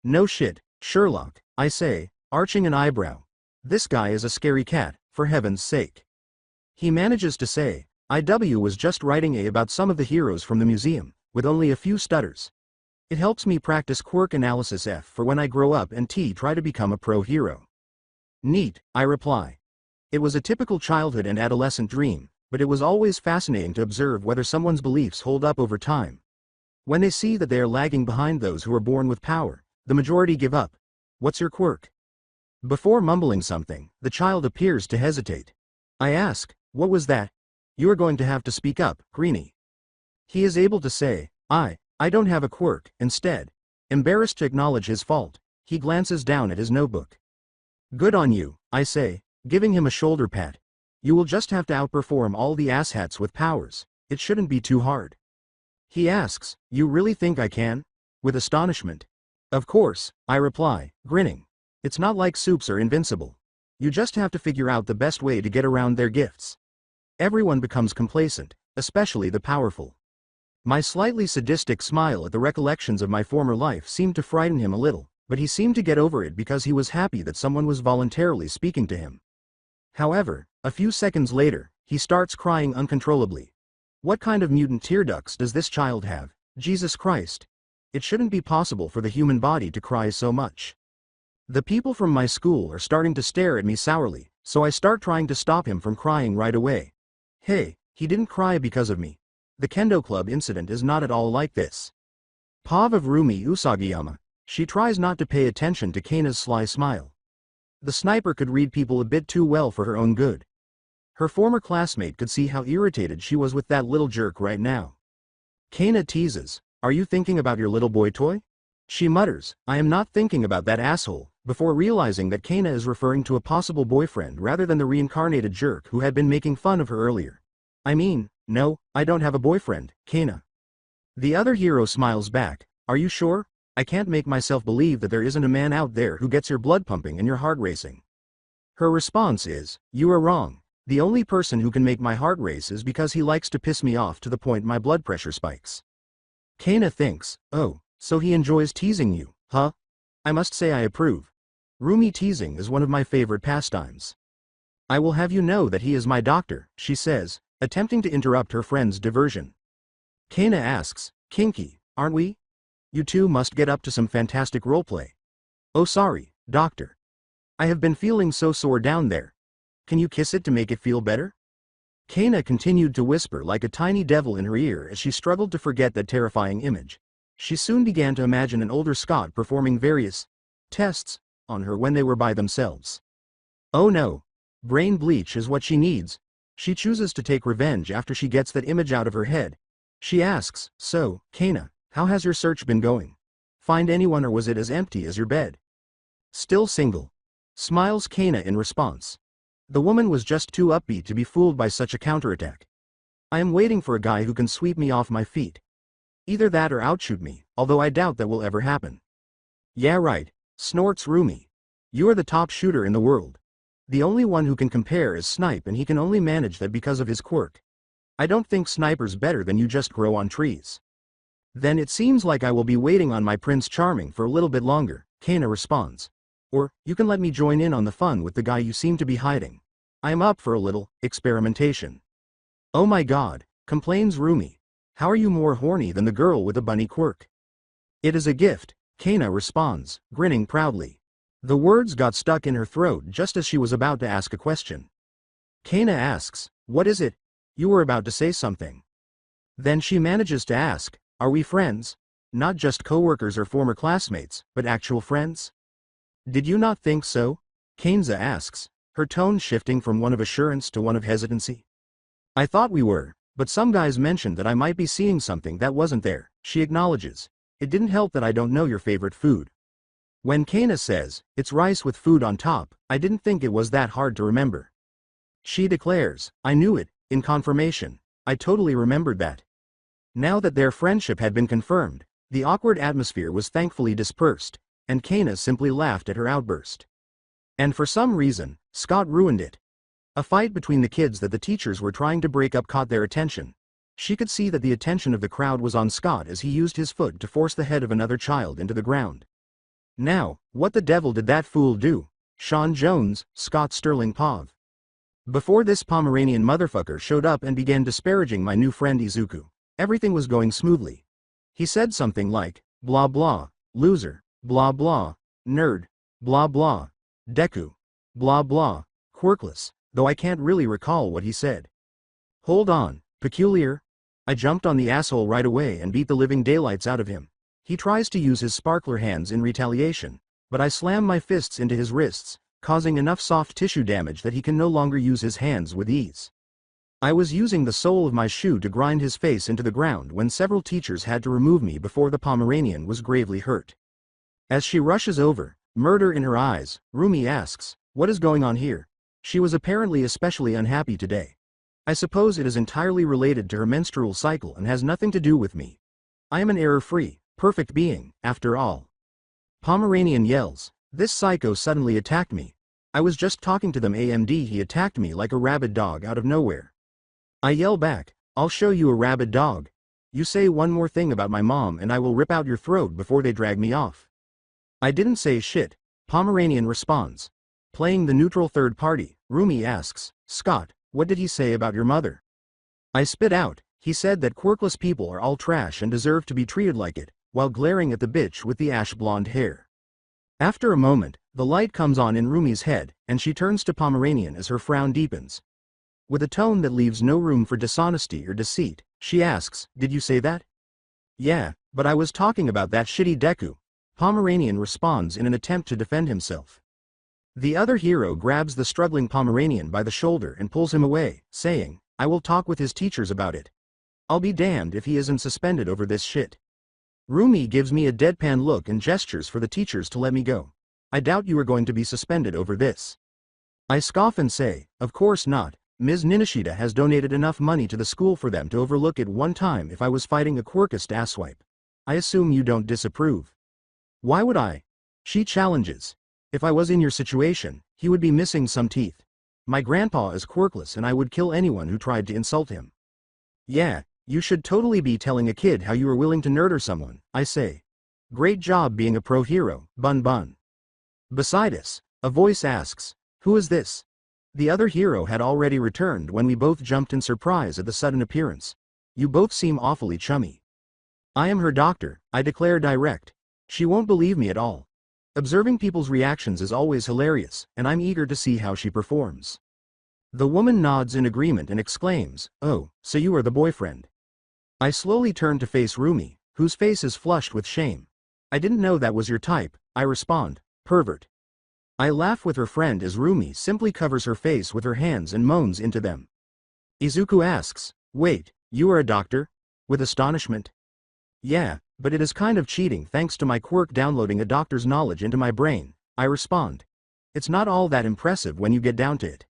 "No shit, Sherlock," I say, arching an eyebrow. This guy is a scary cat, for heaven's sake. He manages to say, "IW was just writing about some of the heroes from the museum, with only a few stutters. It helps me practice quirk analysis F for when I grow up and try to become a pro-hero." "Neat," I reply. It was a typical childhood and adolescent dream, but it was always fascinating to observe whether someone's beliefs hold up over time. When they see that they are lagging behind those who are born with power, the majority give up. "What's your quirk?" Before mumbling something, the child appears to hesitate. I ask, "What was that?" "You are going to have to speak up, Greenie." He is able to say, I don't have a quirk." Instead, embarrassed to acknowledge his fault, he glances down at his notebook. "Good on you," I say, giving him a shoulder pat. "You will just have to outperform all the asshats with powers. It shouldn't be too hard." He asks, "You really think I can?" with astonishment. "Of course," I reply, grinning. "It's not like supes are invincible. You just have to figure out the best way to get around their gifts." Everyone becomes complacent, especially the powerful. My slightly sadistic smile at the recollections of my former life seemed to frighten him a little, but he seemed to get over it because he was happy that someone was voluntarily speaking to him. However, a few seconds later, he starts crying uncontrollably. What kind of mutant tear ducts does this child have? Jesus Christ. It shouldn't be possible for the human body to cry so much. The people from my school are starting to stare at me sourly, so I start trying to stop him from crying right away. "Hey, he didn't cry because of me. The Kendo Club incident is not at all like this." Pav of Rumi Usagiyama, she tries not to pay attention to Kaina's sly smile. The sniper could read people a bit too well for her own good. Her former classmate could see how irritated she was with that little jerk right now. Kaina teases, "Are you thinking about your little boy toy?" She mutters, "I am not thinking about that asshole," before realizing that Kaina is referring to a possible boyfriend rather than the reincarnated jerk who had been making fun of her earlier. "I mean, no, I don't have a boyfriend, Kaina." The other hero smiles back. Are you sure? I can't make myself believe that there isn't a man out there who gets your blood pumping and your heart racing. Her response is, you are wrong. The only person who can make my heart race is because he likes to piss me off to the point my blood pressure spikes. Kana thinks, oh, so he enjoys teasing you, huh? I must say I approve. Rumi teasing is one of my favorite pastimes. I will have you know that he is my doctor, she says, attempting to interrupt her friend's diversion. Kana asks, kinky, aren't we? You two must get up to some fantastic roleplay. Oh sorry, doctor. I have been feeling so sore down there. Can you kiss it to make it feel better? Kana continued to whisper like a tiny devil in her ear as she struggled to forget that terrifying image. She soon began to imagine an older Scott performing various tests on her when they were by themselves. Oh no. Brain bleach is what she needs. She chooses to take revenge after she gets that image out of her head. She asks, so, Kana, how has your search been going? Find anyone or was it as empty as your bed? Still single. Smiles Kana in response. The woman was just too upbeat to be fooled by such a counterattack. I am waiting for a guy who can sweep me off my feet. Either that or outshoot me, although I doubt that will ever happen. Yeah right, snorts Rumi. You are the top shooter in the world. The only one who can compare is Snipe and he can only manage that because of his quirk. I don't think Sniper's better than you just grow on trees. Then it seems like I will be waiting on my Prince Charming for a little bit longer, Kana responds. Or, you can let me join in on the fun with the guy you seem to be hiding. I am up for a little experimentation. Oh my god, complains Rumi. How are you more horny than the girl with the bunny quirk? It is a gift, Kana responds, grinning proudly. The words got stuck in her throat just as she was about to ask a question. Kana asks, what is it? You were about to say something. Then she manages to ask, are we friends? Not just co-workers or former classmates, but actual friends? Did you not think so? Kanza asks, her tone shifting from one of assurance to one of hesitancy. I thought we were, but some guys mentioned that I might be seeing something that wasn't there, she acknowledges. It didn't help that I don't know your favorite food. When Kana says, it's rice with food on top, I didn't think it was that hard to remember. She declares, I knew it, in confirmation. I totally remembered that. Now that their friendship had been confirmed, the awkward atmosphere was thankfully dispersed, and Kana simply laughed at her outburst. And for some reason, Scott ruined it. A fight between the kids that the teachers were trying to break up caught their attention. She could see that the attention of the crowd was on Scott as he used his foot to force the head of another child into the ground. Now, what the devil did that fool do? Sean Jones, Scott Sterling Pav. Before this Pomeranian motherfucker showed up and began disparaging my new friend Izuku, everything was going smoothly. He said something like, blah blah, loser, blah blah, nerd, blah blah, Deku, blah blah, quirkless, though I can't really recall what he said. Hold on, peculiar. I jumped on the asshole right away and beat the living daylights out of him. He tries to use his sparkler hands in retaliation, but I slam my fists into his wrists, causing enough soft tissue damage that he can no longer use his hands with ease. I was using the sole of my shoe to grind his face into the ground when several teachers had to remove me before the Pomeranian was gravely hurt. As she rushes over, murder in her eyes, Rumi asks, what is going on here? She was apparently especially unhappy today. I suppose it is entirely related to her menstrual cycle and has nothing to do with me. I am an error-free, perfect being, after all. Pomeranian yells, this psycho suddenly attacked me. I was just talking to them AMD he attacked me like a rabid dog out of nowhere. I yell back, I'll show you a rabid dog. You say one more thing about my mom and I will rip out your throat before they drag me off. I didn't say shit, Pomeranian responds. Playing the neutral third party, Rumi asks, Scott, what did he say about your mother? I spit out, he said that quirkless people are all trash and deserve to be treated like it, while glaring at the bitch with the ash blonde hair. After a moment, the light comes on in Rumi's head, and she turns to Pomeranian as her frown deepens. With a tone that leaves no room for dishonesty or deceit, she asks, did you say that? Yeah, but I was talking about that shitty Deku. Pomeranian responds in an attempt to defend himself. The other hero grabs the struggling Pomeranian by the shoulder and pulls him away, saying, I will talk with his teachers about it. I'll be damned if he isn't suspended over this shit. Rumi gives me a deadpan look and gestures for the teachers to let me go. I doubt you are going to be suspended over this. I scoff and say, of course not, Ms. Ninishida has donated enough money to the school for them to overlook it one time if I was fighting a quirkist asswipe. I assume you don't disapprove. Why would I? She challenges. If I was in your situation, he would be missing some teeth. My grandpa is quirkless and I would kill anyone who tried to insult him. Yeah, you should totally be telling a kid how you are willing to murder someone, I say. Great job being a pro hero, Bun Bun. Beside us, a voice asks, who is this? The other hero had already returned when we both jumped in surprise at the sudden appearance. You both seem awfully chummy. I am her doctor, I declare direct. She won't believe me at all. Observing people's reactions is always hilarious, and I'm eager to see how she performs. The woman nods in agreement and exclaims, oh, so you are the boyfriend. I slowly turn to face Rumi, whose face is flushed with shame. I didn't know that was your type, I respond, pervert. I laugh with her friend as Rumi simply covers her face with her hands and moans into them. Izuku asks, wait, you are a doctor? With astonishment. Yeah, but it is kind of cheating thanks to my quirk downloading a doctor's knowledge into my brain, I respond. It's not all that impressive when you get down to it.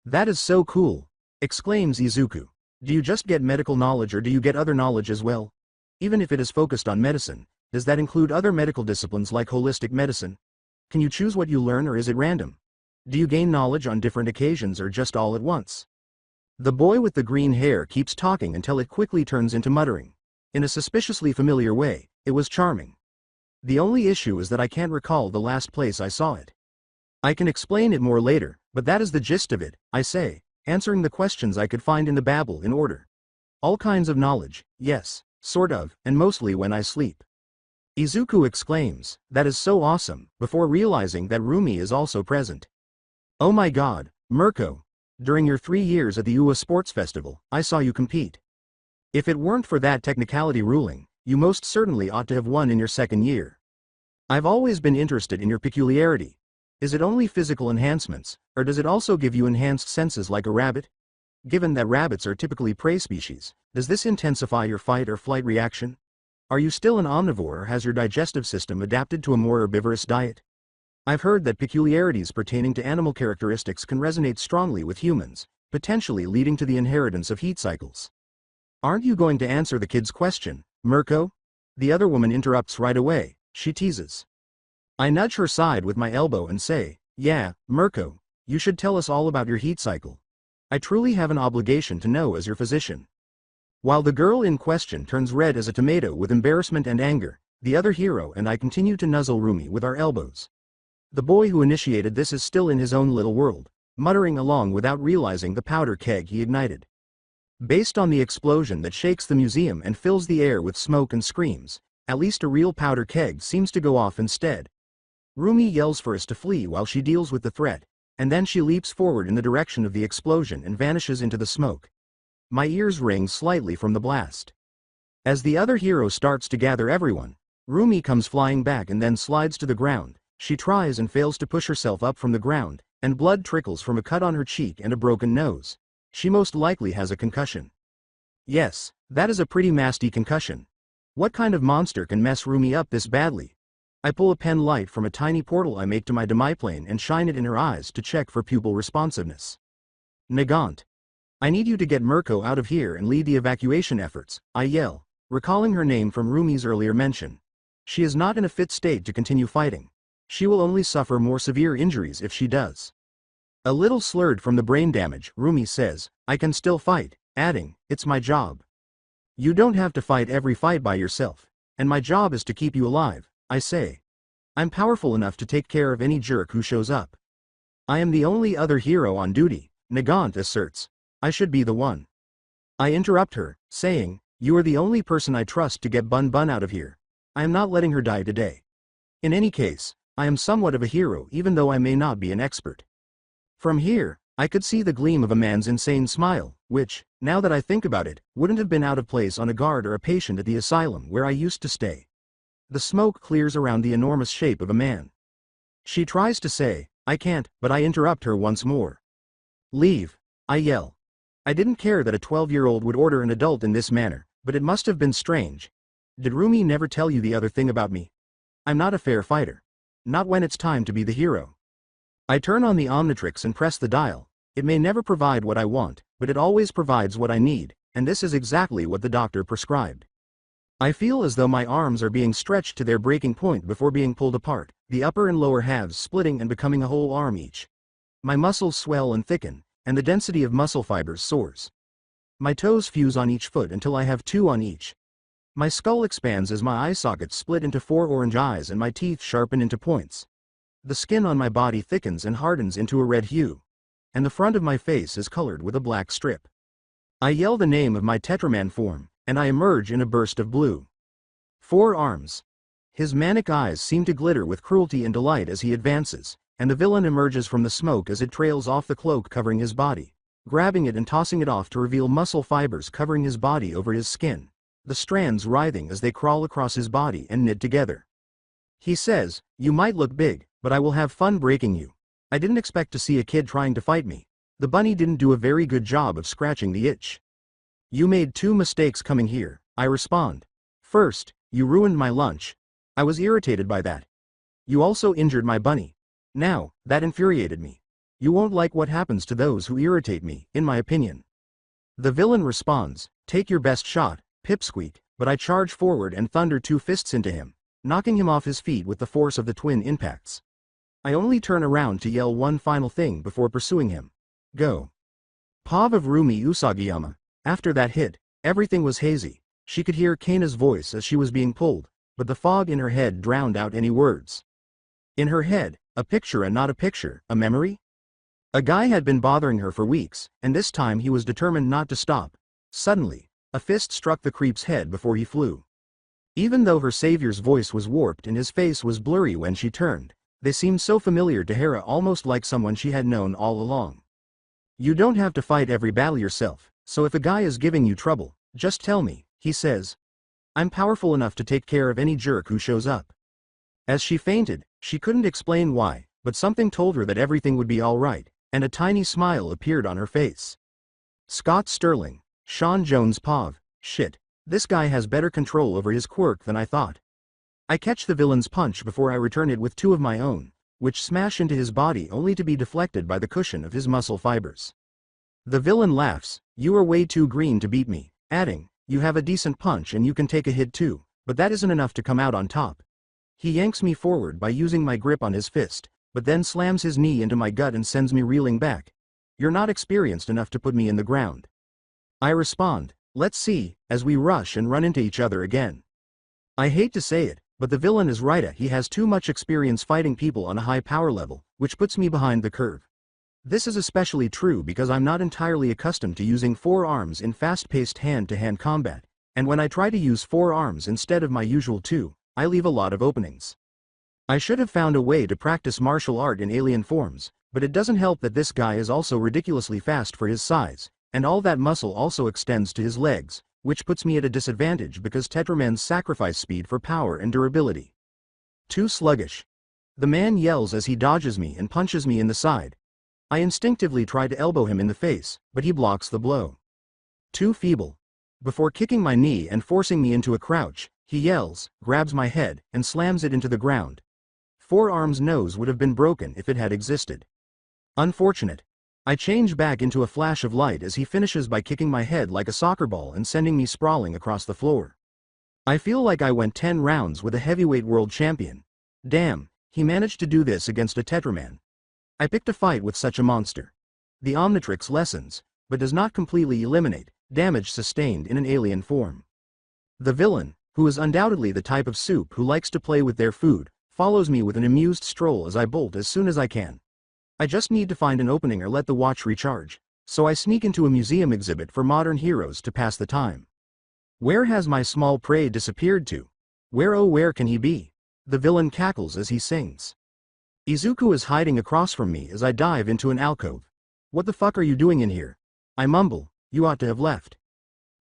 That is so cool, exclaims Izuku. Do you just get medical knowledge or do you get other knowledge as well? Even if it is focused on medicine, does that include other medical disciplines like holistic medicine? Can you choose what you learn or is it random? Do you gain knowledge on different occasions or just all at once? The boy with the green hair keeps talking until it quickly turns into muttering. In a suspiciously familiar way, it was charming. The only issue is that I can't recall the last place I saw it. I can explain it more later, but that is the gist of it, I say, answering the questions I could find in the babble in order. All kinds of knowledge, yes, sort of, and mostly when I sleep. Izuku exclaims, that is so awesome, before realizing that Rumi is also present. Oh my god, Mirko. During your 3 years at the UA Sports Festival, I saw you compete. If it weren't for that technicality ruling, you most certainly ought to have won in your 2nd year. I've always been interested in your peculiarity. Is it only physical enhancements, or does it also give you enhanced senses like a rabbit? Given that rabbits are typically prey species, does this intensify your fight or flight reaction? Are you still an omnivore or has your digestive system adapted to a more herbivorous diet? I've heard that peculiarities pertaining to animal characteristics can resonate strongly with humans, potentially leading to the inheritance of heat cycles. Aren't you going to answer the kid's question, Mirko? The other woman interrupts right away, she teases. I nudge her side with my elbow and say, yeah, Mirko, you should tell us all about your heat cycle. I truly have an obligation to know as your physician. While the girl in question turns red as a tomato with embarrassment and anger, the other hero and I continue to nuzzle Rumi with our elbows. The boy who initiated this is still in his own little world, muttering along without realizing the powder keg he ignited. Based on the explosion that shakes the museum and fills the air with smoke and screams, at least a real powder keg seems to go off instead. Rumi yells for us to flee while she deals with the threat, and then she leaps forward in the direction of the explosion and vanishes into the smoke. My ears ring slightly from the blast. As the other hero starts to gather everyone, Rumi comes flying back and then slides to the ground. She tries and fails to push herself up from the ground, and blood trickles from a cut on her cheek and a broken nose. She most likely has a concussion. Yes, that is a pretty nasty concussion. What kind of monster can mess Rumi up this badly? I pull a pen light from a tiny portal I make to my demiplane and shine it in her eyes to check for pupil responsiveness. Nagant. I need you to get Mirko out of here and lead the evacuation efforts, I yell, recalling her name from Rumi's earlier mention. She is not in a fit state to continue fighting. She will only suffer more severe injuries if she does. A little slurred from the brain damage, Rumi says, I can still fight, adding, it's my job. You don't have to fight every fight by yourself, and my job is to keep you alive, I say. I'm powerful enough to take care of any jerk who shows up. I am the only other hero on duty, Nagant asserts. I should be the one. I interrupt her, saying, you are the only person I trust to get Bun Bun out of here. I am not letting her die today. In any case, I am somewhat of a hero even though I may not be an expert. From here, I could see the gleam of a man's insane smile, which, now that I think about it, wouldn't have been out of place on a guard or a patient at the asylum where I used to stay. The smoke clears around the enormous shape of a man. She tries to say, I can't, but I interrupt her once more. Leave, I yell. I didn't care that a 12-year-old would order an adult in this manner, but it must have been strange. Did Rumi never tell you the other thing about me? I'm not a fair fighter. Not when it's time to be the hero. I turn on the Omnitrix and press the dial, It may never provide what I want, but it always provides what I need, and this is exactly what the doctor prescribed. I feel as though my arms are being stretched to their breaking point before being pulled apart, the upper and lower halves splitting and becoming a whole arm each. My muscles swell and thicken, and the density of muscle fibers soars. My toes fuse on each foot until I have 2 on each. My skull expands as my eye sockets split into 4 orange eyes and my teeth sharpen into points. The skin on my body thickens and hardens into a red hue, and the front of my face is colored with a black strip. I yell the name of my Tetraman form, and I emerge in a burst of blue. 4 arms. His manic eyes seem to glitter with cruelty and delight as he advances, and the villain emerges from the smoke as it trails off the cloak covering his body, grabbing it and tossing it off to reveal muscle fibers covering his body over his skin, the strands writhing as they crawl across his body and knit together. He says, "You might look big, but I will have fun breaking you. I didn't expect to see a kid trying to fight me. The bunny didn't do a very good job of scratching the itch." "You made 2 mistakes coming here," I respond. "First, you ruined my lunch. I was irritated by that. You also injured my bunny. Now, that infuriated me. You won't like what happens to those who irritate me, in my opinion." The villain responds, "Take your best shot, Pipsqueak," but I charge forward and thunder 2 fists into him, knocking him off his feet with the force of the twin impacts. I only turn around to yell one final thing before pursuing him. "Go." Pav of Rumi Usagiyama. After that hit, everything was hazy. She could hear Kana's voice as she was being pulled, but the fog in her head drowned out any words. In her head, a picture and not a picture, a memory? A guy had been bothering her for weeks, and this time he was determined not to stop. Suddenly, a fist struck the creep's head before he flew. Even though her savior's voice was warped and his face was blurry when she turned, they seemed so familiar to Hera, almost like someone she had known all along. "You don't have to fight every battle yourself, so if a guy is giving you trouble, just tell me," he says. "I'm powerful enough to take care of any jerk who shows up." As she fainted, she couldn't explain why, but something told her that everything would be alright, and a tiny smile appeared on her face. Scott Sterling, Sean Jones Pav. Shit, this guy has better control over his quirk than I thought. I catch the villain's punch before I return it with 2 of my own, which smash into his body only to be deflected by the cushion of his muscle fibers. The villain laughs, "You are way too green to beat me," adding, "You have a decent punch and you can take a hit too, but that isn't enough to come out on top." He yanks me forward by using my grip on his fist, but then slams his knee into my gut and sends me reeling back. "You're not experienced enough to put me in the ground." I respond, "Let's see," as we rush and run into each other again. I hate to say it, but the villain is right. He has too much experience fighting people on a high power level, which puts me behind the curve. This is especially true because I'm not entirely accustomed to using 4 arms in fast-paced hand-to-hand combat, and when I try to use 4 arms instead of my usual 2, I leave a lot of openings. I should have found a way to practice martial art in alien forms, but it doesn't help that this guy is also ridiculously fast for his size, and all that muscle also extends to his legs, which puts me at a disadvantage because Tetramans sacrifice speed for power and durability. Too sluggish. The man yells as he dodges me and punches me in the side. I instinctively try to elbow him in the face, but he blocks the blow. Too feeble. Before kicking my knee and forcing me into a crouch, he yells, grabs my head, and slams it into the ground. 4 Arms' nose would have been broken if it had existed. Unfortunate. I change back into a flash of light as he finishes by kicking my head like a soccer ball and sending me sprawling across the floor. I feel like I went 10 rounds with a heavyweight world champion. Damn, he managed to do this against a Tetraman. I picked a fight with such a monster. The Omnitrix lessens, but does not completely eliminate, damage sustained in an alien form. The villain, who is undoubtedly the type of soup who likes to play with their food, follows me with an amused stroll as I bolt as soon as I can. I just need to find an opening or let the watch recharge, so I sneak into a museum exhibit for modern heroes to pass the time. Where has my small prey disappeared to? Where, oh where can he be? The villain cackles as he sings. Izuku is hiding across from me as I dive into an alcove. What the fuck are you doing in here? I mumble, you ought to have left.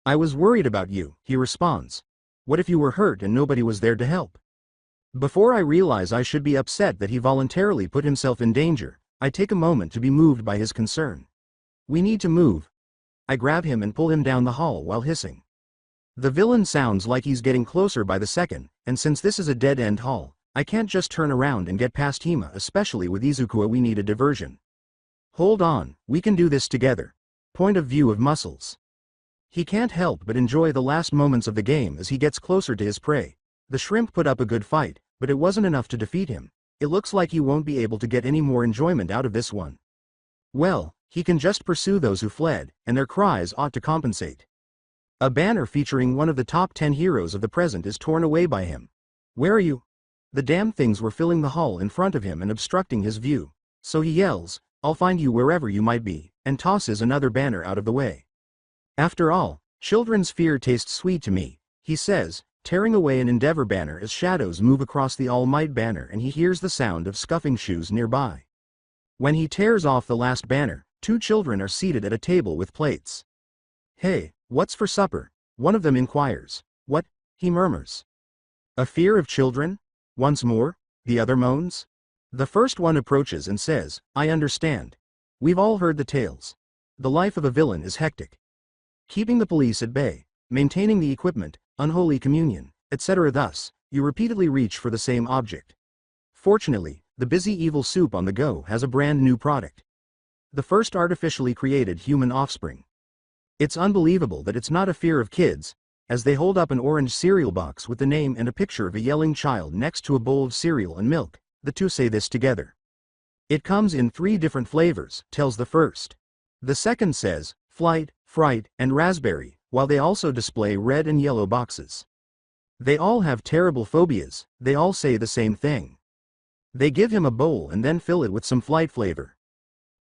I was worried about you, he responds. What if you were hurt and nobody was there to help? Before I realize I should be upset that he voluntarily put himself in danger, I take a moment to be moved by his concern. We need to move. I grab him and pull him down the hall while hissing. The villain sounds like he's getting closer by the second, and since this is a dead-end hall, I can't just turn around and get past Hima, especially with Izuku. We need a diversion. Hold on, we can do this together. Point of view of muscles. He can't help but enjoy the last moments of the game as he gets closer to his prey. The shrimp put up a good fight, but it wasn't enough to defeat him. It looks like he won't be able to get any more enjoyment out of this one. Well, he can just pursue those who fled, and their cries ought to compensate. A banner featuring one of the top 10 heroes of the present is torn away by him. Where are you? The damn things were filling the hall in front of him and obstructing his view. So he yells, "I'll find you wherever you might be," and tosses another banner out of the way. After all, children's fear tastes sweet to me, he says, tearing away an Endeavor banner as shadows move across the All Might banner and he hears the sound of scuffing shoes nearby. When he tears off the last banner, two children are seated at a table with plates. "Hey, what's for supper?" one of them inquires. "What?" he murmurs. "A fear of children? Once more?" the other moans. The first one approaches and says, "I understand. We've all heard the tales. The life of a villain is hectic. Keeping the police at bay, maintaining the equipment, unholy communion, etc. Thus, you repeatedly reach for the same object. Fortunately, the busy evil soup on the go has a brand new product. The first artificially created human offspring. It's unbelievable that it's not a fear of kids," as they hold up an orange cereal box with the name and a picture of a yelling child next to a bowl of cereal and milk. The two say this together. "It comes in 3 different flavors," tells the first. The second says, "Flight, Fright, and Raspberry," while they also display red and yellow boxes. They all have terrible phobias, they all say the same thing. They give him a bowl and then fill it with some Flight flavor.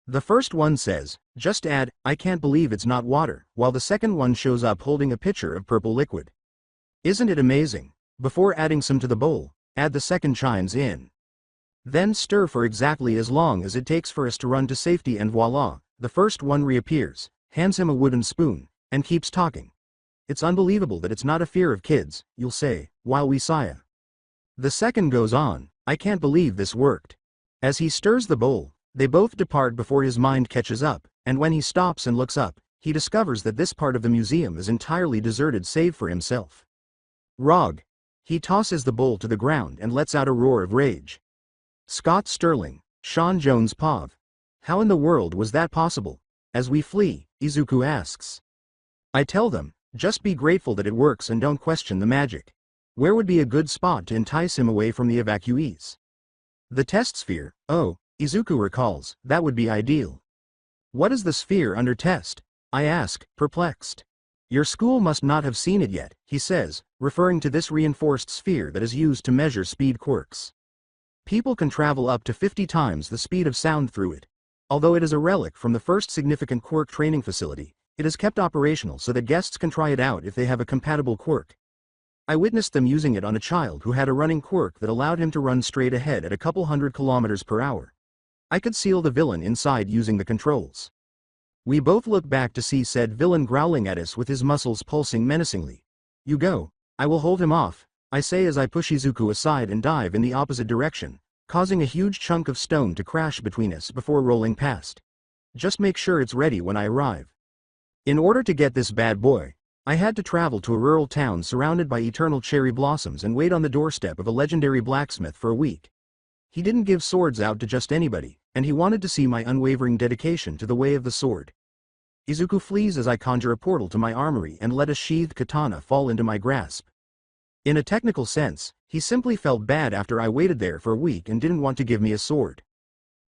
The first one says, "Just add, I can't believe it's not water," while the second one shows up holding a pitcher of purple liquid. "Isn't it amazing? Before adding some to the bowl, add," the second chimes in. "Then stir for exactly as long as it takes for us to run to safety and voila," the first one reappears, hands him a wooden spoon, and keeps talking. "It's unbelievable that it's not a fear of kids," you'll say, while we sigh. The second goes on, "I can't believe this worked." As he stirs the bowl, they both depart before his mind catches up, and when he stops and looks up, he discovers that this part of the museum is entirely deserted save for himself. Rog. He tosses the bowl to the ground and lets out a roar of rage. "Scott Sterling, Sean Jones Pov. How in the world was that possible?" As we flee, Izuku asks. I tell them, just be grateful that it works and don't question the magic. Where would be a good spot to entice him away from the evacuees? The test sphere, oh, Izuku recalls, that would be ideal. What is the sphere under test? I ask, perplexed. Your school must not have seen it yet, he says, referring to this reinforced sphere that is used to measure speed quirks. People can travel up to 50 times the speed of sound through it. Although it is a relic from the first significant quirk training facility, it is kept operational so that guests can try it out if they have a compatible quirk. I witnessed them using it on a child who had a running quirk that allowed him to run straight ahead at a couple hundred kilometers per hour. I could seal the villain inside using the controls. We both look back to see said villain growling at us with his muscles pulsing menacingly. "You go, I will hold him off," I say as I push Izuku aside and dive in the opposite direction, causing a huge chunk of stone to crash between us before rolling past. Just make sure it's ready when I arrive. In order to get this bad boy, I had to travel to a rural town surrounded by eternal cherry blossoms and wait on the doorstep of a legendary blacksmith for a week. He didn't give swords out to just anybody, and he wanted to see my unwavering dedication to the way of the sword. Izuku flees as I conjure a portal to my armory and let a sheathed katana fall into my grasp. In a technical sense, he simply felt bad after I waited there for a week and didn't want to give me a sword.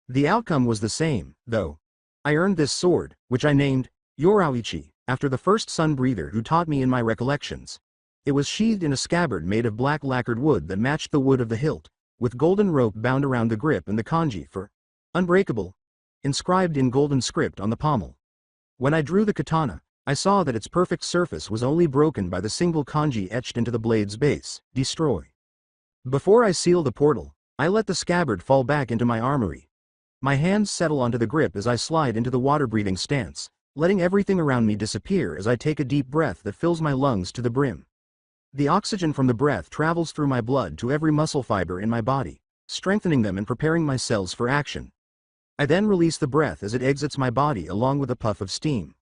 The outcome was the same, though. I earned this sword, which I named Yoraoichi, after the first sun breather who taught me in my recollections. It was sheathed in a scabbard made of black lacquered wood that matched the wood of the hilt, with golden rope bound around the grip and the kanji for unbreakable inscribed in golden script on the pommel. When I drew the katana, I saw that its perfect surface was only broken by the single kanji etched into the blade's base, destroy. Before I seal the portal, I let the scabbard fall back into my armory. My hands settle onto the grip as I slide into the water-breathing stance, letting everything around me disappear as I take a deep breath that fills my lungs to the brim. The oxygen from the breath travels through my blood to every muscle fiber in my body, strengthening them and preparing my cells for action. I then release the breath as it exits my body along with a puff of steam.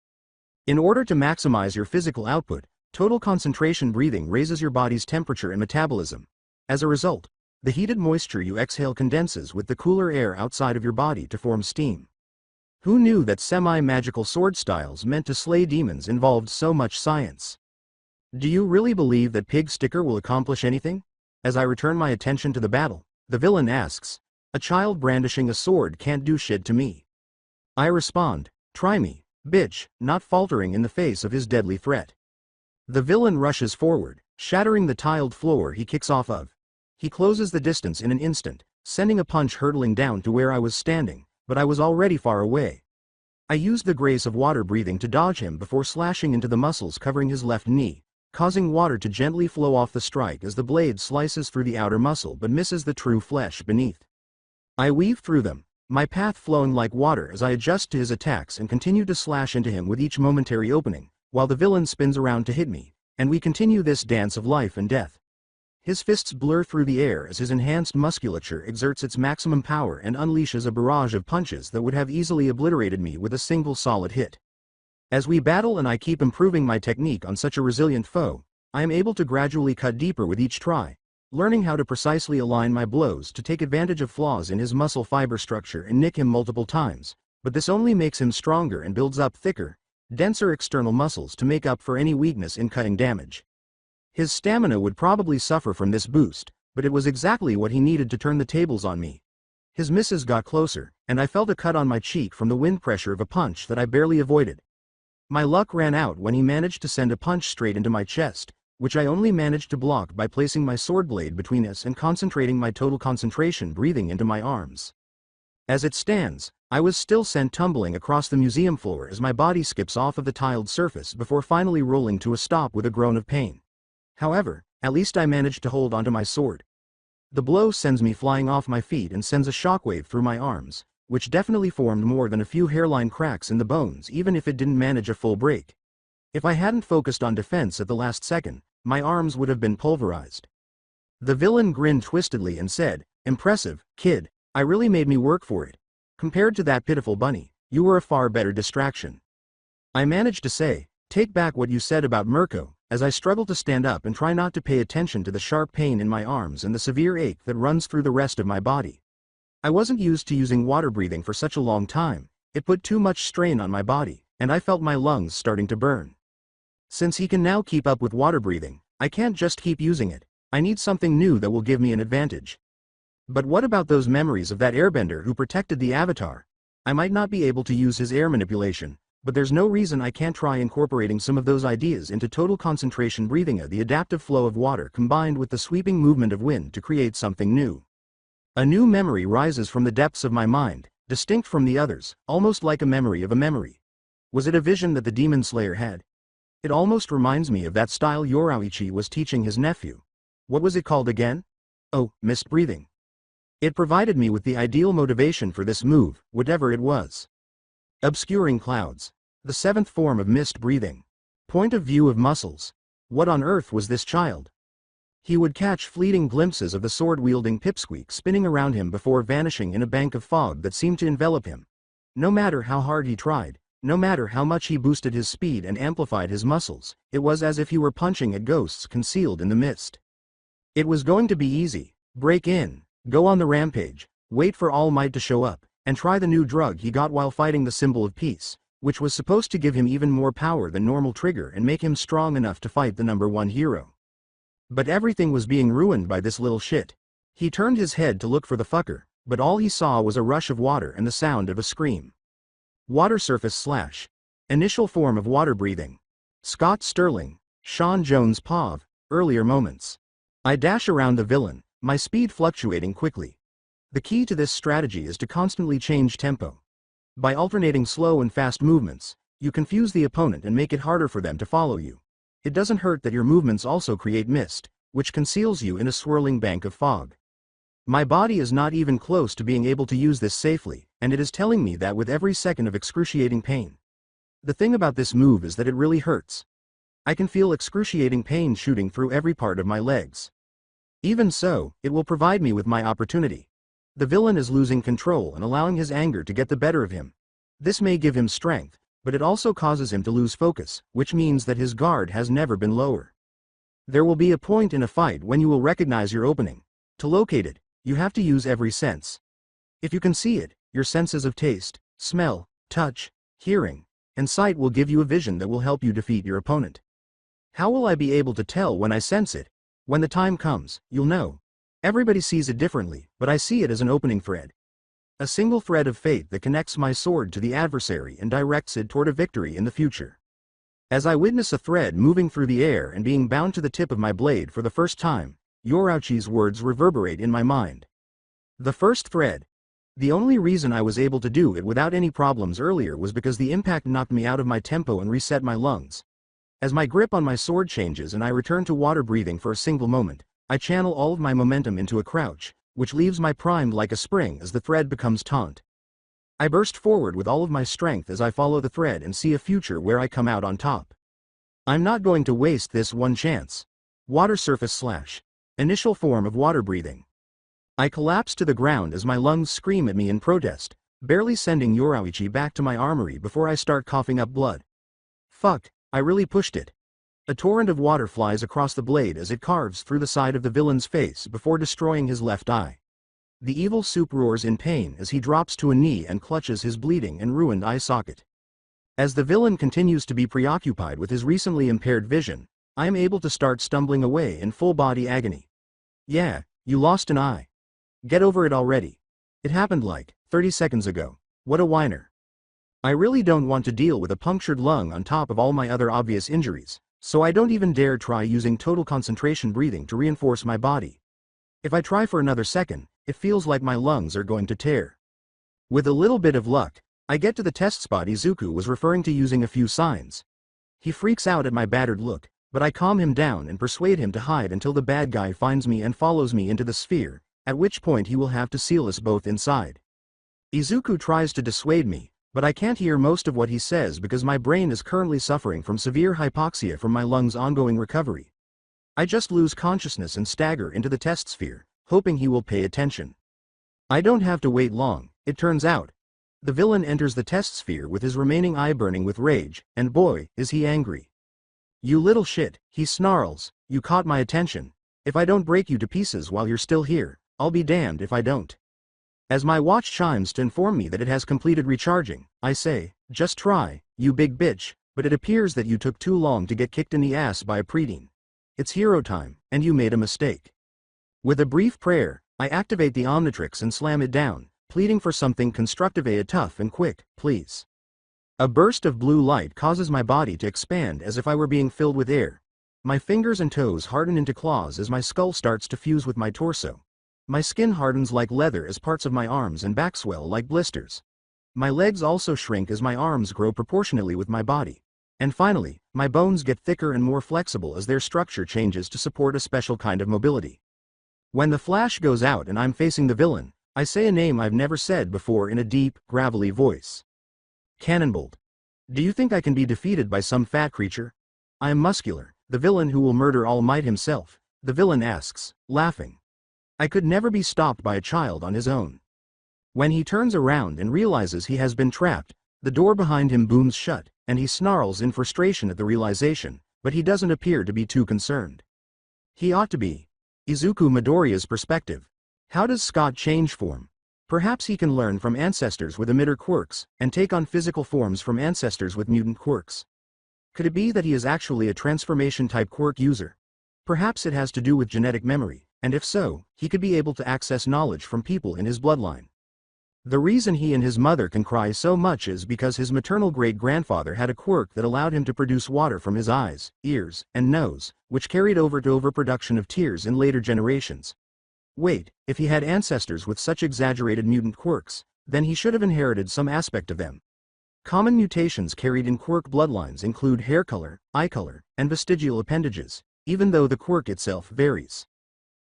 In order to maximize your physical output, total concentration breathing raises your body's temperature and metabolism. As a result, the heated moisture you exhale condenses with the cooler air outside of your body to form steam. Who knew that semi-magical sword styles meant to slay demons involved so much science? Do you really believe that Pig Sticker will accomplish anything? As I return my attention to the battle, the villain asks, a child brandishing a sword can't do shit to me. I respond, try me, bitch, not faltering in the face of his deadly threat. The villain rushes forward, shattering the tiled floor he kicks off of. He closes the distance in an instant, sending a punch hurtling down to where I was standing, but I was already far away. I used the grace of water breathing to dodge him before slashing into the muscles covering his left knee, causing water to gently flow off the strike as the blade slices through the outer muscle but misses the true flesh beneath. I weave through them, my path flowing like water as I adjust to his attacks and continue to slash into him with each momentary opening, while the villain spins around to hit me, and we continue this dance of life and death. His fists blur through the air as his enhanced musculature exerts its maximum power and unleashes a barrage of punches that would have easily obliterated me with a single solid hit. As we battle and I keep improving my technique on such a resilient foe, I am able to gradually cut deeper with each try, learning how to precisely align my blows to take advantage of flaws in his muscle fiber structure and nick him multiple times, but this only makes him stronger and builds up thicker, denser external muscles to make up for any weakness in cutting damage. His stamina would probably suffer from this boost, but it was exactly what he needed to turn the tables on me. His misses got closer, and I felt a cut on my cheek from the wind pressure of a punch that I barely avoided. My luck ran out when he managed to send a punch straight into my chest, which I only managed to block by placing my sword blade between us and concentrating my total concentration breathing into my arms. As it stands, I was still sent tumbling across the museum floor as my body skips off of the tiled surface before finally rolling to a stop with a groan of pain. However, at least I managed to hold onto my sword. The blow sends me flying off my feet and sends a shockwave through my arms, which definitely formed more than a few hairline cracks in the bones even if it didn't manage a full break. If I hadn't focused on defense at the last second, my arms would have been pulverized. The villain grinned twistedly and said, "Impressive, kid, I really made me work for it. Compared to that pitiful bunny, you were a far better distraction." I managed to say, "Take back what you said about Mirko," as I struggle to stand up and try not to pay attention to the sharp pain in my arms and the severe ache that runs through the rest of my body. I wasn't used to using water breathing for such a long time, it put too much strain on my body, and I felt my lungs starting to burn. Since he can now keep up with water breathing, I can't just keep using it, I need something new that will give me an advantage. But what about those memories of that airbender who protected the Avatar? I might not be able to use his air manipulation, but there's no reason I can't try incorporating some of those ideas into total concentration breathing, the adaptive flow of water combined with the sweeping movement of wind to create something new. A new memory rises from the depths of my mind, distinct from the others, almost like a memory of a memory. Was it a vision that the Demon Slayer had? It almost reminds me of that style Yoruichi was teaching his nephew. What was it called again? Oh, mist breathing. It provided me with the ideal motivation for this move, whatever it was. Obscuring clouds. The seventh form of mist breathing. Point of view of muscles. What on earth was this child? He would catch fleeting glimpses of the sword-wielding Pipsqueak spinning around him before vanishing in a bank of fog that seemed to envelop him. No matter how hard he tried, no matter how much he boosted his speed and amplified his muscles, it was as if he were punching at ghosts concealed in the mist. It was going to be easy. Break in, go on the rampage, wait for All Might to show up, and try the new drug he got while fighting the symbol of peace, which was supposed to give him even more power than normal trigger and make him strong enough to fight the #1 hero. But everything was being ruined by this little shit. He turned his head to look for the fucker, but all he saw was a rush of water and the sound of a scream. Water surface slash. Initial form of water breathing. Scott Sterling, Sean Jones POV, earlier moments. I dash around the villain, my speed fluctuating quickly. The key to this strategy is to constantly change tempo. By alternating slow and fast movements, you confuse the opponent and make it harder for them to follow you. It doesn't hurt that your movements also create mist, which conceals you in a swirling bank of fog. My body is not even close to being able to use this safely, and it is telling me that with every second of excruciating pain. The thing about this move is that it really hurts. I can feel excruciating pain shooting through every part of my legs. Even so, it will provide me with my opportunity. The villain is losing control and allowing his anger to get the better of him. This may give him strength, but it also causes him to lose focus, which means that his guard has never been lower. There will be a point in a fight when you will recognize your opening. To locate it, you have to use every sense. If you can see it, your senses of taste, smell, touch, hearing, and sight will give you a vision that will help you defeat your opponent. How will I be able to tell when I sense it? When the time comes, you'll know. Everybody sees it differently, but I see it as an opening thread. A single thread of fate that connects my sword to the adversary and directs it toward a victory in the future. As I witness a thread moving through the air and being bound to the tip of my blade for the first time, Yorauchi's words reverberate in my mind. The first thread. The only reason I was able to do it without any problems earlier was because the impact knocked me out of my tempo and reset my lungs. As my grip on my sword changes and I return to water breathing for a single moment, I channel all of my momentum into a crouch, which leaves my primed like a spring as the thread becomes taut. I burst forward with all of my strength as I follow the thread and see a future where I come out on top. I'm not going to waste this one chance. Water surface slash. Initial form of water breathing. I collapse to the ground as my lungs scream at me in protest, barely sending Yorauchi back to my armory before I start coughing up blood. Fuck, I really pushed it. A torrent of water flies across the blade as it carves through the side of the villain's face before destroying his left eye. The evil soup roars in pain as he drops to a knee and clutches his bleeding and ruined eye socket. As the villain continues to be preoccupied with his recently impaired vision, I am able to start stumbling away in full-body agony. Yeah, you lost an eye. Get over it already. It happened like 30 seconds ago. What a whiner. I really don't want to deal with a punctured lung on top of all my other obvious injuries, so I don't even dare try using total concentration breathing to reinforce my body. If I try for another second, it feels like my lungs are going to tear. With a little bit of luck, I get to the test spot Izuku was referring to using a few signs. He freaks out at my battered look, but I calm him down and persuade him to hide until the bad guy finds me and follows me into the sphere, at which point he will have to seal us both inside. Izuku tries to dissuade me, but I can't hear most of what he says because my brain is currently suffering from severe hypoxia from my lungs' ongoing recovery. I just lose consciousness and stagger into the test sphere, hoping he will pay attention. I don't have to wait long, it turns out. The villain enters the test sphere with his remaining eye burning with rage, and boy, is he angry. You little shit, he snarls, you caught my attention. If I don't break you to pieces while you're still here, I'll be damned if I don't. As my watch chimes to inform me that it has completed recharging, I say, just try, you big bitch, but it appears that you took too long to get kicked in the ass by a preteen. It's hero time, and you made a mistake. With a brief prayer, I activate the Omnitrix and slam it down, pleading for something constructive tough and quick, please. A burst of blue light causes my body to expand as if I were being filled with air. My fingers and toes harden into claws as my skull starts to fuse with my torso. My skin hardens like leather as parts of my arms and back swell like blisters. My legs also shrink as my arms grow proportionately with my body. And finally, my bones get thicker and more flexible as their structure changes to support a special kind of mobility. When the flash goes out and I'm facing the villain, I say a name I've never said before in a deep, gravelly voice. Cannonbolt. Do you think I can be defeated by some fat creature? I am muscular, the villain who will murder All Might himself, the villain asks, laughing. I could never be stopped by a child on his own. When he turns around and realizes he has been trapped, the door behind him booms shut, and he snarls in frustration at the realization, but he doesn't appear to be too concerned. He ought to be. Izuku Midoriya's perspective. How does Scott change form? Perhaps he can learn from ancestors with emitter quirks, and take on physical forms from ancestors with mutant quirks. Could it be that he is actually a transformation-type quirk user? Perhaps it has to do with genetic memory. And if so, he could be able to access knowledge from people in his bloodline. The reason he and his mother can cry so much is because his maternal great-grandfather had a quirk that allowed him to produce water from his eyes, ears, and nose, which carried over to overproduction of tears in later generations. Wait, if he had ancestors with such exaggerated mutant quirks, then he should have inherited some aspect of them. Common mutations carried in quirk bloodlines include hair color, eye color, and vestigial appendages, even though the quirk itself varies.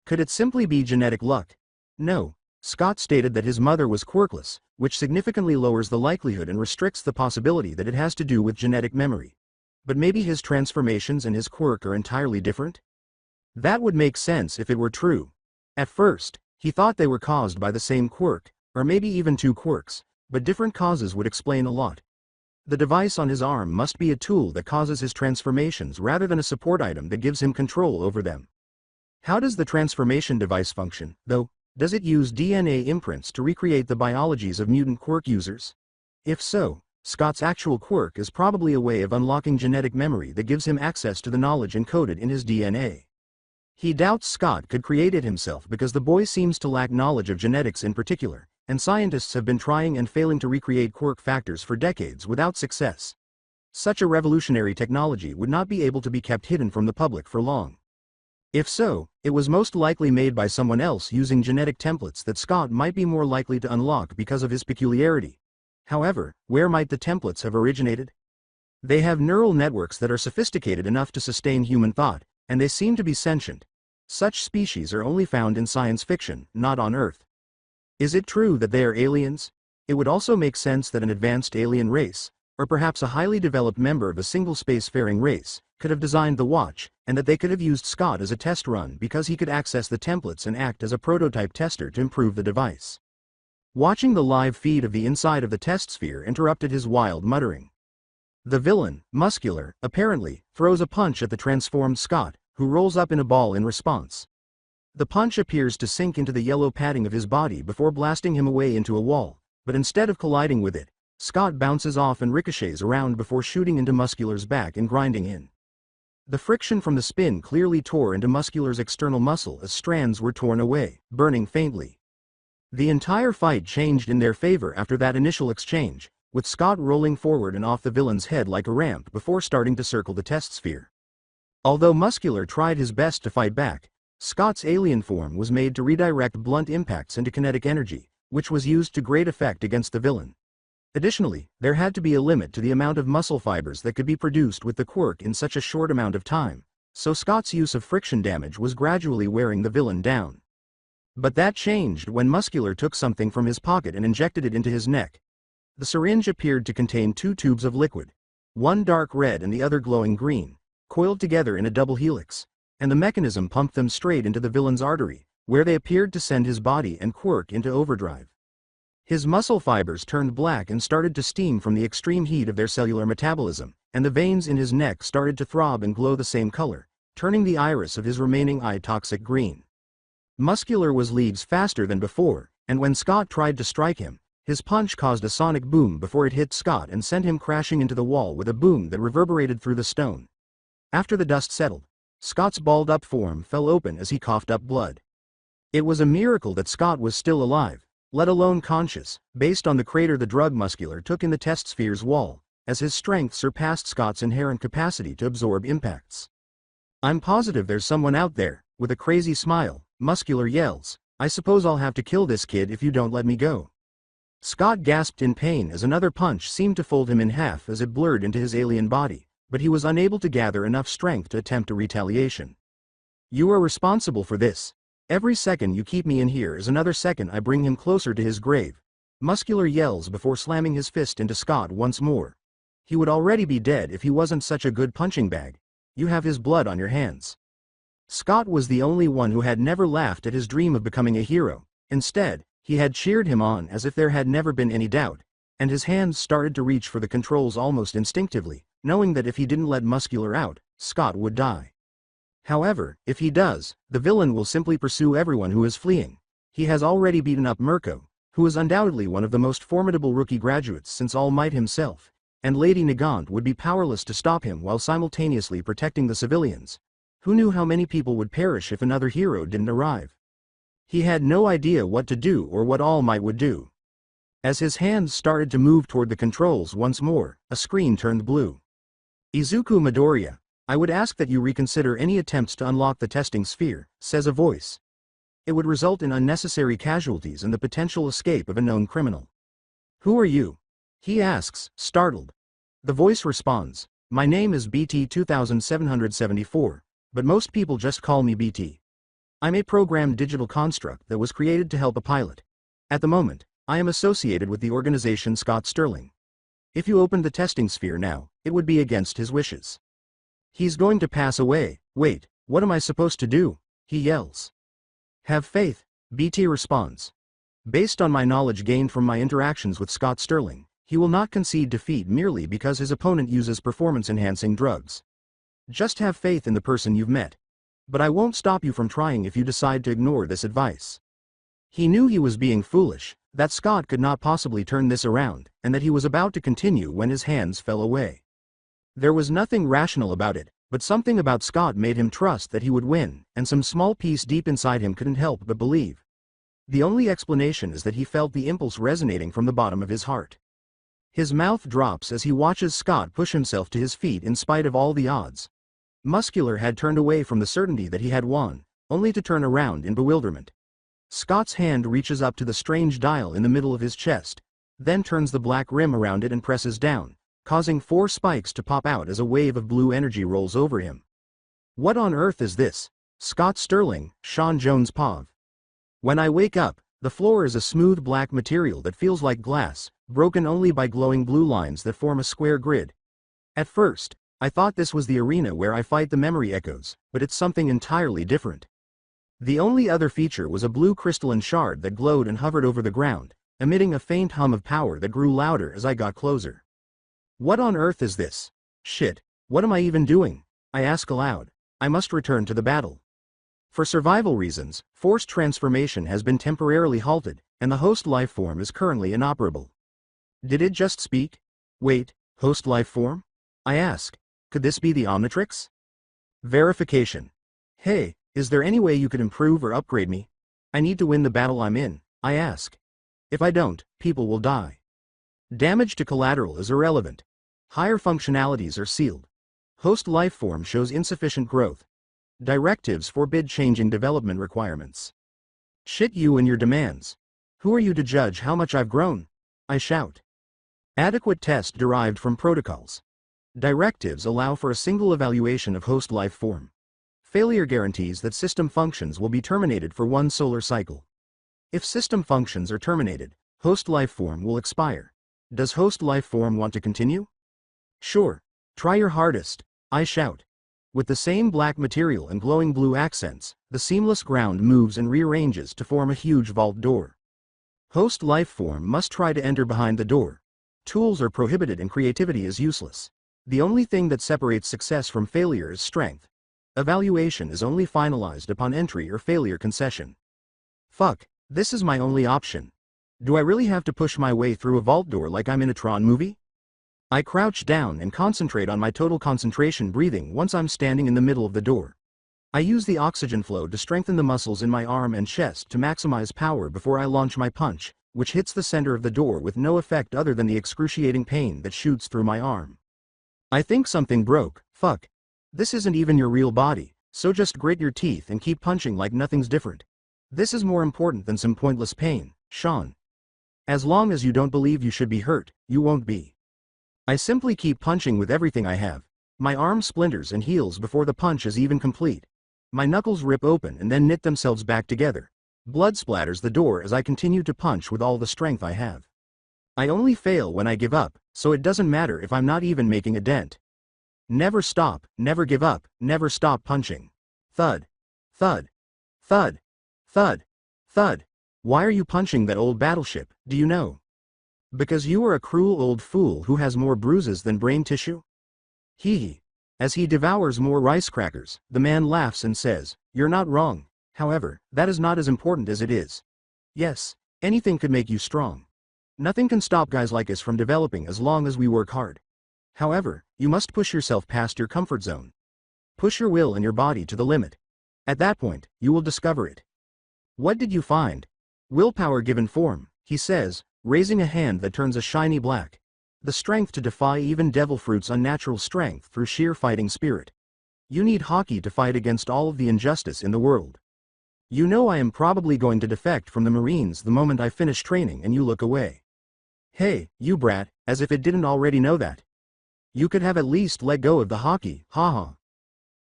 Could it simply be genetic luck? No. Scott stated that his mother was quirkless, which significantly lowers the likelihood and restricts the possibility that it has to do with genetic memory. But maybe his transformations and his quirk are entirely different? That would make sense if it were true. At first, he thought they were caused by the same quirk, or maybe even two quirks, but different causes would explain a lot. The device on his arm must be a tool that causes his transformations rather than a support item that gives him control over them. How does the transformation device function, though? Does it use DNA imprints to recreate the biologies of mutant quirk users? If so, Scott's actual quirk is probably a way of unlocking genetic memory that gives him access to the knowledge encoded in his DNA. He doubts Scott could create it himself because the boy seems to lack knowledge of genetics in particular, and scientists have been trying and failing to recreate quirk factors for decades without success. Such a revolutionary technology would not be able to be kept hidden from the public for long. If so, it was most likely made by someone else using genetic templates that Scott might be more likely to unlock because of his peculiarity. However, where might the templates have originated? They have neural networks that are sophisticated enough to sustain human thought, and they seem to be sentient. Such species are only found in science fiction, not on Earth. Is it true that they are aliens? It would also make sense that an advanced alien race, or perhaps a highly developed member of a single spacefaring race, could have designed the watch, and that they could have used Scott as a test run because he could access the templates and act as a prototype tester to improve the device. Watching the live feed of the inside of the test sphere interrupted his wild muttering. The villain, Muscular, apparently, throws a punch at the transformed Scott, who rolls up in a ball in response. The punch appears to sink into the yellow padding of his body before blasting him away into a wall, but instead of colliding with it, Scott bounces off and ricochets around before shooting into Muscular's back and grinding in. The friction from the spin clearly tore into Muscular's external muscle as strands were torn away, burning faintly. The entire fight changed in their favor after that initial exchange, with Scott rolling forward and off the villain's head like a ramp before starting to circle the test sphere. Although Muscular tried his best to fight back, Scott's alien form was made to redirect blunt impacts into kinetic energy, which was used to great effect against the villain. Additionally, there had to be a limit to the amount of muscle fibers that could be produced with the quirk in such a short amount of time, so Scott's use of friction damage was gradually wearing the villain down. But that changed when Muscular took something from his pocket and injected it into his neck. The syringe appeared to contain two tubes of liquid, one dark red and the other glowing green, coiled together in a double helix, and the mechanism pumped them straight into the villain's artery, where they appeared to send his body and quirk into overdrive. His muscle fibers turned black and started to steam from the extreme heat of their cellular metabolism, and the veins in his neck started to throb and glow the same color, turning the iris of his remaining eye toxic green. Muscular was leagues faster than before, and when Scott tried to strike him, his punch caused a sonic boom before it hit Scott and sent him crashing into the wall with a boom that reverberated through the stone. After the dust settled, Scott's balled-up form fell open as he coughed up blood. It was a miracle that Scott was still alive, let alone conscious, based on the crater the drug Muscular took in the test sphere's wall, as his strength surpassed Scott's inherent capacity to absorb impacts. "I'm positive there's someone out there," with a crazy smile, Muscular yells. "I suppose I'll have to kill this kid if you don't let me go." Scott gasped in pain as another punch seemed to fold him in half as it blurred into his alien body, but he was unable to gather enough strength to attempt a retaliation. "You are responsible for this. Every second you keep me in here is another second I bring him closer to his grave," Muscular yells before slamming his fist into Scott once more. He would already be dead if he wasn't such a good punching bag. You have his blood on your hands. Scott was the only one who had never laughed at his dream of becoming a hero. Instead, he had cheered him on as if there had never been any doubt, and his hands started to reach for the controls almost instinctively, knowing that if he didn't let Muscular out, Scott would die. However, if he does, the villain will simply pursue everyone who is fleeing. He has already beaten up Mirko, who is undoubtedly one of the most formidable rookie graduates since All Might himself, and Lady Nagant would be powerless to stop him while simultaneously protecting the civilians. Who knew how many people would perish if another hero didn't arrive? He had no idea what to do or what All Might would do. As his hands started to move toward the controls once more, a screen turned blue. "Izuku Midoriya, I would ask that you reconsider any attempts to unlock the testing sphere," says a voice. "It would result in unnecessary casualties and the potential escape of a known criminal." "Who are you?" he asks, startled. The voice responds, "My name is BT 2774, but most people just call me BT. I'm a programmed digital construct that was created to help a pilot. At the moment, I am associated with the organization Scott Sterling. If you opened the testing sphere now, it would be against his wishes." "He's going to pass away. Wait, what am I supposed to do?" he yells. "Have faith," BT responds. "Based on my knowledge gained from my interactions with Scott Sterling, he will not concede defeat merely because his opponent uses performance-enhancing drugs. Just have faith in the person you've met. But I won't stop you from trying if you decide to ignore this advice." He knew he was being foolish, That Scott could not possibly turn this around, and that he was about to continue when his hands fell away. There was nothing rational about it, but something about Scott made him trust that he would win, and some small piece deep inside him couldn't help but believe. The only explanation is that he felt the impulse resonating from the bottom of his heart. His mouth drops as he watches Scott push himself to his feet in spite of all the odds. Muscular had turned away from the certainty that he had won, only to turn around in bewilderment. Scott's hand reaches up to the strange dial in the middle of his chest, then turns the black rim around it and presses down, causing 4 spikes to pop out as a wave of blue energy rolls over him. What on earth is this? Scott Sterling, Sean Jones Pov. When I wake up, the floor is a smooth black material that feels like glass, broken only by glowing blue lines that form a square grid. At first, I thought this was the arena where I fight the memory echoes, but it's something entirely different. The only other feature was a blue crystalline shard that glowed and hovered over the ground, emitting a faint hum of power that grew louder as I got closer. What on earth is this? Shit, what am I even doing? I ask aloud. I must return to the battle. For survival reasons, forced transformation has been temporarily halted, and the host life form is currently inoperable. Did it just speak? Wait, host life form? I ask. Could this be the Omnitrix? Verification. Hey, is there any way you could improve or upgrade me? I need to win the battle I'm in, I ask. If I don't, people will die. Damage to collateral is irrelevant. Higher functionalities are sealed. Host life form shows insufficient growth. Directives forbid changing development requirements. Shit you and your demands. Who are you to judge how much I've grown? I shout. Adequate test derived from protocols. Directives allow for a single evaluation of host life form. Failure guarantees that system functions will be terminated for 1 solar cycle. If system functions are terminated, host life form will expire. Does host life form want to continue? Sure. Try your hardest, I shout. With the same black material and glowing blue accents, the seamless ground moves and rearranges to form a huge vault door. Host life form must try to enter behind the door. Tools are prohibited and creativity is useless. The only thing that separates success from failure is strength. Evaluation is only finalized upon entry or failure concession. Fuck, this is my only option. Do I really have to push my way through a vault door like I'm in a Tron movie? I crouch down and concentrate on my total concentration breathing once I'm standing in the middle of the door. I use the oxygen flow to strengthen the muscles in my arm and chest to maximize power before I launch my punch, which hits the center of the door with no effect other than the excruciating pain that shoots through my arm. I think something broke, fuck. This isn't even your real body, so just grit your teeth and keep punching like nothing's different. This is more important than some pointless pain, Sean. As long as you don't believe you should be hurt, you won't be. I simply keep punching with everything I have. My arm splinters and heals before the punch is even complete. My knuckles rip open and then knit themselves back together. Blood splatters the door as I continue to punch with all the strength I have. I only fail when I give up, so it doesn't matter if I'm not even making a dent. Never stop, never give up, never stop punching. Thud. Thud. Thud. Thud. Thud. Why are you punching that old battleship, do you know? Because you are a cruel old fool who has more bruises than brain tissue? Hee hee. As he devours more rice crackers, the man laughs and says, "You're not wrong. However, that is not as important as it is. Yes, anything could make you strong. Nothing can stop guys like us from developing as long as we work hard. However, you must push yourself past your comfort zone. Push your will and your body to the limit. At that point, you will discover it." What did you find? Willpower given form, he says, raising a hand that turns a shiny black. The strength to defy even devil fruit's unnatural strength through sheer fighting spirit. You need hockey to fight against all of the injustice in the world. You know I am probably going to defect from the Marines the moment I finish training and you look away. Hey, you brat, as if it didn't already know that. You could have at least let go of the hockey, haha.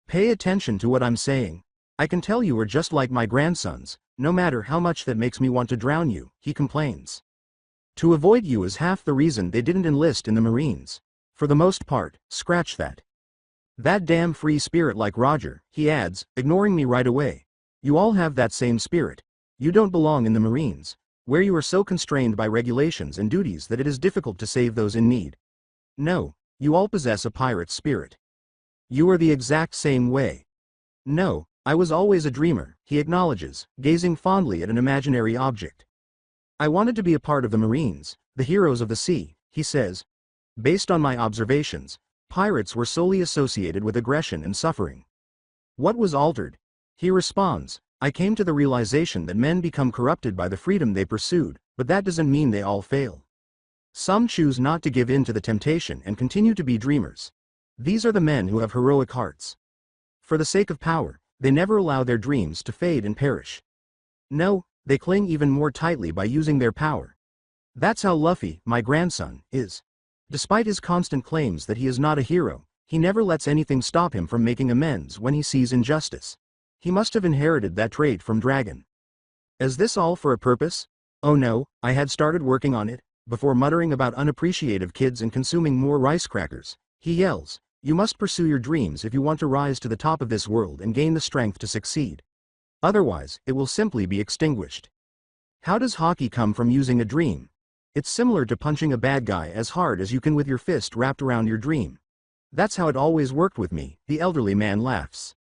Pay attention to what I'm saying. I can tell you are just like my grandsons, no matter how much that makes me want to drown you, he complains. To avoid you is half the reason they didn't enlist in the Marines. For the most part, scratch that. That damn free spirit like Roger, he adds, ignoring me right away. You all have that same spirit. You don't belong in the Marines, where you are so constrained by regulations and duties that it is difficult to save those in need. No, you all possess a pirate spirit. You are the exact same way. No, I was always a dreamer, he acknowledges, gazing fondly at an imaginary object. I wanted to be a part of the Marines, the heroes of the sea, he says. Based on my observations, pirates were solely associated with aggression and suffering. What was altered? He responds, I came to the realization that men become corrupted by the freedom they pursued, but that doesn't mean they all fail. Some choose not to give in to the temptation and continue to be dreamers. These are the men who have heroic hearts. For the sake of power, they never allow their dreams to fade and perish. No, they cling even more tightly by using their power. That's how Luffy, my grandson, is. Despite his constant claims that he is not a hero, he never lets anything stop him from making amends when he sees injustice. He must have inherited that trait from Dragon. Is this all for a purpose? Oh no, I had started working on it. Before muttering about unappreciative kids and consuming more rice crackers, he yells, you must pursue your dreams if you want to rise to the top of this world and gain the strength to succeed. Otherwise, it will simply be extinguished. How does hockey come from using a dream? It's similar to punching a bad guy as hard as you can with your fist wrapped around your dream. That's how it always worked with me, the elderly man laughs.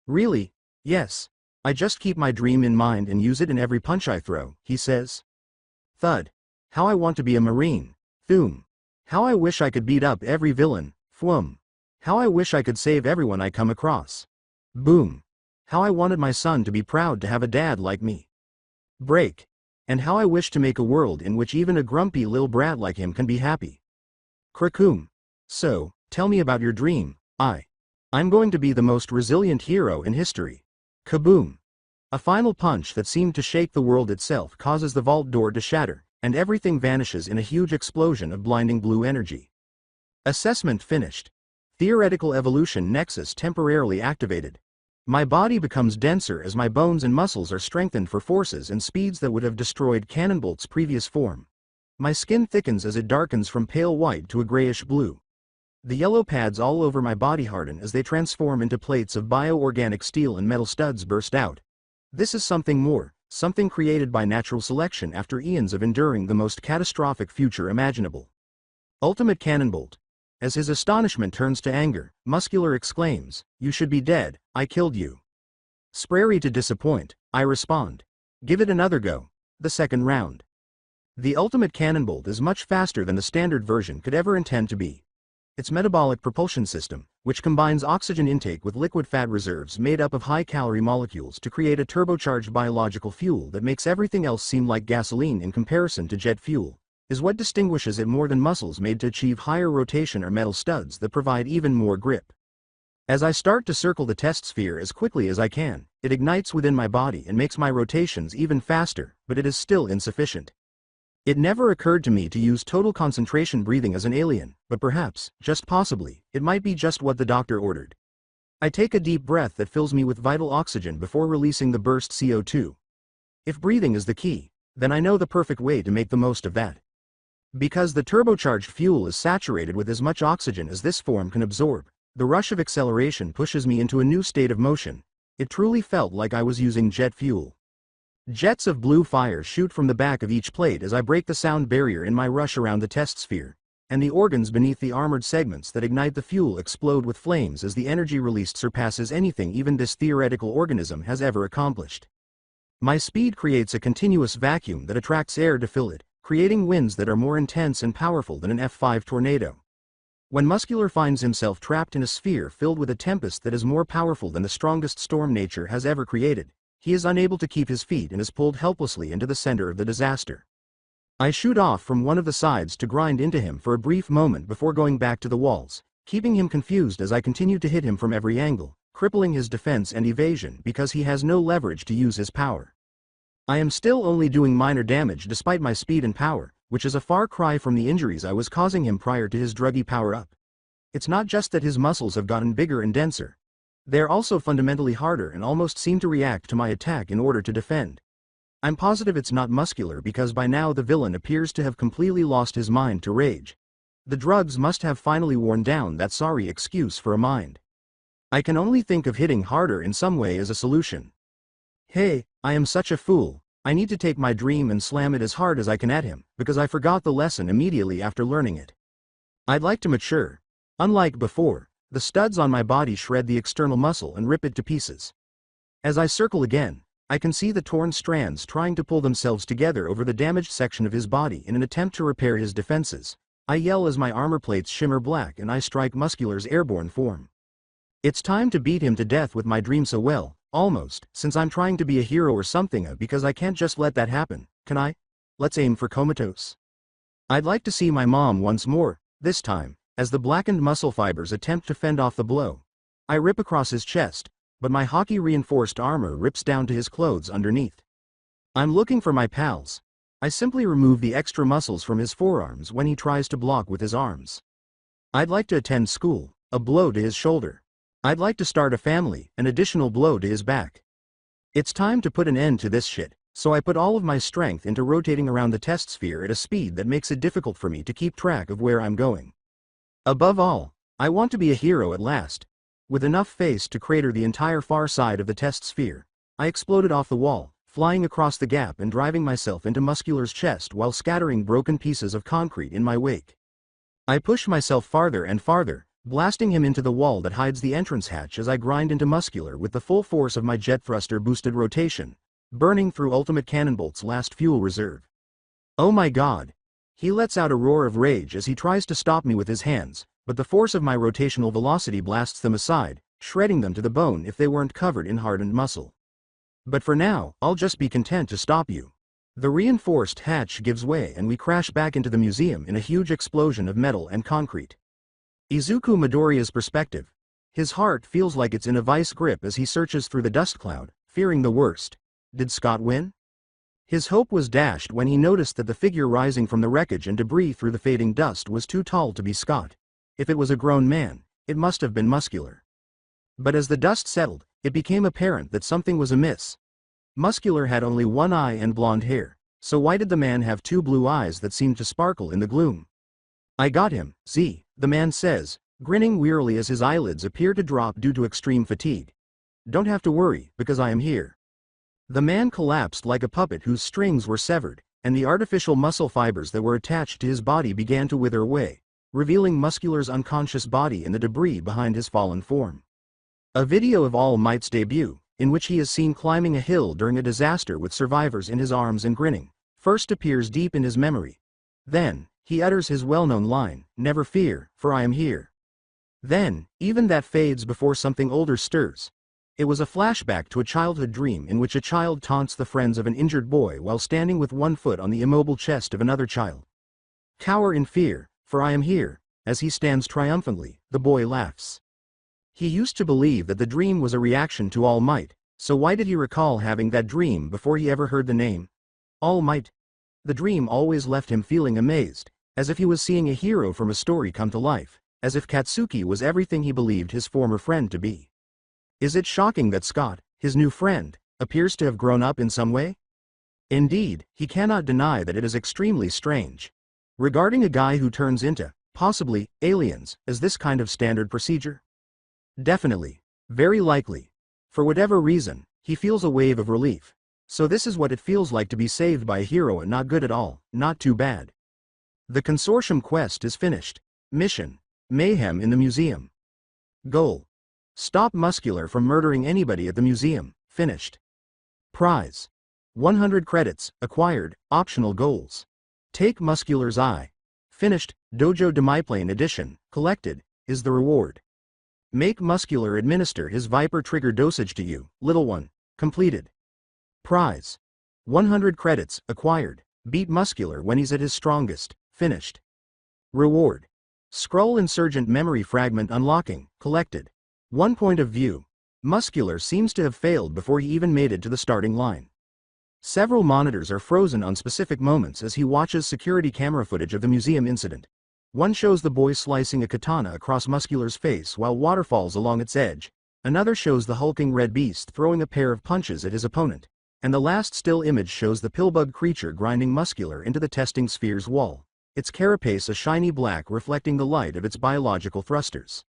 Really? Yes. I just keep my dream in mind and use it in every punch I throw, he says. Thud. How I want to be a Marine. Thoom. How I wish I could beat up every villain. Thwum. How I wish I could save everyone I come across. Boom. How I wanted my son to be proud to have a dad like me. Break. And how I wish to make a world in which even a grumpy lil brat like him can be happy. Krakoom. So, tell me about your dream. I'm going to be the most resilient hero in history. Kaboom. A final punch that seemed to shake the world itself causes the vault door to shatter, and everything vanishes in a huge explosion of blinding blue energy. Assessment finished. Theoretical evolution nexus temporarily activated. My body becomes denser as my bones and muscles are strengthened for forces and speeds that would have destroyed Cannonbolt's previous form. My skin thickens as it darkens from pale white to a grayish blue. The yellow pads all over my body harden as they transform into plates of bioorganic steel and metal studs burst out. This is something more, something created by natural selection after eons of enduring the most catastrophic future imaginable. Ultimate Cannonbolt. As his astonishment turns to anger, Muscular exclaims, you should be dead, I killed you. Sprary to disappoint, I respond. Give it another go. The second round. The Ultimate Cannonbolt is much faster than the standard version could ever intend to be. Its metabolic propulsion system, which combines oxygen intake with liquid fat reserves made up of high-calorie molecules to create a turbocharged biological fuel that makes everything else seem like gasoline in comparison to jet fuel, is what distinguishes it more than muscles made to achieve higher rotation or metal studs that provide even more grip. As I start to circle the test sphere as quickly as I can, it ignites within my body and makes my rotations even faster, but it is still insufficient. It never occurred to me to use total concentration breathing as an alien, but perhaps, just possibly, it might be just what the doctor ordered. I take a deep breath that fills me with vital oxygen before releasing the burst CO2. If breathing is the key, then I know the perfect way to make the most of that. Because the turbocharged fuel is saturated with as much oxygen as this form can absorb, the rush of acceleration pushes me into a new state of motion. It truly felt like I was using jet fuel. Jets of blue fire shoot from the back of each plate as I break the sound barrier in my rush around the test sphere, and the organs beneath the armored segments that ignite the fuel explode with flames as the energy released surpasses anything even this theoretical organism has ever accomplished. My speed creates a continuous vacuum that attracts air to fill it, creating winds that are more intense and powerful than an F5 tornado. When Muscular finds himself trapped in a sphere filled with a tempest that is more powerful than the strongest storm nature has ever created, he is unable to keep his feet and is pulled helplessly into the center of the disaster. I shoot off from one of the sides to grind into him for a brief moment before going back to the walls, keeping him confused as I continue to hit him from every angle, crippling his defense and evasion because he has no leverage to use his power. I am still only doing minor damage despite my speed and power, which is a far cry from the injuries I was causing him prior to his druggy power-up. It's not just that his muscles have gotten bigger and denser. They are also fundamentally harder and almost seem to react to my attack in order to defend. I'm positive it's not Muscular because by now the villain appears to have completely lost his mind to rage. The drugs must have finally worn down that sorry excuse for a mind. I can only think of hitting harder in some way as a solution. Hey, I am such a fool. I need to take my dream and slam it as hard as I can at him, because I forgot the lesson immediately after learning it. I'd like to mature. Unlike before, the studs on my body shred the external muscle and rip it to pieces. As I circle again, I can see the torn strands trying to pull themselves together over the damaged section of his body in an attempt to repair his defenses. I yell as my armor plates shimmer black and I strike Muscular's airborne form. It's time to beat him to death with my dream so well, almost, since I'm trying to be a hero or something, because I can't just let that happen, can I? Let's aim for comatose. I'd like to see my mom once more, this time, as the blackened muscle fibers attempt to fend off the blow. I rip across his chest, but my hockey-reinforced armor rips down to his clothes underneath. I'm looking for my pals. I simply remove the extra muscles from his forearms when he tries to block with his arms. I'd like to attend school, a blow to his shoulder. I'd like to start a family, an additional blow to his back. It's time to put an end to this shit, so I put all of my strength into rotating around the test sphere at a speed that makes it difficult for me to keep track of where I'm going. Above all, I want to be a hero at last. With enough face to crater the entire far side of the test sphere, I exploded off the wall, flying across the gap and driving myself into Muscular's chest while scattering broken pieces of concrete in my wake. I push myself farther and farther, blasting him into the wall that hides the entrance hatch as I grind into Muscular with the full force of my jet thruster boosted rotation, burning through Ultimate Cannonbolt's last fuel reserve. Oh my god! He lets out a roar of rage as he tries to stop me with his hands, but the force of my rotational velocity blasts them aside, shredding them to the bone if they weren't covered in hardened muscle. But for now, I'll just be content to stop you. The reinforced hatch gives way and we crash back into the museum in a huge explosion of metal and concrete. Izuku Midoriya's perspective. His heart feels like it's in a vice grip as he searches through the dust cloud, fearing the worst. Did Scott win? His hope was dashed when he noticed that the figure rising from the wreckage and debris through the fading dust was too tall to be Scott. If it was a grown man, it must have been Muscular. But as the dust settled, it became apparent that something was amiss. Muscular had only one eye and blonde hair, so why did the man have two blue eyes that seemed to sparkle in the gloom? I got him, Z, the man says, grinning wearily as his eyelids appear to drop due to extreme fatigue. Don't have to worry, because I am here. The man collapsed like a puppet whose strings were severed, and the artificial muscle fibers that were attached to his body began to wither away, revealing Muscular's unconscious body in the debris behind his fallen form. A video of All Might's debut, in which he is seen climbing a hill during a disaster with survivors in his arms and grinning, first appears deep in his memory. Then, he utters his well-known line, "Never fear, for I am here." Then, even that fades before something older stirs. It was a flashback to a childhood dream in which a child taunts the friends of an injured boy while standing with one foot on the immobile chest of another child. "Cower in fear, for I am here." As he stands triumphantly, the boy laughs. He used to believe that the dream was a reaction to All Might, so why did he recall having that dream before he ever heard the name? All Might. The dream always left him feeling amazed, as if he was seeing a hero from a story come to life, as if Katsuki was everything he believed his former friend to be. Is it shocking that Scott, his new friend, appears to have grown up in some way? Indeed, he cannot deny that it is extremely strange. Regarding a guy who turns into, possibly, aliens, as this kind of standard procedure? Definitely. Very likely. For whatever reason, he feels a wave of relief. So this is what it feels like to be saved by a hero and not good at all, not too bad. The consortium quest is finished. Mission: Mayhem in the museum. Goal: stop Muscular from murdering anybody at the museum. Finished. Prize: 100 credits, acquired, optional goals. Take Muscular's eye. Finished. Dojo Demiplane Edition, collected, is the reward. Make Muscular administer his Viper trigger dosage to you, little one. Completed. Prize: 100 credits, acquired. Beat Muscular when he's at his strongest. Finished. Reward: Skrull Insurgent Memory Fragment unlocking, collected. One point of view. Muscular seems to have failed before he even made it to the starting line. Several monitors are frozen on specific moments as he watches security camera footage of the museum incident. One shows the boy slicing a katana across Muscular's face while water falls along its edge. Another shows the hulking red beast throwing a pair of punches at his opponent. And the last still image shows the pillbug creature grinding Muscular into the testing sphere's wall, its carapace a shiny black reflecting the light of its biological thrusters.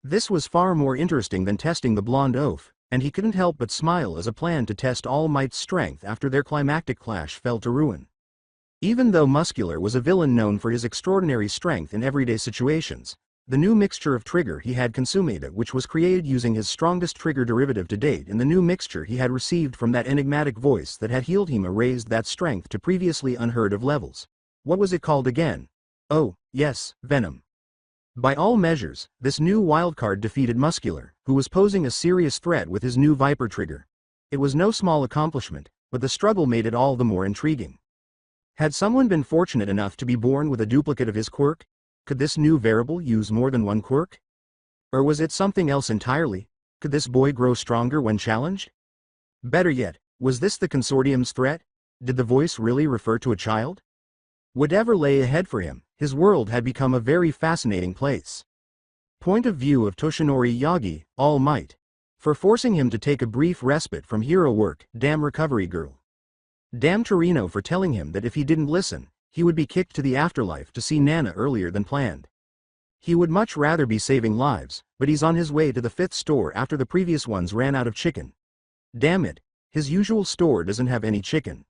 This was far more interesting than testing the blonde oaf, and he couldn't help but smile as a plan to test All Might's strength after their climactic clash fell to ruin. Even though Muscular was a villain known for his extraordinary strength in everyday situations, The new mixture of trigger he had consumed, which was created using his strongest trigger derivative to date, and the new mixture he had received from that enigmatic voice that had healed him raised that strength to previously unheard of levels. What was it called again? Oh, yes, Venom. By all measures, this new wildcard defeated Muscular, who was posing a serious threat with his new Viper trigger. It was no small accomplishment, but the struggle made it all the more intriguing. Had someone been fortunate enough to be born with a duplicate of his quirk? Could this new variable use more than one quirk? Or was it something else entirely? Could this boy grow stronger when challenged? Better yet, was this the consortium's threat? Did the voice really refer to a child? Whatever lay ahead for him, his world had become a very fascinating place. Point of view of Toshinori Yagi, All Might. For forcing him to take a brief respite from hero work, damn recovery girl. Damn Torino for telling him that if he didn't listen, he would be kicked to the afterlife to see Nana earlier than planned. He would much rather be saving lives, but he's on his way to the 5th store after the previous ones ran out of chicken. Damn it, his usual store doesn't have any chicken.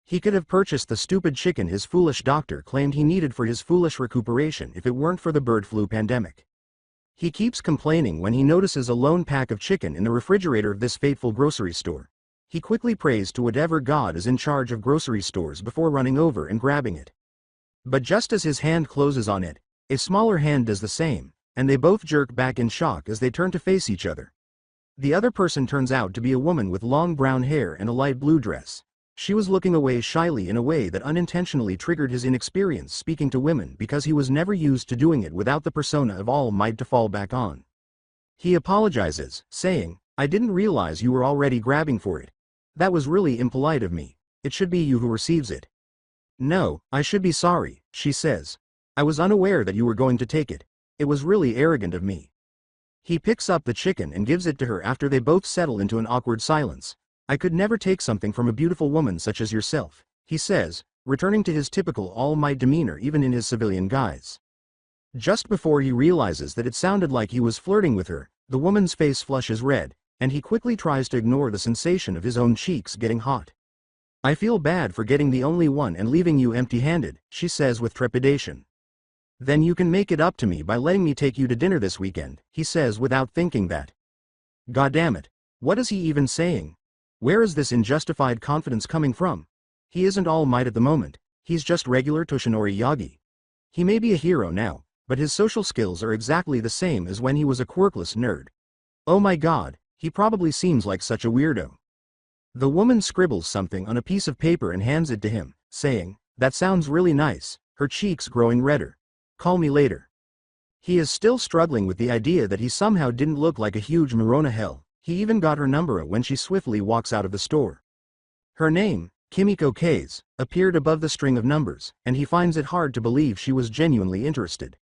He could have purchased the stupid chicken his foolish doctor claimed he needed for his foolish recuperation if it weren't for the bird flu pandemic. He keeps complaining when he notices a lone pack of chicken in the refrigerator of this fateful grocery store. He quickly prays to whatever god is in charge of grocery stores before running over and grabbing it. But just as his hand closes on it, a smaller hand does the same, and they both jerk back in shock as they turn to face each other. The other person turns out to be a woman with long brown hair and a light blue dress. She was looking away shyly in a way that unintentionally triggered his inexperience speaking to women because he was never used to doing it without the persona of All Might to fall back on. He apologizes, saying, "I didn't realize you were already grabbing for it. That was really impolite of me. It should be you who receives it." "No, I should be sorry," she says. "I was unaware that you were going to take it. It was really arrogant of me." He picks up the chicken and gives it to her after they both settle into an awkward silence. "I could never take something from a beautiful woman such as yourself," he says, returning to his typical All Might demeanor even in his civilian guise. Just before he realizes that it sounded like he was flirting with her, the woman's face flushes red, and he quickly tries to ignore the sensation of his own cheeks getting hot. "I feel bad for getting the only one and leaving you empty-handed," she says with trepidation. "Then you can make it up to me by letting me take you to dinner this weekend," he says without thinking that. Goddammit, what is he even saying? Where is this unjustified confidence coming from? He isn't All Might at the moment, he's just regular Toshinori Yagi. He may be a hero now, but his social skills are exactly the same as when he was a quirkless nerd. Oh my god, he probably seems like such a weirdo. The woman scribbles something on a piece of paper and hands it to him, saying, "That sounds really nice," her cheeks growing redder. "Call me later." He is still struggling with the idea that he somehow didn't look like a huge Morona hell. He even got her number when she swiftly walks out of the store. Her name, Kimiko K's, appeared above the string of numbers, and he finds it hard to believe she was genuinely interested.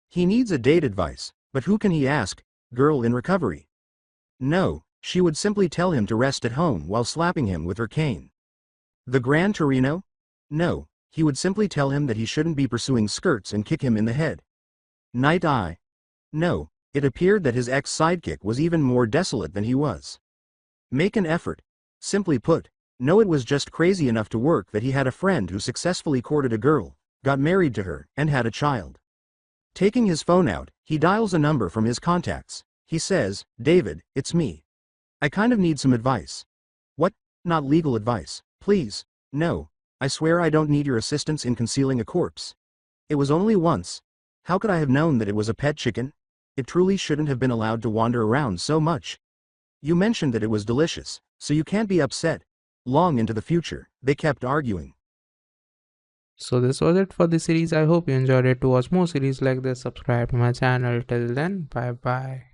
He needs a date advice, but who can he ask? Girl in recovery? No, she would simply tell him to rest at home while slapping him with her cane. The Gran Torino? No, he would simply tell him that he shouldn't be pursuing skirts and kick him in the head. Night Eye? No, it appeared that his ex-sidekick was even more desolate than he was. Make an effort. Simply put, no, it was just crazy enough to work that he had a friend who successfully courted a girl, got married to her, and had a child. Taking his phone out, he dials a number from his contacts. He says, "David, it's me. I kind of need some advice." "What? Not legal advice, please." "No, I swear I don't need your assistance in concealing a corpse. It was only once. How could I have known that it was a pet chicken? It truly shouldn't have been allowed to wander around so much. You mentioned that it was delicious, so you can't be upset." Long into the future, they kept arguing. So this was it for the series. I hope you enjoyed it. To watch more series like this, subscribe to my channel. Till then, bye bye.